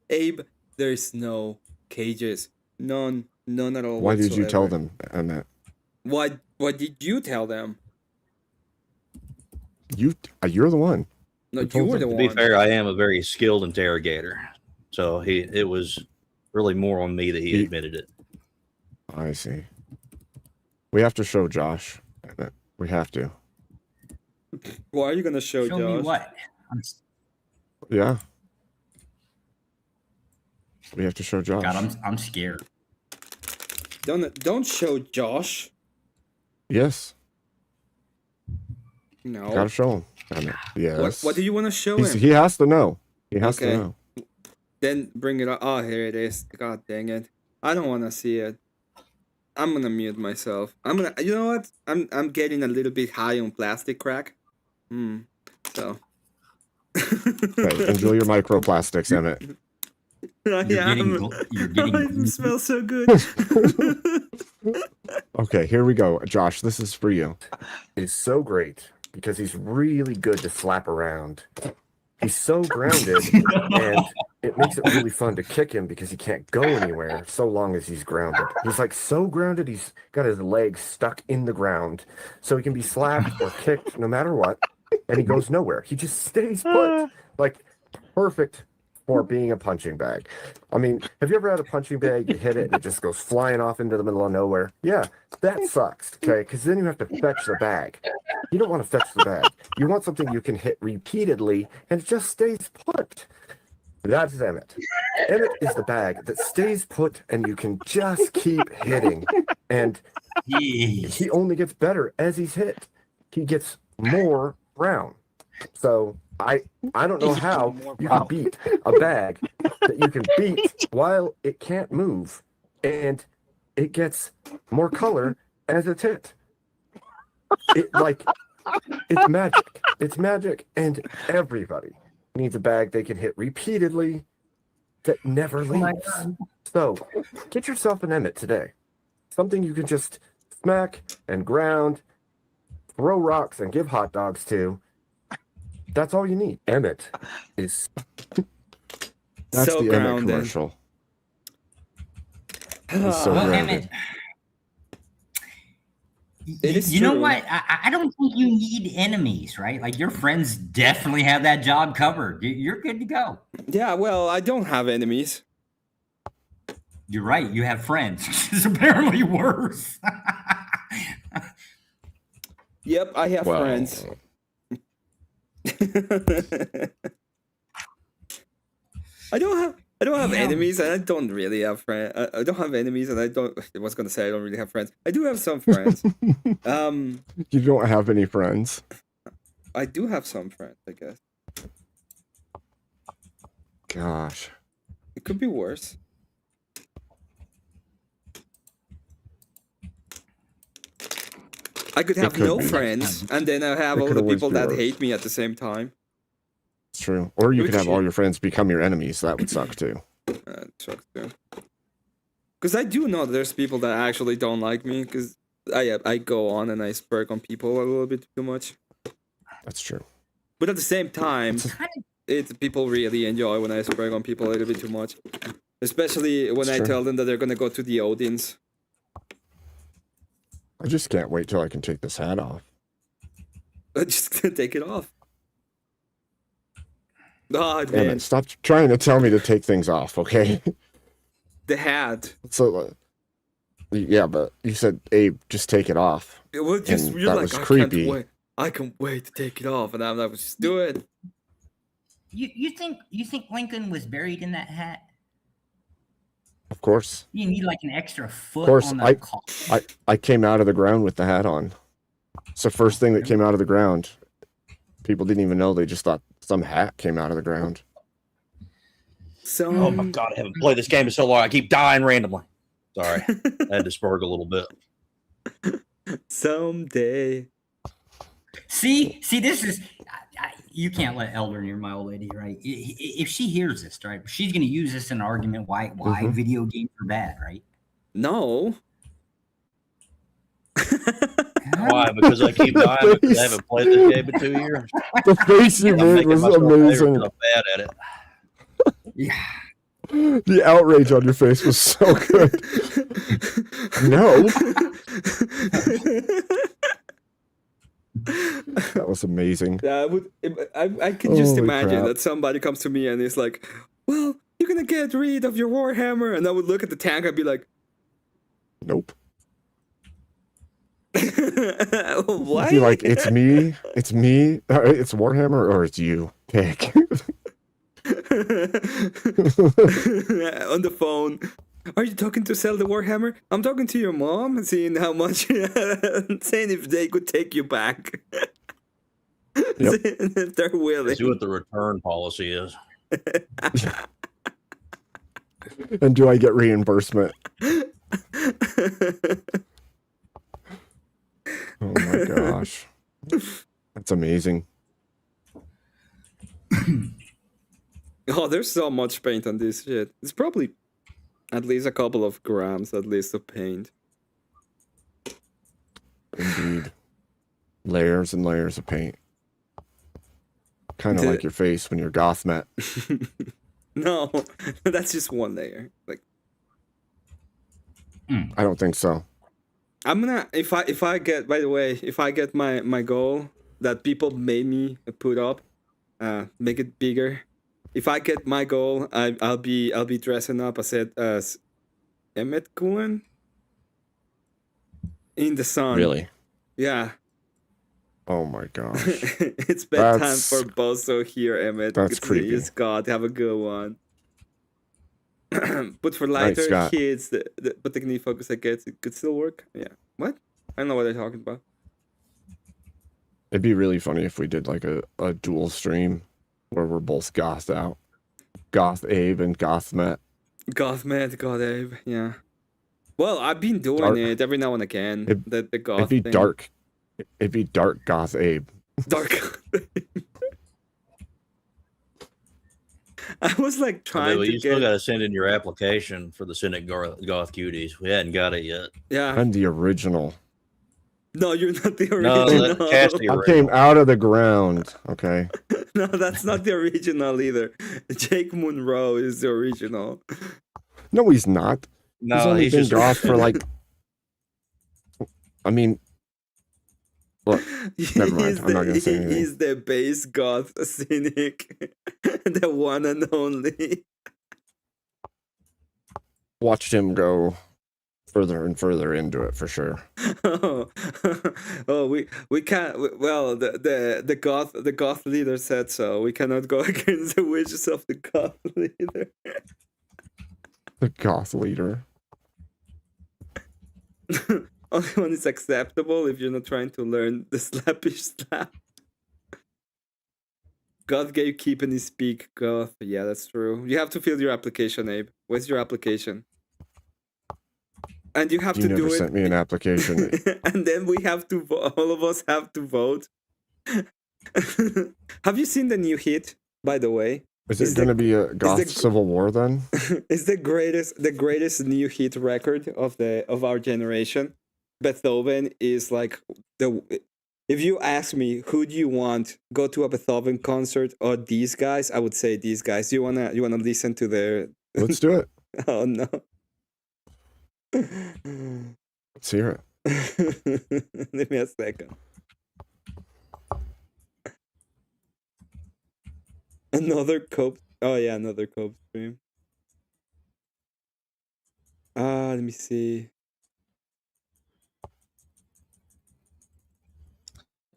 Abe. There's no cages. None at all. Why did you tell whatsoever. them, Emmett? What did you tell them? You're the one. No, who you told were the them. To be one. fair, I am a very skilled interrogator. So it was really more on me that he admitted it. I see. We have to show Josh. Emmett. We have to. Why are you gonna show Show Josh? me what? Yeah. We have to show Josh. God, I'm scared. Don't show Josh. Yes. No. Gotta show him. Damn it. Yes. What do you want to show him? He has to know. He has to know. Then bring it up. Oh, here it is. God dang it. I don't want to see it. I'm gonna mute myself. You know what? I'm getting a little bit high on plastic crack. So. Okay, enjoy your microplastics, Emmett. You're getting it smells so good. Okay, here we go. Josh, this is for you. He's so great because he's really good to slap around. He's so grounded, and it makes it really fun to kick him because he can't go anywhere so long as he's grounded. He's like so grounded, he's got his legs stuck in the ground, so he can be slapped or kicked no matter what, and he goes nowhere. He just stays put. Like, perfect for being a punching bag. I mean, have you ever had a punching bag, you hit it, and it just goes flying off into the middle of nowhere? Yeah, that sucks, okay? Because then you have to fetch the bag. You don't want to fetch the bag. You want something you can hit repeatedly, and it just stays put. That's Emmett. Emmett is the bag that stays put, and you can just keep hitting. And he only gets better as he's hit. He gets more brown. So I don't know how you can beat a bag that you can beat while it can't move, and it gets more color as it's hit. It's magic. It's magic, and everybody needs a bag they can hit repeatedly that never leaves. So get yourself an Emmett today. Something you can just smack and ground, throw rocks and give hot dogs to. That's all you need. Emmett is that's so the grounded. Emmett commercial. He's so grounded. Emmett, you know what? I don't think you need enemies, right? Like, your friends definitely have that job covered. You're good to go. Yeah, well, I don't have enemies. You're right. You have friends. It's apparently worse. Yep, I have friends. I don't have enemies, and I don't really have friends. I don't have enemies, and I was gonna say I don't really have friends. I do have some friends. You don't have any friends. I do have some friends, I guess. Gosh, it could be worse. I could have no friends, and then I have all the people that hate me at the same time. It's true. Or you could have all your friends become your enemies. That would suck too. That sucks too. Because I do know there's people that actually don't like me because I go on and I spurg on people a little bit too much. That's true. But at the same time, people really enjoy when I spurg on people a little bit too much. Especially when I tell them that they're going to go to the Odins. I just can't wait till I can take this hat off. I'm just going to take it off. Oh, man. Emmett, stop trying to tell me to take things off, okay? The hat. So, yeah, but you said, Abe, just take it off. You're that like, was creepy. I can't wait to take it off, and I'm like, just do it. You think Lincoln was buried in that hat? Of course. You need like an extra foot. Of course, on the I came out of the ground with the hat on. It's the first thing that came out of the ground. People didn't even know. They just thought some hat came out of the ground. Oh my God, I haven't played this game in so long. I keep dying randomly. Sorry. I had to spurg a little bit. Someday. See, this is... you can't let Elder near my old lady, right? If she hears this, right, she's going to use this in an argument why video games are bad, right? No. Why? Because I keep dying because I haven't played this game in 2 years. The face you made was amazing. I'm bad at it. Yeah. The outrage on your face was so good. No. That was amazing. Yeah, I could just imagine that somebody comes to me and is like, well, you're going to get rid of your Warhammer. And I would look at the tank and be like, nope. What? Be like, it's me, it's Warhammer, or it's you. Pick. On the phone. Are you talking to sell the Warhammer? I'm talking to your mom, seeing how much, saying if they could take you back. If they're willing. See what the return policy is. And do I get reimbursement? Oh my gosh. That's amazing. Oh, there's so much paint on this shit. It's probably at least a couple of grams at least of paint. Indeed. Layers and layers of paint. Kind of like your face when you're goth met. No, that's just one layer. Like, I don't think so. I'm gonna if I get, by the way, if I get my goal that people made me put up, make it bigger. If I get my goal, I'll be dressing up as EmmetGames in the sun. Really? Yeah. Oh my gosh. It's bedtime for Bozo here, Emmet. That's creepy. Scott, have a good one. But for lighter kids, but the knee focus I get, it could still work. Yeah. What? I don't know what they're talking about. It'd be really funny if we did like a dual stream where we're both gothed out. Goth Abe and Goth Met. Goth Met, Goth Abe, yeah. Well, I've been doing it every now and again. The goth It'd be thing. dark. It'd be dark Goth Abe. Dark. I was like trying to you still got to send in your application for the Senate Goth Cuties. We hadn't got it yet. Yeah. I'm the original. No, you're not the No, original. I came out of the ground. Okay. No, that's not the original either. Jake Monroe is the original. No, he's not. No, he's only he's been just goth for like. I mean, look. Never mind. I'm not gonna say anything. He's the base goth cynic, the one and only. Watched him go further and further into it for sure. Oh, we can't. Well, the goth leader said so. We cannot go against the wishes of the goth leader. The goth leader. Only one is acceptable if you're not trying to learn the slappish slap. Goth gave keep and he speak goth. Yeah, that's true. You have to fill your application, Abe. Where's your application? And you have to do it. You never sent me an application. And then we have to all of us have to vote. Have you seen the new hit, by the way? Is it going to be a goth civil war then? It's the greatest new hit record of our generation. Beethoven is like if you ask me who do you want go to a Beethoven concert or these guys, I would say these guys. You wanna listen to their Let's do it. Oh no. Let's hear it. Give me a second. Another cope. Oh yeah, another cope stream. Let me see.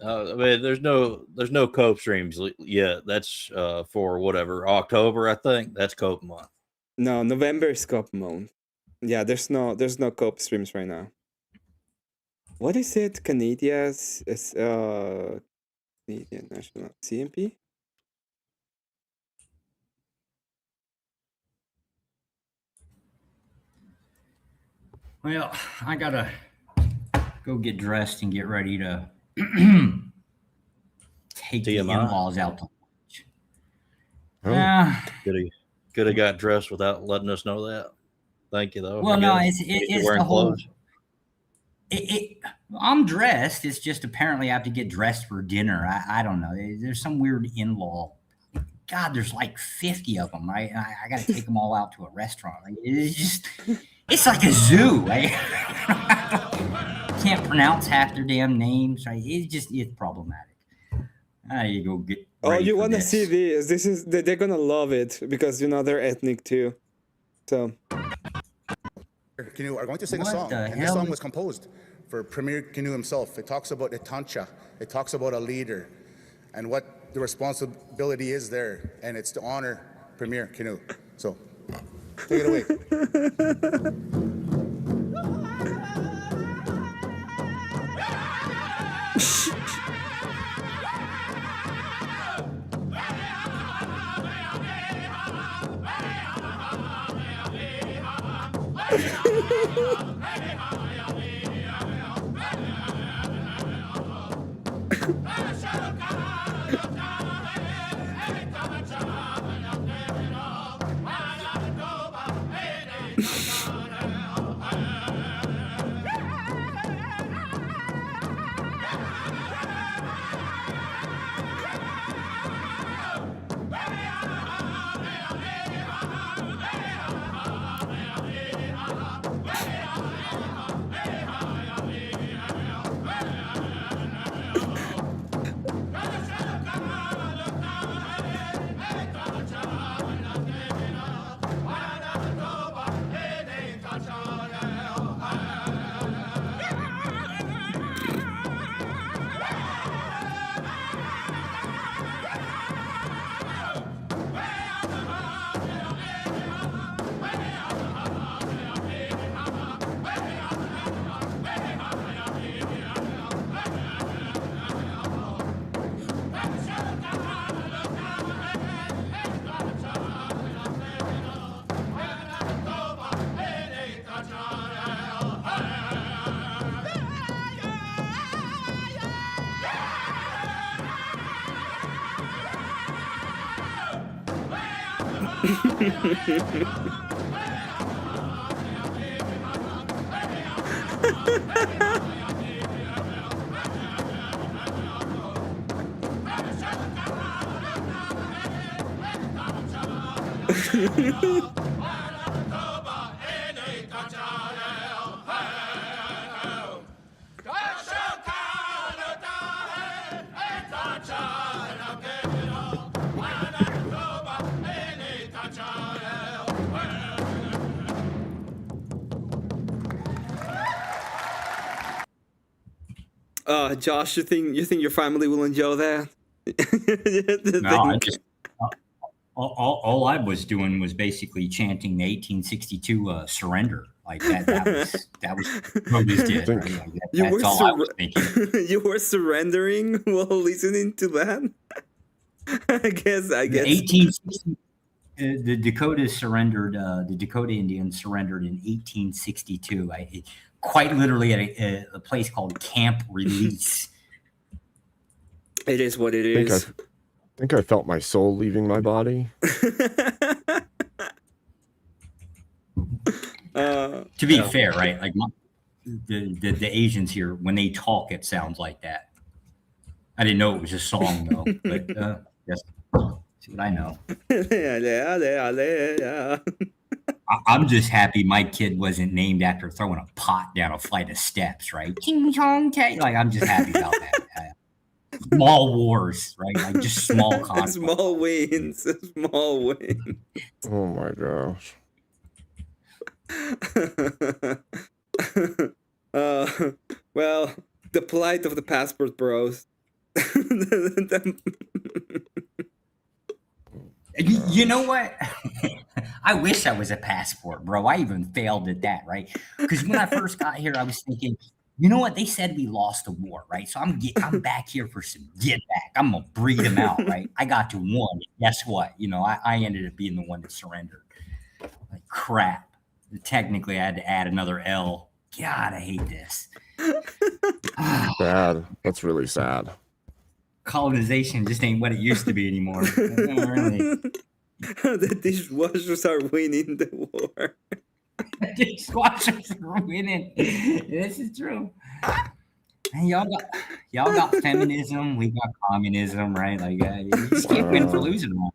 I mean, there's no cope streams yet. That's for whatever October, I think. That's cope month. No, November is cope month. Yeah, there's no cope streams right now. What is it? Canadia's Canadian National CMP? Well, I gotta go get dressed and get ready to take the in-laws out to lunch. Oh, could have got dressed without letting us know that. Thank you, though. Well, no, it's the whole. I'm dressed. It's just apparently I have to get dressed for dinner. I don't know. There's some weird in-law. God, there's like 50 of them, right? I got to take them all out to a restaurant. Like, it's like a zoo. Right? Can't pronounce half their damn names. Right? It's problematic. You go get. Oh, you want to see this? They're gonna love it because they're ethnic too. So. Canoe are going to sing a song, and this song was composed for Premier Canoe himself. It talks about a tancha. It talks about a leader, and what the responsibility is there, and it's to honor Premier Canoe. So take it away. Josh, you think your family will enjoy that? No, I just all I was doing was basically chanting the 1862 surrender. Like that was what we did. Right? Like that's all I was thinking. You were surrendering while listening to that. I guess. The 1860. The Dakota surrendered. The Dakota Indians surrendered in 1862. Quite literally at a place called Camp Release. It is what it is. I think I felt my soul leaving my body. To be fair, right? Like the Asians here, when they talk, it sounds like that. I didn't know it was a song though, but yes, see what I know. I'm just happy my kid wasn't named after throwing a pot down a flight of steps, right? Ching chong tang. Like I'm just happy about that. Small wars, right? Like just small conflicts. Small wins. Small wins. Oh my gosh. Well, the plight of the passport bros. You know what? I wish I was a passport, bro. I even failed at that, right? Because when I first got here, I was thinking, you know what? They said we lost a war, right? So I'm back here for some get back. I'm gonna breed them out, right? I got to one. Guess what? You know, I ended up being the one that surrendered. Like crap. Technically, I had to add another L. God, I hate this. Sad. That's really sad. Colonization just ain't what it used to be anymore. Really. The dishwashers are winning the war. Dishwashers are winning. This is true. And y'all got feminism. We got communism, right? Like you just can't win for losing them.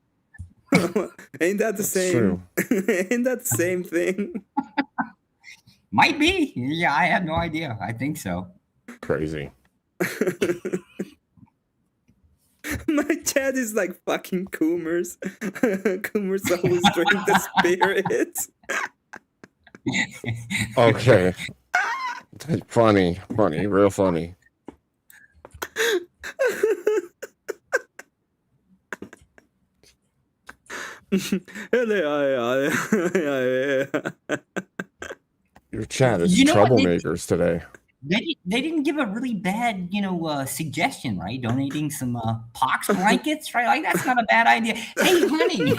Ain't that the same? Ain't that the same thing? Might be. Yeah, I have no idea. I think so. Crazy. My chat is like fucking Coomers. Coomers always drink the spirit. Okay. Funny, real funny. Your chat is You know what, troublemakers today. They didn't give a really bad, suggestion, right? Donating some pox blankets, right? Like that's not a bad idea. Hey, honey,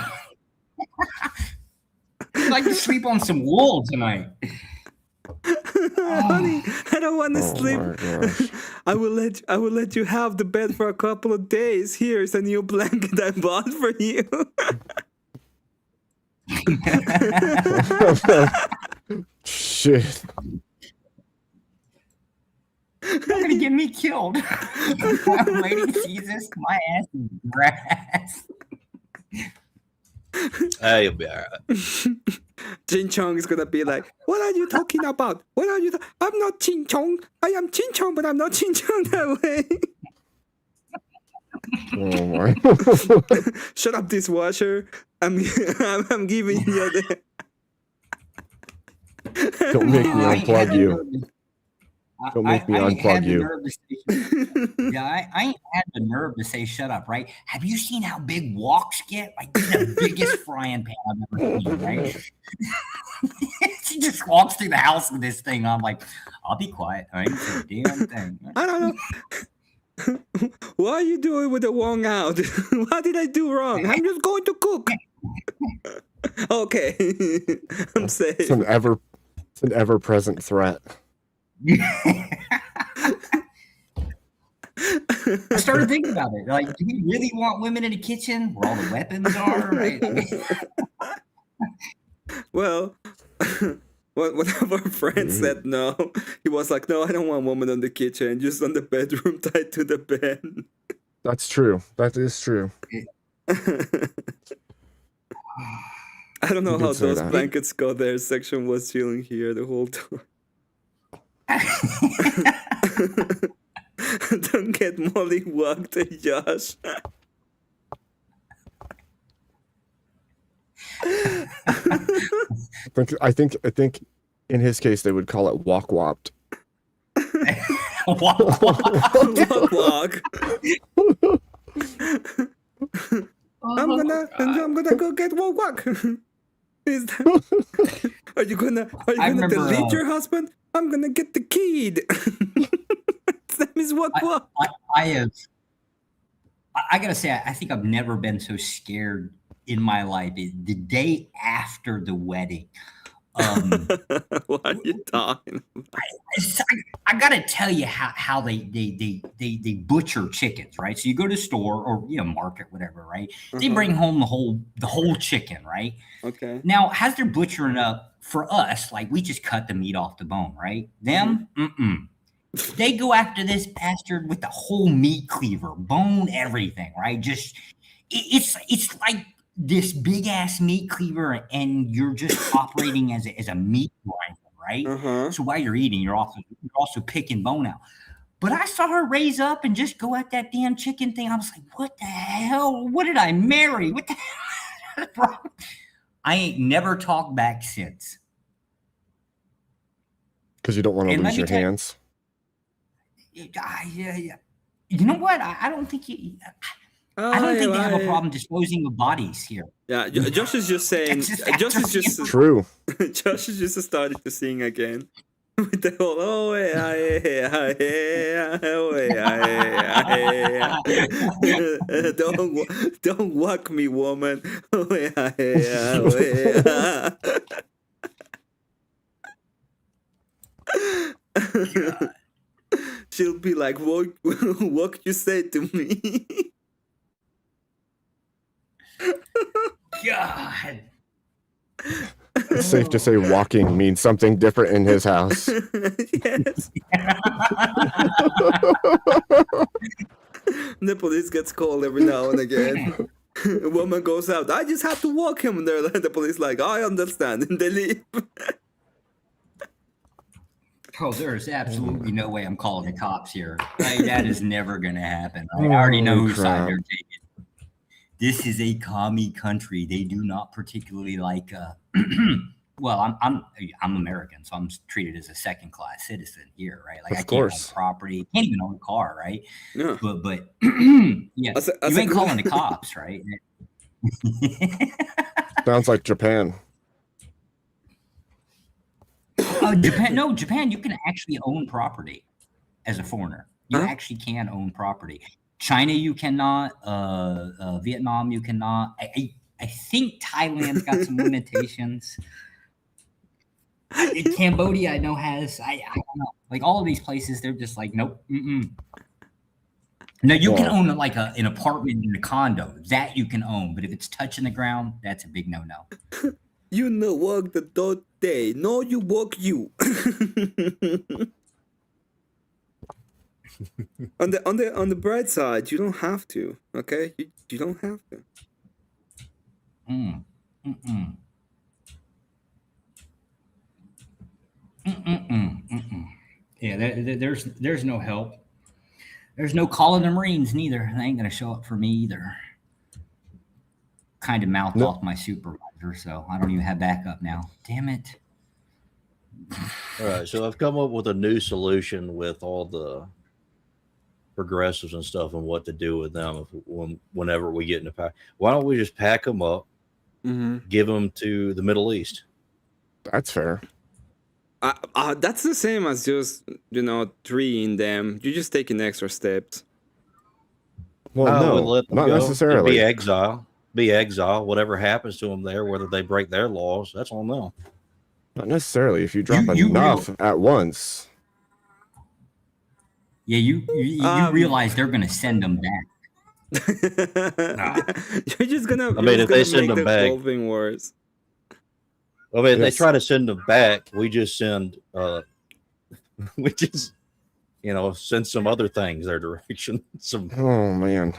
I'd like to sleep on some wool tonight. Honey, I don't want to sleep. I will let you have the bed for a couple of days. Here's a new blanket I bought for you. Shit. You're gonna get me killed. Lady sees this, my ass is grass. You'll be all right. Chin Chong is gonna be like, "What are you talking about? What are you? I'm not Chin Chong. I am Chin Chong, but I'm not Chin Chong that way." Oh my! Shut up, dishwasher. I'm giving you the. Don't make me unplug you. Don't make me unplug you. I ain't had the nerve to say shut up, right? Have you seen how big walks get? Like the biggest frying pan I've ever seen, right? She just walks through the house with this thing. I'm like, I'll be quiet. I ain't say a damn thing. I don't know. What are you doing with the wong out? What did I do wrong? I'm just going to cook. Okay. I'm safe. It's an ever-present threat. I started thinking about it. Like, do we really want women in the kitchen where all the weapons are? Right? Well, one of our friends said no. He was like, "No, I don't want women in the kitchen, just on the bedroom tied to the bed." That's true. That is true. I don't know how those blankets go there. Section was chilling here the whole time. Don't get mollywogged, Josh. I think in his case they would call it walk-wopped. Walk. I'm gonna go get walk. Are you gonna delete your husband? I'm gonna get the kid. That is walk. I gotta say, I think I've never been so scared in my life. The day after the wedding. What are you talking about? I gotta tell you how they butcher chickens, right? So you go to store or market, whatever, right? They bring home the whole chicken, right? Okay. Now, as they're butchering up for us, like we just cut the meat off the bone, right? Them, they go after this bastard with the whole meat cleaver, bone, everything, right? Just it's like this big ass meat cleaver, and you're just operating as a meat grinder, right? So while you're eating, you're also picking bone out. But I saw her raise up and just go at that damn chicken thing. I was like, what the hell? What did I marry? What the hell? I ain't never talked back since. Because you don't want to lose your hands. Yeah. You know what? I don't think they have a problem disposing of bodies here. Yeah, Josh is just saying. Josh is just true. Josh is just starting to sing again with the whole don't walk me, woman. She'll be like, what you say to me? God. It's safe to say walking means something different in his house. Yes. The police gets called every now and again. A woman goes out, I just have to walk him. And the police like, I understand. And they leave. Oh, there's absolutely no way I'm calling the cops here. Like, that is never going to happen. I already know whose side they're taking. This is a commie country. They do not particularly like. Well, I'm American, so I'm treated as a second-class citizen here, right? Like I can't own property, can't even own a car, right? Yeah. But yeah, you ain't calling the cops, right? Sounds like Japan. Japan. No, Japan. You can actually own property as a foreigner. You actually can own property. China, you cannot. Vietnam, you cannot. I think Thailand's got some limitations. Cambodia, I know has. I don't know. Like all of these places, they're just like, nope. No, you can own like an apartment in a condo. That you can own, but if it's touching the ground, that's a big no-no. You no work the third day. No, you work you. on the bright side, you don't have to. Okay, you don't have to. Yeah, there's no help. There's no calling the Marines neither. They ain't gonna show up for me either. Kind of mouthed off my supervisor, so I don't even have backup now. Damn it. All right, so I've come up with a new solution with all the progressives and stuff and what to do with them whenever we get in the pack. Why don't we just pack them up, give them to the Middle East? That's fair. That's the same as just, treeing them. You're just taking extra steps. Well, no, not necessarily. Be exile. Whatever happens to them there, whether they break their laws, that's on them. Not necessarily. If you drop enough at once. Yeah, you realize they're going to send them back. You're just gonna. I mean, if they send them back, worse. I mean, if they try to send them back, we just send, send some other things their direction. Oh man.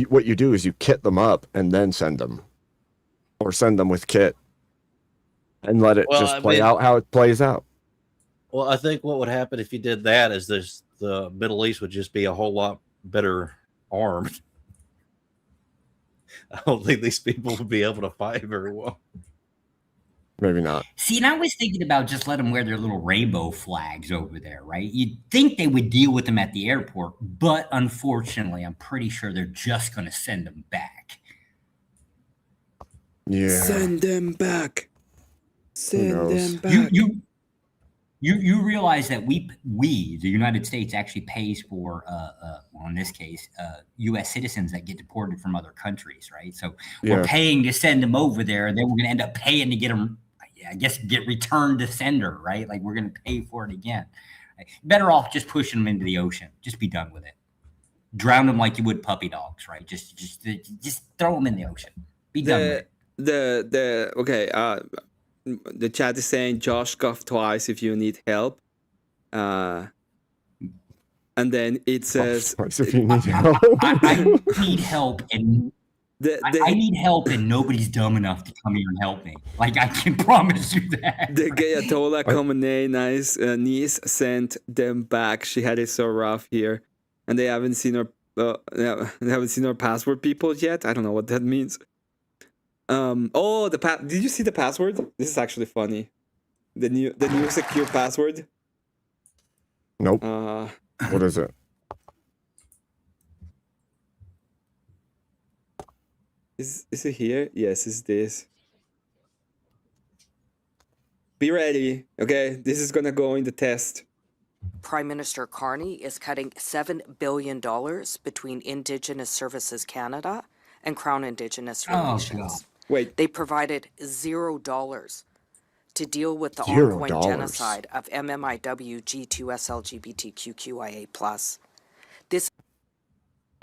What you do is you kit them up and then send them, or send them with kit, and let it play out how it plays out. Well, I think what would happen if you did that is the Middle East would just be a whole lot better armed. I don't think these people would be able to fight very well. Maybe not. See, and I was thinking about just let them wear their little rainbow flags over there, right? You'd think they would deal with them at the airport, but unfortunately, I'm pretty sure they're just going to send them back. Yeah. Send them back. Send them back. You realize that we, the United States, actually pays for, in this case, U.S. citizens that get deported from other countries, right? So we're paying to send them over there, and then we're going to end up paying to get them, I guess, get returned to sender, right? Like we're going to pay for it again. Better off just pushing them into the ocean. Just be done with it. Drown them like you would puppy dogs, right? Just throw them in the ocean. Be done with it. The chat is saying Josh cough twice if you need help. And then it says if you need help. I need help and I need help and nobody's dumb enough to come here and help me. Like I can promise you that. The Gayatola Khamenei niece sent them back. She had it so rough here. And they haven't seen her password people yet. I don't know what that means. Did you see the password? This is actually funny. The new secure password. Nope. What is it? Is it here? Yes, it's this. Be ready. Okay, this is gonna go in the test. Prime Minister Carney is cutting $7 billion between Indigenous Services Canada and Crown Indigenous Relations. Wait. They provided $0 to deal with the ongoing genocide of MMIW G2S LGBTQIA+. This.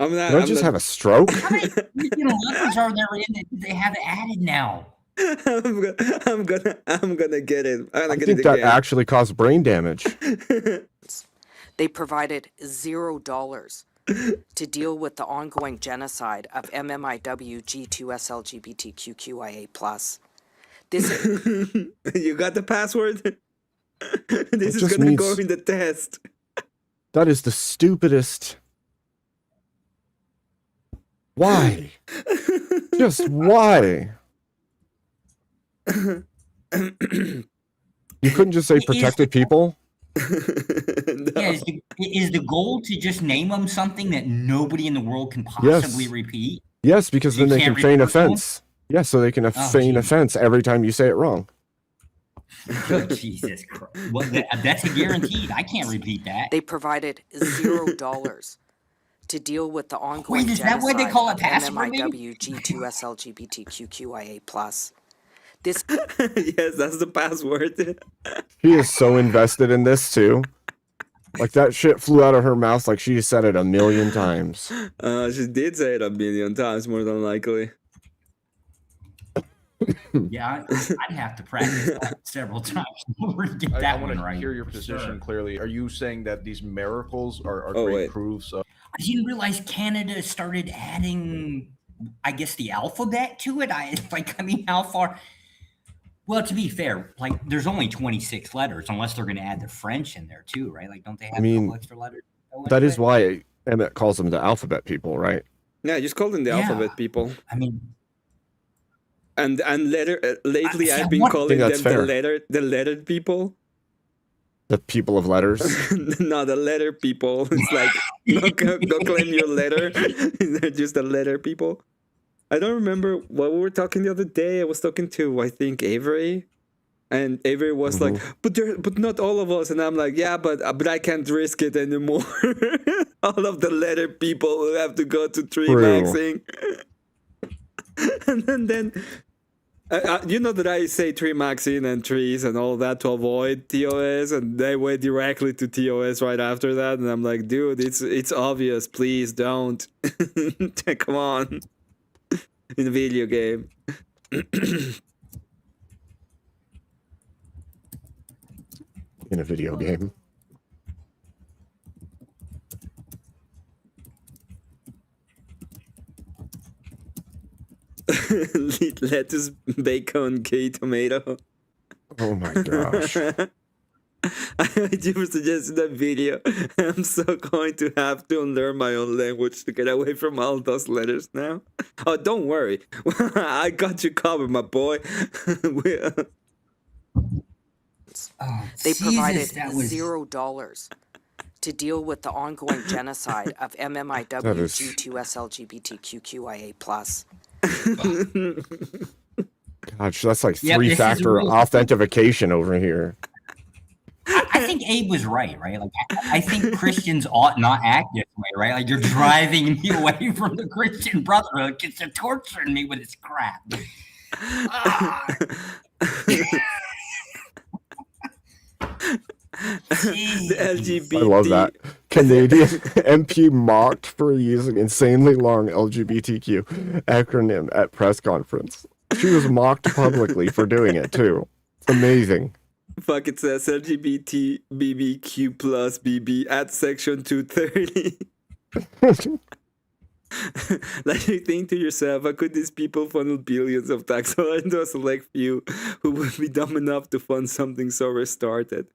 Did I just have a stroke? How many letters are there in it? They have it added now. I'm gonna get it. I think that actually caused brain damage. They provided $0 to deal with the ongoing genocide of MMIW G2S LGBTQIA+. This. You got the password? This is gonna go in the test. That is the stupidest. Why? Just why? You couldn't just say protected people? No. Yeah, is the goal to just name them something that nobody in the world can possibly repeat? Yes, because then they can feign offense. Yeah, so they can feign geez. offense every time you say it wrong. Oh, Jesus Christ. Well, that's a guaranteed. I can't repeat that. They provided $0 to deal with the ongoing Wait, is that why they genocide call it of password? MMIWG2SLGBTQIA+. This yes, that's the password. She is so invested in this too. Like that shit flew out of her mouth like she said it 1,000,000 times. She did say it 1,000,000 times, more than likely. Yeah, I'd have to practice that several times in order to get that I one want right. to hear your position clearly. Are you saying that these miracles are Oh, great wait. proofs of? I didn't realize Canada started adding, I guess, the alphabet to it. I mean, how far? Well, to be fair, like there's only 26 letters, unless they're going to add the French in there too, right? Like, don't they have a couple extra letters? That is why Emmett calls them the alphabet people, right? Yeah, just call them the alphabet people. I mean, and lately I've been calling them the lettered people. The people of letters. No, the letter people. It's like go claim your letter. They're just the letter people. I don't remember what we were talking the other day. I was talking to, I think, Avery, and Avery was like, "But not all of us." And I'm like, "Yeah, but I can't risk it anymore. All of the letter people will have to go to tree maxing." and then you know that I say tree maxing and trees and all that to avoid TOS, and they went directly to TOS right after that. And I'm like, "Dude, it's obvious. Please don't. Come on." In a video game. In a video game. Lettuce, bacon, gay tomato. Oh my gosh. I heard you were suggesting that video. I'm so going to have to unlearn my own language to get away from all those letters now. Oh, don't worry. I got you covered, my boy. They provided $0 to deal with the ongoing genocide of MMIWG2SLGBTQIA+. Gosh, that's like three-factor authentication over here. I think Abe was right? Like, I think Christians ought not act this way, right? Like, you're driving me away from the Christian Brotherhood because they're torturing me with this crap. The LGBT. I love that. Canadian MP mocked for using insanely long LGBTQ acronym at press conference. She was mocked publicly for doing it too. It's amazing. Fuck, it says LGBT BBQ plus BB at section 230. Like, you think to yourself, how could these people funnel billions of tax dollars into a select few who would be dumb enough to fund something so restarted?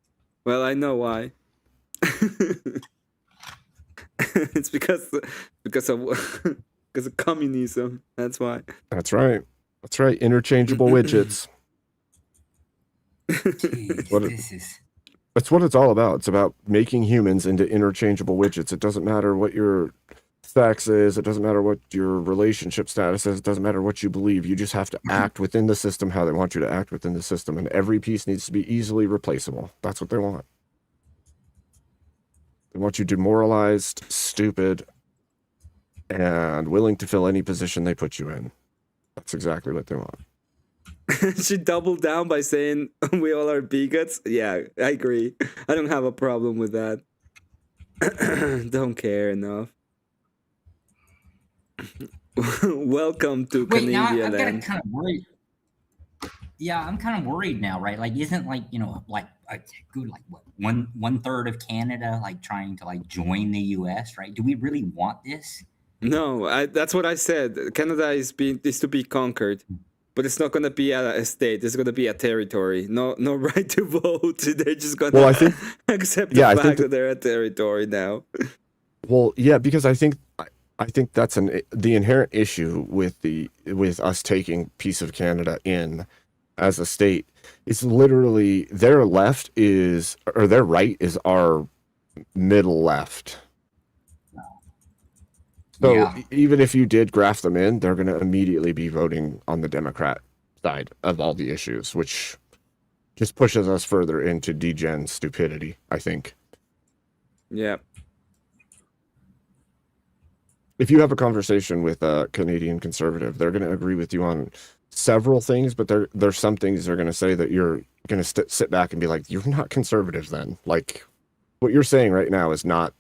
Well, I know why. It's because of communism. That's why. That's right. That's right. Interchangeable widgets. That's what it's all about. It's about making humans into interchangeable widgets. It doesn't matter what your sex is. It doesn't matter what your relationship status is. It doesn't matter what you believe. You just have to act within the system how they want you to act within the system. And every piece needs to be easily replaceable. That's what they want. They want you demoralized, stupid, and willing to fill any position they put you in. That's exactly what they want. She doubled down by saying we all are bigots. Yeah, I agree. I don't have a problem with that. Don't care enough. Welcome to Canadian land. Kind of worried. Yeah, I'm kind of worried now, right? Like, isn't like what 1/3 of Canada like trying to like join the U.S. Right? Do we really want this? No, that's what I said. Canada is to be conquered. But it's not going to be a state. It's going to be a territory. No right to vote. They're just going to accept the fact that they're a territory now. Well, yeah, because I think that's the inherent issue with us taking piece of Canada in as a state. It's literally their right is our middle left. So Yeah. even if you did graph them in, they're going to immediately be voting on the Democrat side of all the issues, which just pushes us further into degen stupidity, I think. Yeah. If you have a conversation with a Canadian conservative, they're going to agree with you on several things, but there's some things they're going to say that you're going to sit back and be like, you're not conservative then. Like, what you're saying right now is not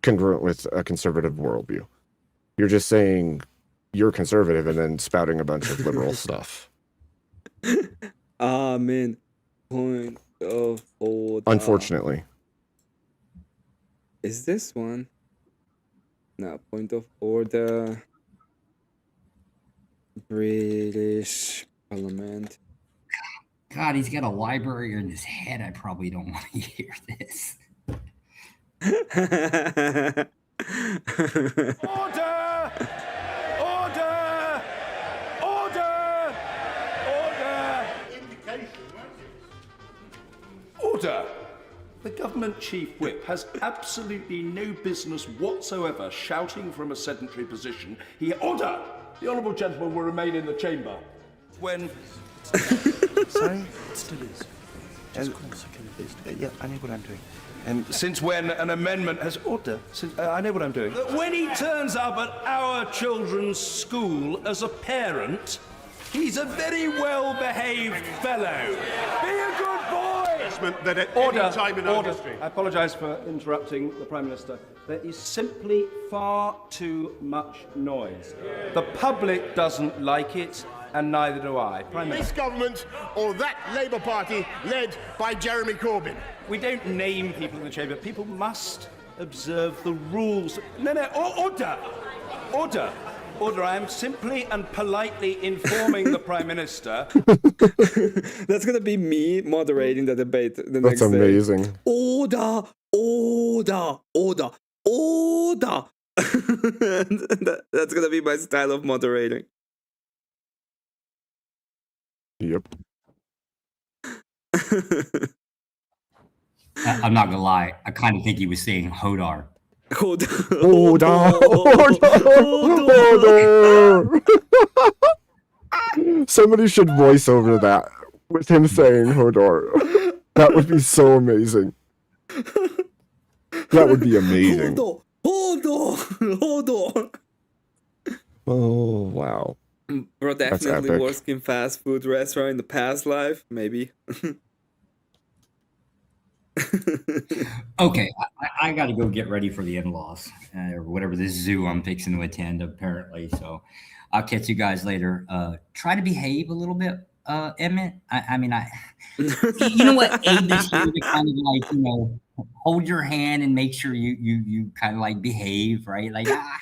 congruent with a conservative worldview. You're just saying you're conservative and then spouting a bunch of liberal stuff. Man. Point of order. Unfortunately. Is this one? No, point of order. British Parliament. God, he's got a library in his head. I probably don't want to hear this. Order! Order! Order! Order! Order! The government chief whip has absolutely no business whatsoever shouting from a sedentary position. Order! The honourable gentleman will remain in the chamber. When... Sorry? It still is. Just call second. Yeah, I know what I'm doing. Since when an amendment has... Order. I know what I'm doing. When he turns up at our children's school as a parent, he's a very well-behaved fellow. Be a good boy! That at Order, any time in our order. history. I apologise for interrupting the Prime Minister. There is simply far too much noise. The public doesn't like it, and neither do I. Prime This Minister. government or that Labour Party led by Jeremy Corbyn. We don't name people in the chamber. People must observe the rules. No, order! Order! Order, I am simply and politely informing the Prime Minister. That's gonna be me moderating the debate the That's next amazing. day. Order! Order! Order! Order! That's gonna be my style of moderating. Yep. I'm not gonna lie. I kind of think he was saying Hodar. Somebody should voice over that with him saying Hodor. That would be so amazing. That would be amazing. Hold on. Oh, wow. Bro, That's definitely epic. worked in fast food restaurant in the past life, maybe. Okay, I got to go get ready for the in-laws or whatever this zoo I'm fixing to attend, apparently. So I'll catch you guys later. Try to behave a little bit, Emmett. I mean, you know what? Abe is here to kind of like, you know, hold your hand and make sure you kind of like behave, right? Like, I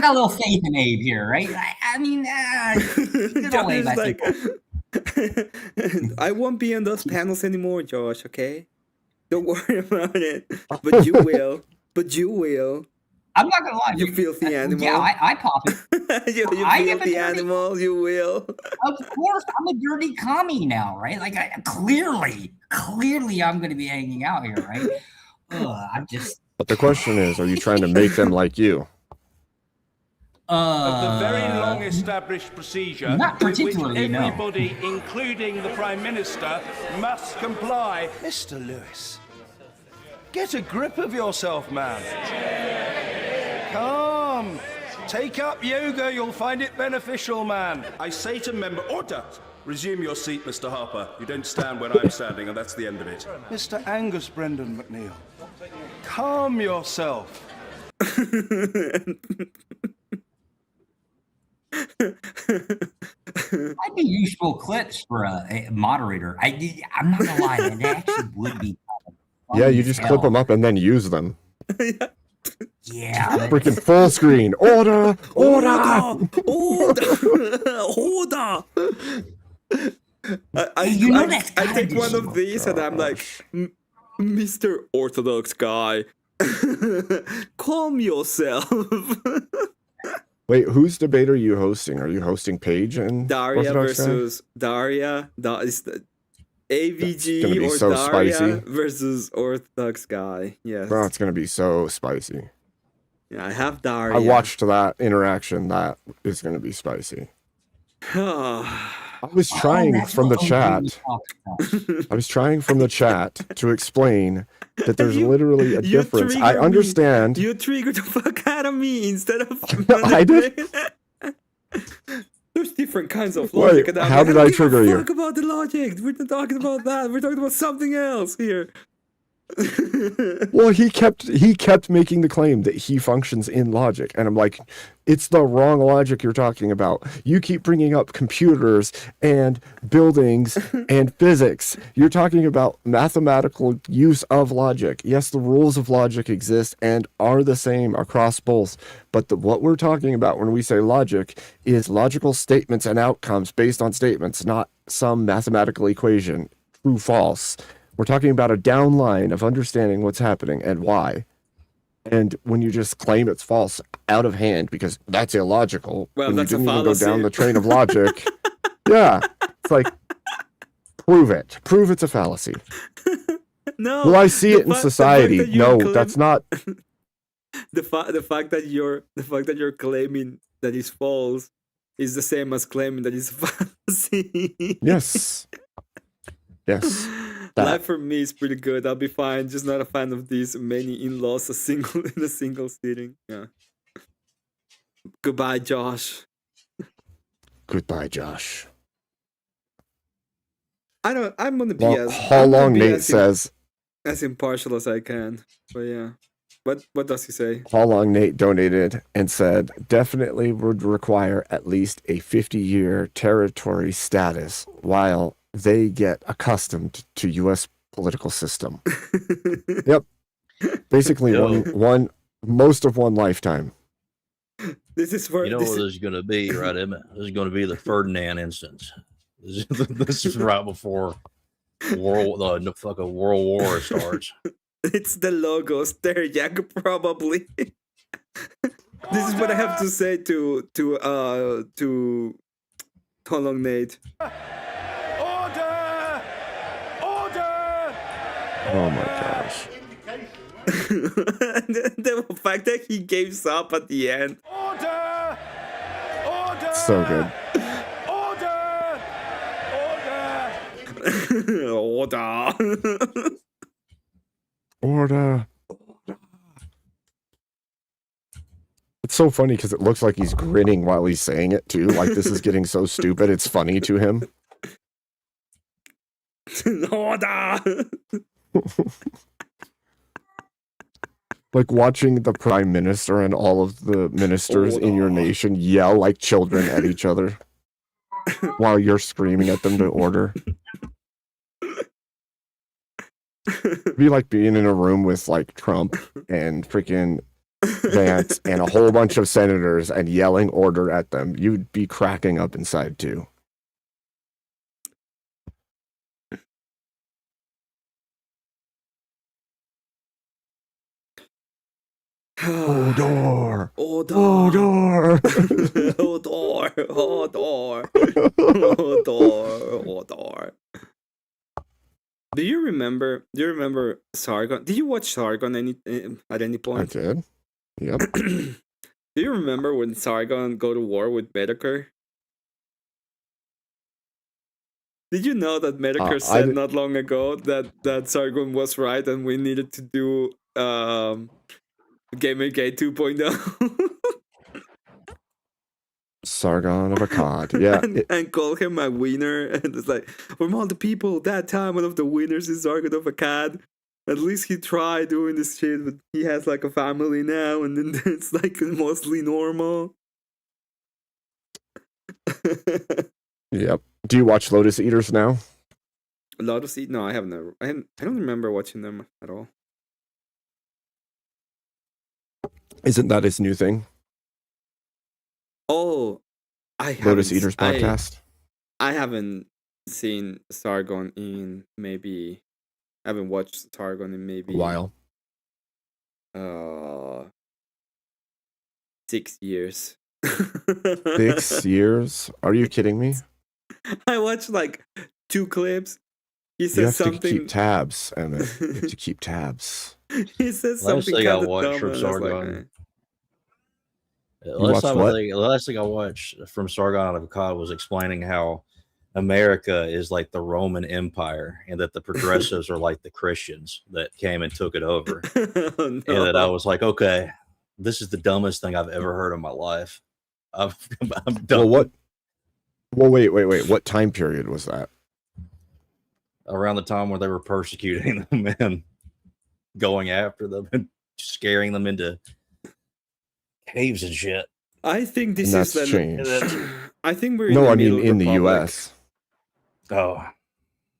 got a little faith in Abe here, right? I mean, good old Abe, I think. I won't be on those panels anymore, Josh, okay? Don't worry about it. But you will. But you will. I'm not gonna lie. You filthy animal. Yeah, I pop it. you filthy animal, you will. Of course, I'm a dirty commie now, right? Like, clearly, I'm gonna be hanging out here, right? I'm just. But the question is, are you trying to make them like you? Of the very long established procedure Not with which particularly, no. everybody, including the Prime Minister, must comply. Mr. Lewis, get a grip of yourself, man. Come, take up yoga, you'll find it beneficial, man. I say to member, order! Resume your seat, Mr. Harper. You don't stand when I'm standing, and that's the end of it. Mr. Angus Brendan McNeil, calm yourself. I'd be useful clips for a moderator. I'm not gonna lie, that actually would be. Yeah, you just clip them up and then use them. Yeah. Freaking full screen. Order! Order! Order! I take one of these and I'm like, Mr. Orthodox guy, calm yourself. Wait, whose debate are you hosting? Are you hosting Paige and Daria Orthodox guy? versus Daria? AVG or so Daria spicy. versus Orthodox guy. Yes. Bro, it's gonna be so spicy. Yeah, I have Daria. I watched that interaction. That is gonna be spicy. I was trying from the chat. I was trying from the chat to explain that there's literally a difference. I understand. You triggered the fuck out of me instead of. I did. There's different kinds of logic. Wait, how did I trigger you? Talk about the logic. We're not talking about that. We're talking about something else here. Well, he kept making the claim that he functions in logic, and I'm like, it's the wrong logic you're talking about. You keep bringing up computers and buildings and physics. You're talking about mathematical use of logic. Yes, the rules of logic exist and are the same across both, but what we're talking about when we say logic is logical statements and outcomes based on statements, not some mathematical equation, true, false. We're talking about a downline of understanding what's happening and why. And when you just claim it's false out of hand because that's illogical, well, when that's you didn't a even go fallacy. down the train of logic, yeah, it's like, prove it. Prove it's a fallacy. No. Well, I see it in society. No, that's not. The fact that you're claiming that it's false is the same as claiming that it's a fallacy. Yes. Yes. Life for me is pretty good. I'll be fine. Just not a fan of these many in-laws in a single sitting. Yeah. Goodbye, Josh. Goodbye, Josh. I'm gonna be How long Nate says as impartial as I can. But yeah. What does he say? How long Nate donated and said definitely would require at least a 50-year territory status while they get accustomed to U.S. political system. Yep. Basically most of one lifetime. This is for what this is going to be, right, Emmett? This is going to be the Ferdinand instance. This is right before the fucking World War starts. It's the logos there, Jack, probably. This is what I have to say to Tolong Nate. Oh my gosh. The fact that he gave up at the end. Order! Order! So good. Order! Order. It's so funny because it looks like he's grinning while he's saying it too. Like this is getting so stupid. It's funny to him. Order! Like watching the prime minister and all of the ministers in your nation yell like children at each other while you're screaming at them to order. It'd be like being in a room with like Trump and freaking Vance and a whole bunch of senators and yelling order at them. You'd be cracking up inside too. Odor. Odor. Odor. Odor. Odor. Odor. Odor. Do you remember Sargon? Did you watch Sargon at any point? I did. Yep. Do you remember when Sargon go to war with Medicare? Did you know that Medicare said not long ago that Sargon was right and we needed to do Gamergate 2.0? Sargon of Akkad, yeah. and call him a winner. And it's like, from all the people that time, one of the winners is Sargon of Akkad. At least he tried doing this shit, but he has like a family now, and then it's like mostly normal. Yep. Do you watch Lotus Eaters now? Lotus Eaters? No, I have never. I don't remember watching them at all. Isn't that his new thing? Oh, Lotus Eaters podcast. I haven't seen Sargon in maybe. I haven't watched Sargon in maybe a while. 6 years. 6 years? Are you kidding me? I watched like 2 clips, He says something. To keep tabs, Emmett. You have to keep tabs. He says Last something thing I kind of watched dumb. from And I was like, Sargon. watched what? Last thing I watched from Sargon of Akkad was explaining how America is like the Roman Empire, and that the progressives are like the Christians that came and took it over. Oh, no. And that I was like, okay, this is the dumbest thing I've ever heard in my life. I'm done. Well, wait. What time period was that? Around the time where they were persecuting them and going after them and scaring them into caves and shit. I think this And is that's changed. I think we're No, in I the mean Middle in the Republic. U.S. Oh,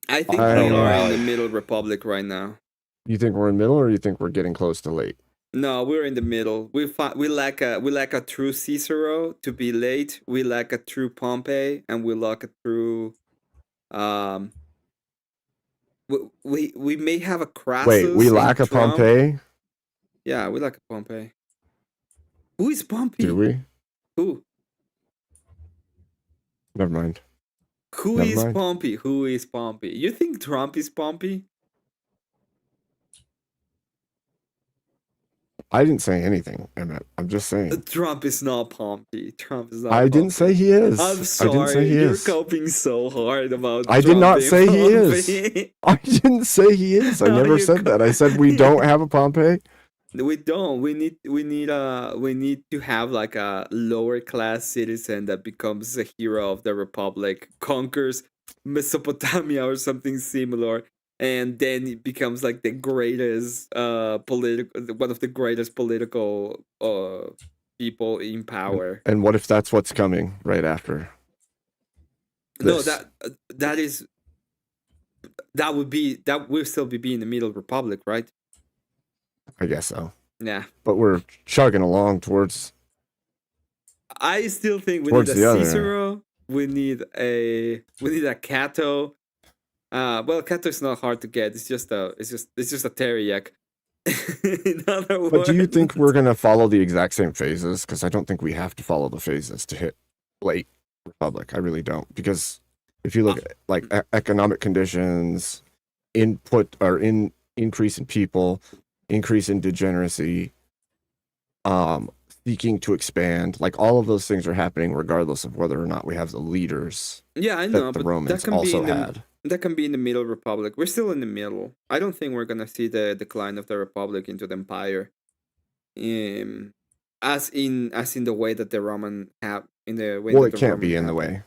I think I we don't are know. in the Middle Republic right now. You think we're in middle, or you think we're getting close to late? No, we're in the middle. We lack a true Cicero to be late. We lack a true Pompey, and we lack a true. We may have a Crassus. Wait, we lack a and Trump. Pompey? Yeah, we lack a Pompey. Who is Pompey? Do we? Who? Never mind. Who Never is mind. Pompey? Who is Pompey? You think Trump is Pompey? I didn't say anything, Emmett. I'm just saying. Trump is not Pompey. Trump is not. I didn't say he is. I'm I sorry. didn't say he You're is. coping so hard about. I did Trump not being say he Pompey. is. I didn't say he is. I No, never you said that. I said we don't have a Pompey. We don't. We need to have like a lower class citizen that becomes a hero of the Republic, conquers Mesopotamia or something similar, and then it becomes like the greatest one of the greatest political people in power. And what if that's what's coming right after? No, this? that will still be in the Middle Republic, right? I guess so. Yeah. But we're chugging along towards. I still think we Towards need a the other. Cicero. We need a Cato. Well, Cato is not hard to get. It's just a Teriak. In other words. But do you think we're gonna follow the exact same phases? Because I don't think we have to follow the phases to hit late Republic. I really don't. Because if you look at like economic conditions, increase in people, increase in degeneracy, seeking to expand, like all of those things are happening regardless of whether or not we have the leaders. Yeah, I know, that the but Romans that can also be in had. that can be in the Middle Republic. We're still in the middle. I don't think we're gonna see the decline of the Republic into the Empire. As in the way that the Roman have in the way. Well, that it the can't Roman be in the have. way.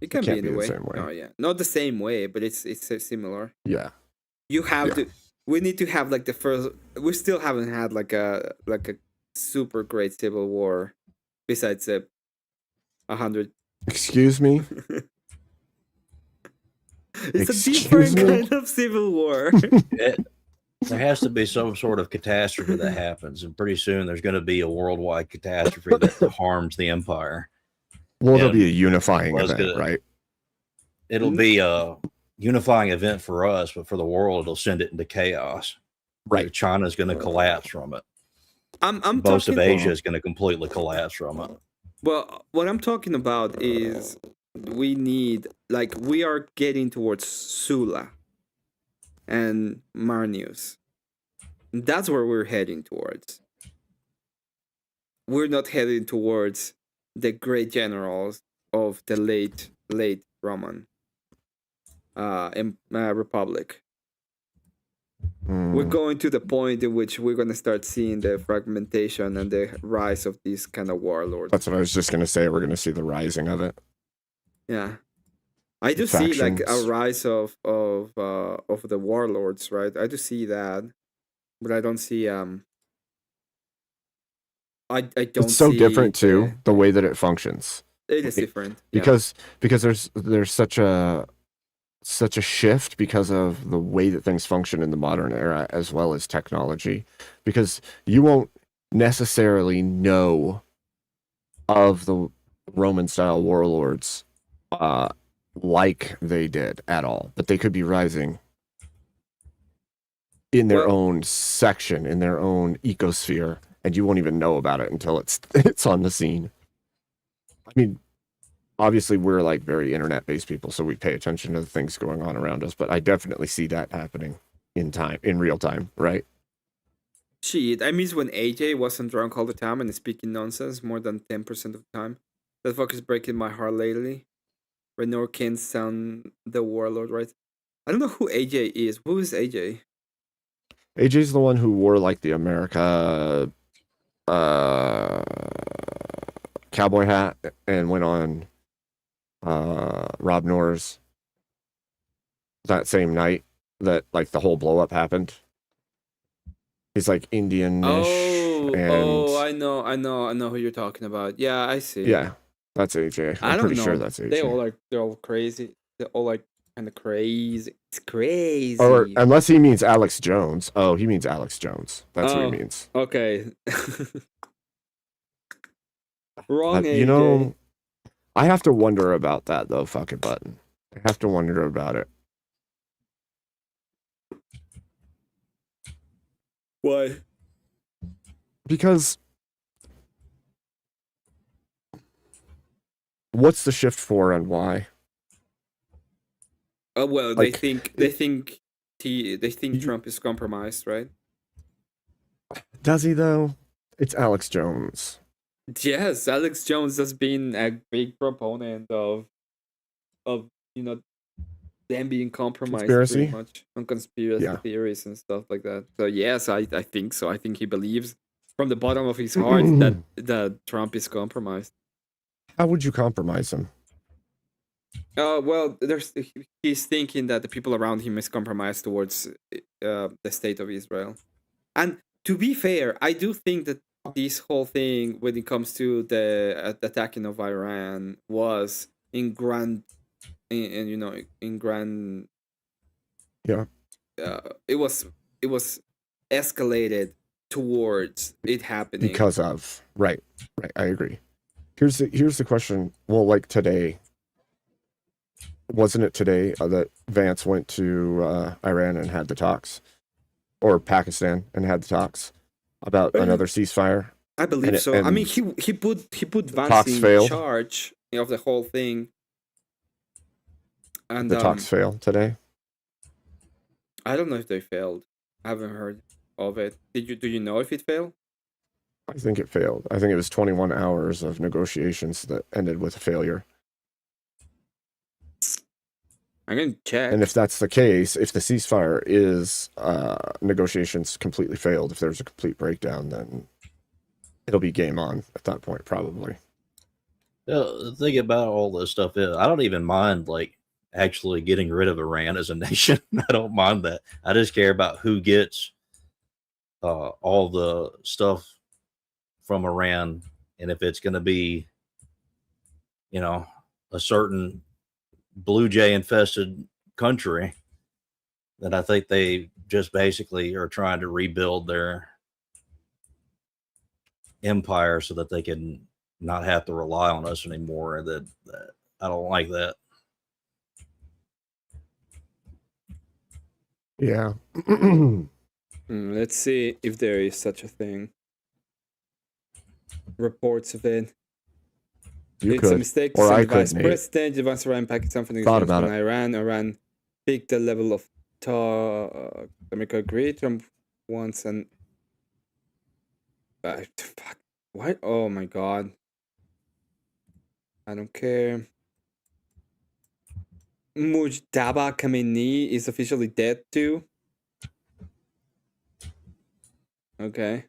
It can can't be in the way. same way. Oh yeah, not the same way, but it's similar. Yeah. You have to. We need to have like the first. We still haven't had like a super great civil war, besides the 100. Excuse me. It's Excuse a different me? kind of civil war. There has to be some sort of catastrophe that happens, and pretty soon there's going to be a worldwide catastrophe that harms the empire. Well, And it'll be a unifying well, it's event, gonna- right? It'll be a unifying event for us, but for the world, it'll send it into chaos. Right. China's going to collapse from it. I'm Most of talking- Asia is going to completely collapse from it. Well, what I'm talking about is we are getting towards Sula and Marnius. That's where we're heading towards. We're not heading towards the great generals of the late Roman Republic. We're going to the point in which we're going to start seeing the fragmentation and the rise of these kind of warlords. That's what I was just gonna say. We're gonna see the rising of it. Yeah, I do see like a Factions. rise of the warlords, right? I do see that, but I don't see I don't. It's so see different too, the way that it functions. It is different yeah. because there's such a shift because of the way that things function in the modern era, as well as technology, because you won't necessarily know of the Roman style warlords like they did at all, but they could be rising in their own section, in their own ecosphere, and you won't even know about it until it's on the scene. I mean, obviously we're like very internet-based people, so we pay attention to the things going on around us. But I definitely see that happening in real time, right? Shit, I miss when AJ wasn't drunk all the time and speaking nonsense more than 10% of the time. That fuck is breaking my heart lately. Renor can't sound the warlord, right? I don't know who AJ is. Who is AJ? AJ's the one who wore like the America cowboy hat and went on Rob Noor's that same night that like the whole blow up happened. He's like Indian-ish. Oh, I know who you're talking about. Yeah, I see. Yeah, that's AJ. I'm pretty sure that's AJ. They're all crazy. They're all like kind of crazy. It's crazy. Or unless he means Alex Jones. Oh, he means Alex Jones. That's what he means. Okay. Wrong AJ. You know, I have to wonder about that though, fucking button. I have to wonder about it. Why? Because what's the shift for and why? Oh well, Like, they think Trump is compromised, right? Does he though? It's Alex Jones. Yes, Alex Jones has been a big proponent of them being compromised Conspiracy? pretty much on conspiracy theories and stuff like that. So yes, I think so. I think he believes from the bottom of his heart that Trump is compromised. How would you compromise him? Well, he's thinking that the people around him is compromised towards the state of Israel. And to be fair, I do think that this whole thing, when it comes to the attacking of Iran, was in grand. Yeah. It was escalated towards it happening Because of right. I agree. Here's the question. Well, like today, wasn't it today that Vance went to Iran and had the talks, or Pakistan and had the talks about another ceasefire? I believe so. I mean, he put Vance talks in failed. charge of the whole thing. And The talks failed today. I don't know if they failed. I haven't heard of it. Do you know if it failed? I think it failed. I think it was 21 hours of negotiations that ended with a failure. I'm gonna check. And if that's the case, if the ceasefire is negotiations completely failed, if there's a complete breakdown, then it'll be game on at that point, probably. The thing about all this stuff is, I don't even mind like actually getting rid of Iran as a nation. I don't mind that. I just care about who gets all the stuff from Iran, and if it's going to be, a certain blue jay infested country, then I think they just basically are trying to rebuild their empire so that they can not have to rely on us anymore. And that I don't like that. Yeah. Let's see if there is such a thing. Reports of it. It's a mistake to send the vice president, advance Iran, Pakistan for negotiations from Iran. Iran picked the level of talk. America agreed. Trump wants an. Fuck. What? Oh my god. I don't care. Mujtaba Khamenei is officially dead too. Okay.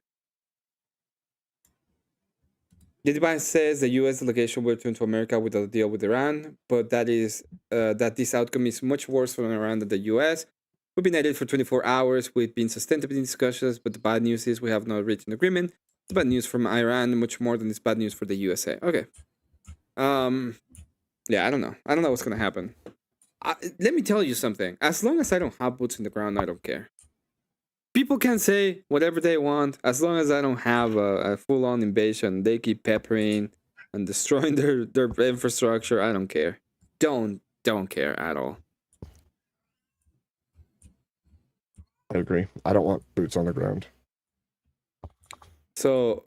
The Dubai says the U.S. delegation will return to America with a deal with Iran, but that this outcome is much worse for Iran than the U.S. We've been at it for 24 hours. We've been sustainably in discussions, but the bad news is we have not reached an agreement. It's bad news from Iran, much more than it's bad news for the USA. Okay. Yeah, I don't know. I don't know what's gonna happen. Let me tell you something. As long as I don't have boots in the ground, I don't care. People can say whatever they want. As long as I don't have a full-on invasion, they keep peppering and destroying their infrastructure. I don't care. Don't care at all. I agree. I don't want boots on the ground. So,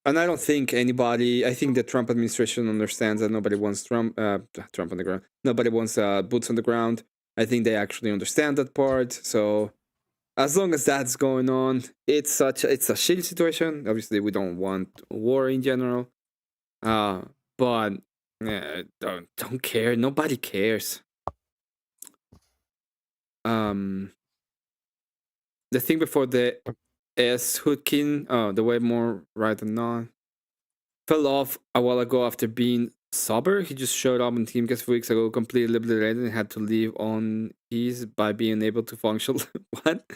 And I don't think anybody. I think the Trump administration understands that nobody wants Trump on the ground. Nobody wants boots on the ground. I think they actually understand that part. So as long as that's going on, it's a shitty situation. Obviously, we don't want war in general. But don't care. Nobody cares. The thing before the S hooking, the way more right than not, fell off a while ago after being sober. He just showed up on Teamcast weeks ago, completely obliterated, and had to leave on his by being able to function. What?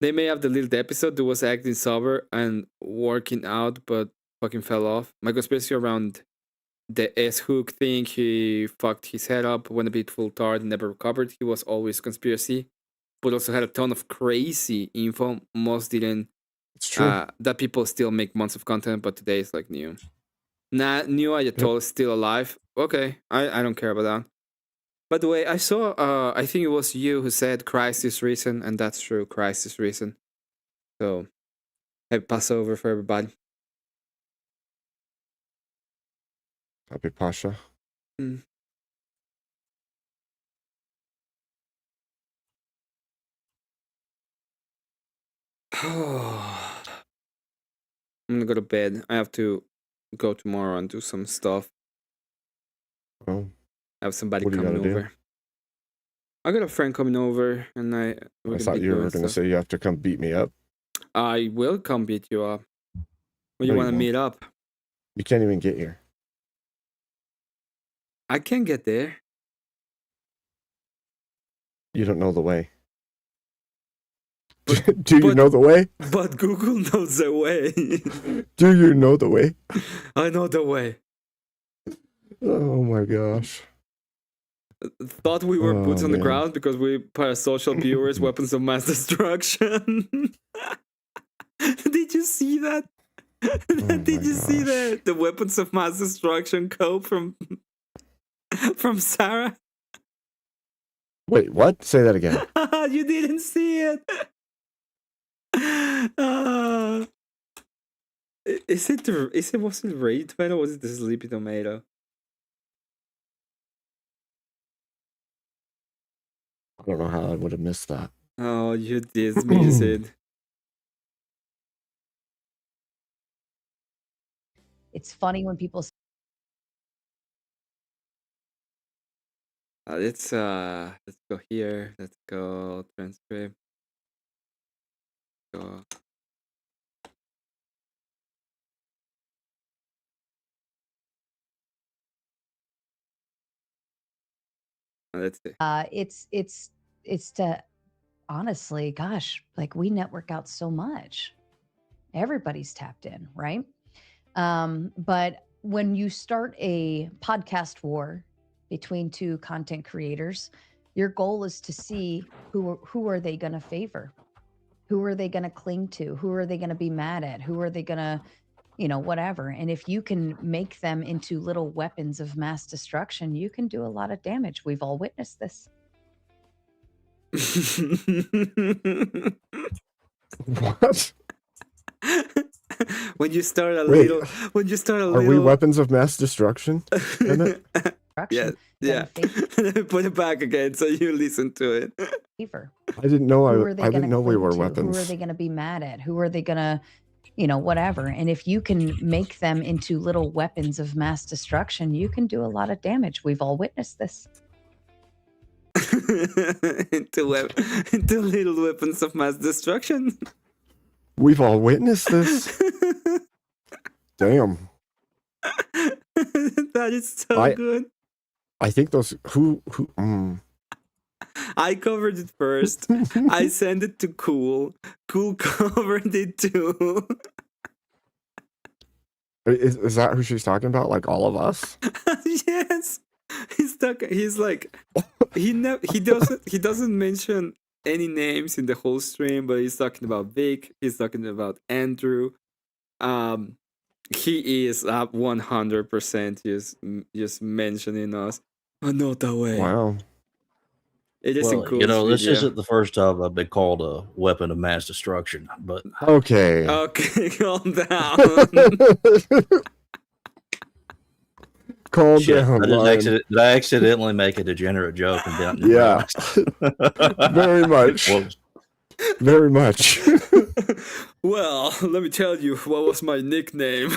They may have deleted the episode that was acting sober and working out, but fucking fell off. My conspiracy around the S hook thing, he fucked his head up, went a bit full tard, and never recovered. He was always conspiracy, but also had a ton of crazy info. Most didn't. It's true. That people still make months of content, but today is like new. Nah, new Ayatollah is still alive. Okay, I don't care about that. By the way, I saw, I think it was you who said Christ is risen, and that's true, Christ is risen. So, happy Passover for everybody. Happy Pasha. Mm. I'm gonna go to bed. I have to go tomorrow and do some stuff. Oh. Have somebody What do you coming gotta do? over. I got a friend coming over, and I thought you were going to say you have to come beat me up. I will come beat you up. When No, you you want to won't. meet up? You can't even get here. I can get there. You don't know the way. Do you know the way? But Google knows the way. Do you know the way? I know the way. Oh my gosh. Thought we were boots on the man. ground because we parasocial viewers, weapons of mass destruction. Did you see that? Did you see the weapons of mass destruction code from Sarah? Wait, what? Say that again. You didn't see it. Was it Ray Tomato or was it the Sleepy Tomato? I don't know how I would have missed that. Oh, you did miss it. It's funny when people Let's go here. Let's go transcript. Go. Let's see. it's to honestly, gosh, like we network out so much. Everybody's tapped in, right? But when you start a podcast war between two content creators, your goal is to see who are they going to favor, who are they going to cling to, who are they going to be mad at, who are they going to, whatever. And if you can make them into little weapons of mass destruction, you can do a lot of damage. We've all witnessed this. What? When you start a Wait, little, Are we weapons of mass destruction? Emmett? Yeah. Put it back again so you listen to it. Favor. I didn't know Who are they I didn't gonna know we cling were to? Who are weapons. they going to be mad at? Who are they going to, whatever. And if you can make them into little weapons of mass destruction, you can do a lot of damage. We've all witnessed this. into little weapons of mass destruction. We've all witnessed this. Damn. That is so good. I think those who I covered it first. I sent it to Cool. Cool covered it too. Is that who she's talking about? Like all of us? Yes. He's like he doesn't mention any names in the whole stream, but he's talking about Vic, he's talking about Andrew. He is up 100% just mentioning us. I know that way. Wow. It is Well, includes this video. isn't the first time I've been called a weapon of mass destruction, but Okay. Okay, calm down. Calm shit, down, did Lion. I accidentally make a degenerate joke and didn't Yeah. realize? Very much. Whoops. Very much. Well, let me tell you what was my nickname.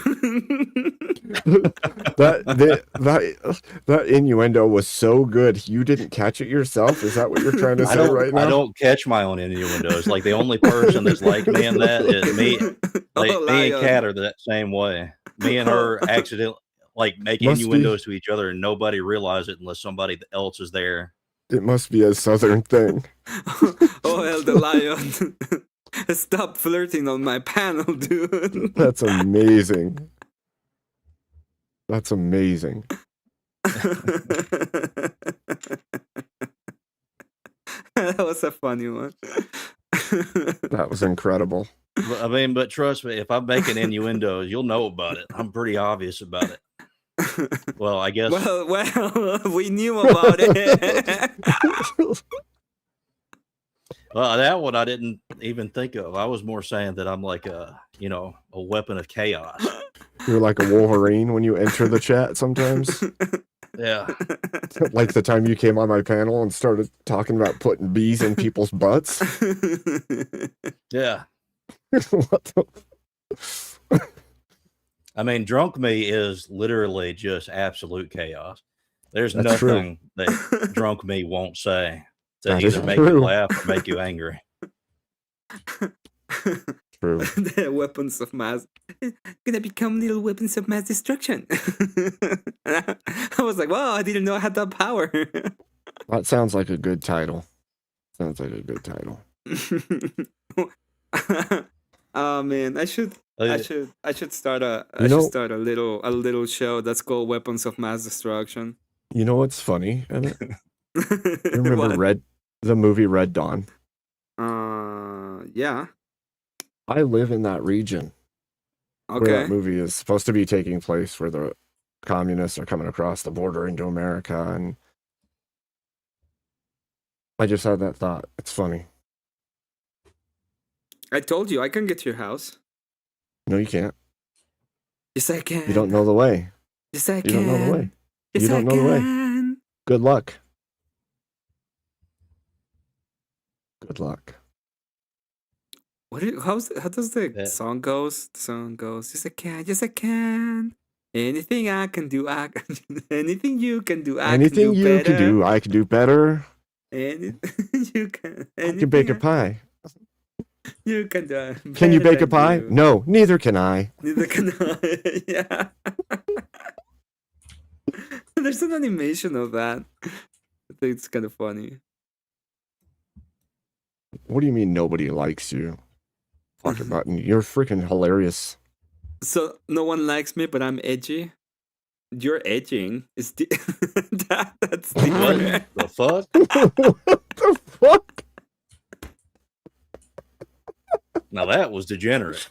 that innuendo was so good. You didn't catch it yourself? Is that what you're trying to say right now? I don't catch my own innuendos. Like the only person that's like me in that is me. Like me and Kat are that same way. Me and her accidentally make Must innuendos to each other, and nobody realizes it unless somebody else is there. It must be a southern thing. Oh, hell, the lion. Stop flirting on my panel, dude. That's amazing. That's amazing. That was a funny one. That was incredible. But trust me, if I'm making innuendos, you'll know about it. I'm pretty obvious about it. Well, I guess. Well, we knew about it. Well, that one I didn't even think of. I was more saying that I'm like a weapon of chaos. You're like a Wolverine when you enter the chat sometimes. Yeah. Like the time you came on my panel and started talking about putting bees in people's butts. Yeah. What the... I mean, drunk me is literally just absolute chaos. There's That's nothing that drunk me won't say to That is either make true. you laugh or make you angry. True. The weapons of mass gonna become little weapons of mass destruction. I was like, wow, I didn't know I had that power. That sounds like a good title. Sounds like a good title. Oh man, I should start a start a little show that's called Weapons of Mass Destruction. You know what's funny, Emmett? You remember the movie Red Dawn? Yeah. I live in that region. Okay. Where that movie is supposed to be taking place, where the communists are coming across the border into America, and I just had that thought. It's funny. I told you I can get to your house. No, you can't. Yes, I can. You don't know the way. Yes, I You can. don't know the way. Yes, You don't know the way. Good luck. Good luck. How does the song goes? The song goes, yes I can. Anything I can do, anything you can do, Anything you can do, I can do better. Anything you can. I can bake a pie. You can do. Can you bake a pie? No, neither can I. Neither can I. Yeah. There's an animation of that. I think it's kind of funny. What do you mean nobody likes you? Fucking button. You're freaking hilarious. So no one likes me, but I'm edgy. You're edging. It's that's different. What the fuck? What the fuck? Now that was degenerate.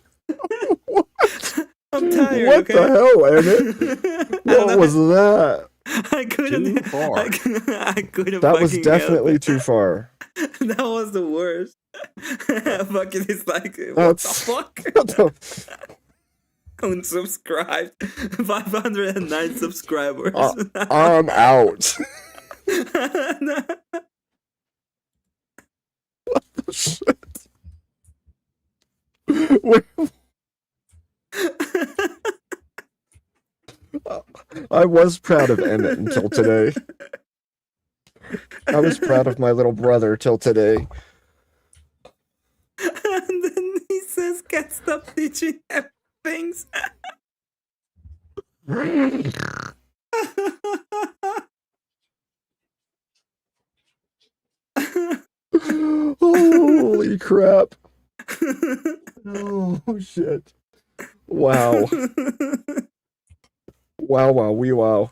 I'm tired. What okay? the hell, Emmett? What was that? I couldn't. Too far. I couldn't. That was fucking definitely help too far. it. That was the worst. Fucking, it's like what the fuck? Unsubscribed. 509 subscribers. I'm out. What the shit? I was proud of Emmett until today. I was proud of my little brother till today. And then he says, "Can't stop teaching him things." Holy crap. Oh, shit. Wow. Wow, wow, wee wow.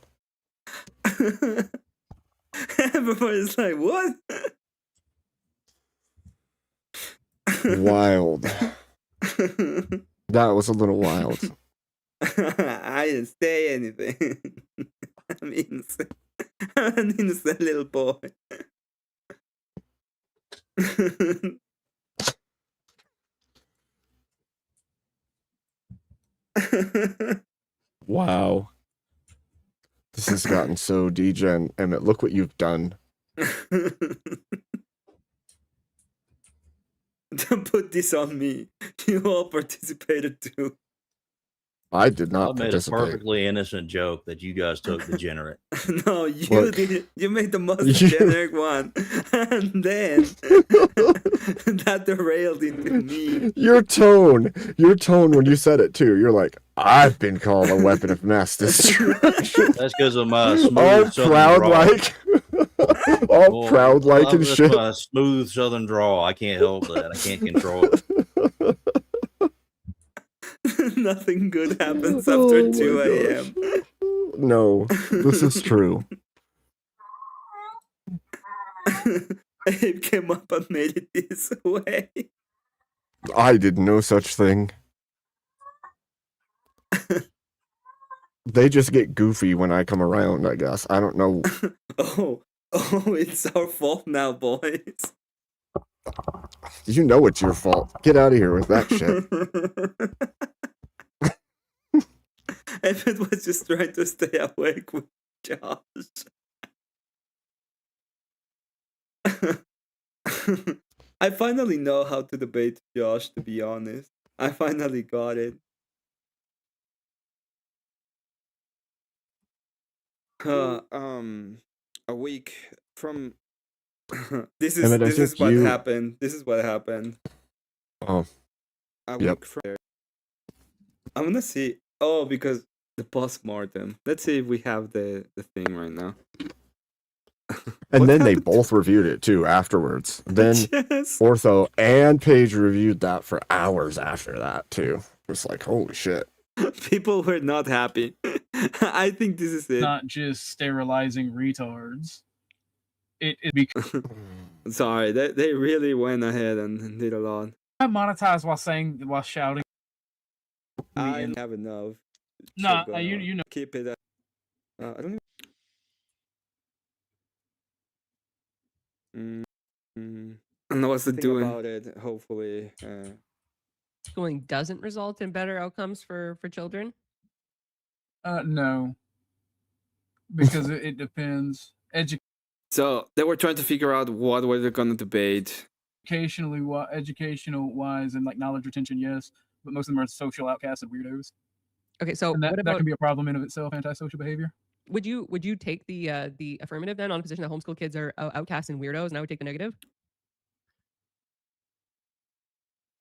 Everybody's like, what? Wild. That was a little wild. I didn't say anything. I'm innocent. I'm an innocent little boy. Wow. This has gotten so degen. Emmett, look what you've done. Don't put this on me. You all participated too. I did I not made a participate. perfectly innocent joke that you guys took degenerate. No, you Look. did. You made the most You- generic one, and then that derailed into me. Your tone when you said it too. You're like, I've been called a weapon of mass destruction. That's because of my smooth All southern proud drawl. like, all Well, proud like and that's shit. my smooth southern drawl. I can't help that. I can't control it. Nothing good happens Oh after my 2 a.m. No, this is true. Abe came up and made it this way. I did no such thing. They just get goofy when I come around, I guess. I don't know. Oh, it's our fault now, boys. You know it's your fault. Get out of here with that shit. Emmett was just trying to stay awake with Josh. I finally know how to debate Josh, to be honest. I finally got it. A week from this Emmett, I is think what you- happened. This is what happened. Oh. A Yep. week from there. I'm gonna see. Oh, because the post-mortem. Let's see if we have the thing right now. And then they both reviewed it too afterwards. Then Yes. Ortho and Paige reviewed that for hours after that too. It's like, holy shit. People were not happy. I think this is it. Not just sterilizing retards. It because Sorry, they really went ahead and did a lot. I monetize while shouting. I have enough. Nah, So, you know. Keep it. I don't even. I don't know what to do about it. Hopefully, Schooling doesn't result in better outcomes for children. No, because it depends. So they were trying to figure out what were they gonna debate. Educational wise and like knowledge retention, yes, but most of them are social outcasts and weirdos. Okay, so And what that about can be a problem in of itself, antisocial behavior. would you take the affirmative then on a position that homeschool kids are outcasts and weirdos, and I would take the negative?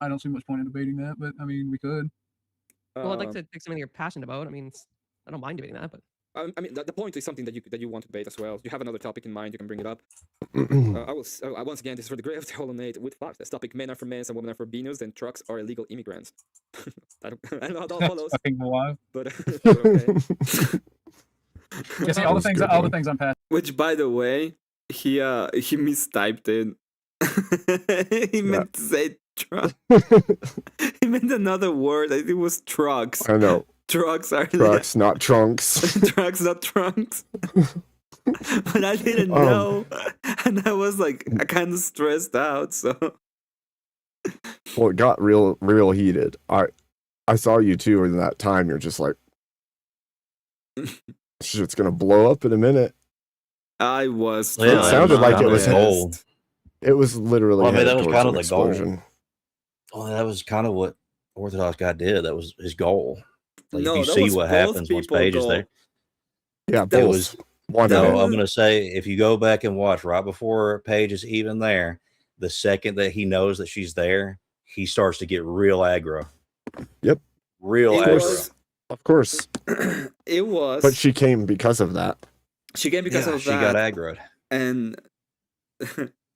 I don't see much point in debating that, but I mean, we could. Well, I'd like to pick something you're passionate about. I mean, I don't mind debating that, but I mean, the point is something that you want to debate as well. You have another topic in mind, you can bring it up. Once again, this is for the grave of the Hollow Knight with facts. This topic: men are for men and women are for beanos, then trucks are illegal immigrants. I don't know how that follows. Fucking wild. But okay. Yeah, see, all the things I'm passionate. Which, by the way, he mistyped it. He meant to say truck. He meant another word. I think it was trucks. I know. Trucks are Trucks, not trunks. trucks, not trunks. But I didn't know, and I was like, I kind of stressed out. So, Well, it got real heated. I saw you too in that time. You're just like, shit's gonna blow up in a minute. I was. It sounded like it was goal. It was literally. Well, I mean, that was headed kind of towards the an goal. explosion. Well, that was kind of what Orthodox guy did. That was his goal. Like, No, if you that see was what both happens once people's Paige is goal. there. Yeah, It both. was. One No, of it. I'm gonna say if you go back and watch right before Paige is even there, the second that he knows that she's there, he starts to get real aggro. Yep. Real It aggro. was- Of course. It was. But she came because of that. She came because Yeah, of she that. got aggroed. And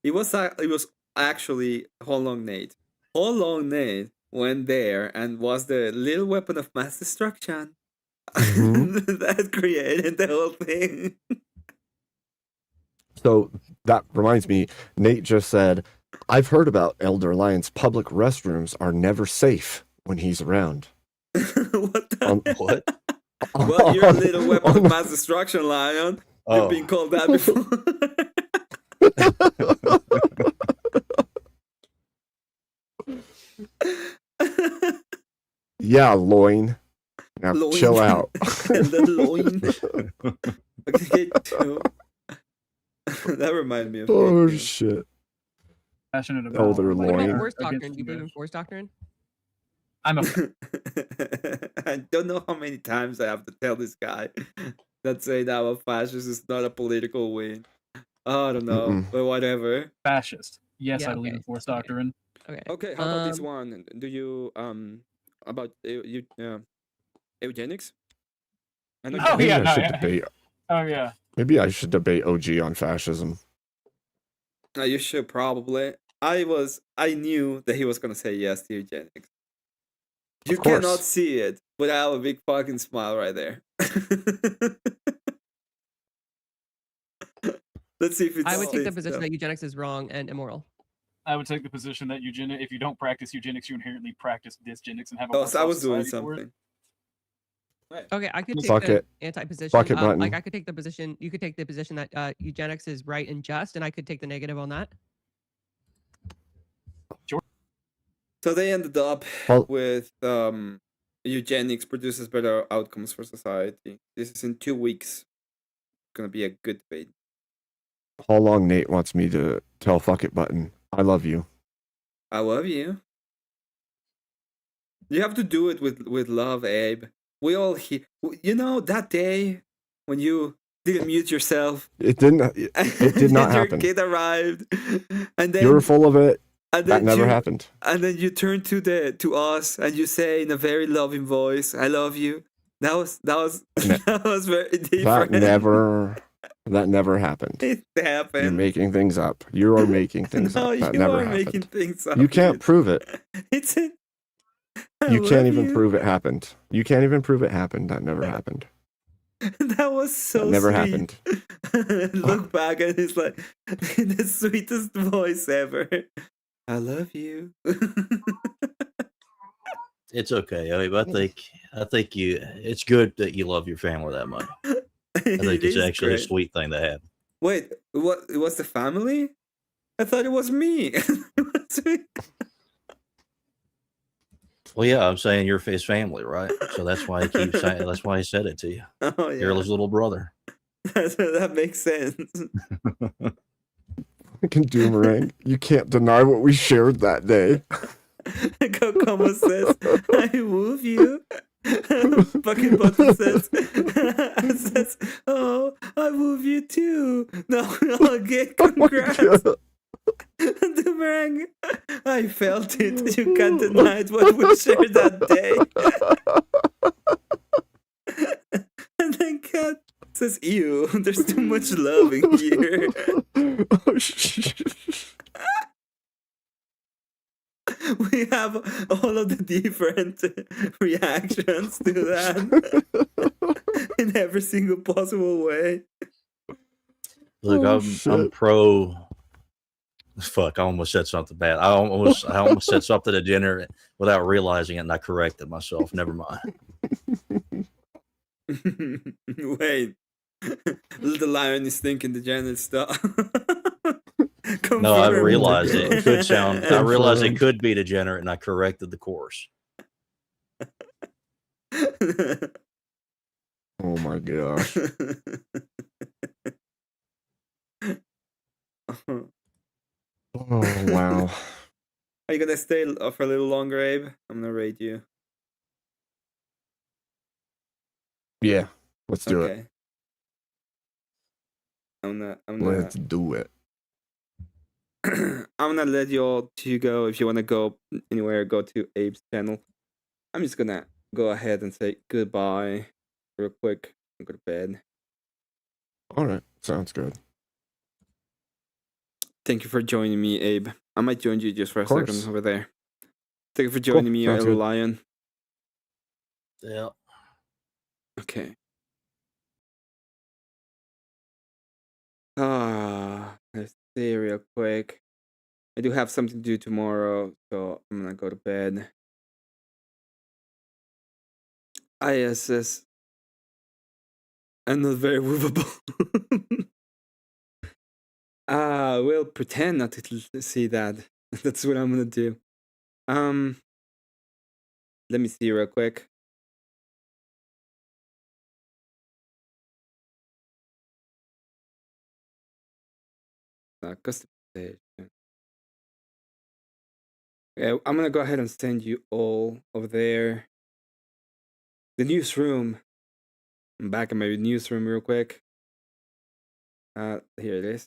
it was actually Holong Nate. Holong Nate went there and was the little weapon of mass destruction that created the whole thing. So that reminds me, Nate just said, I've heard about Elder Lion's public restrooms are never safe when he's around. What? Well, you're a little weapon of mass destruction, Lion. Oh. You've been called that before. Yeah, loin. Now Loin. chill out. The loin. Okay, too. That reminded me of. Oh Hate shit. Passionate about. Oh, their What about loin. force doctrine? Do you believe in force doctrine? I'm a. I don't know how many times I have to tell this guy that saying that a fascist is not a political win. Oh, I don't know, but whatever. Fascist. Yes, Yeah, I believe in force doctrine. Okay. Okay, how about this one? Do you about eugenics? I know Oh Maybe yeah, I no, should yeah. debate. Oh yeah. Maybe I should debate OG on fascism. You should probably. I knew that he was gonna say yes to eugenics. You Of course. cannot see it, but I have a big fucking smile right there. Let's see if it's. I would take the position that eugenics is wrong and immoral. I would take the position that if you don't practice eugenics, you inherently practice dysgenics and have a Oh, worse so I off was doing society for it. something. Okay, I could take Fuck the it. anti-position. Fuck it button. Like I could take the position. You could take the position that eugenics is right and just, and I could take the negative on that. Sure. So they ended up with eugenics produces better outcomes for society. This is in 2 weeks. It's gonna be a good debate. How long Nate wants me to tell fuck it button. I love you. I love you. You have to do it with love, Abe. We all that day when you didn't mute yourself. It didn't. It did not your happen. kid arrived, and then You were full of it. and That then never you- happened. And then you turn to us and you say in a very loving voice, "I love you." That was that was very different. That never happened. It happened. You're making things up. You are making things No, up. That you never are happened. making things up. You can't prove it. It's it. You can't even prove it happened. You can't even prove it happened. That never happened. That was so That never sweet. happened. Look back and it's like the sweetest voice ever. I love you. It's okay. I think it's good that you love your family that much. I think it's is actually a great. sweet thing to have. Wait, what? It was the family? I thought it was me. Well, yeah, I'm saying you're his family, right? So that's why he keeps saying. That's why he said it to you. Oh yeah, You're his little brother. that makes sense. Fucking Doomerang. You can't deny what we shared that day. Kokomo says, "I love you." Fucking Button says, "Oh, I love you too." No, okay, congrats. Doomerang, I felt it. You can't deny it. What we shared that day. And then Kat says, "Ew, there's too much love in here." Oh, shit. We have all of the different reactions to that in every single possible way. Look, I'm pro. Fuck! I almost said something bad. I almost said something to dinner without realizing it, and I corrected myself. Never mind. Wait, the lion is thinking the Janet stuff. No, I Confirmed. realized it could sound. I realized it could be degenerate, and I corrected the course. Oh my gosh. Oh wow. Are you gonna stay for a little longer, Abe? I'm gonna rate you. Yeah, let's do it. Okay. I'm gonna Let's do it. I'm gonna let you all two go. If you wanna go anywhere, go to Abe's channel. I'm just gonna go ahead and say goodbye real quick and go to bed. All right, sounds good. Thank you for joining me, Abe. I might join you just for a course. second over there. Thank you for joining me, sounds little good. lion. Yeah. Okay. Let's see real quick. I do have something to do tomorrow, so I'm gonna go to bed. ISS. I'm not very movable. We'll pretend not to see that. That's what I'm gonna do. Let me see real quick. Customization. Yeah, I'm gonna go ahead and send you all over there. The newsroom. I'm back in my newsroom real quick. Here it is.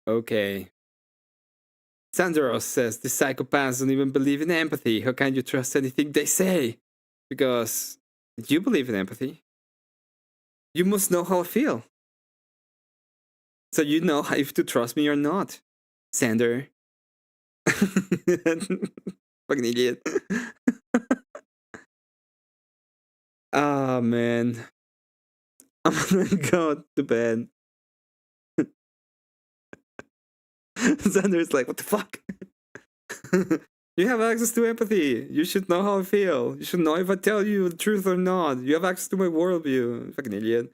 Okay. Sandro says, the psychopaths don't even believe in empathy. How can you trust anything they say? Because you believe in empathy. You must know how I feel. So you know if to trust me or not, Sander. Fucking idiot. Oh, man. I'm gonna go to bed. Sander's like, what the fuck? You have access to empathy. You should know how I feel. You should know if I tell you the truth or not. You have access to my worldview. Fucking idiot.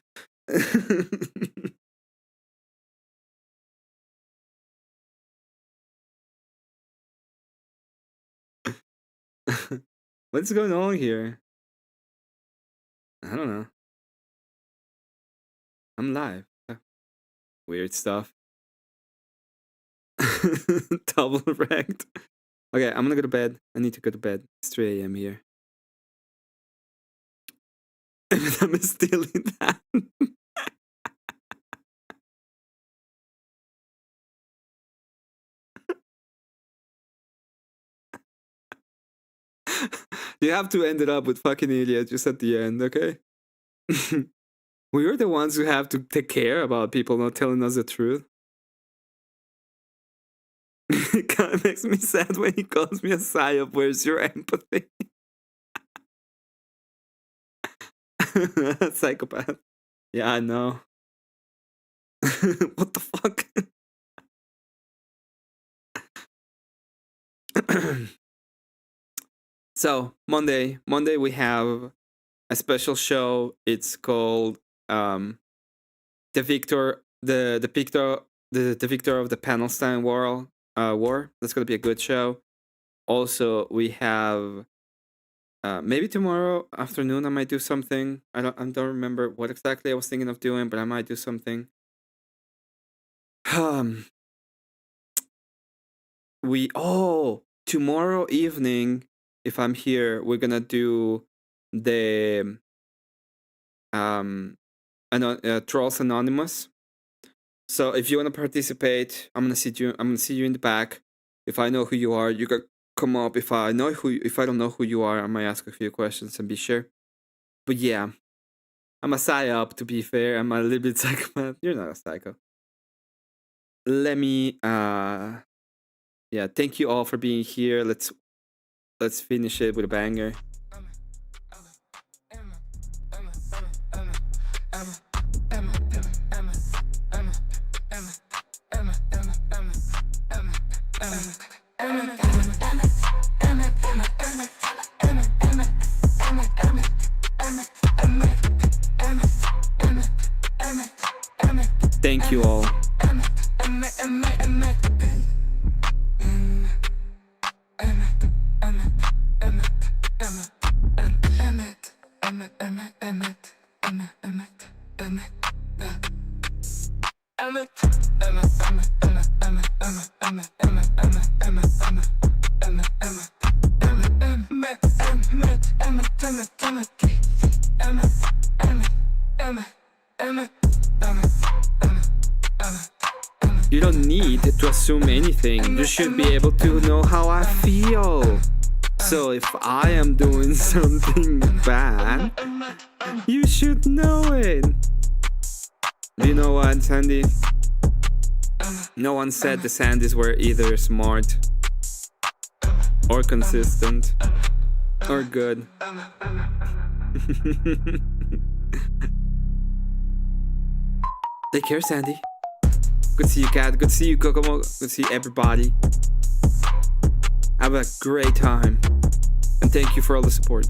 What's going on here? I don't know. I'm live. Weird stuff. Double wrecked. Okay, I'm gonna go to bed. I need to go to bed. It's 3 a.m. here. I'm still in that. You have to end it up with fucking idiot just at the end, okay? We're the ones who have to take care about people not telling us the truth. It kind of makes me sad when he calls me a psyop. Where's your empathy? Psychopath. Yeah, I know. What the fuck? So Monday we have a special show. It's called the victor of the Palestine war. That's gonna be a good show. Also, we have maybe tomorrow afternoon I might do something. I don't remember what exactly I was thinking of doing, but I might do something. Tomorrow evening, if I'm here, we're gonna do the Trolls Anonymous. So if you want to participate, I'm gonna see you in the back. If I know who you are, you can come up. If I don't know who you are, I might ask a few questions and be sure. But yeah, I'm a psyop, to be fair. I'm a little bit psychopath. You're not a psycho. Let me thank you all for being here. Let's finish it with a banger. Thank you all. You don't need to assume anything. You should be able to know how I feel. So if I am doing something bad, you should know it. You know what, Sandy? No one said the Sandys were either smart or consistent or good. Take care, Sandy. Good to see you, Kat. Good to see you, Kokomo. Good to see everybody. Have a great time. And thank you for all the support.